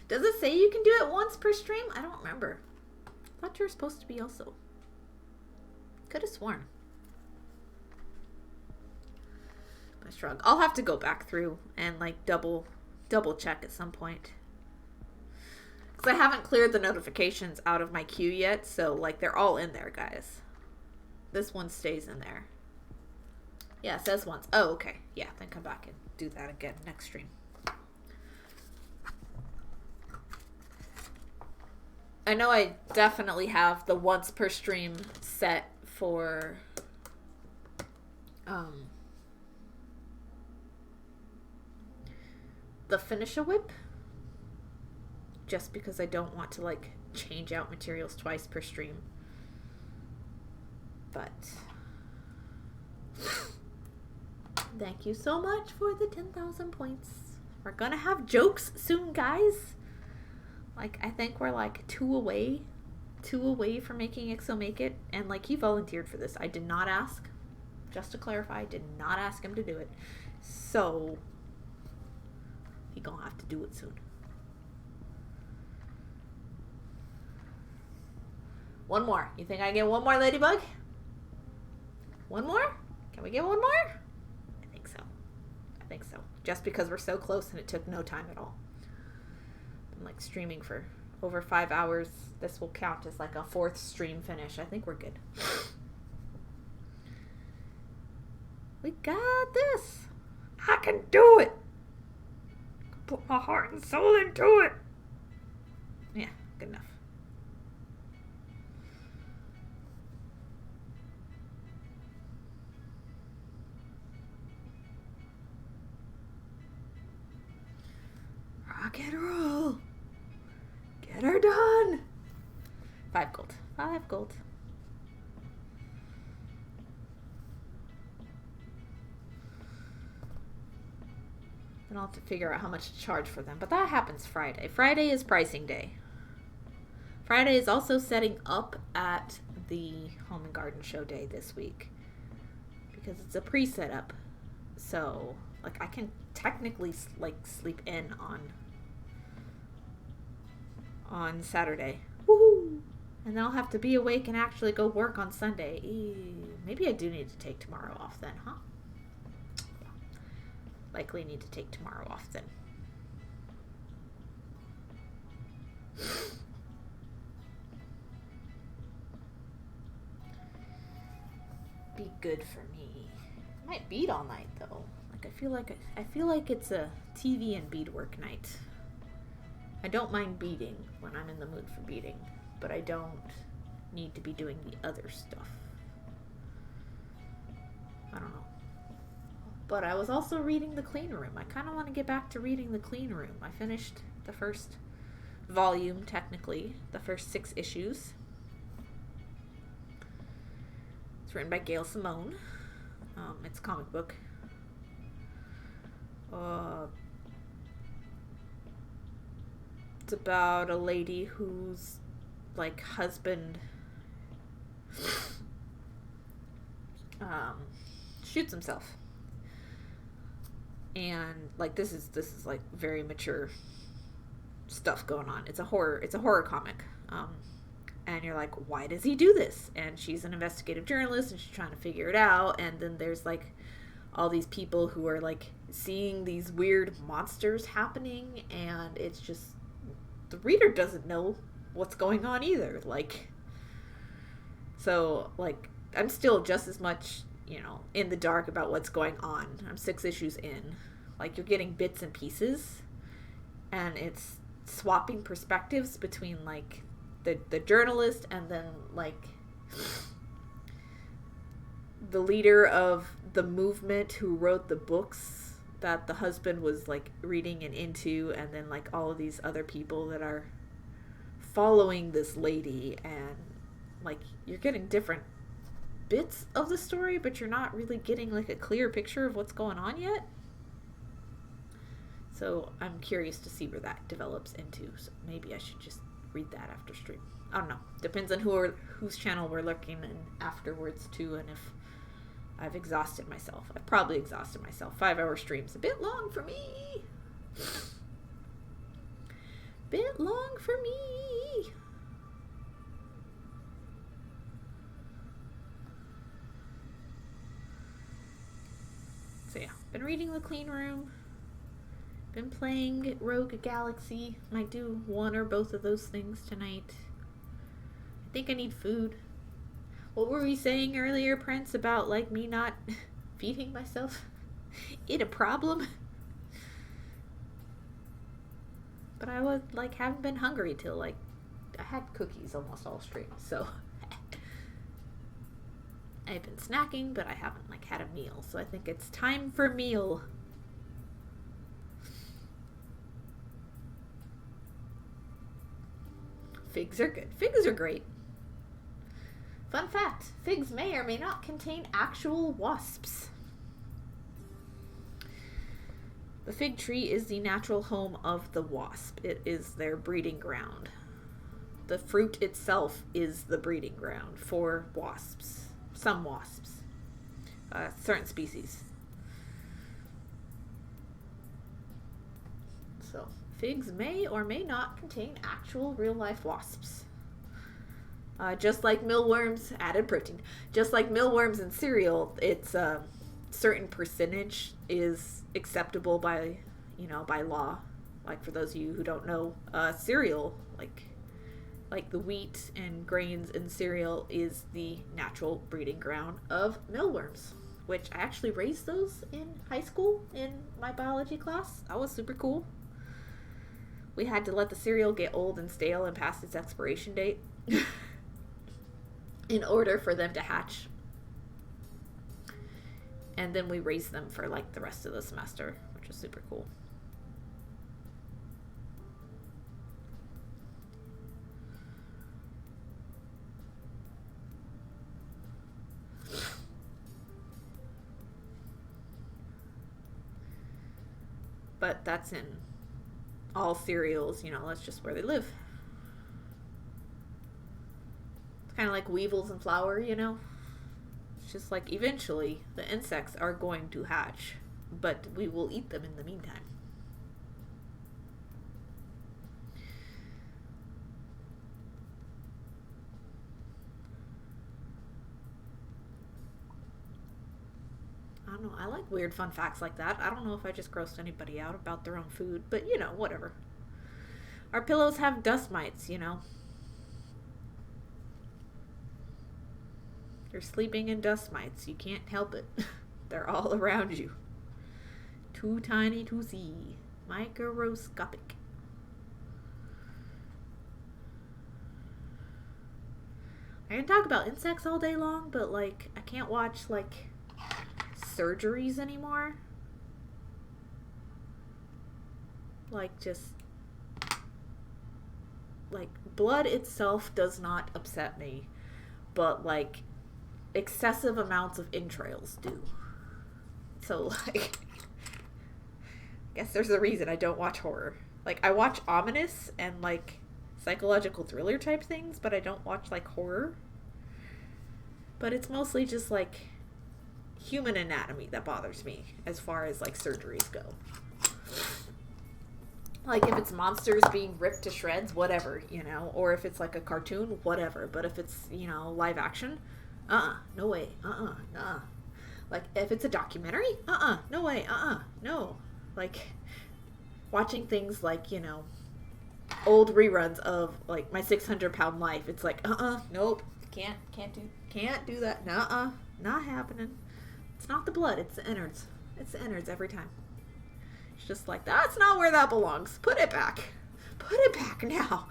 Does it say you can do it once per stream? I don't remember. I thought you were supposed to be also. Could have sworn. I shrug. I'll have to go back through and like double check at some point. Because I haven't cleared the notifications out of my queue yet, so like they're all in there, guys. This one stays in there. Yeah, it says once. Oh, okay. Yeah, then come back and do that again next stream. I know I definitely have the once per stream set for the finish a WIP, just because I don't want to like change out materials twice per stream. But thank you so much for the 10,000 points. We're gonna have jokes soon, guys. Like, I think we're like two away from making Ixo make it. And like, he volunteered for this. I did not ask. Just to clarify, I did not ask him to do it. So he gonna have to do it soon. One more. You think I get one more, Ladybug? One more? Can we get one more? I think so. Just because we're so close and it took no time at all. I'm like streaming for over 5 hours. This will count as like a 4th stream finish. I think we're good. We got this. I can do it. Put my heart and soul into it. Yeah, good enough. Rock and roll. Get her done. 5 gold. 5 gold. Then I'll have to figure out how much to charge for them. But that happens Friday. Friday is pricing day. Friday is also setting up at the Home and Garden Show day this week. Because it's a pre-setup. So, like, I can technically, like, sleep in on Saturday. Woohoo! And then I'll have to be awake and actually go work on Sunday. Maybe I do need to take tomorrow off then, huh? Likely need to take tomorrow off then. Be good for me. I might bead all night though. Like I feel like it's a TV and beadwork night. I don't mind beading when I'm in the mood for beading, but I don't need to be doing the other stuff. I don't know. But I was also reading The Clean Room. I kind of want to get back to reading The Clean Room. I finished the first volume, technically, the first 6 issues. It's written by Gail Simone. It's a comic book. It's about a lady whose, like, husband shoots himself. And like this is like very mature stuff going on. It's a horror comic. And you're like, why does he do this? And she's an investigative journalist and she's trying to figure it out. And then there's like all these people who are like seeing these weird monsters happening, and it's just the reader doesn't know what's going on either. Like, so like I'm still just as much, you know, in the dark about what's going on. I'm 6 issues in. Like, you're getting bits and pieces, and it's swapping perspectives between like the journalist and then like the leader of the movement who wrote the books that the husband was like reading and into, and then like all of these other people that are following this lady, and like you're getting different bits of the story, but you're not really getting like a clear picture of what's going on yet. So I'm curious to see where that develops into. So maybe I should just read that after stream. I don't know. Depends on whose channel we're looking in afterwards too, and if I've exhausted myself. I've probably exhausted myself. 5-hour stream's a bit long for me. Bit long for me. So yeah, been reading The Clean Room. Been playing Rogue Galaxy. Might do one or both of those things tonight. I think I need food. What were we saying earlier, Prince, about like me not feeding myself? It a problem? But I was like haven't been hungry till like I had cookies almost all stream, so I've been snacking, but I haven't like had a meal, so I think it's time for meal. Figs are good. Figs are great. Fun fact, figs may or may not contain actual wasps. The fig tree is the natural home of the wasp. It is their breeding ground. The fruit itself is the breeding ground for wasps. Some wasps. Certain species. So, figs may or may not contain actual real-life wasps. Just like mealworms, added protein. Just like mealworms in cereal, it's certain percentage is acceptable by, by law. Like for those of you who don't know, cereal, like the wheat and grains in cereal is the natural breeding ground of mealworms, which I actually raised those in high school in my biology class. That was super cool. We had to let the cereal get old and stale and past its expiration date in order for them to hatch. And then we raised them for like the rest of the semester, which was super cool. But that's in all cereals, that's just where they live. It's kind of like weevils and flour, It's just like eventually the insects are going to hatch, but we will eat them in the meantime. I don't know. I like weird fun facts like that. I don't know if I just grossed anybody out about their own food, but whatever. Our pillows have dust mites, You're sleeping in dust mites. You can't help it. They're all around you. Too tiny to see. Microscopic. I can talk about insects all day long, but I can't watch surgeries anymore. Blood itself does not upset me, but excessive amounts of entrails do. So I guess there's a reason I don't watch horror. I watch ominous and psychological thriller type things, but I don't watch horror. But it's mostly just human anatomy that bothers me as far as surgeries go. If it's monsters being ripped to shreds, whatever, or if it's a cartoon, whatever. But if it's, live action, no way, nah. If it's a documentary, no way, no. Watching things old reruns of My 600-Pound Life, it's nope, can't do that, not happening. It's not the blood, it's the innards. It's the innards every time. It's just that's not where that belongs. Put it back. Put it back now.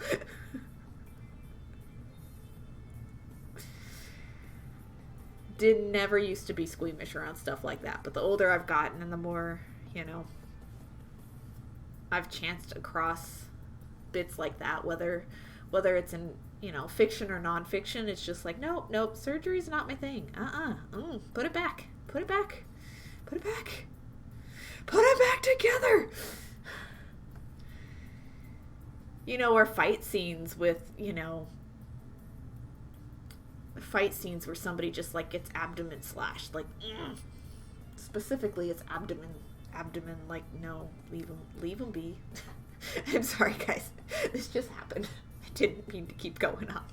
never used to be squeamish around stuff like that. But the older I've gotten and the more, I've chanced across bits like that, whether it's in, fiction or nonfiction, it's just like, nope, surgery's not my thing. Put it back. Put it back. Put it back. Put it back together. Or fight scenes with, fight scenes where somebody just like gets abdomen slashed, like specifically it's abdomen, like, no, leave them be. I'm sorry guys, this just happened. I didn't mean to keep going on.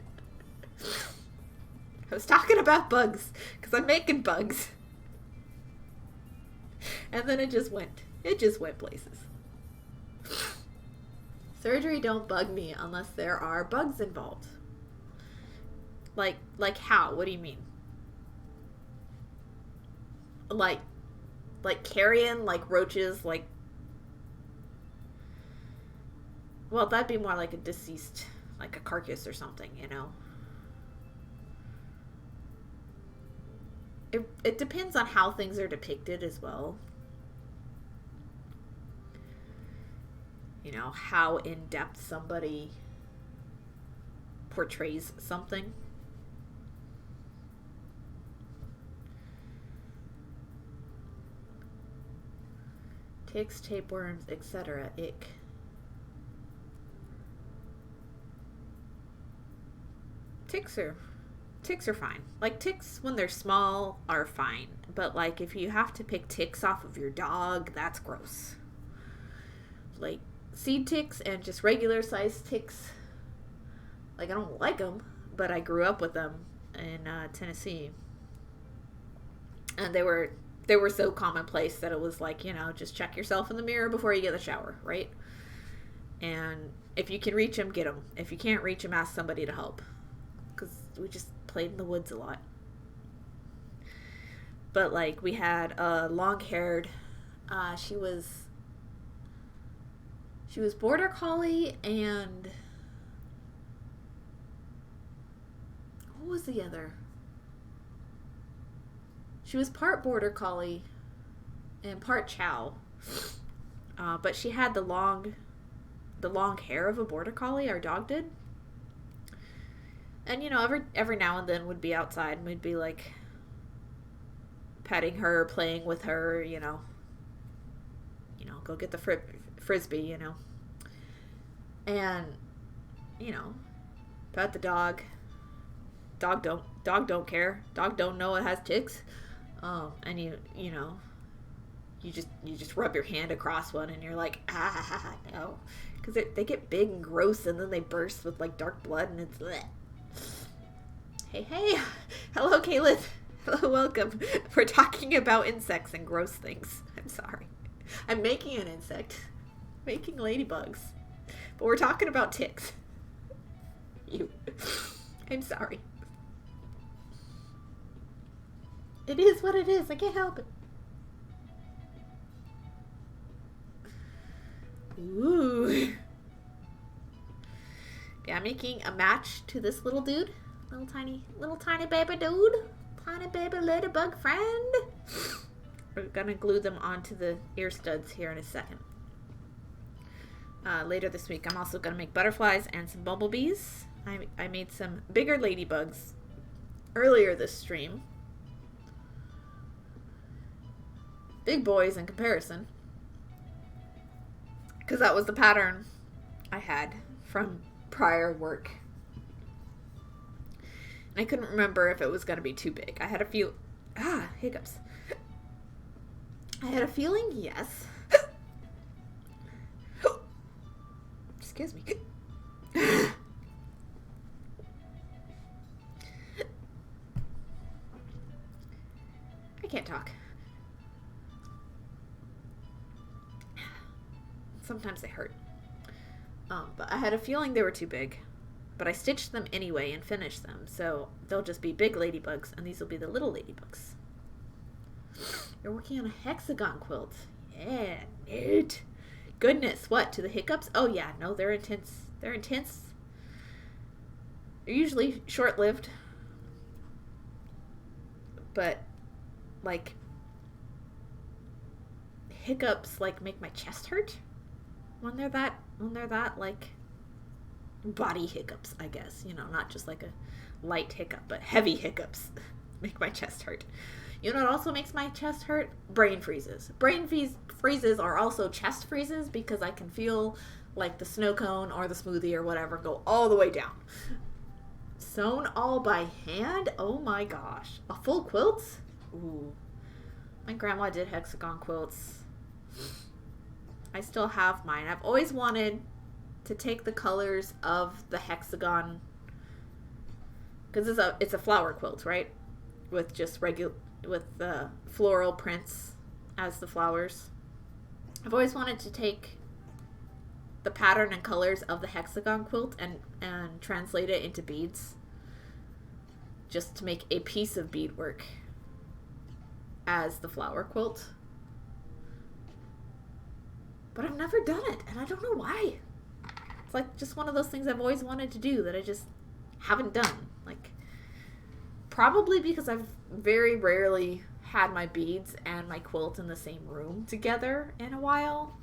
I was talking about bugs because I'm making bugs, and then it just went places. Surgery don't bug me unless there are bugs involved. Like how? What do you mean? Like carrion, like roaches, like... Well, that'd be more like a deceased, like a carcass or something, It depends on how things are depicted as well. How in-depth somebody portrays something. Ticks, tapeworms, etc. Ick. Ticks are fine. Like, ticks when they're small are fine. But like, if you have to pick ticks off of your dog, that's gross. Like, seed ticks and just regular sized ticks, like, I don't like them, but I grew up with them in Tennessee, and they were so commonplace that it was like, just check yourself in the mirror before you get the shower, right? And if you can reach them, get them. If you can't reach them, ask somebody to help, because we just played in the woods a lot. But like, we had a long-haired, she was border collie, and what was the other? She was part border collie and part chow, but she had the long hair of a border collie. Our dog did, and every now and then would be outside and we'd be like petting her, playing with her, go get the frisbee, and pet the dog. Dog don't care. Dog don't know it has ticks. And you just rub your hand across one and you're like, no, because they get big and gross, and then they burst with like dark blood, and it's bleh. Hey, hello Caleb, hello, welcome. We're talking about insects and gross things. I'm sorry, I'm making an insect, making ladybugs, but we're talking about ticks. I'm sorry. It is what it is. I can't help it. Ooh. Yeah, I'm making a match to this little dude. Little tiny baby dude. Tiny baby ladybug friend. We're gonna glue them onto the ear studs here in a second. Later this week, I'm also gonna make butterflies and some bumblebees. I made some bigger ladybugs earlier this stream. Big boys in comparison, because that was the pattern I had from prior work, and I couldn't remember if it was going to be too big. I had a few hiccups. I had a feeling yes. Excuse me. I can't talk. Sometimes they hurt. But I had a feeling they were too big. But I stitched them anyway and finished them. So they'll just be big ladybugs, and these will be the little ladybugs. You're working on a hexagon quilt. Yeah, neat. Goodness, what? To the hiccups? Oh yeah, no, they're intense. They're intense. They're usually short-lived. but like hiccups like make my chest hurt when they're that like body hiccups, I guess, you know, not just like a light hiccup, but heavy hiccups make my chest hurt. You know what also makes my chest hurt? Brain freezes. Freezes are also chest freezes because I can feel like the snow cone or the smoothie or whatever go all the way down. Sewn all by hand? Oh my gosh. A full quilt? Ooh. My grandma did hexagon quilts. I still have mine. I've always wanted to take the colors of the hexagon, because it's a flower quilt, right? With just with the floral prints as the flowers. I've always wanted to take the pattern and colors of the hexagon quilt and translate it into beads, just to make a piece of beadwork as the flower quilt. But I've never done it, and I don't know why. It's like just one of those things I've always wanted to do that I just haven't done. Like, probably because I've very rarely had my beads and my quilt in the same room together in a while.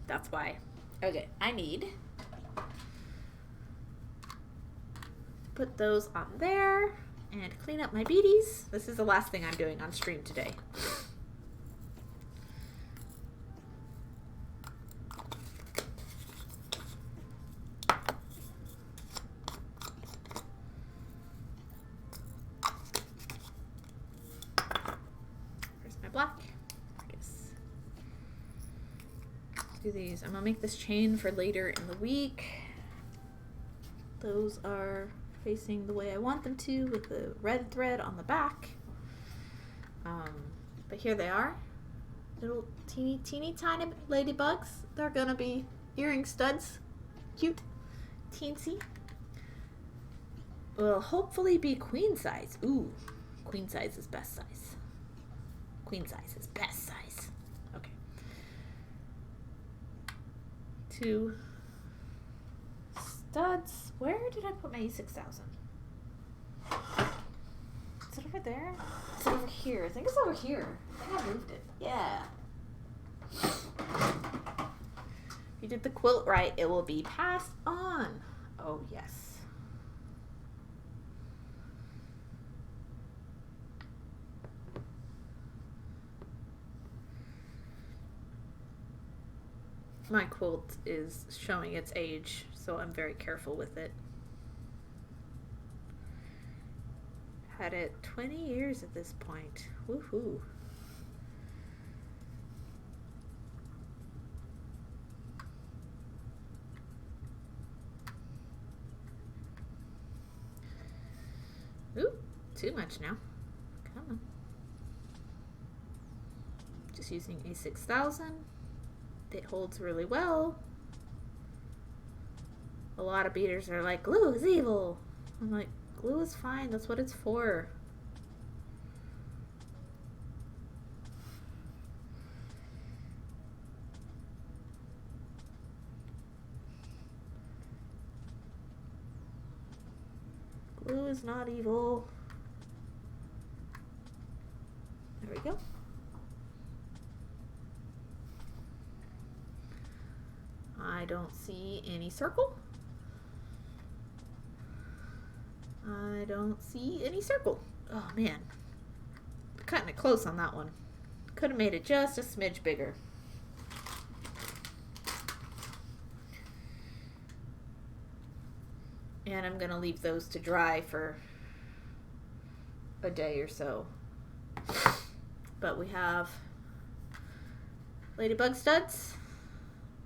That's why. Okay, I need to put those on there and clean up my beadies. This is the last thing I'm doing on stream today. Black. I guess. Do these. I'm gonna make this chain for later in the week. Those are facing the way I want them to with the red thread on the back. But here they are. Little teeny tiny ladybugs. They're gonna be earring studs. Cute. Teensy. Will hopefully be queen size. Ooh. Queen size is best size. Queen size is best size. Okay. 2 studs. Where did I put my E6000? Is it over there? Is it over here? I think it's over here. I think I moved it. Yeah. If you did the quilt right, it will be passed on. Oh, yes. My quilt is showing its age, so I'm very careful with it. Had it 20 years at this point. Woohoo. Ooh, too much now. Come on. Just using a 6000. It holds really well. A lot of beaders are like, glue is evil. I'm like, glue is fine. That's what it's for. Glue is not evil. There we go. I don't see any circle. I don't see any circle. Oh man, cutting it close on that one. Could have made it just a smidge bigger. And I'm gonna leave those to dry for a day or so. But we have ladybug studs.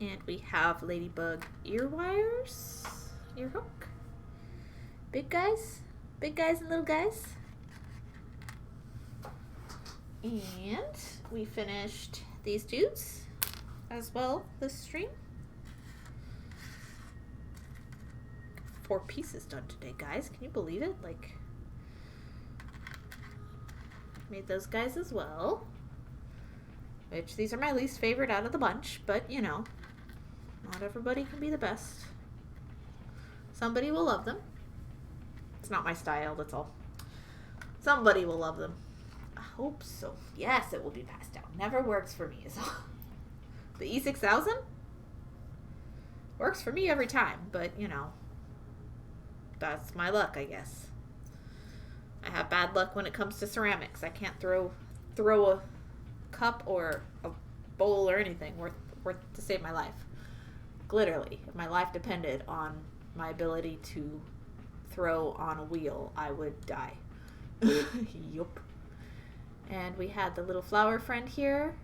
And we have ladybug ear wires, ear hook. Big guys and little guys. And we finished these dudes as well this stream. 4 pieces done today, guys. Can you believe it? Like, made those guys as well. Which, these are my least favorite out of the bunch, but you know. Not everybody can be the best. Somebody will love them. It's not my style, that's all. Somebody will love them. I hope so. Yes, it will be passed down. Never works for me. So. The E6000? Works for me every time, but, you know, that's my luck, I guess. I have bad luck when it comes to ceramics. I can't throw a cup or a bowl or anything worth to save my life. Literally, if my life depended on my ability to throw on a wheel, I would die. Yup. And we had the little flower friend here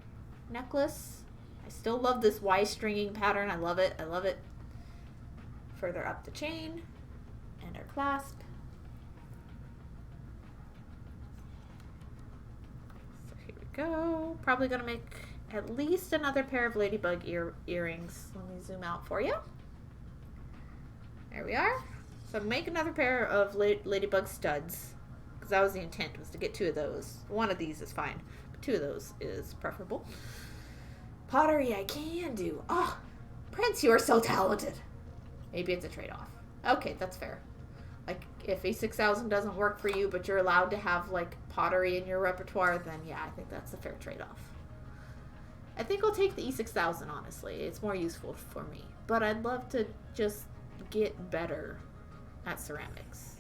necklace. I still love this Y stringing pattern. I love it. I love it. Further up the chain and our clasp. So here we go. Probably gonna make at least another pair of ladybug earrings. Let me zoom out for you. There we are. So make another pair of ladybug studs, because that was the intent, was to get 2 of those. One of these is fine, but 2 of those is preferable. Pottery I can do. Oh, Prince, you are so talented. Maybe it's a trade-off. Okay, that's fair. Like, if A6000 doesn't work for you, but you're allowed to have, like, pottery in your repertoire, then yeah, I think that's a fair trade-off. I think I'll take the E6000, honestly. It's more useful for me. But I'd love to just get better at ceramics.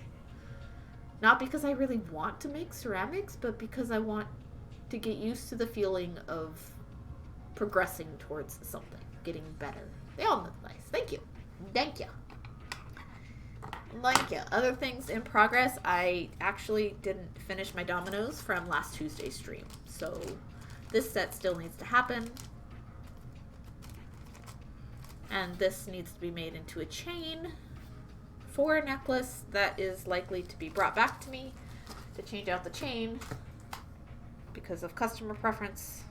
Not because I really want to make ceramics, but because I want to get used to the feeling of progressing towards something, getting better. They all look nice. Thank you. Thank you. Thank you. Other things in progress, I actually didn't finish my dominoes from last Tuesday's stream. So this set still needs to happen. And this needs to be made into a chain for a necklace that is likely to be brought back to me to change out the chain because of customer preference.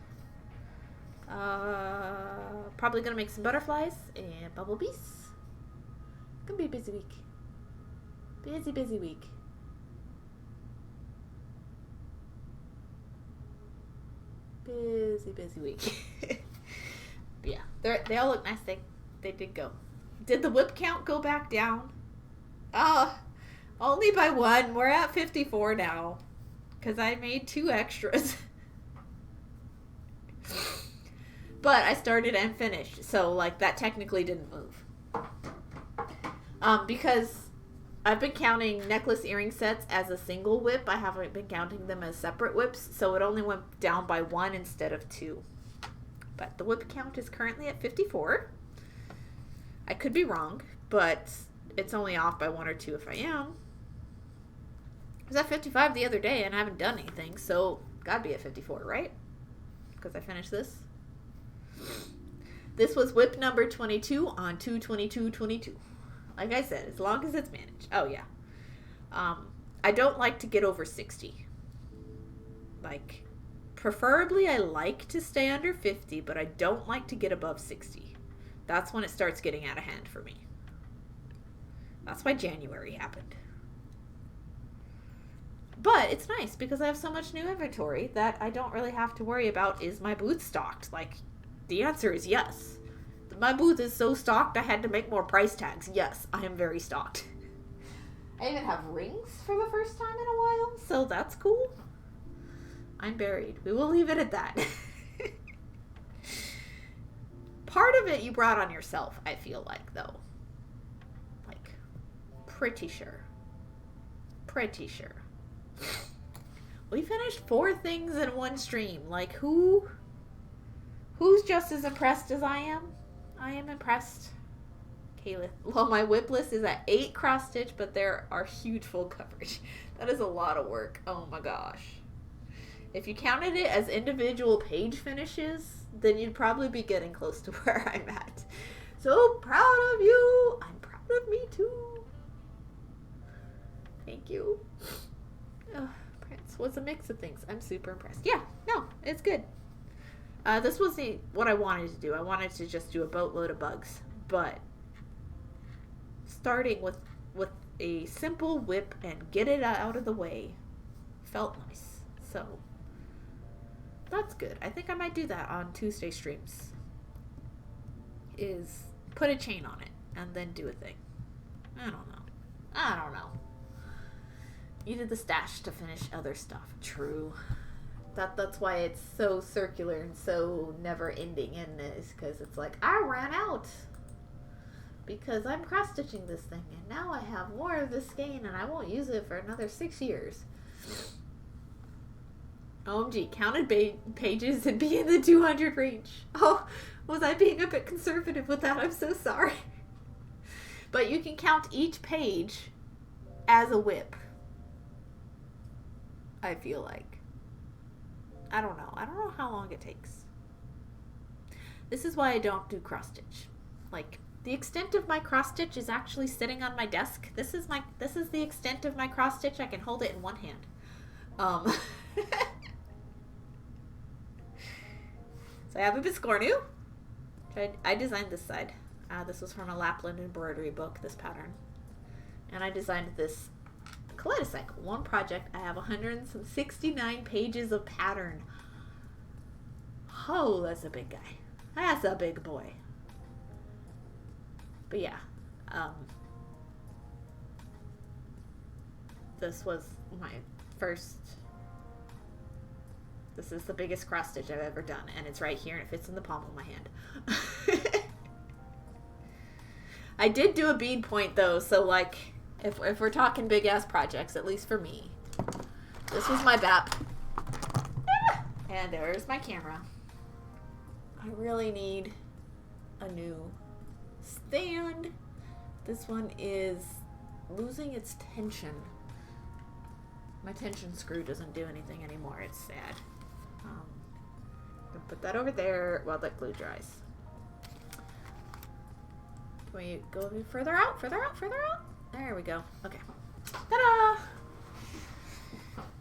Probably gonna make some butterflies and bumblebees. Gonna be a busy week. Busy week. Busy week. Yeah, they all look nice. They did go. Did the WIP count go back down? Only by 1. We're at 54 now. Because I made 2 extras. But I started and finished. So, like, that technically didn't move. Because I've been counting necklace earring sets as a single WIP. I haven't been counting them as separate WIPs. So it only went down by 1 instead of 2. But the WIP count is currently at 54. I could be wrong, but it's only off by 1 or 2 if I am. I was at 55 the other day and I haven't done anything, so gotta be at 54, right? Because I finished this. This was WIP number 22 on 2/22/22. Like I said, as long as it's managed. Oh, yeah. I don't like to get over 60. Like, preferably I like to stay under 50, but I don't like to get above 60. That's when it starts getting out of hand for me. That's why January happened. But it's nice because I have so much new inventory that I don't really have to worry about, is my booth stocked? Like, the answer is yes. My booth is so stocked I had to make more price tags. Yes, I am very stocked. I even have rings for the first time in a while, so that's cool. I'm buried. We will leave it at that. Part of it you brought on yourself, I feel like, though. Like, pretty sure. Pretty sure. We finished 4 things in one stream. Like, who's just as impressed as I am? I am impressed. Kayla. Well, my WIP list is at 8 cross stitch, but there are huge full coverage. That is a lot of work. Oh my gosh. If you counted it as individual page finishes, then you'd probably be getting close to where I'm at. So proud of you. I'm proud of me too. Thank you. Prince was a mix of things. I'm super impressed. Yeah, no, it's good. This was what I wanted to do. I wanted to just do a boatload of bugs, but starting with a simple WIP and get it out of the way felt nice. So that's good. I think I might do that on Tuesday streams. Is put a chain on it and then do a thing. I don't know. You did the stash to finish other stuff. True. That's why it's so circular and so never ending in this, because it's like, I ran out because I'm cross stitching this thing and now I have more of this skein and I won't use it for another 6 years. OMG, counted pages and be in the 200 range. Oh, was I being a bit conservative with that? I'm so sorry. But you can count each page as a WIP, I feel like. I don't know how long it takes. This is why I don't do cross stitch. Like, the extent of my cross stitch is actually sitting on my desk. This is the extent of my cross stitch. I can hold it in one hand. So I have a Biscornu. I designed this side. This was from a Lapland embroidery book, this pattern. And I designed this kaleidocycle. One project. I have 169 pages of pattern. Oh, that's a big guy. That's a big boy. But yeah. This was my first... This is the biggest cross stitch I've ever done, and it's right here, and it fits in the palm of my hand. I did do a bead point, though, so, like, if we're talking big-ass projects, at least for me, this was my BAP. And there's my camera. I really need a new stand. This one is losing its tension. My tension screw doesn't do anything anymore. It's sad. Gonna put that over there while that glue dries. Can we go further out? Further out? Further out? There we go. Okay. Ta-da!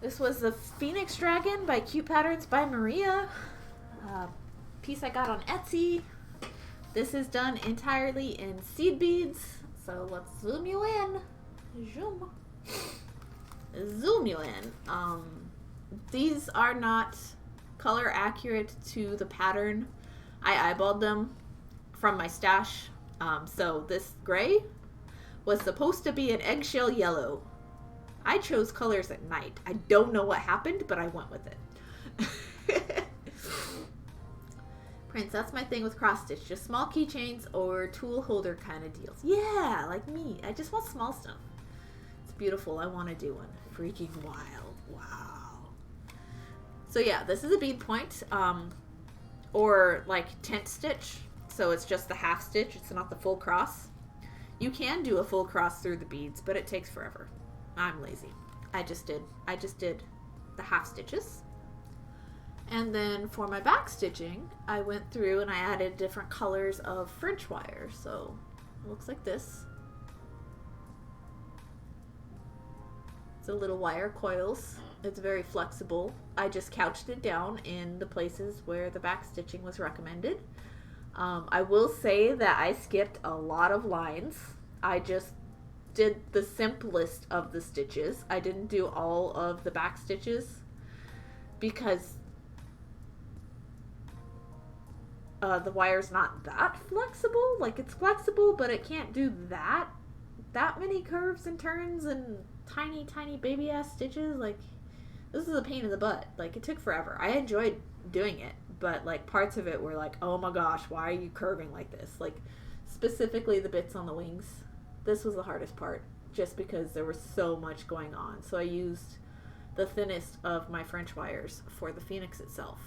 This was the Phoenix Dragon by Cute Patterns by Maria. Piece I got on Etsy. This is done entirely in seed beads. So let's zoom you in. Zoom you in. These are not color accurate to the pattern. I eyeballed them from my stash. So this gray was supposed to be an eggshell yellow. I chose colors at night. I don't know what happened, but I went with it. Prince, that's my thing with cross stitch. Just small keychains or tool holder kind of deals. Yeah, like me. I just want small stuff. It's beautiful. I want to do one. Freaking wild. Wow. So yeah, this is a bead point. Or like tent stitch. So it's just the half stitch. It's not the full cross. You can do a full cross through the beads, but it takes forever. I'm lazy. I just did the half stitches. And then for my back stitching, I went through and I added different colors of French wire. So it looks like this. It's a little wire coils. It's very flexible. I just couched it down in the places where the back stitching was recommended. I will say that I skipped a lot of lines. I just did the simplest of the stitches. I didn't do all of the back stitches because the wire's not that flexible. Like, it's flexible, but it can't do that many curves and turns and tiny baby ass stitches. Like, this is a pain in the butt. Like, it took forever. I enjoyed doing it, but like parts of it were like, oh my gosh, why are you curving like this? Like, specifically the bits on the wings. This was the hardest part just because there was so much going on. So I used the thinnest of my French wires for the Phoenix itself.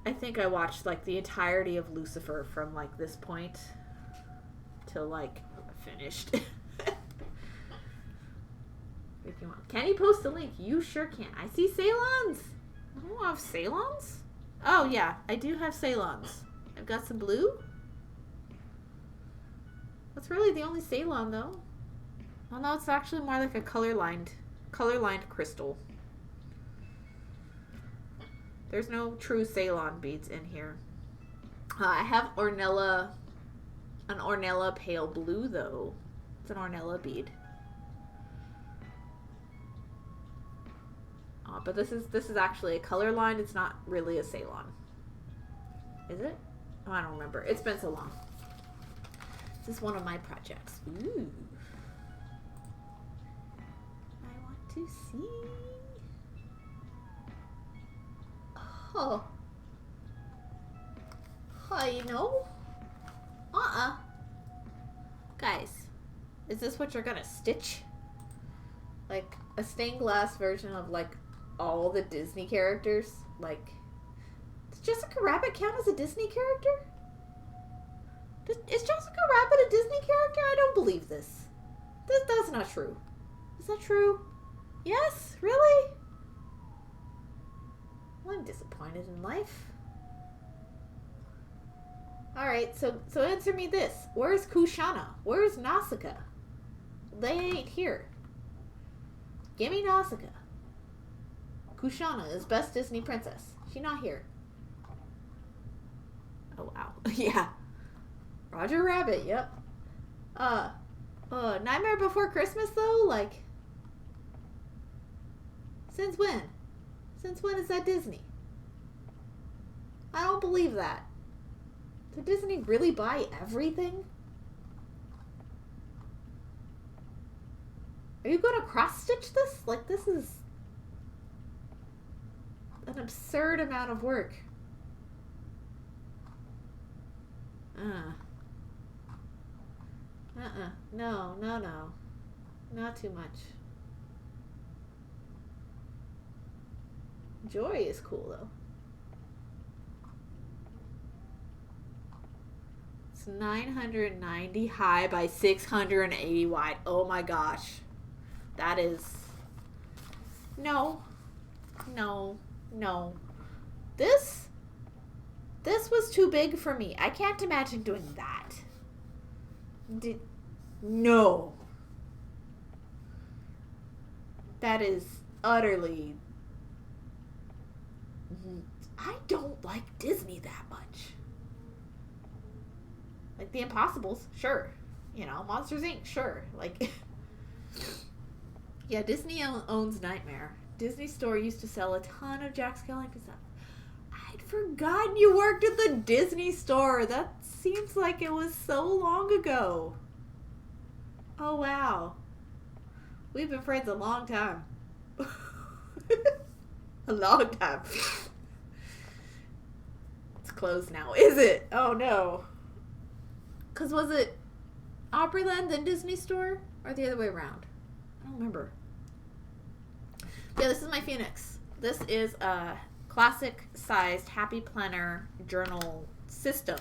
I think I watched like the entirety of Lucifer from like this point till like finished. If you want. Can you post a link? You sure can. I see Ceylons. I don't have Ceylons. Oh yeah, I do have Ceylons. I've got some blue. That's really the only Ceylon though. Well, no, it's actually more like a color-lined crystal. There's no true Ceylon beads in here. I have an Ornella pale blue though. It's an Ornella bead. But this is actually a color line. It's not really a Ceylon. Is it? Oh, I don't remember. It's been so long. This is one of my projects. Ooh. to see. Oh. You know? Guys, is this what you're gonna stitch? Like, a stained glass version of, like, all the Disney characters? Like, does Jessica Rabbit count as a Disney character? Is Jessica Rabbit a Disney character? I don't believe this. That's not true. Is that true? Yes? Really? Well, I'm disappointed in life. Alright, so answer me this. Where's Kushana? Where's Nausicaa? They ain't here. Gimme Nausicaa. Kushana is best Disney princess. She not here. Oh, wow. Yeah. Roger Rabbit, yep. Nightmare Before Christmas, though? Like, since when? Since when is that Disney? I don't believe that. Did Disney really buy everything? Are you going to cross-stitch this? Like, this is an absurd amount of work. No. Not too much. Joy is cool, though. It's 990 high by 680 wide. Oh my gosh. That is... No. This was too big for me. I can't imagine doing that. No. That is utterly... I don't like Disney that much. Like, The Impossibles, sure. You know, Monsters, Inc., sure. Like, yeah, Disney owns Nightmare. Disney Store used to sell a ton of Jack Skellington stuff. I'd forgotten you worked at the Disney Store. That seems like it was so long ago. Oh, wow. We've been friends a long time. A long time. It's closed now. Is it? Oh, no. Because was it Opryland then Disney Store? Or the other way around? I don't remember. Yeah, this is my Phoenix. This is a classic-sized Happy Planner journal system.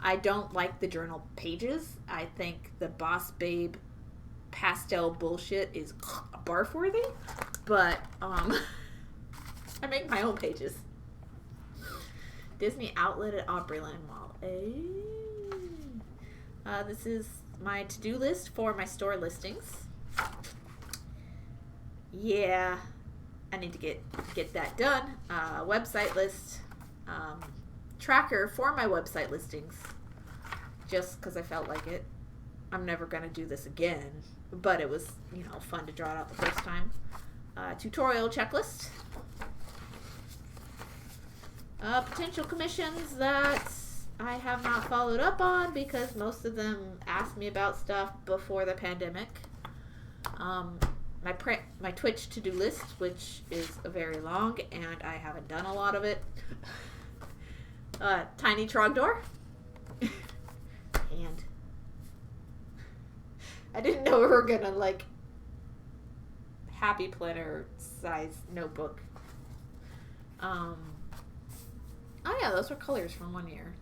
I don't like the journal pages. I think the Boss Babe pastel bullshit is barf-worthy. But, I make my own pages. Disney Outlet at Opryland Mall. This is my to-do list for my store listings. Yeah, I need to get that done. Website list, tracker for my website listings, just because I felt like it. I'm never going to do this again, but it was, you know, fun to draw it out the first time. Tutorial checklist. Potential commissions that I have not followed up on because most of them asked me about stuff before the pandemic. My Twitch to-do list, which is very long, and I haven't done a lot of it. Tiny Trogdor. And I didn't know we were gonna, like, Happy Planner size notebook. Oh yeah, those were colors from one year.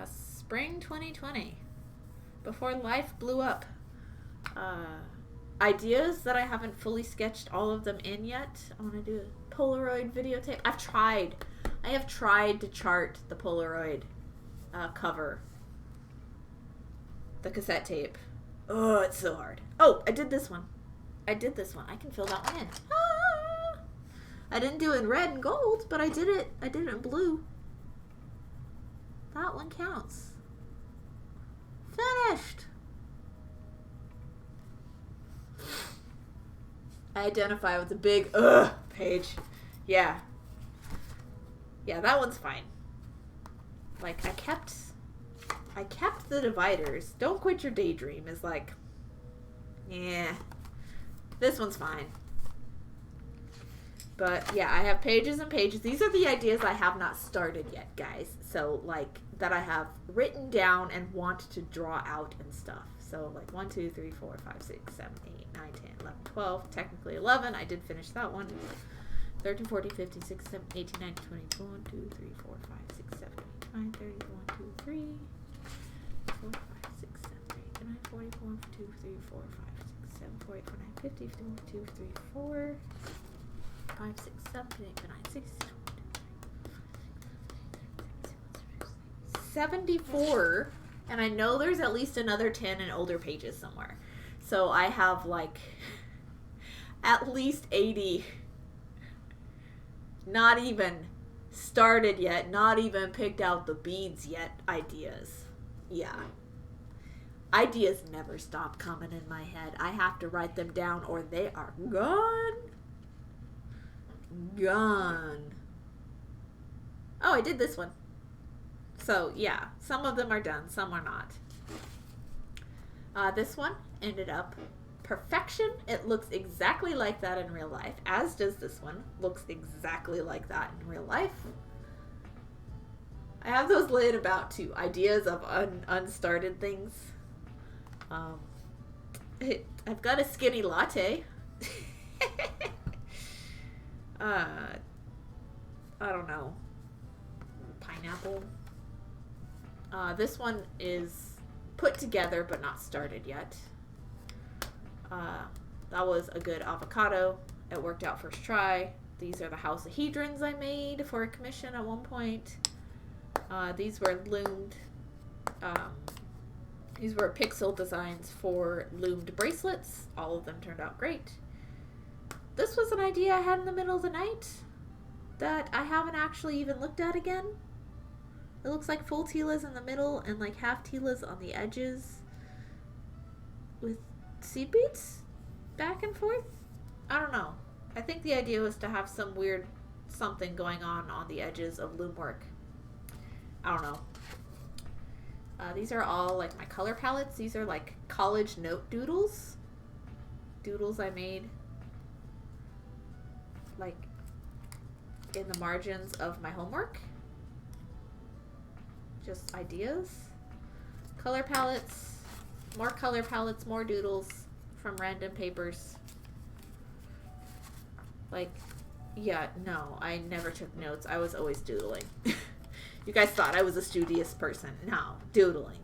Spring 2020. Before life blew up. Ideas that I haven't fully sketched all of them in yet. I want to do a Polaroid videotape. I have tried to chart the Polaroid cover. The cassette tape. Oh, it's so hard. Oh, I did this one. I can fill that one in. Ah! I didn't do it in red and gold, but I did it in blue. That one counts. Finished. I identify with the big page. Yeah. Yeah, that one's fine. Like, I kept the dividers. Don't quit your daydream is like, yeah. This one's fine. But yeah, I have pages and pages. These are the ideas I have not started yet, guys. So like that I have written down and want to draw out and stuff. So like 1, 2, 3, 4, 5, 6, 7, 8, 9, 10, 11, 12. Technically 11. I did finish that one. 13, 14, 15, 16, 17, 18, 19, 20, 1, 2, 3, 4, 5, 6, 7, 8, 9, 30, 1, 2, 3, 4, 5, 6, 7, 8, 9, 40, 1, 2, 3, 4, 5, 6, 7, 4, 8, 4, 9, 50, 51, 2, 3, 4, 5, 6, 7, 8, 9, 60, 74, and I know there's at least another 10 in older pages somewhere. So I have like at least 80 not even started yet, not even picked out the beads yet ideas. Yeah. Ideas never stop coming in my head. I have to write them down or they are gone. Gone. Oh, I did this one. So, yeah, some of them are done, some are not. This one ended up perfection. It looks exactly like that in real life, as does this one. Looks exactly like that in real life. I have those laying about too. Ideas of unstarted things. I've got a skinny latte. I don't know. Pineapple. This one is put together but not started yet. That was a good avocado. It worked out first try. These are the housahedrons I made for a commission at one point. These were loomed. These were pixel designs for loomed bracelets. All of them turned out great. This was an idea I had in the middle of the night that I haven't actually even looked at again. It looks like full tilas in the middle and like half tilas on the edges with seed beads back and forth. I don't know. I think the idea was to have some weird something going on the edges of loom work. I don't know. These are all like my color palettes. These are like college note doodles. Doodles I made like in the margins of my homework. Just ideas. Color palettes. More color palettes, more doodles from random papers. Like, yeah, no, I never took notes. I was always doodling. You guys thought I was a studious person. No, doodling.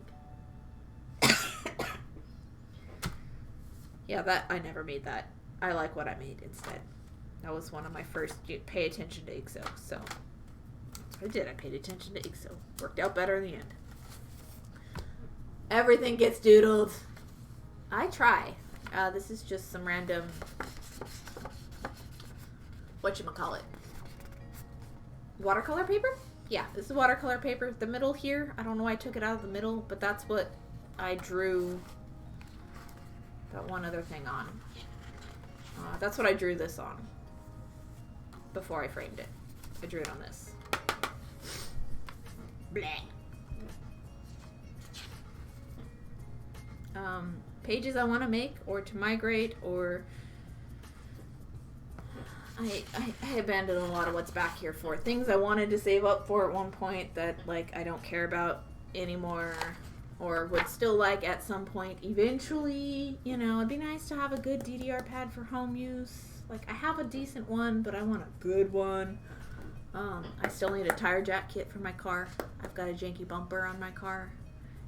Yeah, that I never made that. I like what I made instead. That was one of my first pay attention to IGSO. So I did. I paid attention to IGSO. Worked out better in the end. Everything gets doodled. I try. This is just some random whatchamacallit. Watercolor paper? Yeah, this is watercolor paper. The middle here, I don't know why I took it out of the middle, but that's what I drew that one other thing on. That's what I drew this on before I framed it. I drew it on this. Bleh. Pages I want to make or to migrate, or I abandoned a lot of what's back here for things I wanted to save up for at one point that like I don't care about anymore or would still like at some point eventually. You know, it'd be nice to have a good DDR pad for home use. Like I have a decent one, but I want a good one. I still need a tire jack kit for my car. I've got a janky bumper on my car.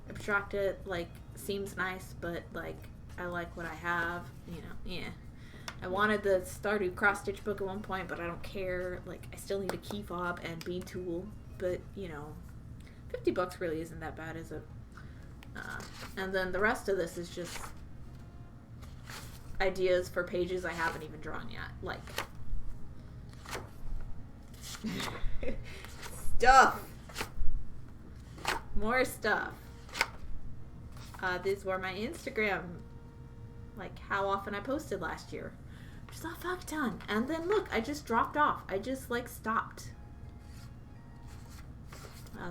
Abstracted, like, seems nice, but like I like what I have, you know. Yeah, I wanted the Stardew cross stitch book at one point, but I don't care. Like I still need a key fob and bean tool, but you know, $50 really isn't that bad, is it? And then the rest of this is just ideas for pages I haven't even drawn yet, like stuff, more stuff. These were my Instagram, like how often I posted last year. Just a fuck ton. And then look, I just dropped off. I just like stopped.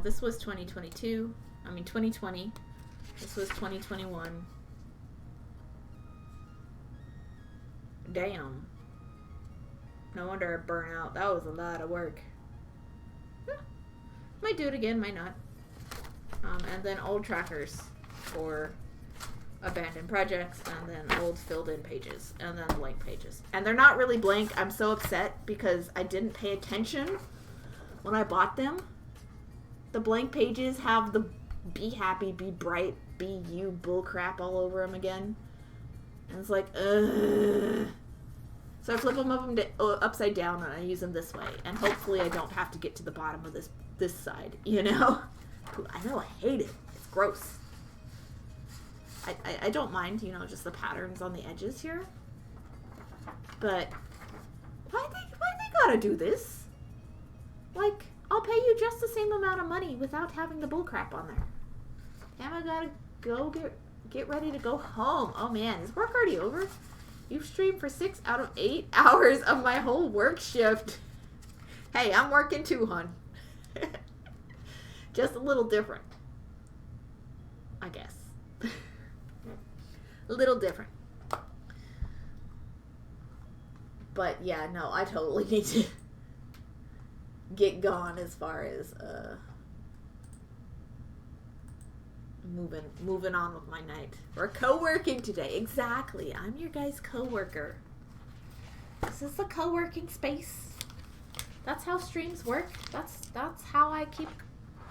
This was 2022. I mean 2020. This was 2021. Damn. No wonder I burnt out. That was a lot of work. Yeah. Might do it again, might not. And then old trackers for abandoned projects, and then old filled in pages, and then blank pages. And they're not really blank. I'm so upset because I didn't pay attention when I bought them. The blank pages have the be happy, be bright, be you bullcrap all over them again. And it's like, ugh. So I flip them upside down and I use them this way. And hopefully I don't have to get to the bottom of this side, you know? I know, I hate it. It's gross. I don't mind, you know, just the patterns on the edges here. But why they gotta do this? Like, I'll pay you just the same amount of money without having the bullcrap on there. Damn, I gotta go get ready to go home. Oh man, is work already over? You've streamed for 6 out of 8 hours of my whole work shift. Hey, I'm working too, hon. Just a little different, I guess. A little different. But yeah, no, I totally need to get gone as far as moving on with my night. We're co-working today. Exactly. I'm your guys' co-worker. This is the co-working space. That's how streams work. That's how I keep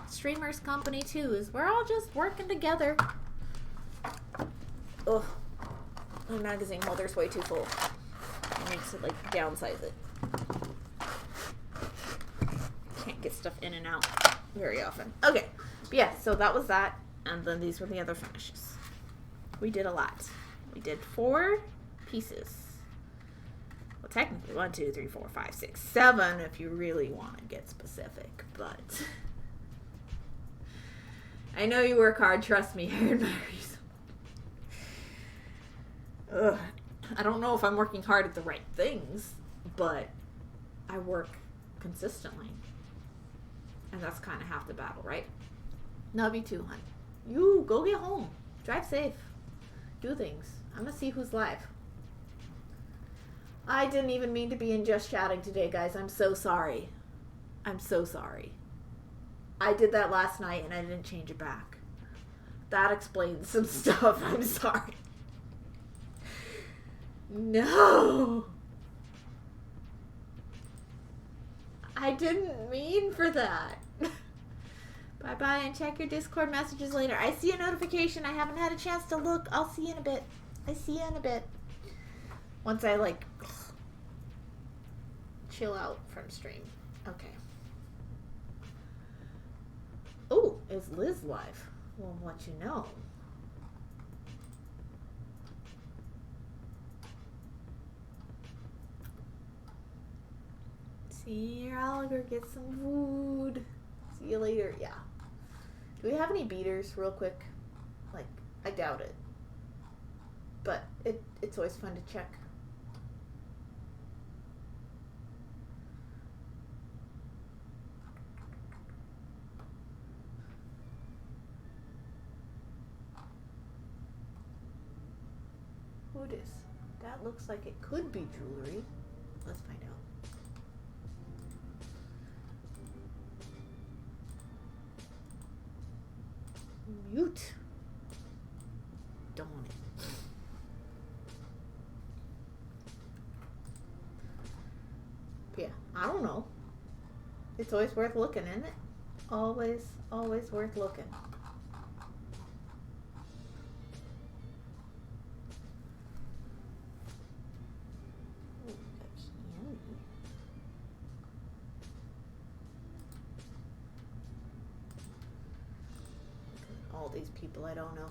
streamers company too, is we're all just working together. Ugh. My magazine holder's way too full. It makes it like downsize it. Can't get stuff in and out very often. Okay. But yeah, so that was that. And then these were the other finishes. We did a lot. We did 4 pieces. Well, technically 1, 2, 3, 4, 5, 6, 7 if you really want to get specific. But I know you work hard. Trust me, Aaron Myers. Ugh. I don't know if I'm working hard at the right things, but I work consistently. And that's kind of half the battle, right? Love you too, hon. You go get home. Drive safe. Do things. I'm gonna see who's live. I didn't even mean to be in just chatting today, guys. I'm so sorry. I'm so sorry. I did that last night and I didn't change it back. That explains some stuff. I'm sorry. No. I didn't mean for that. Bye-bye, and check your Discord messages later. I see a notification. I haven't had a chance to look. I'll see you in a bit. I see you in a bit. Once I, like, chill out from stream. Okay. Oh, is Liz live? Well, I'll let you know. See you, I'll go get some food. See you later. Yeah. Do we have any beaters real quick? Like, I doubt it. But it's always fun to check. Who it is? That looks like it could be jewelry. Let's find out. Mute. Don't want it. Yeah, I don't know. It's always worth looking, isn't it? Always worth looking. Ooh, that's yummy. All these people I don't know.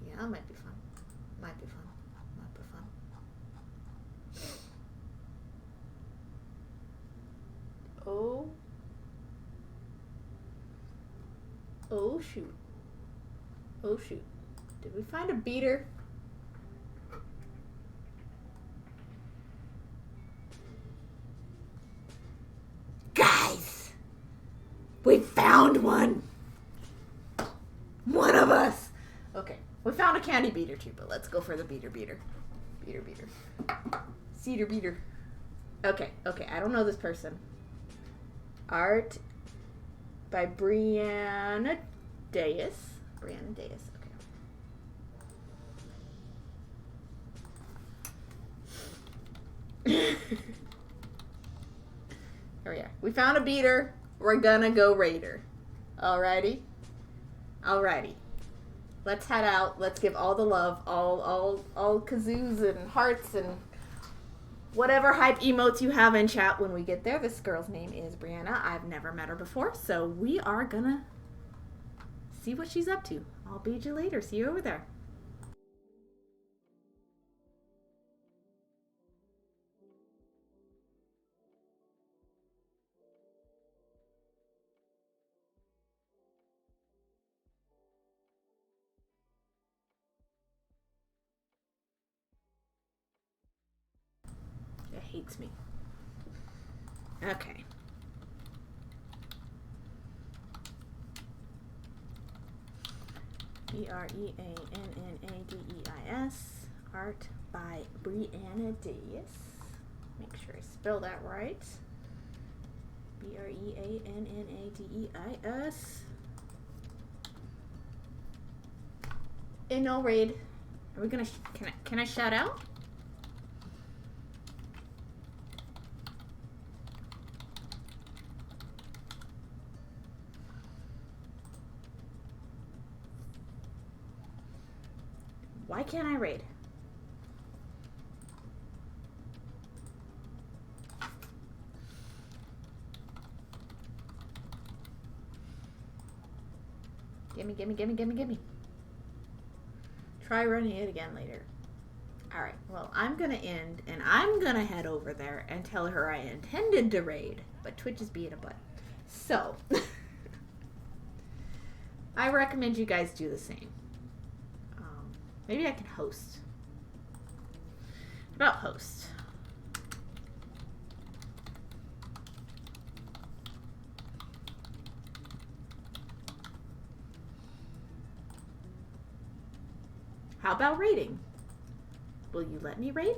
Yeah, that might be fun. Might be fun. Might be fun. Oh. Oh shoot. Oh shoot. Did we find a beater? We found one! One of us! Okay, we found a candy beater too, but let's go for the beater. Cedar beater. Okay, I don't know this person. Art by Brianna Deus. Okay. Here we are. We found a beater. We're gonna go raider. Alrighty. Let's head out. Let's give all the love, all kazoos and hearts and whatever hype emotes you have in chat when we get there. This girl's name is Brianna. I've never met her before, so we are gonna see what she's up to. I'll bead you later. See you over there. It hates me. Okay. BREANNADEIS. Art by Brianna Deus. Make sure I spell that right. BREANNADEIS. In no raid. Are we gonna? Can I shout out? Why can't I raid? Gimme. Try running it again later. Alright, well, I'm gonna end, and I'm gonna head over there and tell her I intended to raid, but Twitch is being a butt. So, I recommend you guys do the same. Maybe I can host. How about host? How about raiding? Will you let me raid?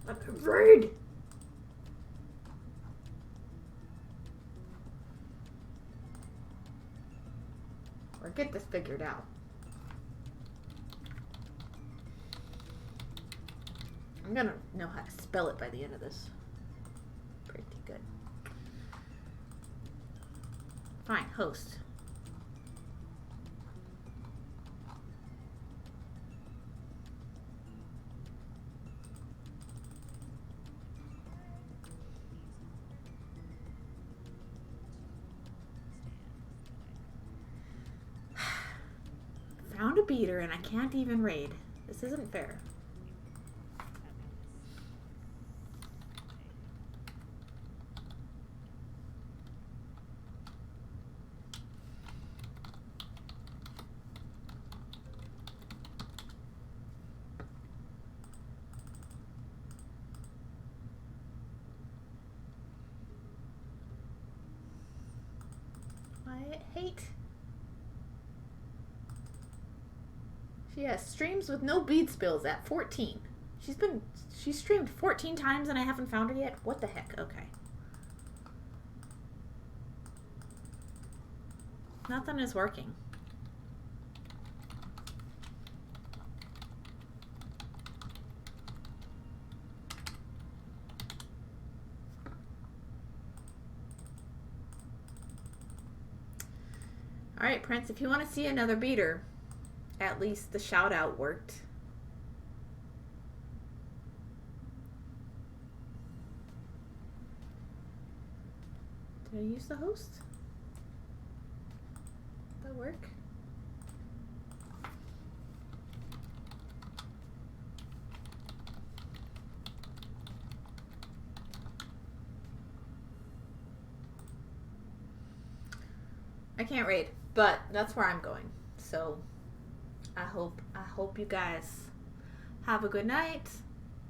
Let me raid! Or get this figured out. I'm gonna know how to spell it by the end of this. Pretty good. Fine, host. Found a beater and I can't even raid. This isn't fair. I hate. She has streams with no bead spills at 14. She's streamed 14 times and I haven't found her yet. What the heck? Okay. Nothing is working. All right, Prince, if you want to see another beater, at least the shout out worked. Did I use the host? Did that work? I can't raid, but that's where I'm going. So I hope you guys have a good night.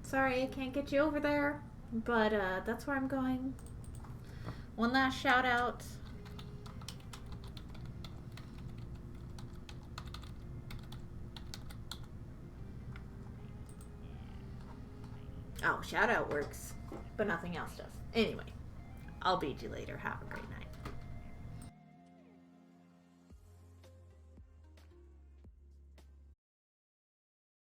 Sorry I can't get you over there, but that's where I'm going. One last shout out. Oh, shout out works, but nothing else does. Anyway, I'll bead you later. Have a great night.